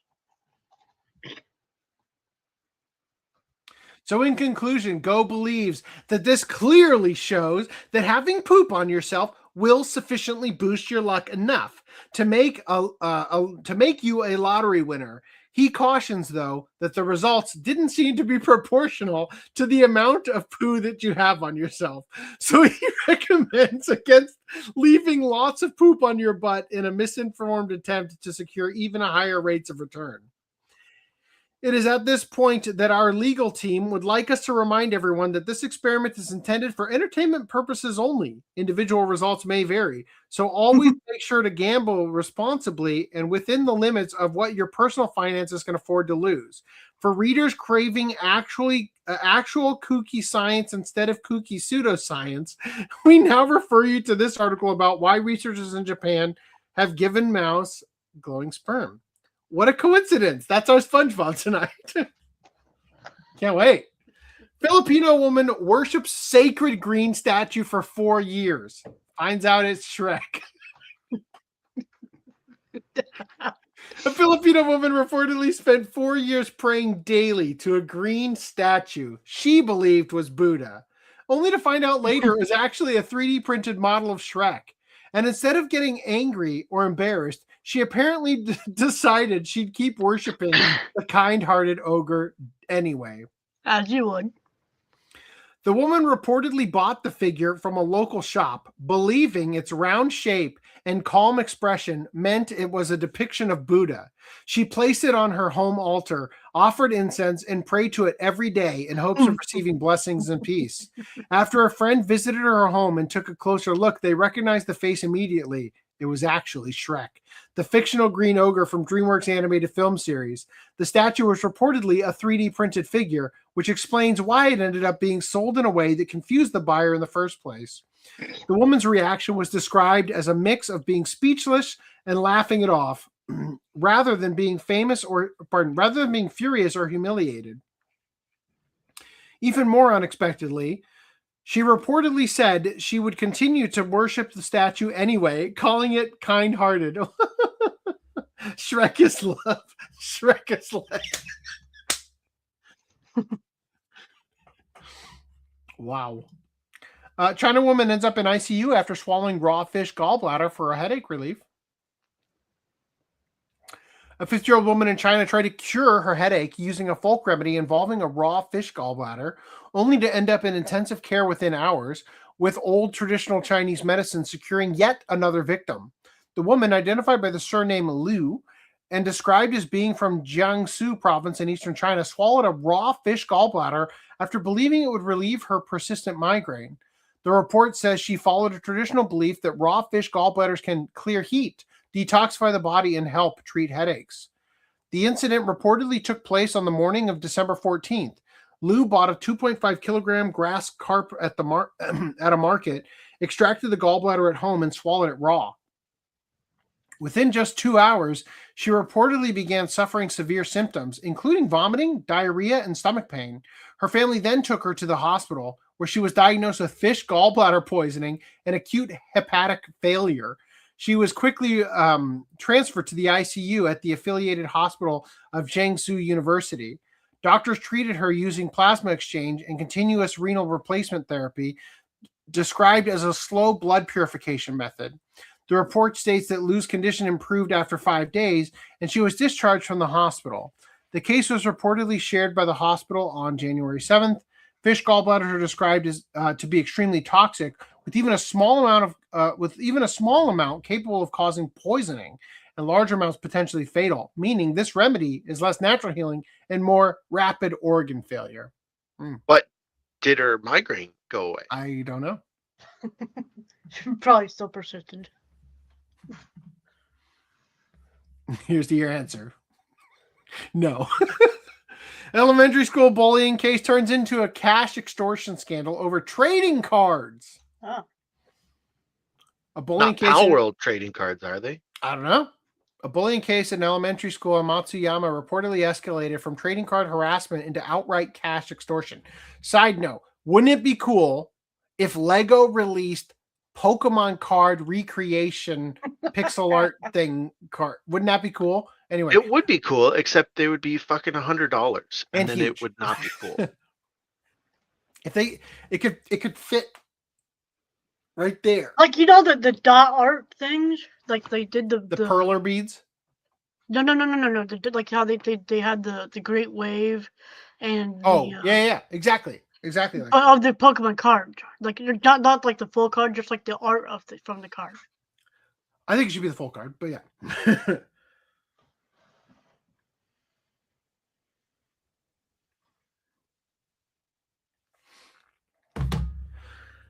So in conclusion, Go believes that this clearly shows that having poop on yourself will sufficiently boost your luck enough to make you a lottery winner. He cautions, though, that the results didn't seem to be proportional to the amount of poo that you have on yourself. So he recommends against leaving lots of poop on your butt in a misinformed attempt to secure even higher rates of return. It is at this point that our legal team would like us to remind everyone that this experiment is intended for entertainment purposes only. Individual results may vary, so always make sure to gamble responsibly and within the limits of what your personal finances can afford to lose. For readers craving actual kooky science instead of kooky pseudoscience, we now refer you to this article about why researchers in Japan have given mouse glowing sperm. What a coincidence. That's our SpongeBob tonight. Can't wait. Filipino woman worships sacred green statue for 4 years. Finds out it's Shrek. A Filipino woman reportedly spent 4 years praying daily to a green statue she believed was Buddha, only to find out later it was actually a 3D printed model of Shrek. And instead of getting angry or embarrassed, she apparently decided she'd keep worshiping the kind-hearted ogre anyway. As you would. The woman reportedly bought the figure from a local shop, believing its round shape and calm expression meant it was a depiction of Buddha. She placed it on her home altar, offered incense, and prayed to it every day in hopes of receiving blessings and peace. After a friend visited her home and took a closer look, they recognized the face immediately. It was actually Shrek, the fictional green ogre from DreamWorks animated film series. The statue was reportedly a 3D printed figure, which explains why it ended up being sold in a way that confused the buyer in the first place. The woman's reaction was described as a mix of being speechless and laughing it off, rather than being furious or humiliated. Even more unexpectedly, she reportedly said she would continue to worship the statue anyway, calling it kind-hearted. Shrek is love. Shrek is life. Wow. China woman ends up in ICU after swallowing raw fish gallbladder for a headache relief. A 50-year-old woman in China tried to cure her headache using a folk remedy involving a raw fish gallbladder, only to end up in intensive care within hours, with old traditional Chinese medicine securing yet another victim. The woman, identified by the surname Liu and described as being from Jiangsu province in eastern China, swallowed a raw fish gallbladder after believing it would relieve her persistent migraine. The report says she followed a traditional belief that raw fish gallbladders can clear heat, detoxify the body, and help treat headaches. The incident reportedly took place on the morning of December 14th. Liu bought a 2.5 kilogram grass carp at a market, extracted the gallbladder at home, and swallowed it raw. Within just 2 hours, she reportedly began suffering severe symptoms, including vomiting, diarrhea, and stomach pain. Her family then took her to the hospital, where she was diagnosed with fish gallbladder poisoning and acute hepatic failure. She was quickly transferred to the ICU at the affiliated hospital of Jiangsu University. Doctors treated her using plasma exchange and continuous renal replacement therapy, described as a slow blood purification method. The report states that Liu's condition improved after 5 days, and she was discharged from the hospital. The case was reportedly shared by the hospital on January 7th. Fish gallbladders are described as to be extremely toxic, with even a small amount capable of causing poisoning, and larger amounts potentially fatal. Meaning, this remedy is less natural healing and more rapid organ failure. But did her migraine go away? I don't know. Probably still persistent. Here's your answer. No. Elementary school bullying case turns into a cash extortion scandal over trading cards. Oh. A bullying case. Not World trading cards, are they? I don't know. A bullying case in elementary school in Matsuyama reportedly escalated from trading card harassment into outright cash extortion. Side note, wouldn't it be cool if Lego released Pokemon card recreation pixel art thing card? Wouldn't that be cool? Anyway, it would be cool, except they would be fucking $100, and then huge. It would not be cool. If it could fit right there, like the dot art things, like they did the perler beads. No. Like how they had the Great Wave, and yeah, exactly. Like of the Pokemon card, like not like the full card, just like the art from the card. I think it should be the full card, but yeah.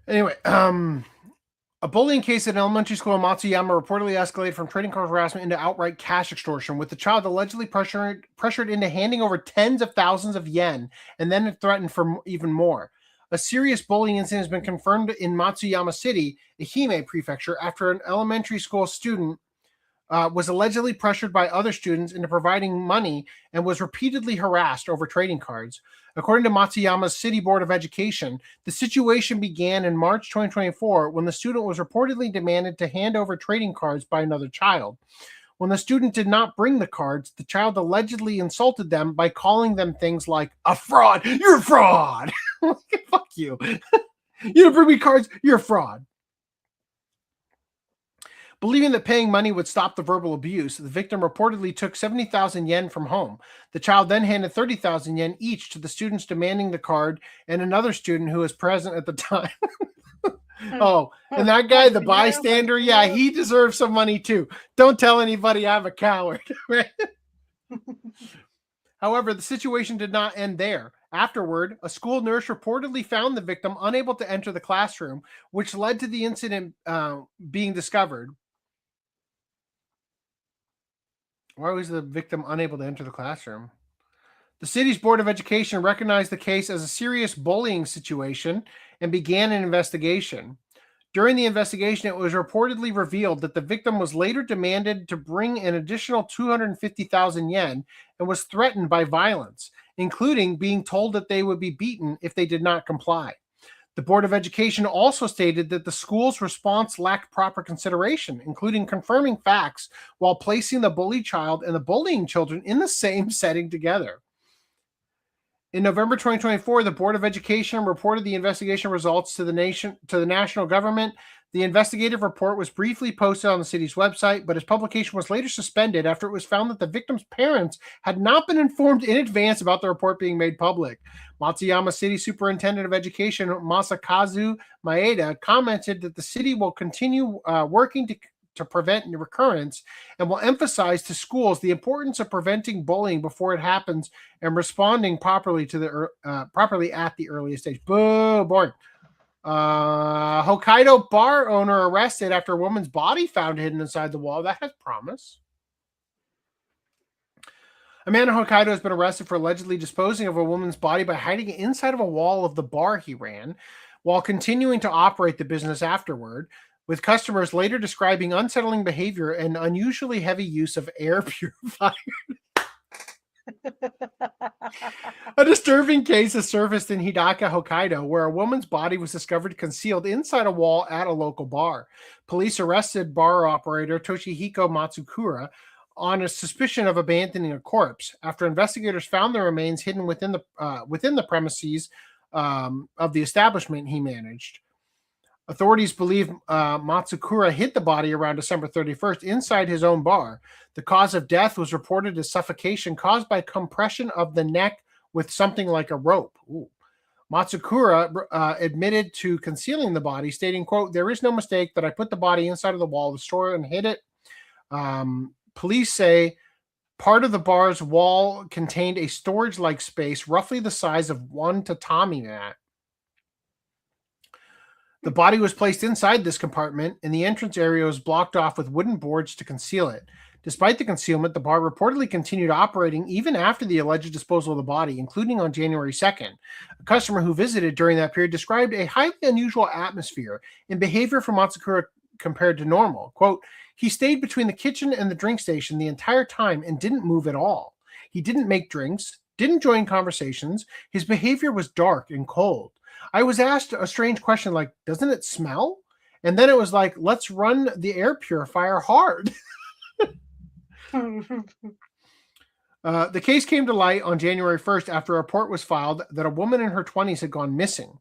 Anyway, a bullying case at an elementary school in Matsuyama reportedly escalated from trading card harassment into outright cash extortion, with the child allegedly pressured into handing over tens of thousands of yen and then threatened for even more. A serious bullying incident has been confirmed in Matsuyama City, Ehime Prefecture, after an elementary school student was allegedly pressured by other students into providing money and was repeatedly harassed over trading cards. According to Matsuyama's City Board of Education, the situation began in March 2024 when the student was reportedly demanded to hand over trading cards by another child. When the student did not bring the cards, the child allegedly insulted them by calling them things like, "A fraud! You're a fraud!" Fuck you. You didn't bring me cards, you're a fraud. Believing that paying money would stop the verbal abuse, the victim reportedly took 70,000 yen from home. The child then handed 30,000 yen each to the students demanding the card and another student who was present at the time. Oh, and that guy, the bystander, yeah, he deserves some money too. Don't tell anybody I'm a coward. However, the situation did not end there. Afterward, a school nurse reportedly found the victim unable to enter the classroom, which led to the incident being discovered. Why was the victim unable to enter the classroom? The city's Board of Education recognized the case as a serious bullying situation and began an investigation. During the investigation, it was reportedly revealed that the victim was later demanded to bring an additional 250,000 yen and was threatened by violence, including being told that they would be beaten if they did not comply. The Board of Education also stated that the school's response lacked proper consideration, including confirming facts while placing the bullied child and the bullying children in the same setting together. In November 2024, the Board of Education reported the investigation results to the national government. The investigative report was briefly posted on the city's website, but its publication was later suspended after it was found that the victim's parents had not been informed in advance about the report being made public. Matsuyama City Superintendent of Education Masakazu Maeda commented that the city will continue working to prevent recurrence and will emphasize to schools the importance of preventing bullying before it happens and responding properly to properly at the earliest stage. Boo, boring. Hokkaido bar owner arrested after a woman's body found hidden inside the wall. That has promise. A man in Hokkaido has been arrested for allegedly disposing of a woman's body by hiding it inside of a wall of the bar he ran while continuing to operate the business afterward, with customers later describing unsettling behavior and unusually heavy use of air purifiers. A disturbing case has surfaced in Hidaka, Hokkaido, where a woman's body was discovered concealed inside a wall at a local bar. Police arrested bar operator Toshihiko Matsukura on a suspicion of abandoning a corpse after investigators found the remains hidden within the premises of the establishment he managed. Authorities believe Matsukura hid the body around December 31st inside his own bar. The cause of death was reported as suffocation caused by compression of the neck with something like a rope. Ooh. Matsukura admitted to concealing the body, stating, quote, "There is no mistake that I put the body inside of the wall of the store and hid it." Police say part of the bar's wall contained a storage-like space roughly the size of one tatami mat. The body was placed inside this compartment, and the entrance area was blocked off with wooden boards to conceal it. Despite the concealment, the bar reportedly continued operating even after the alleged disposal of the body, including on January 2nd. A customer who visited during that period described a highly unusual atmosphere and behavior from Matsukura compared to normal. Quote, "He stayed between the kitchen and the drink station the entire time and didn't move at all. He didn't make drinks, didn't join conversations. His behavior was dark and cold. I was asked a strange question like, doesn't it smell? And then it was like, let's run the air purifier hard." The case came to light on January 1st after a report was filed that a woman in her 20s had gone missing.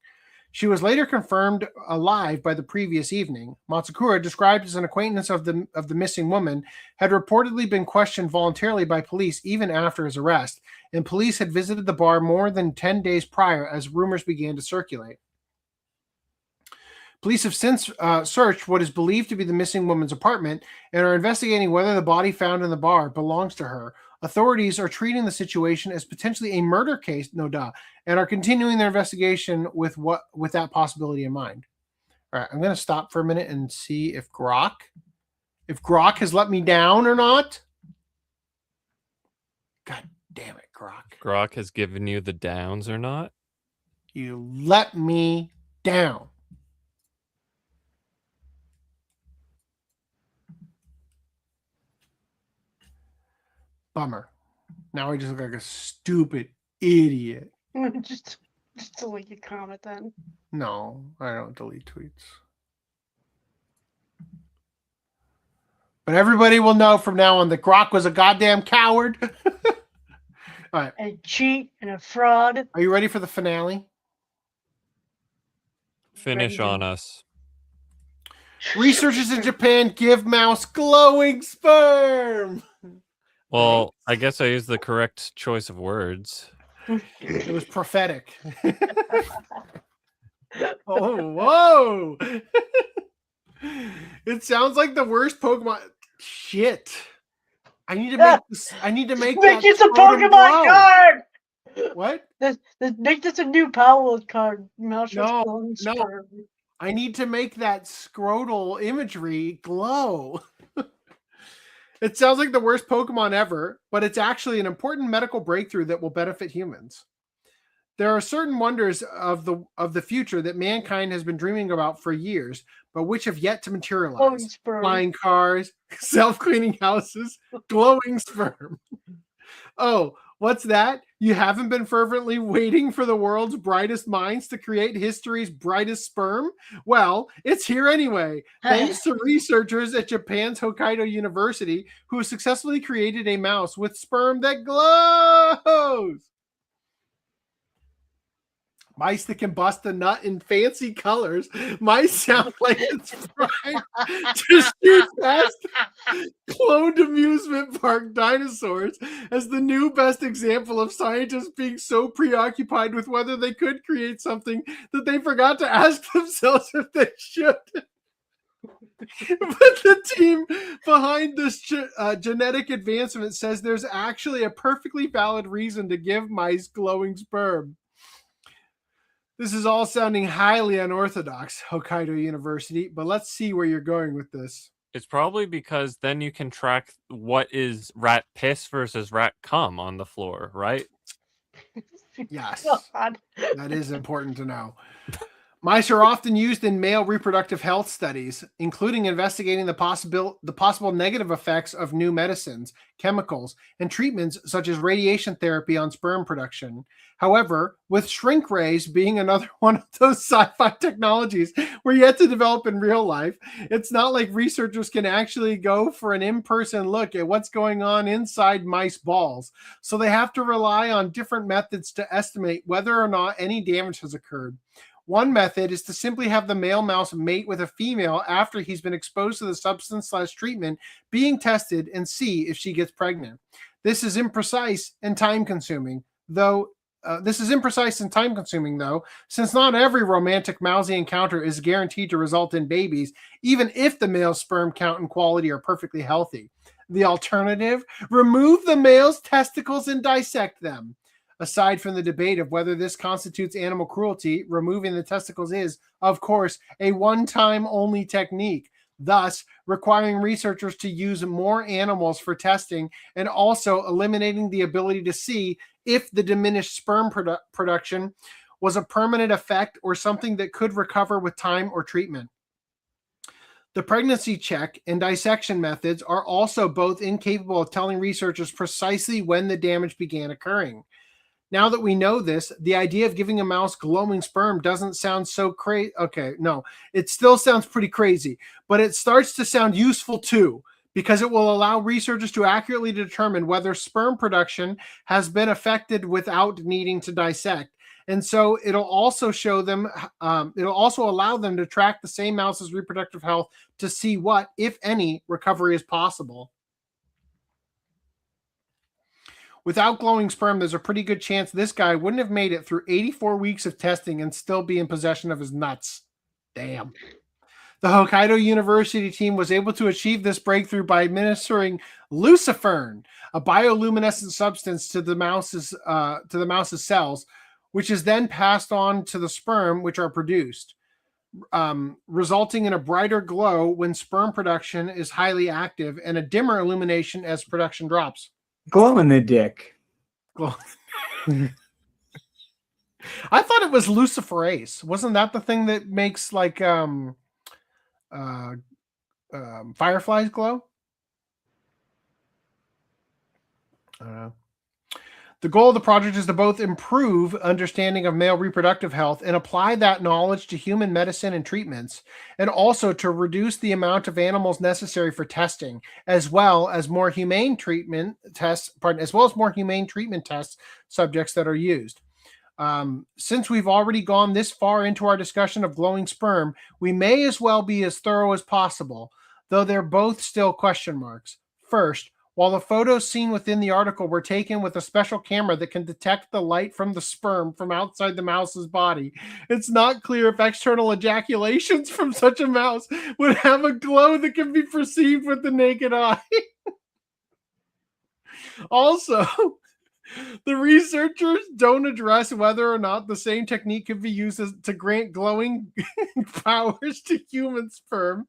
She was later confirmed alive by the previous evening. Matsukura, described as an acquaintance of the missing woman, had reportedly been questioned voluntarily by police even after his arrest, and police had visited the bar more than 10 days prior as rumors began to circulate. Police have since searched what is believed to be the missing woman's apartment and are investigating whether the body found in the bar belongs to her. Authorities are treating the situation as potentially a murder case, no doubt, and are continuing their investigation with that possibility in mind. All right, I'm going to stop for a minute and see if Grok has let me down or not. God damn it, Grok. Grok has given you the downs or not? You let me down. Bummer. Now I just look like a stupid idiot. just delete your comment then. No, I don't delete tweets. But everybody will know from now on that Grok was a goddamn coward. All right. A cheat and a fraud. Are you ready for the finale? Finish on us. Researchers in Japan give mouse glowing sperm. Well, I guess I used the correct choice of words. It was prophetic. Oh, whoa. It sounds like the worst Pokemon. Shit. I need to make this. I need to make this a Pokemon card. What? Make this a new Power card. Mouse No. I need to make that scrotal imagery glow. It sounds like the worst Pokemon ever, but it's actually an important medical breakthrough that will benefit humans. There are certain wonders of the future that mankind has been dreaming about for years, but which have yet to materialize. Flying cars, self-cleaning houses, glowing sperm. Oh, what's that? You haven't been fervently waiting for the world's brightest minds to create history's brightest sperm? Well, it's here anyway, thanks to researchers at Japan's Hokkaido University who successfully created a mouse with sperm that glows. Mice that can bust a nut in fancy colors. Mice sound like it's fried to shoot past cloned amusement park dinosaurs as the new best example of scientists being so preoccupied with whether they could create something that they forgot to ask themselves if they should. But the team behind this genetic advancement says there's actually a perfectly valid reason to give mice glowing sperm. This is all sounding highly unorthodox, Hokkaido University, but let's see where you're going with this. It's probably because then you can track what is rat piss versus rat cum on the floor, right? Yes, that is important to know. Mice are often used in male reproductive health studies, including investigating the possible negative effects of new medicines, chemicals, and treatments such as radiation therapy on sperm production. However, with shrink rays being another one of those sci-fi technologies we're yet to develop in real life, it's not like researchers can actually go for an in-person look at what's going on inside mice balls. So they have to rely on different methods to estimate whether or not any damage has occurred. One method is to simply have the male mouse mate with a female after he's been exposed to the substance/treatment being tested and see if she gets pregnant. This is imprecise and time-consuming, though, since not every romantic mousy encounter is guaranteed to result in babies, even if the male sperm count and quality are perfectly healthy. The alternative? Remove the male's testicles and dissect them. Aside from the debate of whether this constitutes animal cruelty, removing the testicles is, of course, a one-time only technique, thus requiring researchers to use more animals for testing and also eliminating the ability to see if the diminished sperm production was a permanent effect or something that could recover with time or treatment. The pregnancy check and dissection methods are also both incapable of telling researchers precisely when the damage began occurring. Now that we know this, the idea of giving a mouse glowing sperm doesn't sound so crazy. Okay, no, it still sounds pretty crazy, but it starts to sound useful too, because it will allow researchers to accurately determine whether sperm production has been affected without needing to dissect. And so it'll also show them, it'll also allow them to track the same mouse's reproductive health to see what, if any, recovery is possible. Without glowing sperm, there's a pretty good chance this guy wouldn't have made it through 84 weeks of testing and still be in possession of his nuts. Damn. The Hokkaido University team was able to achieve this breakthrough by administering lucifern, a bioluminescent substance to the mouse's cells, which is then passed on to the sperm which are produced. resulting in a brighter glow when sperm production is highly active and a dimmer illumination as production drops. Glow in the dick. Glow. I thought it was luciferase. Wasn't that the thing that makes like fireflies glow? I don't know. The goal of the project is to both improve understanding of male reproductive health and apply that knowledge to human medicine and treatments, and also to reduce the amount of animals necessary for testing, as well as more humane treatment tests subjects that are used. Since we've already gone this far into our discussion of glowing sperm, we may as well be as thorough as possible, though they're both still question marks. First, while the photos seen within the article were taken with a special camera that can detect the light from the sperm from outside the mouse's body, it's not clear if external ejaculations from such a mouse would have a glow that can be perceived with the naked eye. Also, the researchers don't address whether or not the same technique could be used to grant glowing powers to human sperm.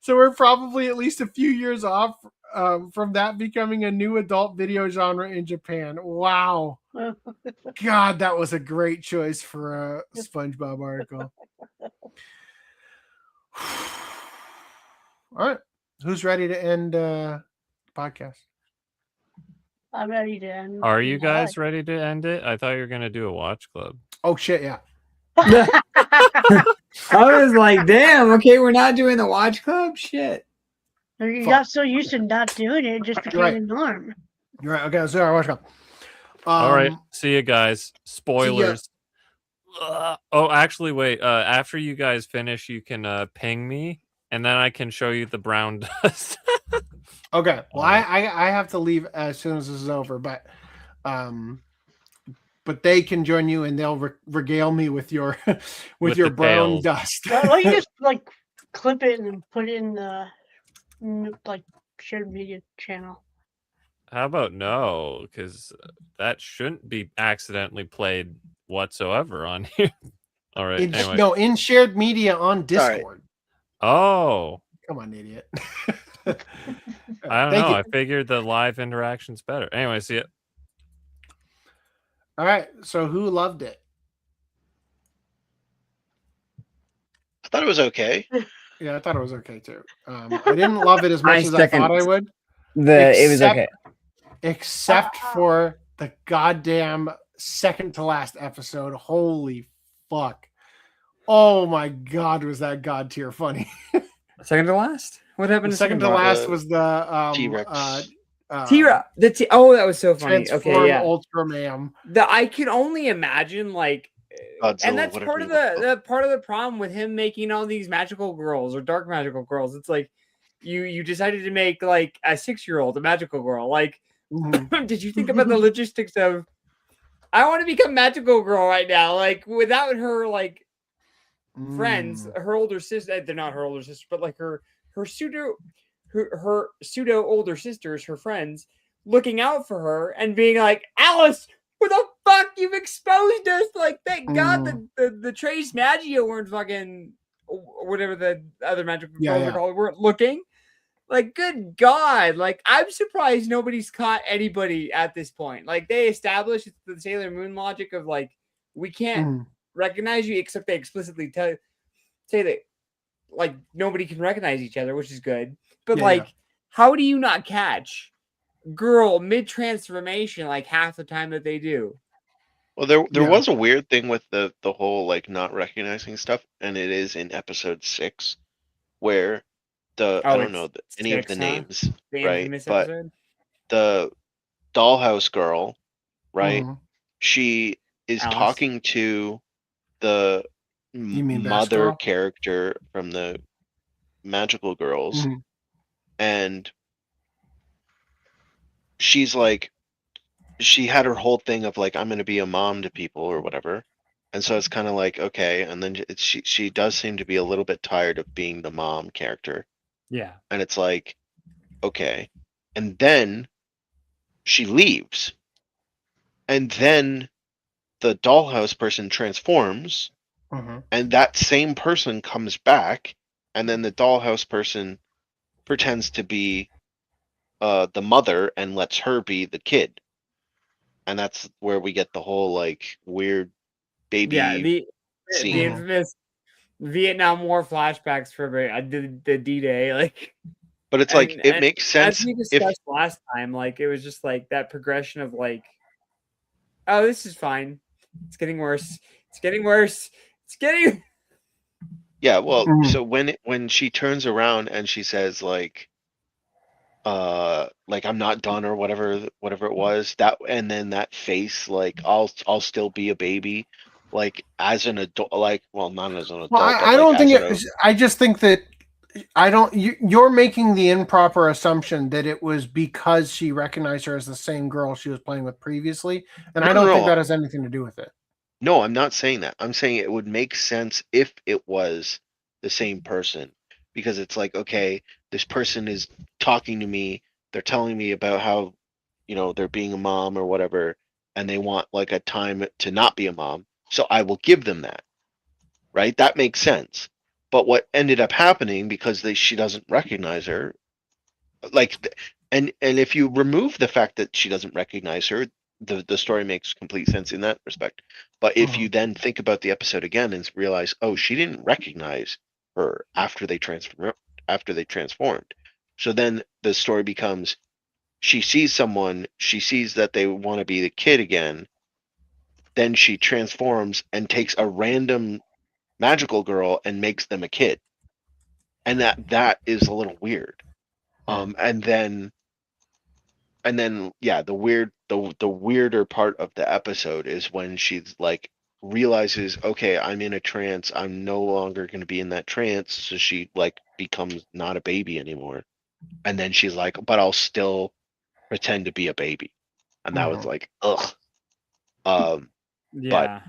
So we're probably at least a few years off from that becoming a new adult video genre in Japan. Wow. God, that was a great choice for a SpongeBob article. All right. Who's ready to end podcast? I'm ready to end. Are you guys ready to end it? I thought you were going to do a watch club. Oh, shit, yeah. I was like, damn, okay, we're not doing the watch club? Shit. You got so used to not doing it, it just became Right. a norm. You're right. Okay, so watch club. All right. See you guys. Spoilers. Oh, actually, wait. After you guys finish, you can ping me, and then I can show you the brown dust. Okay. Well, I have to leave as soon as this is over, but they can join you and they'll regale me with your with your brown dust. Why don't you just like clip it and put it in the like shared media channel? How about no? Because that shouldn't be accidentally played whatsoever on here. All right. Anyway. In shared media on Discord. Oh. Come on, idiot. I don't know. I figured the live interaction's better. Anyway, see it. All right. So who loved it? I thought it was okay. Yeah, I thought it was okay too. I didn't love it as much as I thought I would. It was okay. Except for the goddamn second to last episode. Holy fuck. Oh my god, was that god tier funny. Second to last? What happened? Second to last was the T-Rex. T-Rex. Oh, that was so funny. Okay, yeah. Ultra Man. I can only imagine like, Godzilla, and that's part of the problem with him making all these magical girls or dark magical girls. It's like you decided to make like a 6-year-old a magical girl. Like, did you think about the logistics of? I want to become magical girl right now. Like without her like friends, her older sister. They're not her older sister, but like her pseudo older sisters, her friends, looking out for her and being like, Alice, what the fuck? You've exposed us. Like, thank God the Trace Maggio weren't fucking whatever the other magical girls are called weren't looking. Like, good God. Like, I'm surprised nobody's caught anybody at this point. Like, they established the Sailor Moon logic of like, we can't recognize you, except they explicitly say that like nobody can recognize each other, which is good. But how do you not catch girl mid-transformation like half the time that they do? Well, there was a weird thing with the whole like not recognizing stuff, and it is in episode 6 where I don't know any of the names, right? But the dollhouse girl, right? She is talking to the mother character from the magical girls, and she's like, she had her whole thing of like, I'm going to be a mom to people or whatever, and so it's kind of like, okay, and then she does seem to be a little bit tired of being the mom character, and it's like, okay, and then she leaves, and then the dollhouse person transforms, and that same person comes back, and then the dollhouse person pretends to be the mother and lets her be the kid, and that's where we get the whole like weird baby scene. The infamous Vietnam War flashbacks for the D-Day, like. But it's like it makes sense as we discussed last time. Like it was just like that progression of like, oh, this is fine. It's getting worse. It's getting worse. It's getting. Yeah, well, so when she turns around and she says like I'm not done or whatever it was, that, and then that face, like I'll still be a baby, like as an adult, like, well, not as an adult. Well, I don't think it. I just think that you're making the improper assumption that it was because she recognized her as the same girl she was playing with previously, and I don't think that has anything to do with it. No, I'm not saying that. I'm saying it would make sense if it was the same person, because it's like, okay, this person is talking to me, they're telling me about how, they're being a mom or whatever, and they want like a time to not be a mom, so I will give them that, right? That makes sense. But what ended up happening, because she doesn't recognize her, like, and if you remove the fact that she doesn't recognize her, the story makes complete sense in that respect. But if you then think about the episode again and realize, oh, she didn't recognize her after they transformed. So then the story becomes, she sees someone, she sees that they want to be the kid again, then she transforms and takes a random magical girl and makes them a kid, and that is a little weird. And then yeah, the weirder part of the episode is when she's like realizes, okay, I'm in a trance, I'm no longer going to be in that trance, so she like becomes not a baby anymore, and then she's like, but I'll still pretend to be a baby, and that was like, ugh. Yeah. But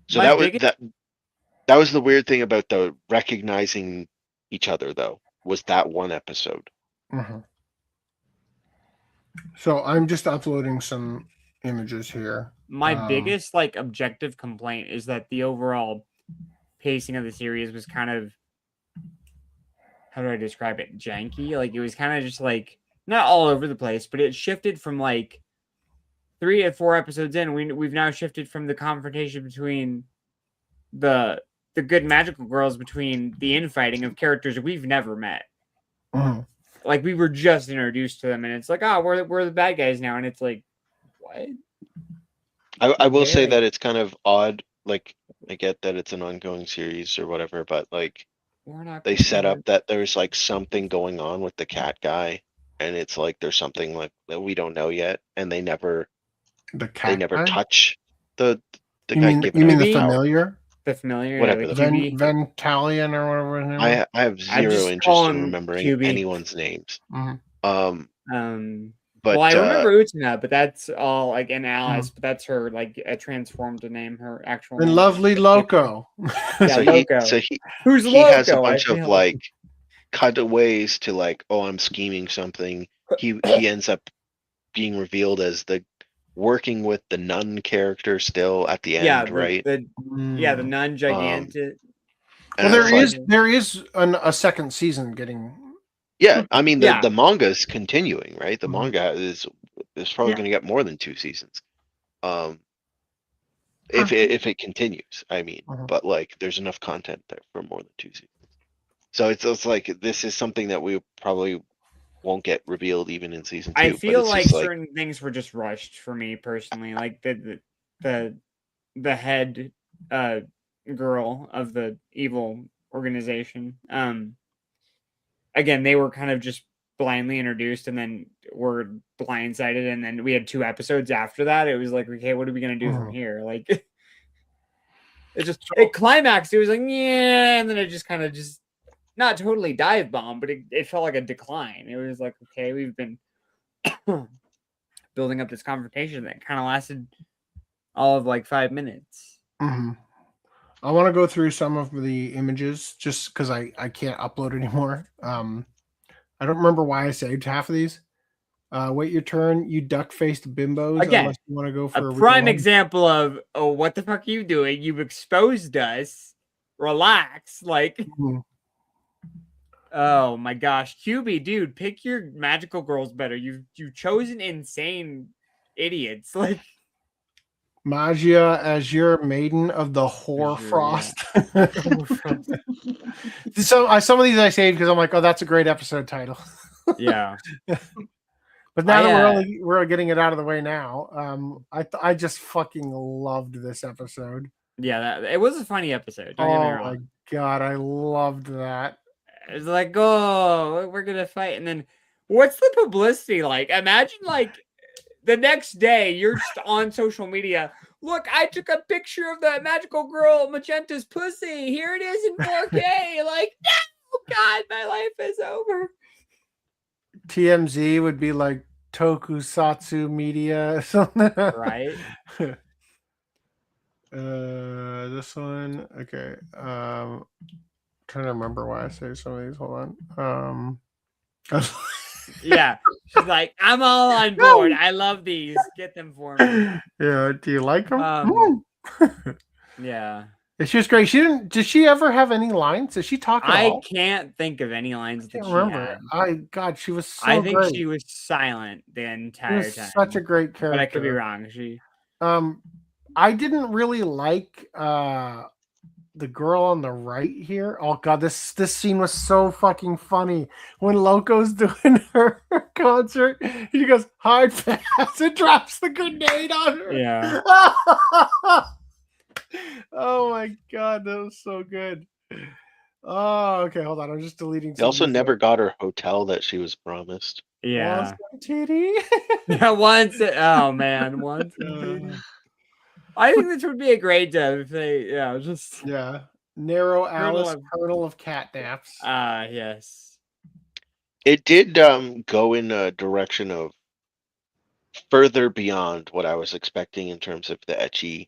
so that was the weird thing about the recognizing each other, though, was that one episode. So I'm just uploading some images here. My biggest like objective complaint is that the overall pacing of the series was kind of, how do I describe it? Janky. Like it was kind of just like not all over the place, but it shifted from like 3 or 4 episodes in. We've now shifted from the confrontation between the good magical girls, between the infighting of characters we've never met. Like we were just introduced to them, and it's like, oh, we're the bad guys now, and it's like, what? I will say that it's kind of odd. Like I get that it's an ongoing series or whatever, but like they set up that there's like something going on with the cat guy, and it's like there's something like that we don't know yet, and they never touch the guy. You mean the familiar? The familiar, whatever, yeah, Ventalian or whatever his name is. I have zero interest in remembering anyone's names. But well, I remember Utena, but that's all like in Alice, but that's her like a transformed name, her actual and name. Lovely Loco. Yeah, Loco. He Loco? has a bunch of like cutaways to like, oh, I'm scheming something. He ends up being revealed as the working with the nun character still at the end, right? The nun gigantic. Well, there is a second season getting. Yeah, I mean the manga is continuing, right? The manga is probably going to get more than 2 seasons, if it continues. I mean, but like there's enough content there for more than 2 seasons. So it's like this is something that we probably won't get revealed even in season 2. I feel like certain things were just rushed for me personally, like the head girl of the evil organization. Again, they were kind of just blindly introduced and then were blindsided, and then we had 2 episodes after that. It was like, okay, what are we gonna do from here? Like it climaxed. It was like, yeah, and then it just kind of just not totally dive bomb, but it felt like a decline. It was like, okay, we've been building up this confrontation that kind of lasted all of like 5 minutes. I want to go through some of the images just because I can't upload anymore. I don't remember why I saved half of these. Wait your turn, you duck-faced bimbos. Again, unless you want to go for a prime example of, oh, what the fuck are you doing? You've exposed us. Relax. Like, oh my gosh. QB, dude, pick your magical girls better. You've chosen insane idiots. Like, Magia as your maiden of the Hoarfrost. So some of these I saved because I'm like, oh, that's a great episode title. Yeah. But now that we're getting it out of the way now, I just fucking loved this episode. Yeah, it was a funny episode. Don't get me wrong. My god, I loved that. It's like, oh, we're gonna fight, and then what's the publicity like? Imagine like the next day you're just on social media. Look, I took a picture of the magical girl Magenta's pussy. Here it is in 4K. Like, no, God, my life is over. TMZ would be like tokusatsu media or something. Right. This one. Okay. Trying to remember why I say some of these. Hold on. Yeah. She's like, I'm all on board. I love these. Get them for me. Yeah. Do you like them? Yeah. She was great. Did she ever have any lines? Did she talk at all? I can't think of any lines that she remember. had. God, she was so I think great. she was silent the entire time. Such a great character. But I could be wrong. I didn't really like the girl on the right here. Oh god, this scene was so fucking funny. When Loco's doing her concert, he goes hard pass and drops the grenade on her. Yeah. Oh my god, that was so good. Oh, okay, hold on. I'm just deleting. They also never got her hotel that she was promised. Yeah. Titty. Yeah, once. Oh man, once. I think this would be a great dub if they, narrow Alice, kernel of catnaps. Yes. It did go in a direction of further beyond what I was expecting in terms of the ecchi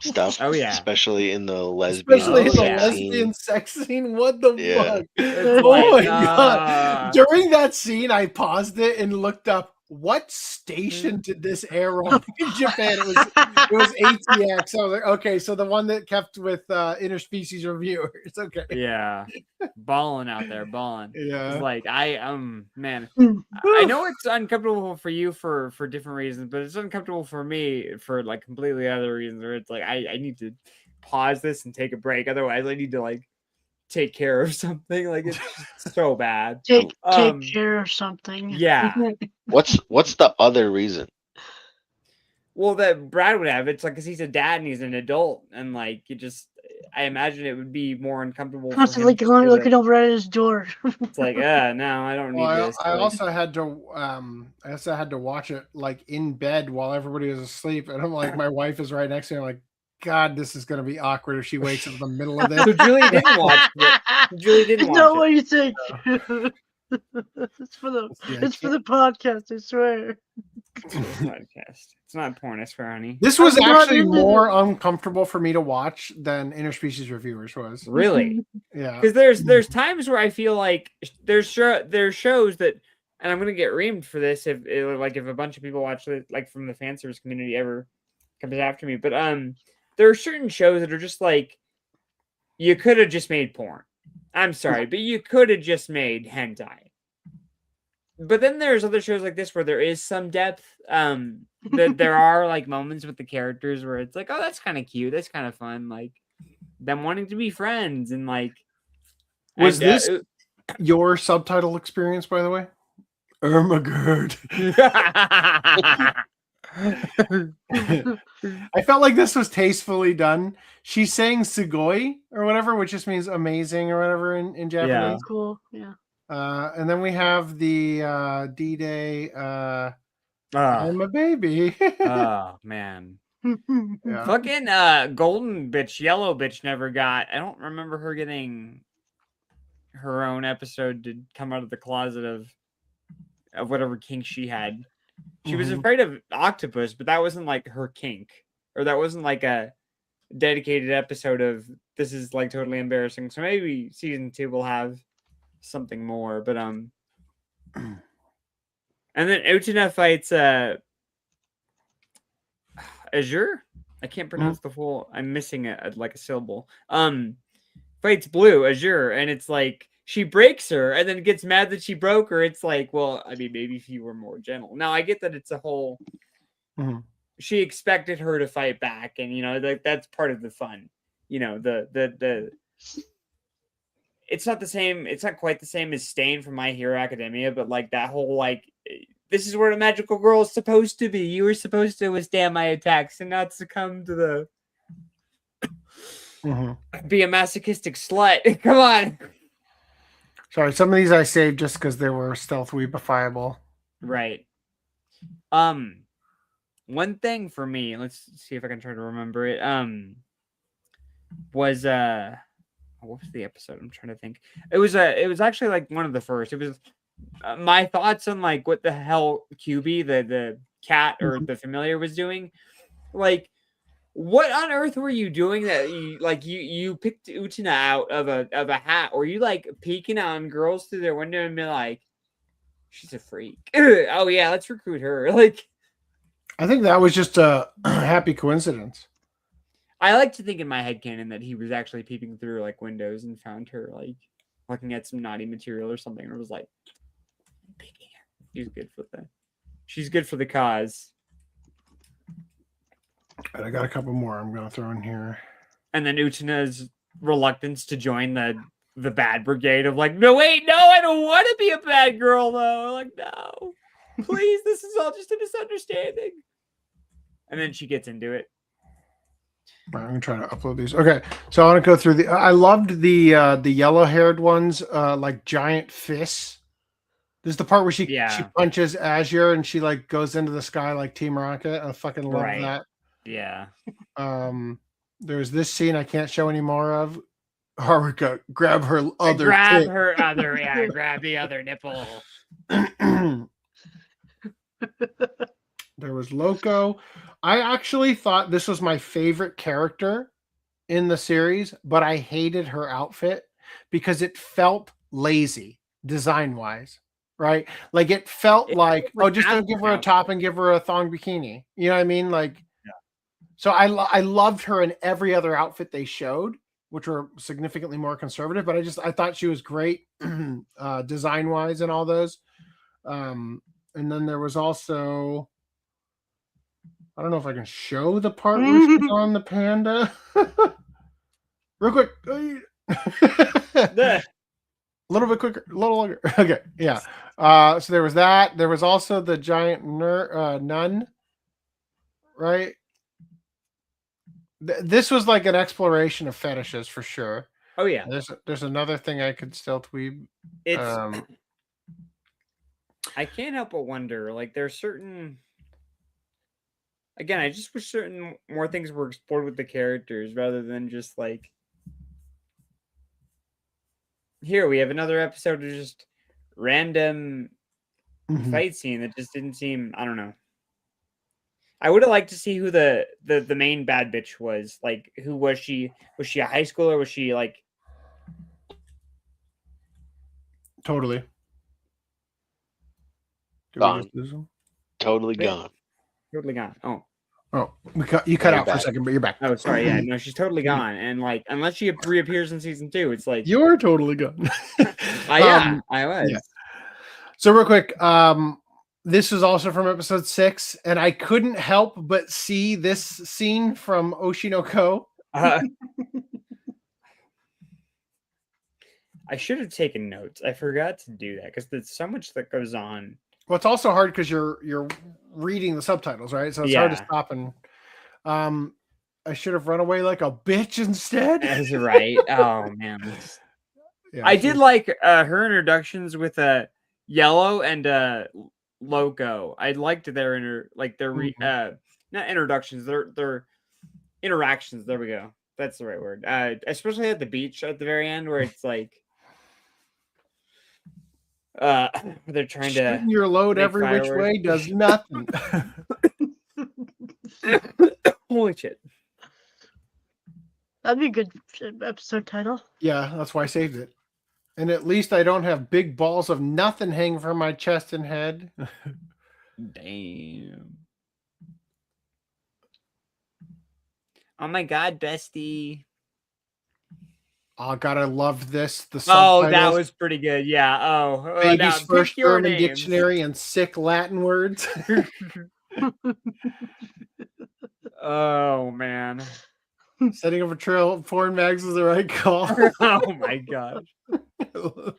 stuff. Oh yeah, especially in the lesbian sex scene. What the fuck? It's Oh my god! During that scene, I paused it and looked up. What station did this air on in Japan? It was ATX. I was like, okay, so the one that kept with interspecies reviewers. Okay. Yeah. Balling out there, balling. Yeah. It's like man. I know it's uncomfortable for you for different reasons, but it's uncomfortable for me for like completely other reasons where it's like I need to pause this and take a break. Otherwise I need to like take care of something. Like it's just so bad. Take care of something. Yeah. What's the other reason? Well, that Brad would have. It's like because he's a dad and he's an adult, and like I imagine it would be more uncomfortable. Constantly going looking over at his door. It's like, no, I don't need this. I also had to watch it like in bed while everybody was asleep, and I'm like, my wife is right next to me. I'm like, God, this is gonna be awkward if she wakes up in the middle of this. So Julie didn't watch it. Julie didn't watch what you think. It's for the podcast, I swear. Podcast. It's not porn, I swear, honey. This was actually more uncomfortable for me to watch than interspecies reviewers was. Really? Yeah. Because there's times where I feel like there's shows that, and I'm gonna get reamed for this if a bunch of people watch it, like from the fan service community ever comes after me. But there are certain shows that are just like, you could have just made porn. I'm sorry, but you could have just made hentai. But then there's other shows like this where there is some depth. That there are like moments with the characters where it's like, oh, that's kind of cute. That's kind of fun. Like them wanting to be friends and like. Was this your subtitle experience, by the way? Ermagerd. I felt like this was tastefully done. She's saying sugoi or whatever, which just means amazing or whatever in Japanese. Yeah. Cool. Yeah. And then we have the D-Day. I'm a baby. Oh man. Yeah. Fucking golden bitch, yellow bitch never got. I don't remember her getting her own episode to come out of the closet of whatever kink she had. She was afraid of octopus, but that wasn't like her kink, or that wasn't like a dedicated episode of this is like totally embarrassing. So maybe season 2 will have something more, but And then Utena fights Azure. I can't pronounce the full. I'm missing like a syllable. Fights Blue Azure, and it's like she breaks her, and then gets mad that she broke her. It's like, well, I mean, maybe if you were more gentle. Now I get that it's a whole. She expected her to fight back, and that's part of the fun. The. It's not the same. It's not quite the same as Stain from My Hero Academia, but like that whole like. This is where the magical girl is supposed to be. You were supposed to withstand my attacks and not succumb to the be a masochistic slut. Come on. Sorry, some of these I saved just because they were stealth weepifiable. Right. One thing for me, let's see if I can try to remember it. Was what was the episode? I'm trying to think. It was actually like one of the first. It was my thoughts on like what the hell QB, the cat or the familiar was doing. Like, what on earth were you doing that you picked Utena out of a hat? Or you like peeking on girls through their window and be like, she's a freak. Oh yeah, let's recruit her. Like, I think that was just a happy coincidence. I like to think in my headcanon that he was actually peeping through like windows and found her like looking at some naughty material or something, and was like, picking her. She's good for that. She's good for the cause. And I got a couple more I'm gonna throw in here. And then Utena's reluctance to join the bad brigade of like, no, wait, no, I don't want to be a bad girl though. Like, no, please, this is all just a misunderstanding. And then she gets into it. All right, I'm gonna try to upload these. Okay, so I want to go through the. I loved the yellow-haired ones, like giant fists. This is the part where she punches Azure and she like goes into the sky like Team Rocket. I fucking love that. Yeah. There's this scene I can't show any more of. Haruka, grab her other. Grab the other nipple. There was Loco. I actually thought this was my favorite character in the series, but I hated her outfit because it felt lazy design-wise, right? Like it felt like, oh, just don't give her a top and give her a thong bikini. You know what I mean? Like, so I loved her in every other outfit they showed, which were significantly more conservative, but I thought she was great design-wise and all those. And then there was also, I don't know if I can show the part where she's on the panda. Real quick. A little bit quicker, a little longer. Okay, yeah. So there was that. There was also the giant nun, right? This was like an exploration of fetishes for sure. Oh yeah. There's another thing I could stealth weeb. It's I can't help but wonder, like there's certain. Again, I just wish certain more things were explored with the characters rather than just like. Here we have another episode of just random fight scene that just didn't seem. I don't know. I would have liked to see who the main bad bitch was. Like, who was she? Was she a high schooler? Was she like? Totally. Gone. Totally gone. Totally gone. Oh, you cut out for a second, but you're back. Oh, sorry. Yeah, no, she's totally gone. And like, unless she reappears in season 2, it's like you're totally gone. I was. Yeah. So real quick, this is also from episode 6, and I couldn't help but see this scene from Oshinoko. I should have taken notes. I forgot to do that because there's so much that goes on. Well, it's also hard because you're reading the subtitles, right? So it's hard to stop and. I should have run away like a bitch instead. That's right. Oh man. Yeah, I did like her introductions with Yellow and Loco. I liked their not introductions, their interactions. There we go. That's the right word. Especially at the beach at the very end where it's like they're trying to your load every fireworks. Which way does nothing. Holy shit. That'd be a good episode title. Yeah, that's why I saved it. And at least I don't have big balls of nothing hanging from my chest and head. Damn. Oh my god, bestie. Oh god, I loved this. The subtitles. Oh, that was pretty good. Yeah. Baby's now first pick your German names. dictionary and sick Latin words. Oh man. Setting up a trail of porn mags is the right call. Oh my gosh.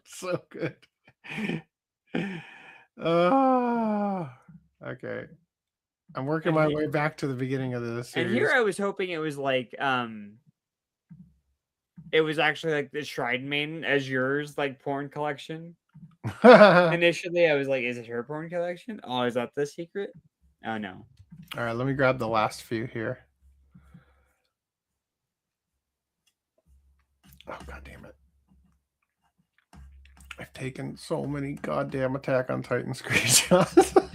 So good. Oh, okay. I'm working my way back to the beginning of this series. And here I was hoping it was like it was actually like the Shrine Maiden as yours like porn collection. Initially I was like, is it her porn collection? Oh, is that the secret? Oh no. All right, let me grab the last few here. Oh god damn it. I've taken so many goddamn Attack on Titan screenshots.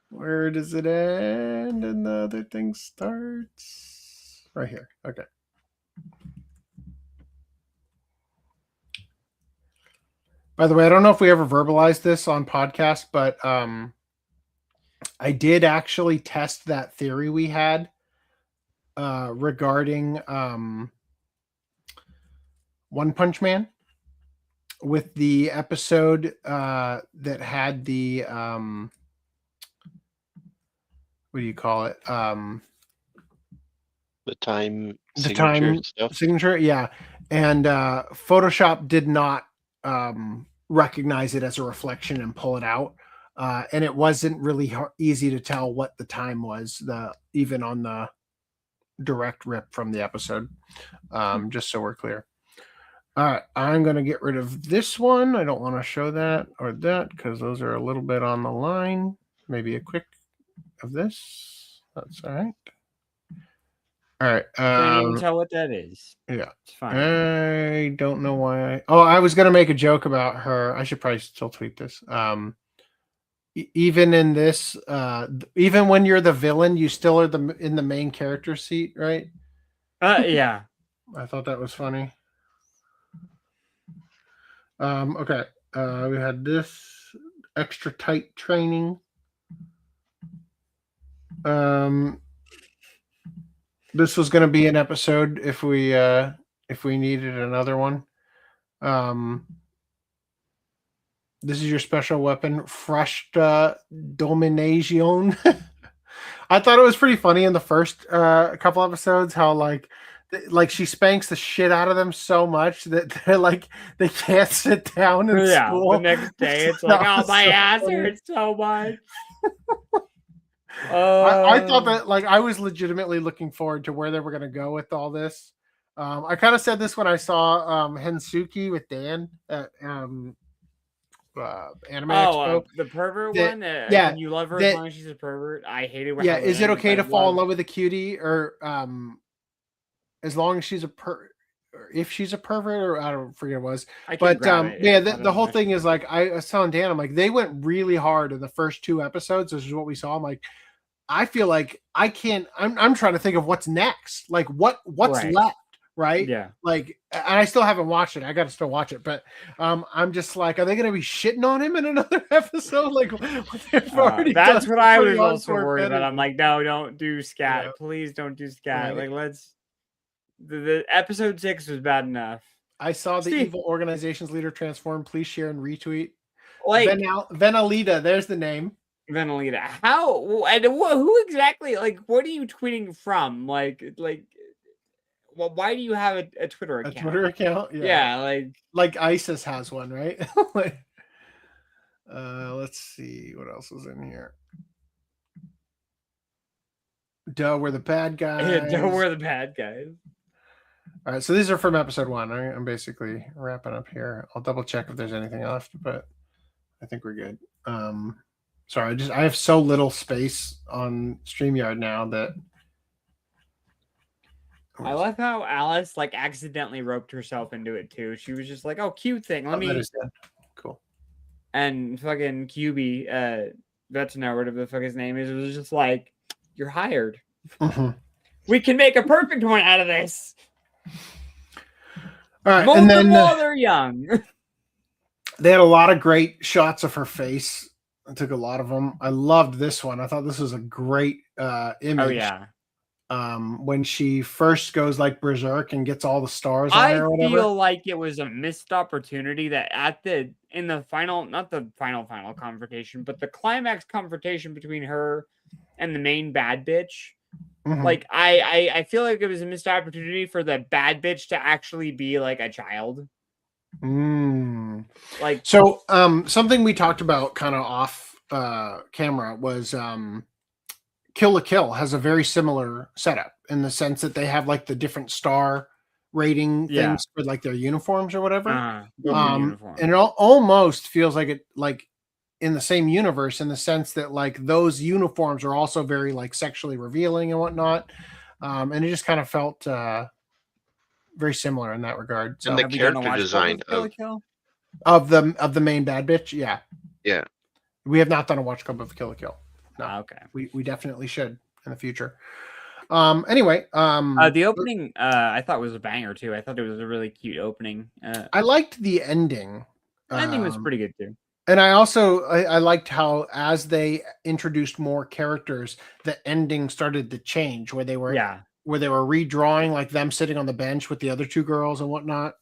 Where does it end and the other thing starts? Right here. Okay. By the way, I don't know if we ever verbalized this on podcast, but I did actually test that theory we had regarding One Punch Man with the episode that had the what do you call it? The time signature stuff. Signature, yeah. And Photoshop did not recognize it as a reflection and pull it out. And it wasn't really easy to tell what the time was, even on the direct rip from the episode. Just so we're clear. All right, I'm going to get rid of this one. I don't want to show that or that because those are a little bit on the line. Maybe a quick of this. That's all right. All right. Can't even tell what that is. Yeah. It's fine. I don't know why. I was going to make a joke about her. I should probably still tweet this. Even in this, even when you're the villain, you still are in the main character seat, right? Yeah. I thought that was funny. Okay. We had this extra tight training. This was going to be an episode if we needed another one. This is your special weapon, Freshta Domination. I thought it was pretty funny in the first couple episodes how like she spanks the shit out of them so much that they're like they can't sit down in school. The next day it's like, oh, my ass hurts so much. I thought that like I was legitimately looking forward to where they were going to go with all this. I kind of said this when I saw Hensuki with Dan at Anime Expo. The pervert one. Yeah, you love her as long as she's a pervert. I hate it. Yeah, is it okay to fall in love with a cutie or as long as she's if she's a pervert, or I don't forget what it was. But the whole thing is like I was telling Dan, I'm like they went really hard in the first 2 episodes. This is what we saw. I'm like, I feel like I can't. I'm trying to think of what's next. Like what's left, right? Yeah. Like, and I still haven't watched it. I got to still watch it, but I'm just like, are they going to be shitting on him in another episode? Like, that's what I was also worried about. I'm like, no, don't do scat. Yeah. Please don't do scat. Right. Like, let's. The episode 6 was bad enough. I saw the evil organization's leader transform. Please share and retweet. Like Venalita, there's the name. Venalita. How and who exactly? Like, what are you tweeting from? Like, well, why do you have a Twitter account? A Twitter account? Yeah, like ISIS has one, right? Let's see what else is in here. Duh, we're the bad guys. Yeah, duh, we're the bad guys. All right, so these are from episode 1. I'm basically wrapping up here. I'll double check if there's anything left, but I think we're good. Sorry, I have so little space on StreamYard now that I love how Alice like accidentally roped herself into it too. She was just like, "Oh, cute thing. Let me." That is dead. Cool. And fucking QB, Vetenar, whatever the fuck his name is, it was just like, "You're hired. Mm-hmm. We can make a perfect one out of this." All right, Mold and them then while they're young. they had a lot of great shots of her face. I took a lot of them. I loved this one. I thought this was a great image. Oh yeah. When she first goes like berserk and gets all the stars on I her or whatever. feel like it was a missed opportunity that in the final, not the final confrontation, but the climax confrontation between her and the main bad bitch. Mhm. Like I feel like it was a missed opportunity for the bad bitch to actually be like a child. Like, so something we talked about kind of off camera was Kill la Kill has a very similar setup in the sense that they have like the different star rating Yeah. things for like their uniforms or whatever. Uniform. And it almost feels like it like in the same universe in the sense that like those uniforms are also very like sexually revealing and whatnot. And it just kind of felt very similar in that regard. So And the character design of the main bad bitch, yeah. Yeah. We have not done a watch club of Kill la Kill. No, okay. We definitely should in the future. Anyway, the opening I thought was a banger too. I thought it was a really cute opening. I liked the ending. The ending was pretty good too. And I also I liked how as they introduced more characters, the ending started to change where they were redrawing like them sitting on the bench with the other two girls and whatnot.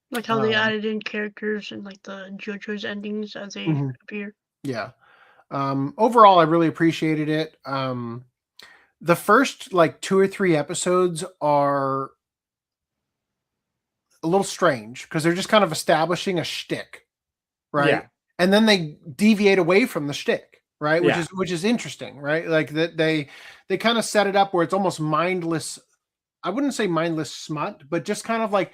Like how they added in characters and like the JoJo's endings as they appear. Yeah. Overall, I really appreciated it. The first like 2 or 3 episodes are a little strange because they're just kind of establishing a shtick, right? Yeah. And then they deviate away from the shtick, right? Yeah. Which is interesting, right? Like that they kind of set it up where it's almost mindless. I wouldn't say mindless smut, but just kind of like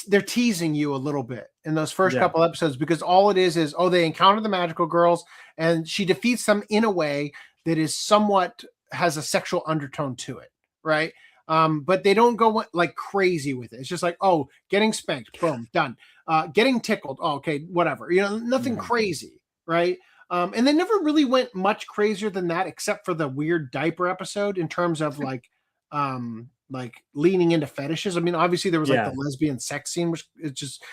they're teasing you a little bit in those first couple episodes because all it is they encounter the magical girls and she defeats them in a way that is somewhat has a sexual undertone to it, right? But they don't go like crazy with it. It's just like, oh, getting spanked, boom, done. Getting tickled, oh, okay, whatever. You know, nothing crazy, right? And they never really went much crazier than that, except for the weird diaper episode in terms of like leaning into fetishes. I mean, obviously there was like the lesbian sex scene, which is just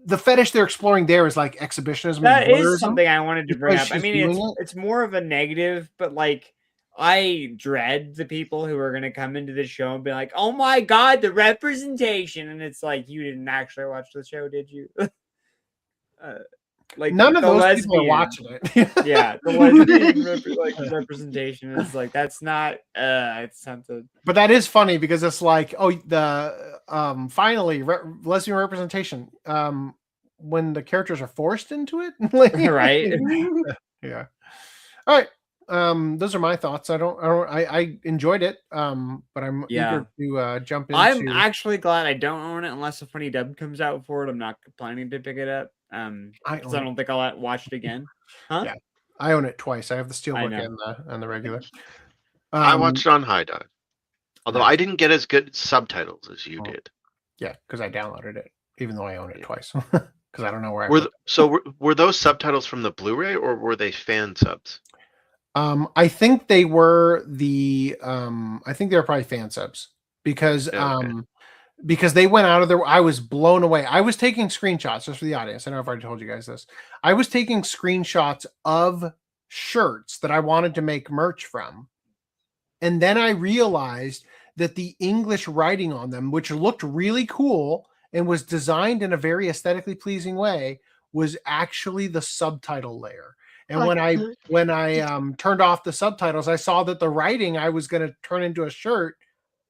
the fetish they're exploring there is like exhibitionism. That is something I wanted to bring up. I mean, it. it's more of a negative, but like I dread the people who are going to come into the show and be like, "Oh my god, the representation!" And it's like, you didn't actually watch the show, did you? Like none of those people are watching it. Yeah, the lesbian representation is like that's not. It's something. But that is funny because it's like, oh, the finally lesbian representation. When the characters are forced into it, right? Yeah. All right. Those are my thoughts. I enjoyed it. But I'm eager to jump into. I'm actually glad I don't own it unless a funny dub comes out for it. I'm not planning to pick it up. I don't think I'll watch it again. Huh? Yeah, I own it twice. I have the steelbook and the regular. I watched it on High Dive, although I didn't get as good subtitles as you did. Yeah, because I downloaded it, even though I own it twice. Because I don't know where. Were those subtitles from the Blu-ray or were they fan subs? I think they were I think they were probably fan subs because because they went out of their. I was blown away. I was taking screenshots just for the audience. I know I've already told you guys this. I was taking screenshots of shirts that I wanted to make merch from, and then I realized that the English writing on them, which looked really cool and was designed in a very aesthetically pleasing way, was actually the subtitle layer. And when I turned off the subtitles, I saw that the writing I was going to turn into a shirt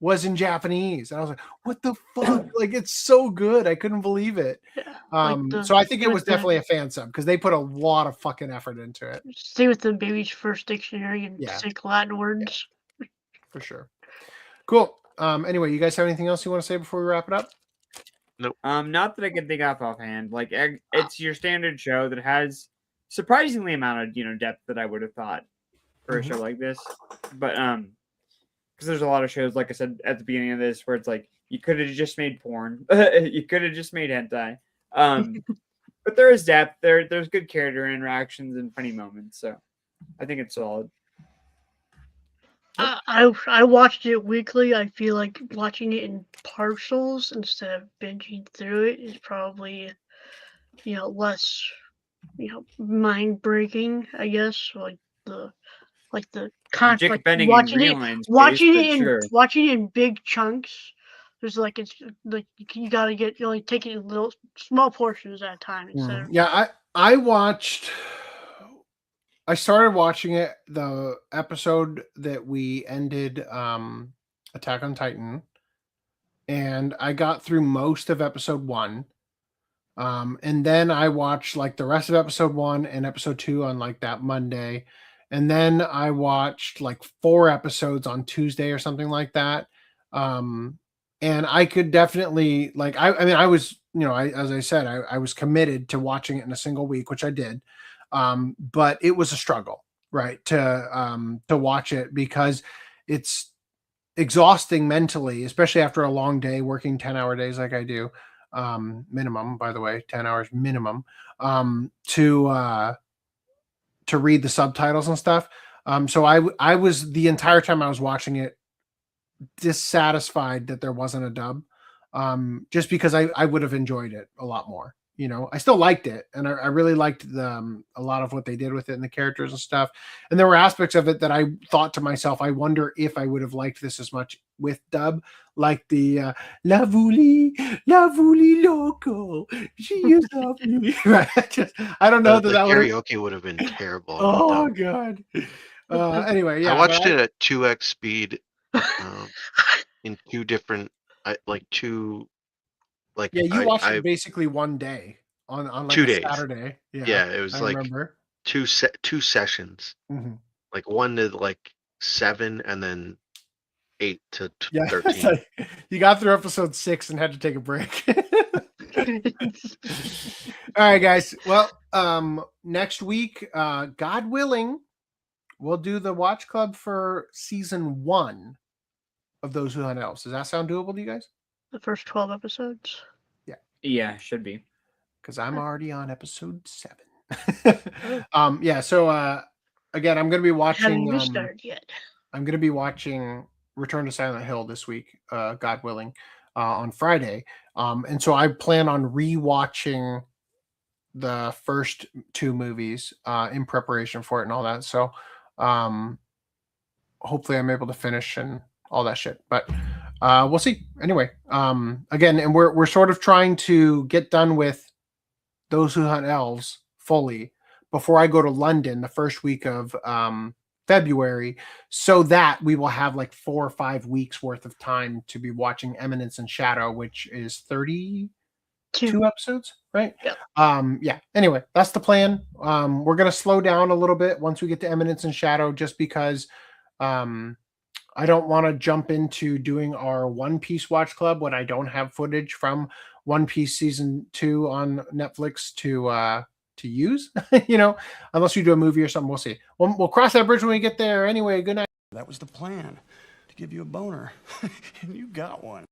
was in Japanese. And I was like, what the fuck? Like, it's so good. I couldn't believe it. So I think it was definitely a fan sub because they put a lot of fucking effort into it. Stay with the baby's first dictionary and sick Latin words. Yeah, for sure. Cool. Anyway, you guys have anything else you want to say before we wrap it up? Nope. Not that I can think of offhand. Like, it's your standard show that has surprisingly amount of depth that I would have thought for a show like this, but because there's a lot of shows, like I said at the beginning of this, where it's like you could have just made porn, you could have just made hentai, but there is depth there's good character interactions and funny moments, so I think it's solid. I watched it weekly. I feel like watching it in partials instead of binging through it is probably, less, mind breaking. I guess like the conflict. Bending and reline space, Watching but it in sure. watching it in big chunks. There's it's like you gotta get take it in little small portions at a time instead of. Yeah, I started watching it the episode that we ended Attack on Titan, and I got through most of episode 1. And then I watched like the rest of episode 1 and episode 2 on like that Monday. And then I watched like 4 episodes on Tuesday or something like that. And I could definitely I mean, I was, as I said, I was committed to watching it in a single week, which I did. But it was a struggle, right? To watch it because it's exhausting mentally, especially after a long day working 10-hour days like I do. Minimum, by the way, 10 hours minimum, to read the subtitles and stuff. So I was, the entire time I was watching it, dissatisfied that there wasn't a dub, just because I would have enjoyed it a lot more. I still liked it, and I really liked a lot of what they did with it and the characters and stuff. And there were aspects of it that I thought to myself, I wonder if I would have liked this as much with dub, like the La Vouli Loco, she is lovely. Right? I don't know the that karaoke would have been terrible. Oh god. Anyway, yeah, I watched it at 2x speed, in 2 different, yeah, you watched it basically one day on like 2 a days. Saturday. Yeah, it was I like remember. 2 sessions, like 1 to like 7 and then 8 to 13. You got through episode 6 and had to take a break. All right, guys. Well, next week, God willing, we'll do the watch club for season 1 of Those Who Hunt Elves. Does that sound doable to you guys? The first 12 episodes. Yeah, should be. Because I'm already on episode 7. Yeah. So again, I'm going to be watching. Haven't started yet. I'm going to be watching Return to Silent Hill this week, God willing, on Friday. And so I plan on rewatching the first 2 movies in preparation for it and all that. So hopefully I'm able to finish and all that shit. But we'll see. Anyway, again, and we're sort of trying to get done with Those Who Hunt Elves fully before I go to London the first week of February, so that we will have like 4 or 5 weeks worth of time to be watching Eminence and Shadow, which is 32 episodes, right? Yep. Yeah. Anyway, that's the plan. We're gonna slow down a little bit once we get to Eminence and Shadow, just because I don't want to jump into doing our One Piece watch club when I don't have footage from One Piece season 2 on Netflix to use, unless you do a movie or something. We'll see. We'll cross that bridge when we get there. Anyway, good night. That was the plan, to give you a boner. And you got one.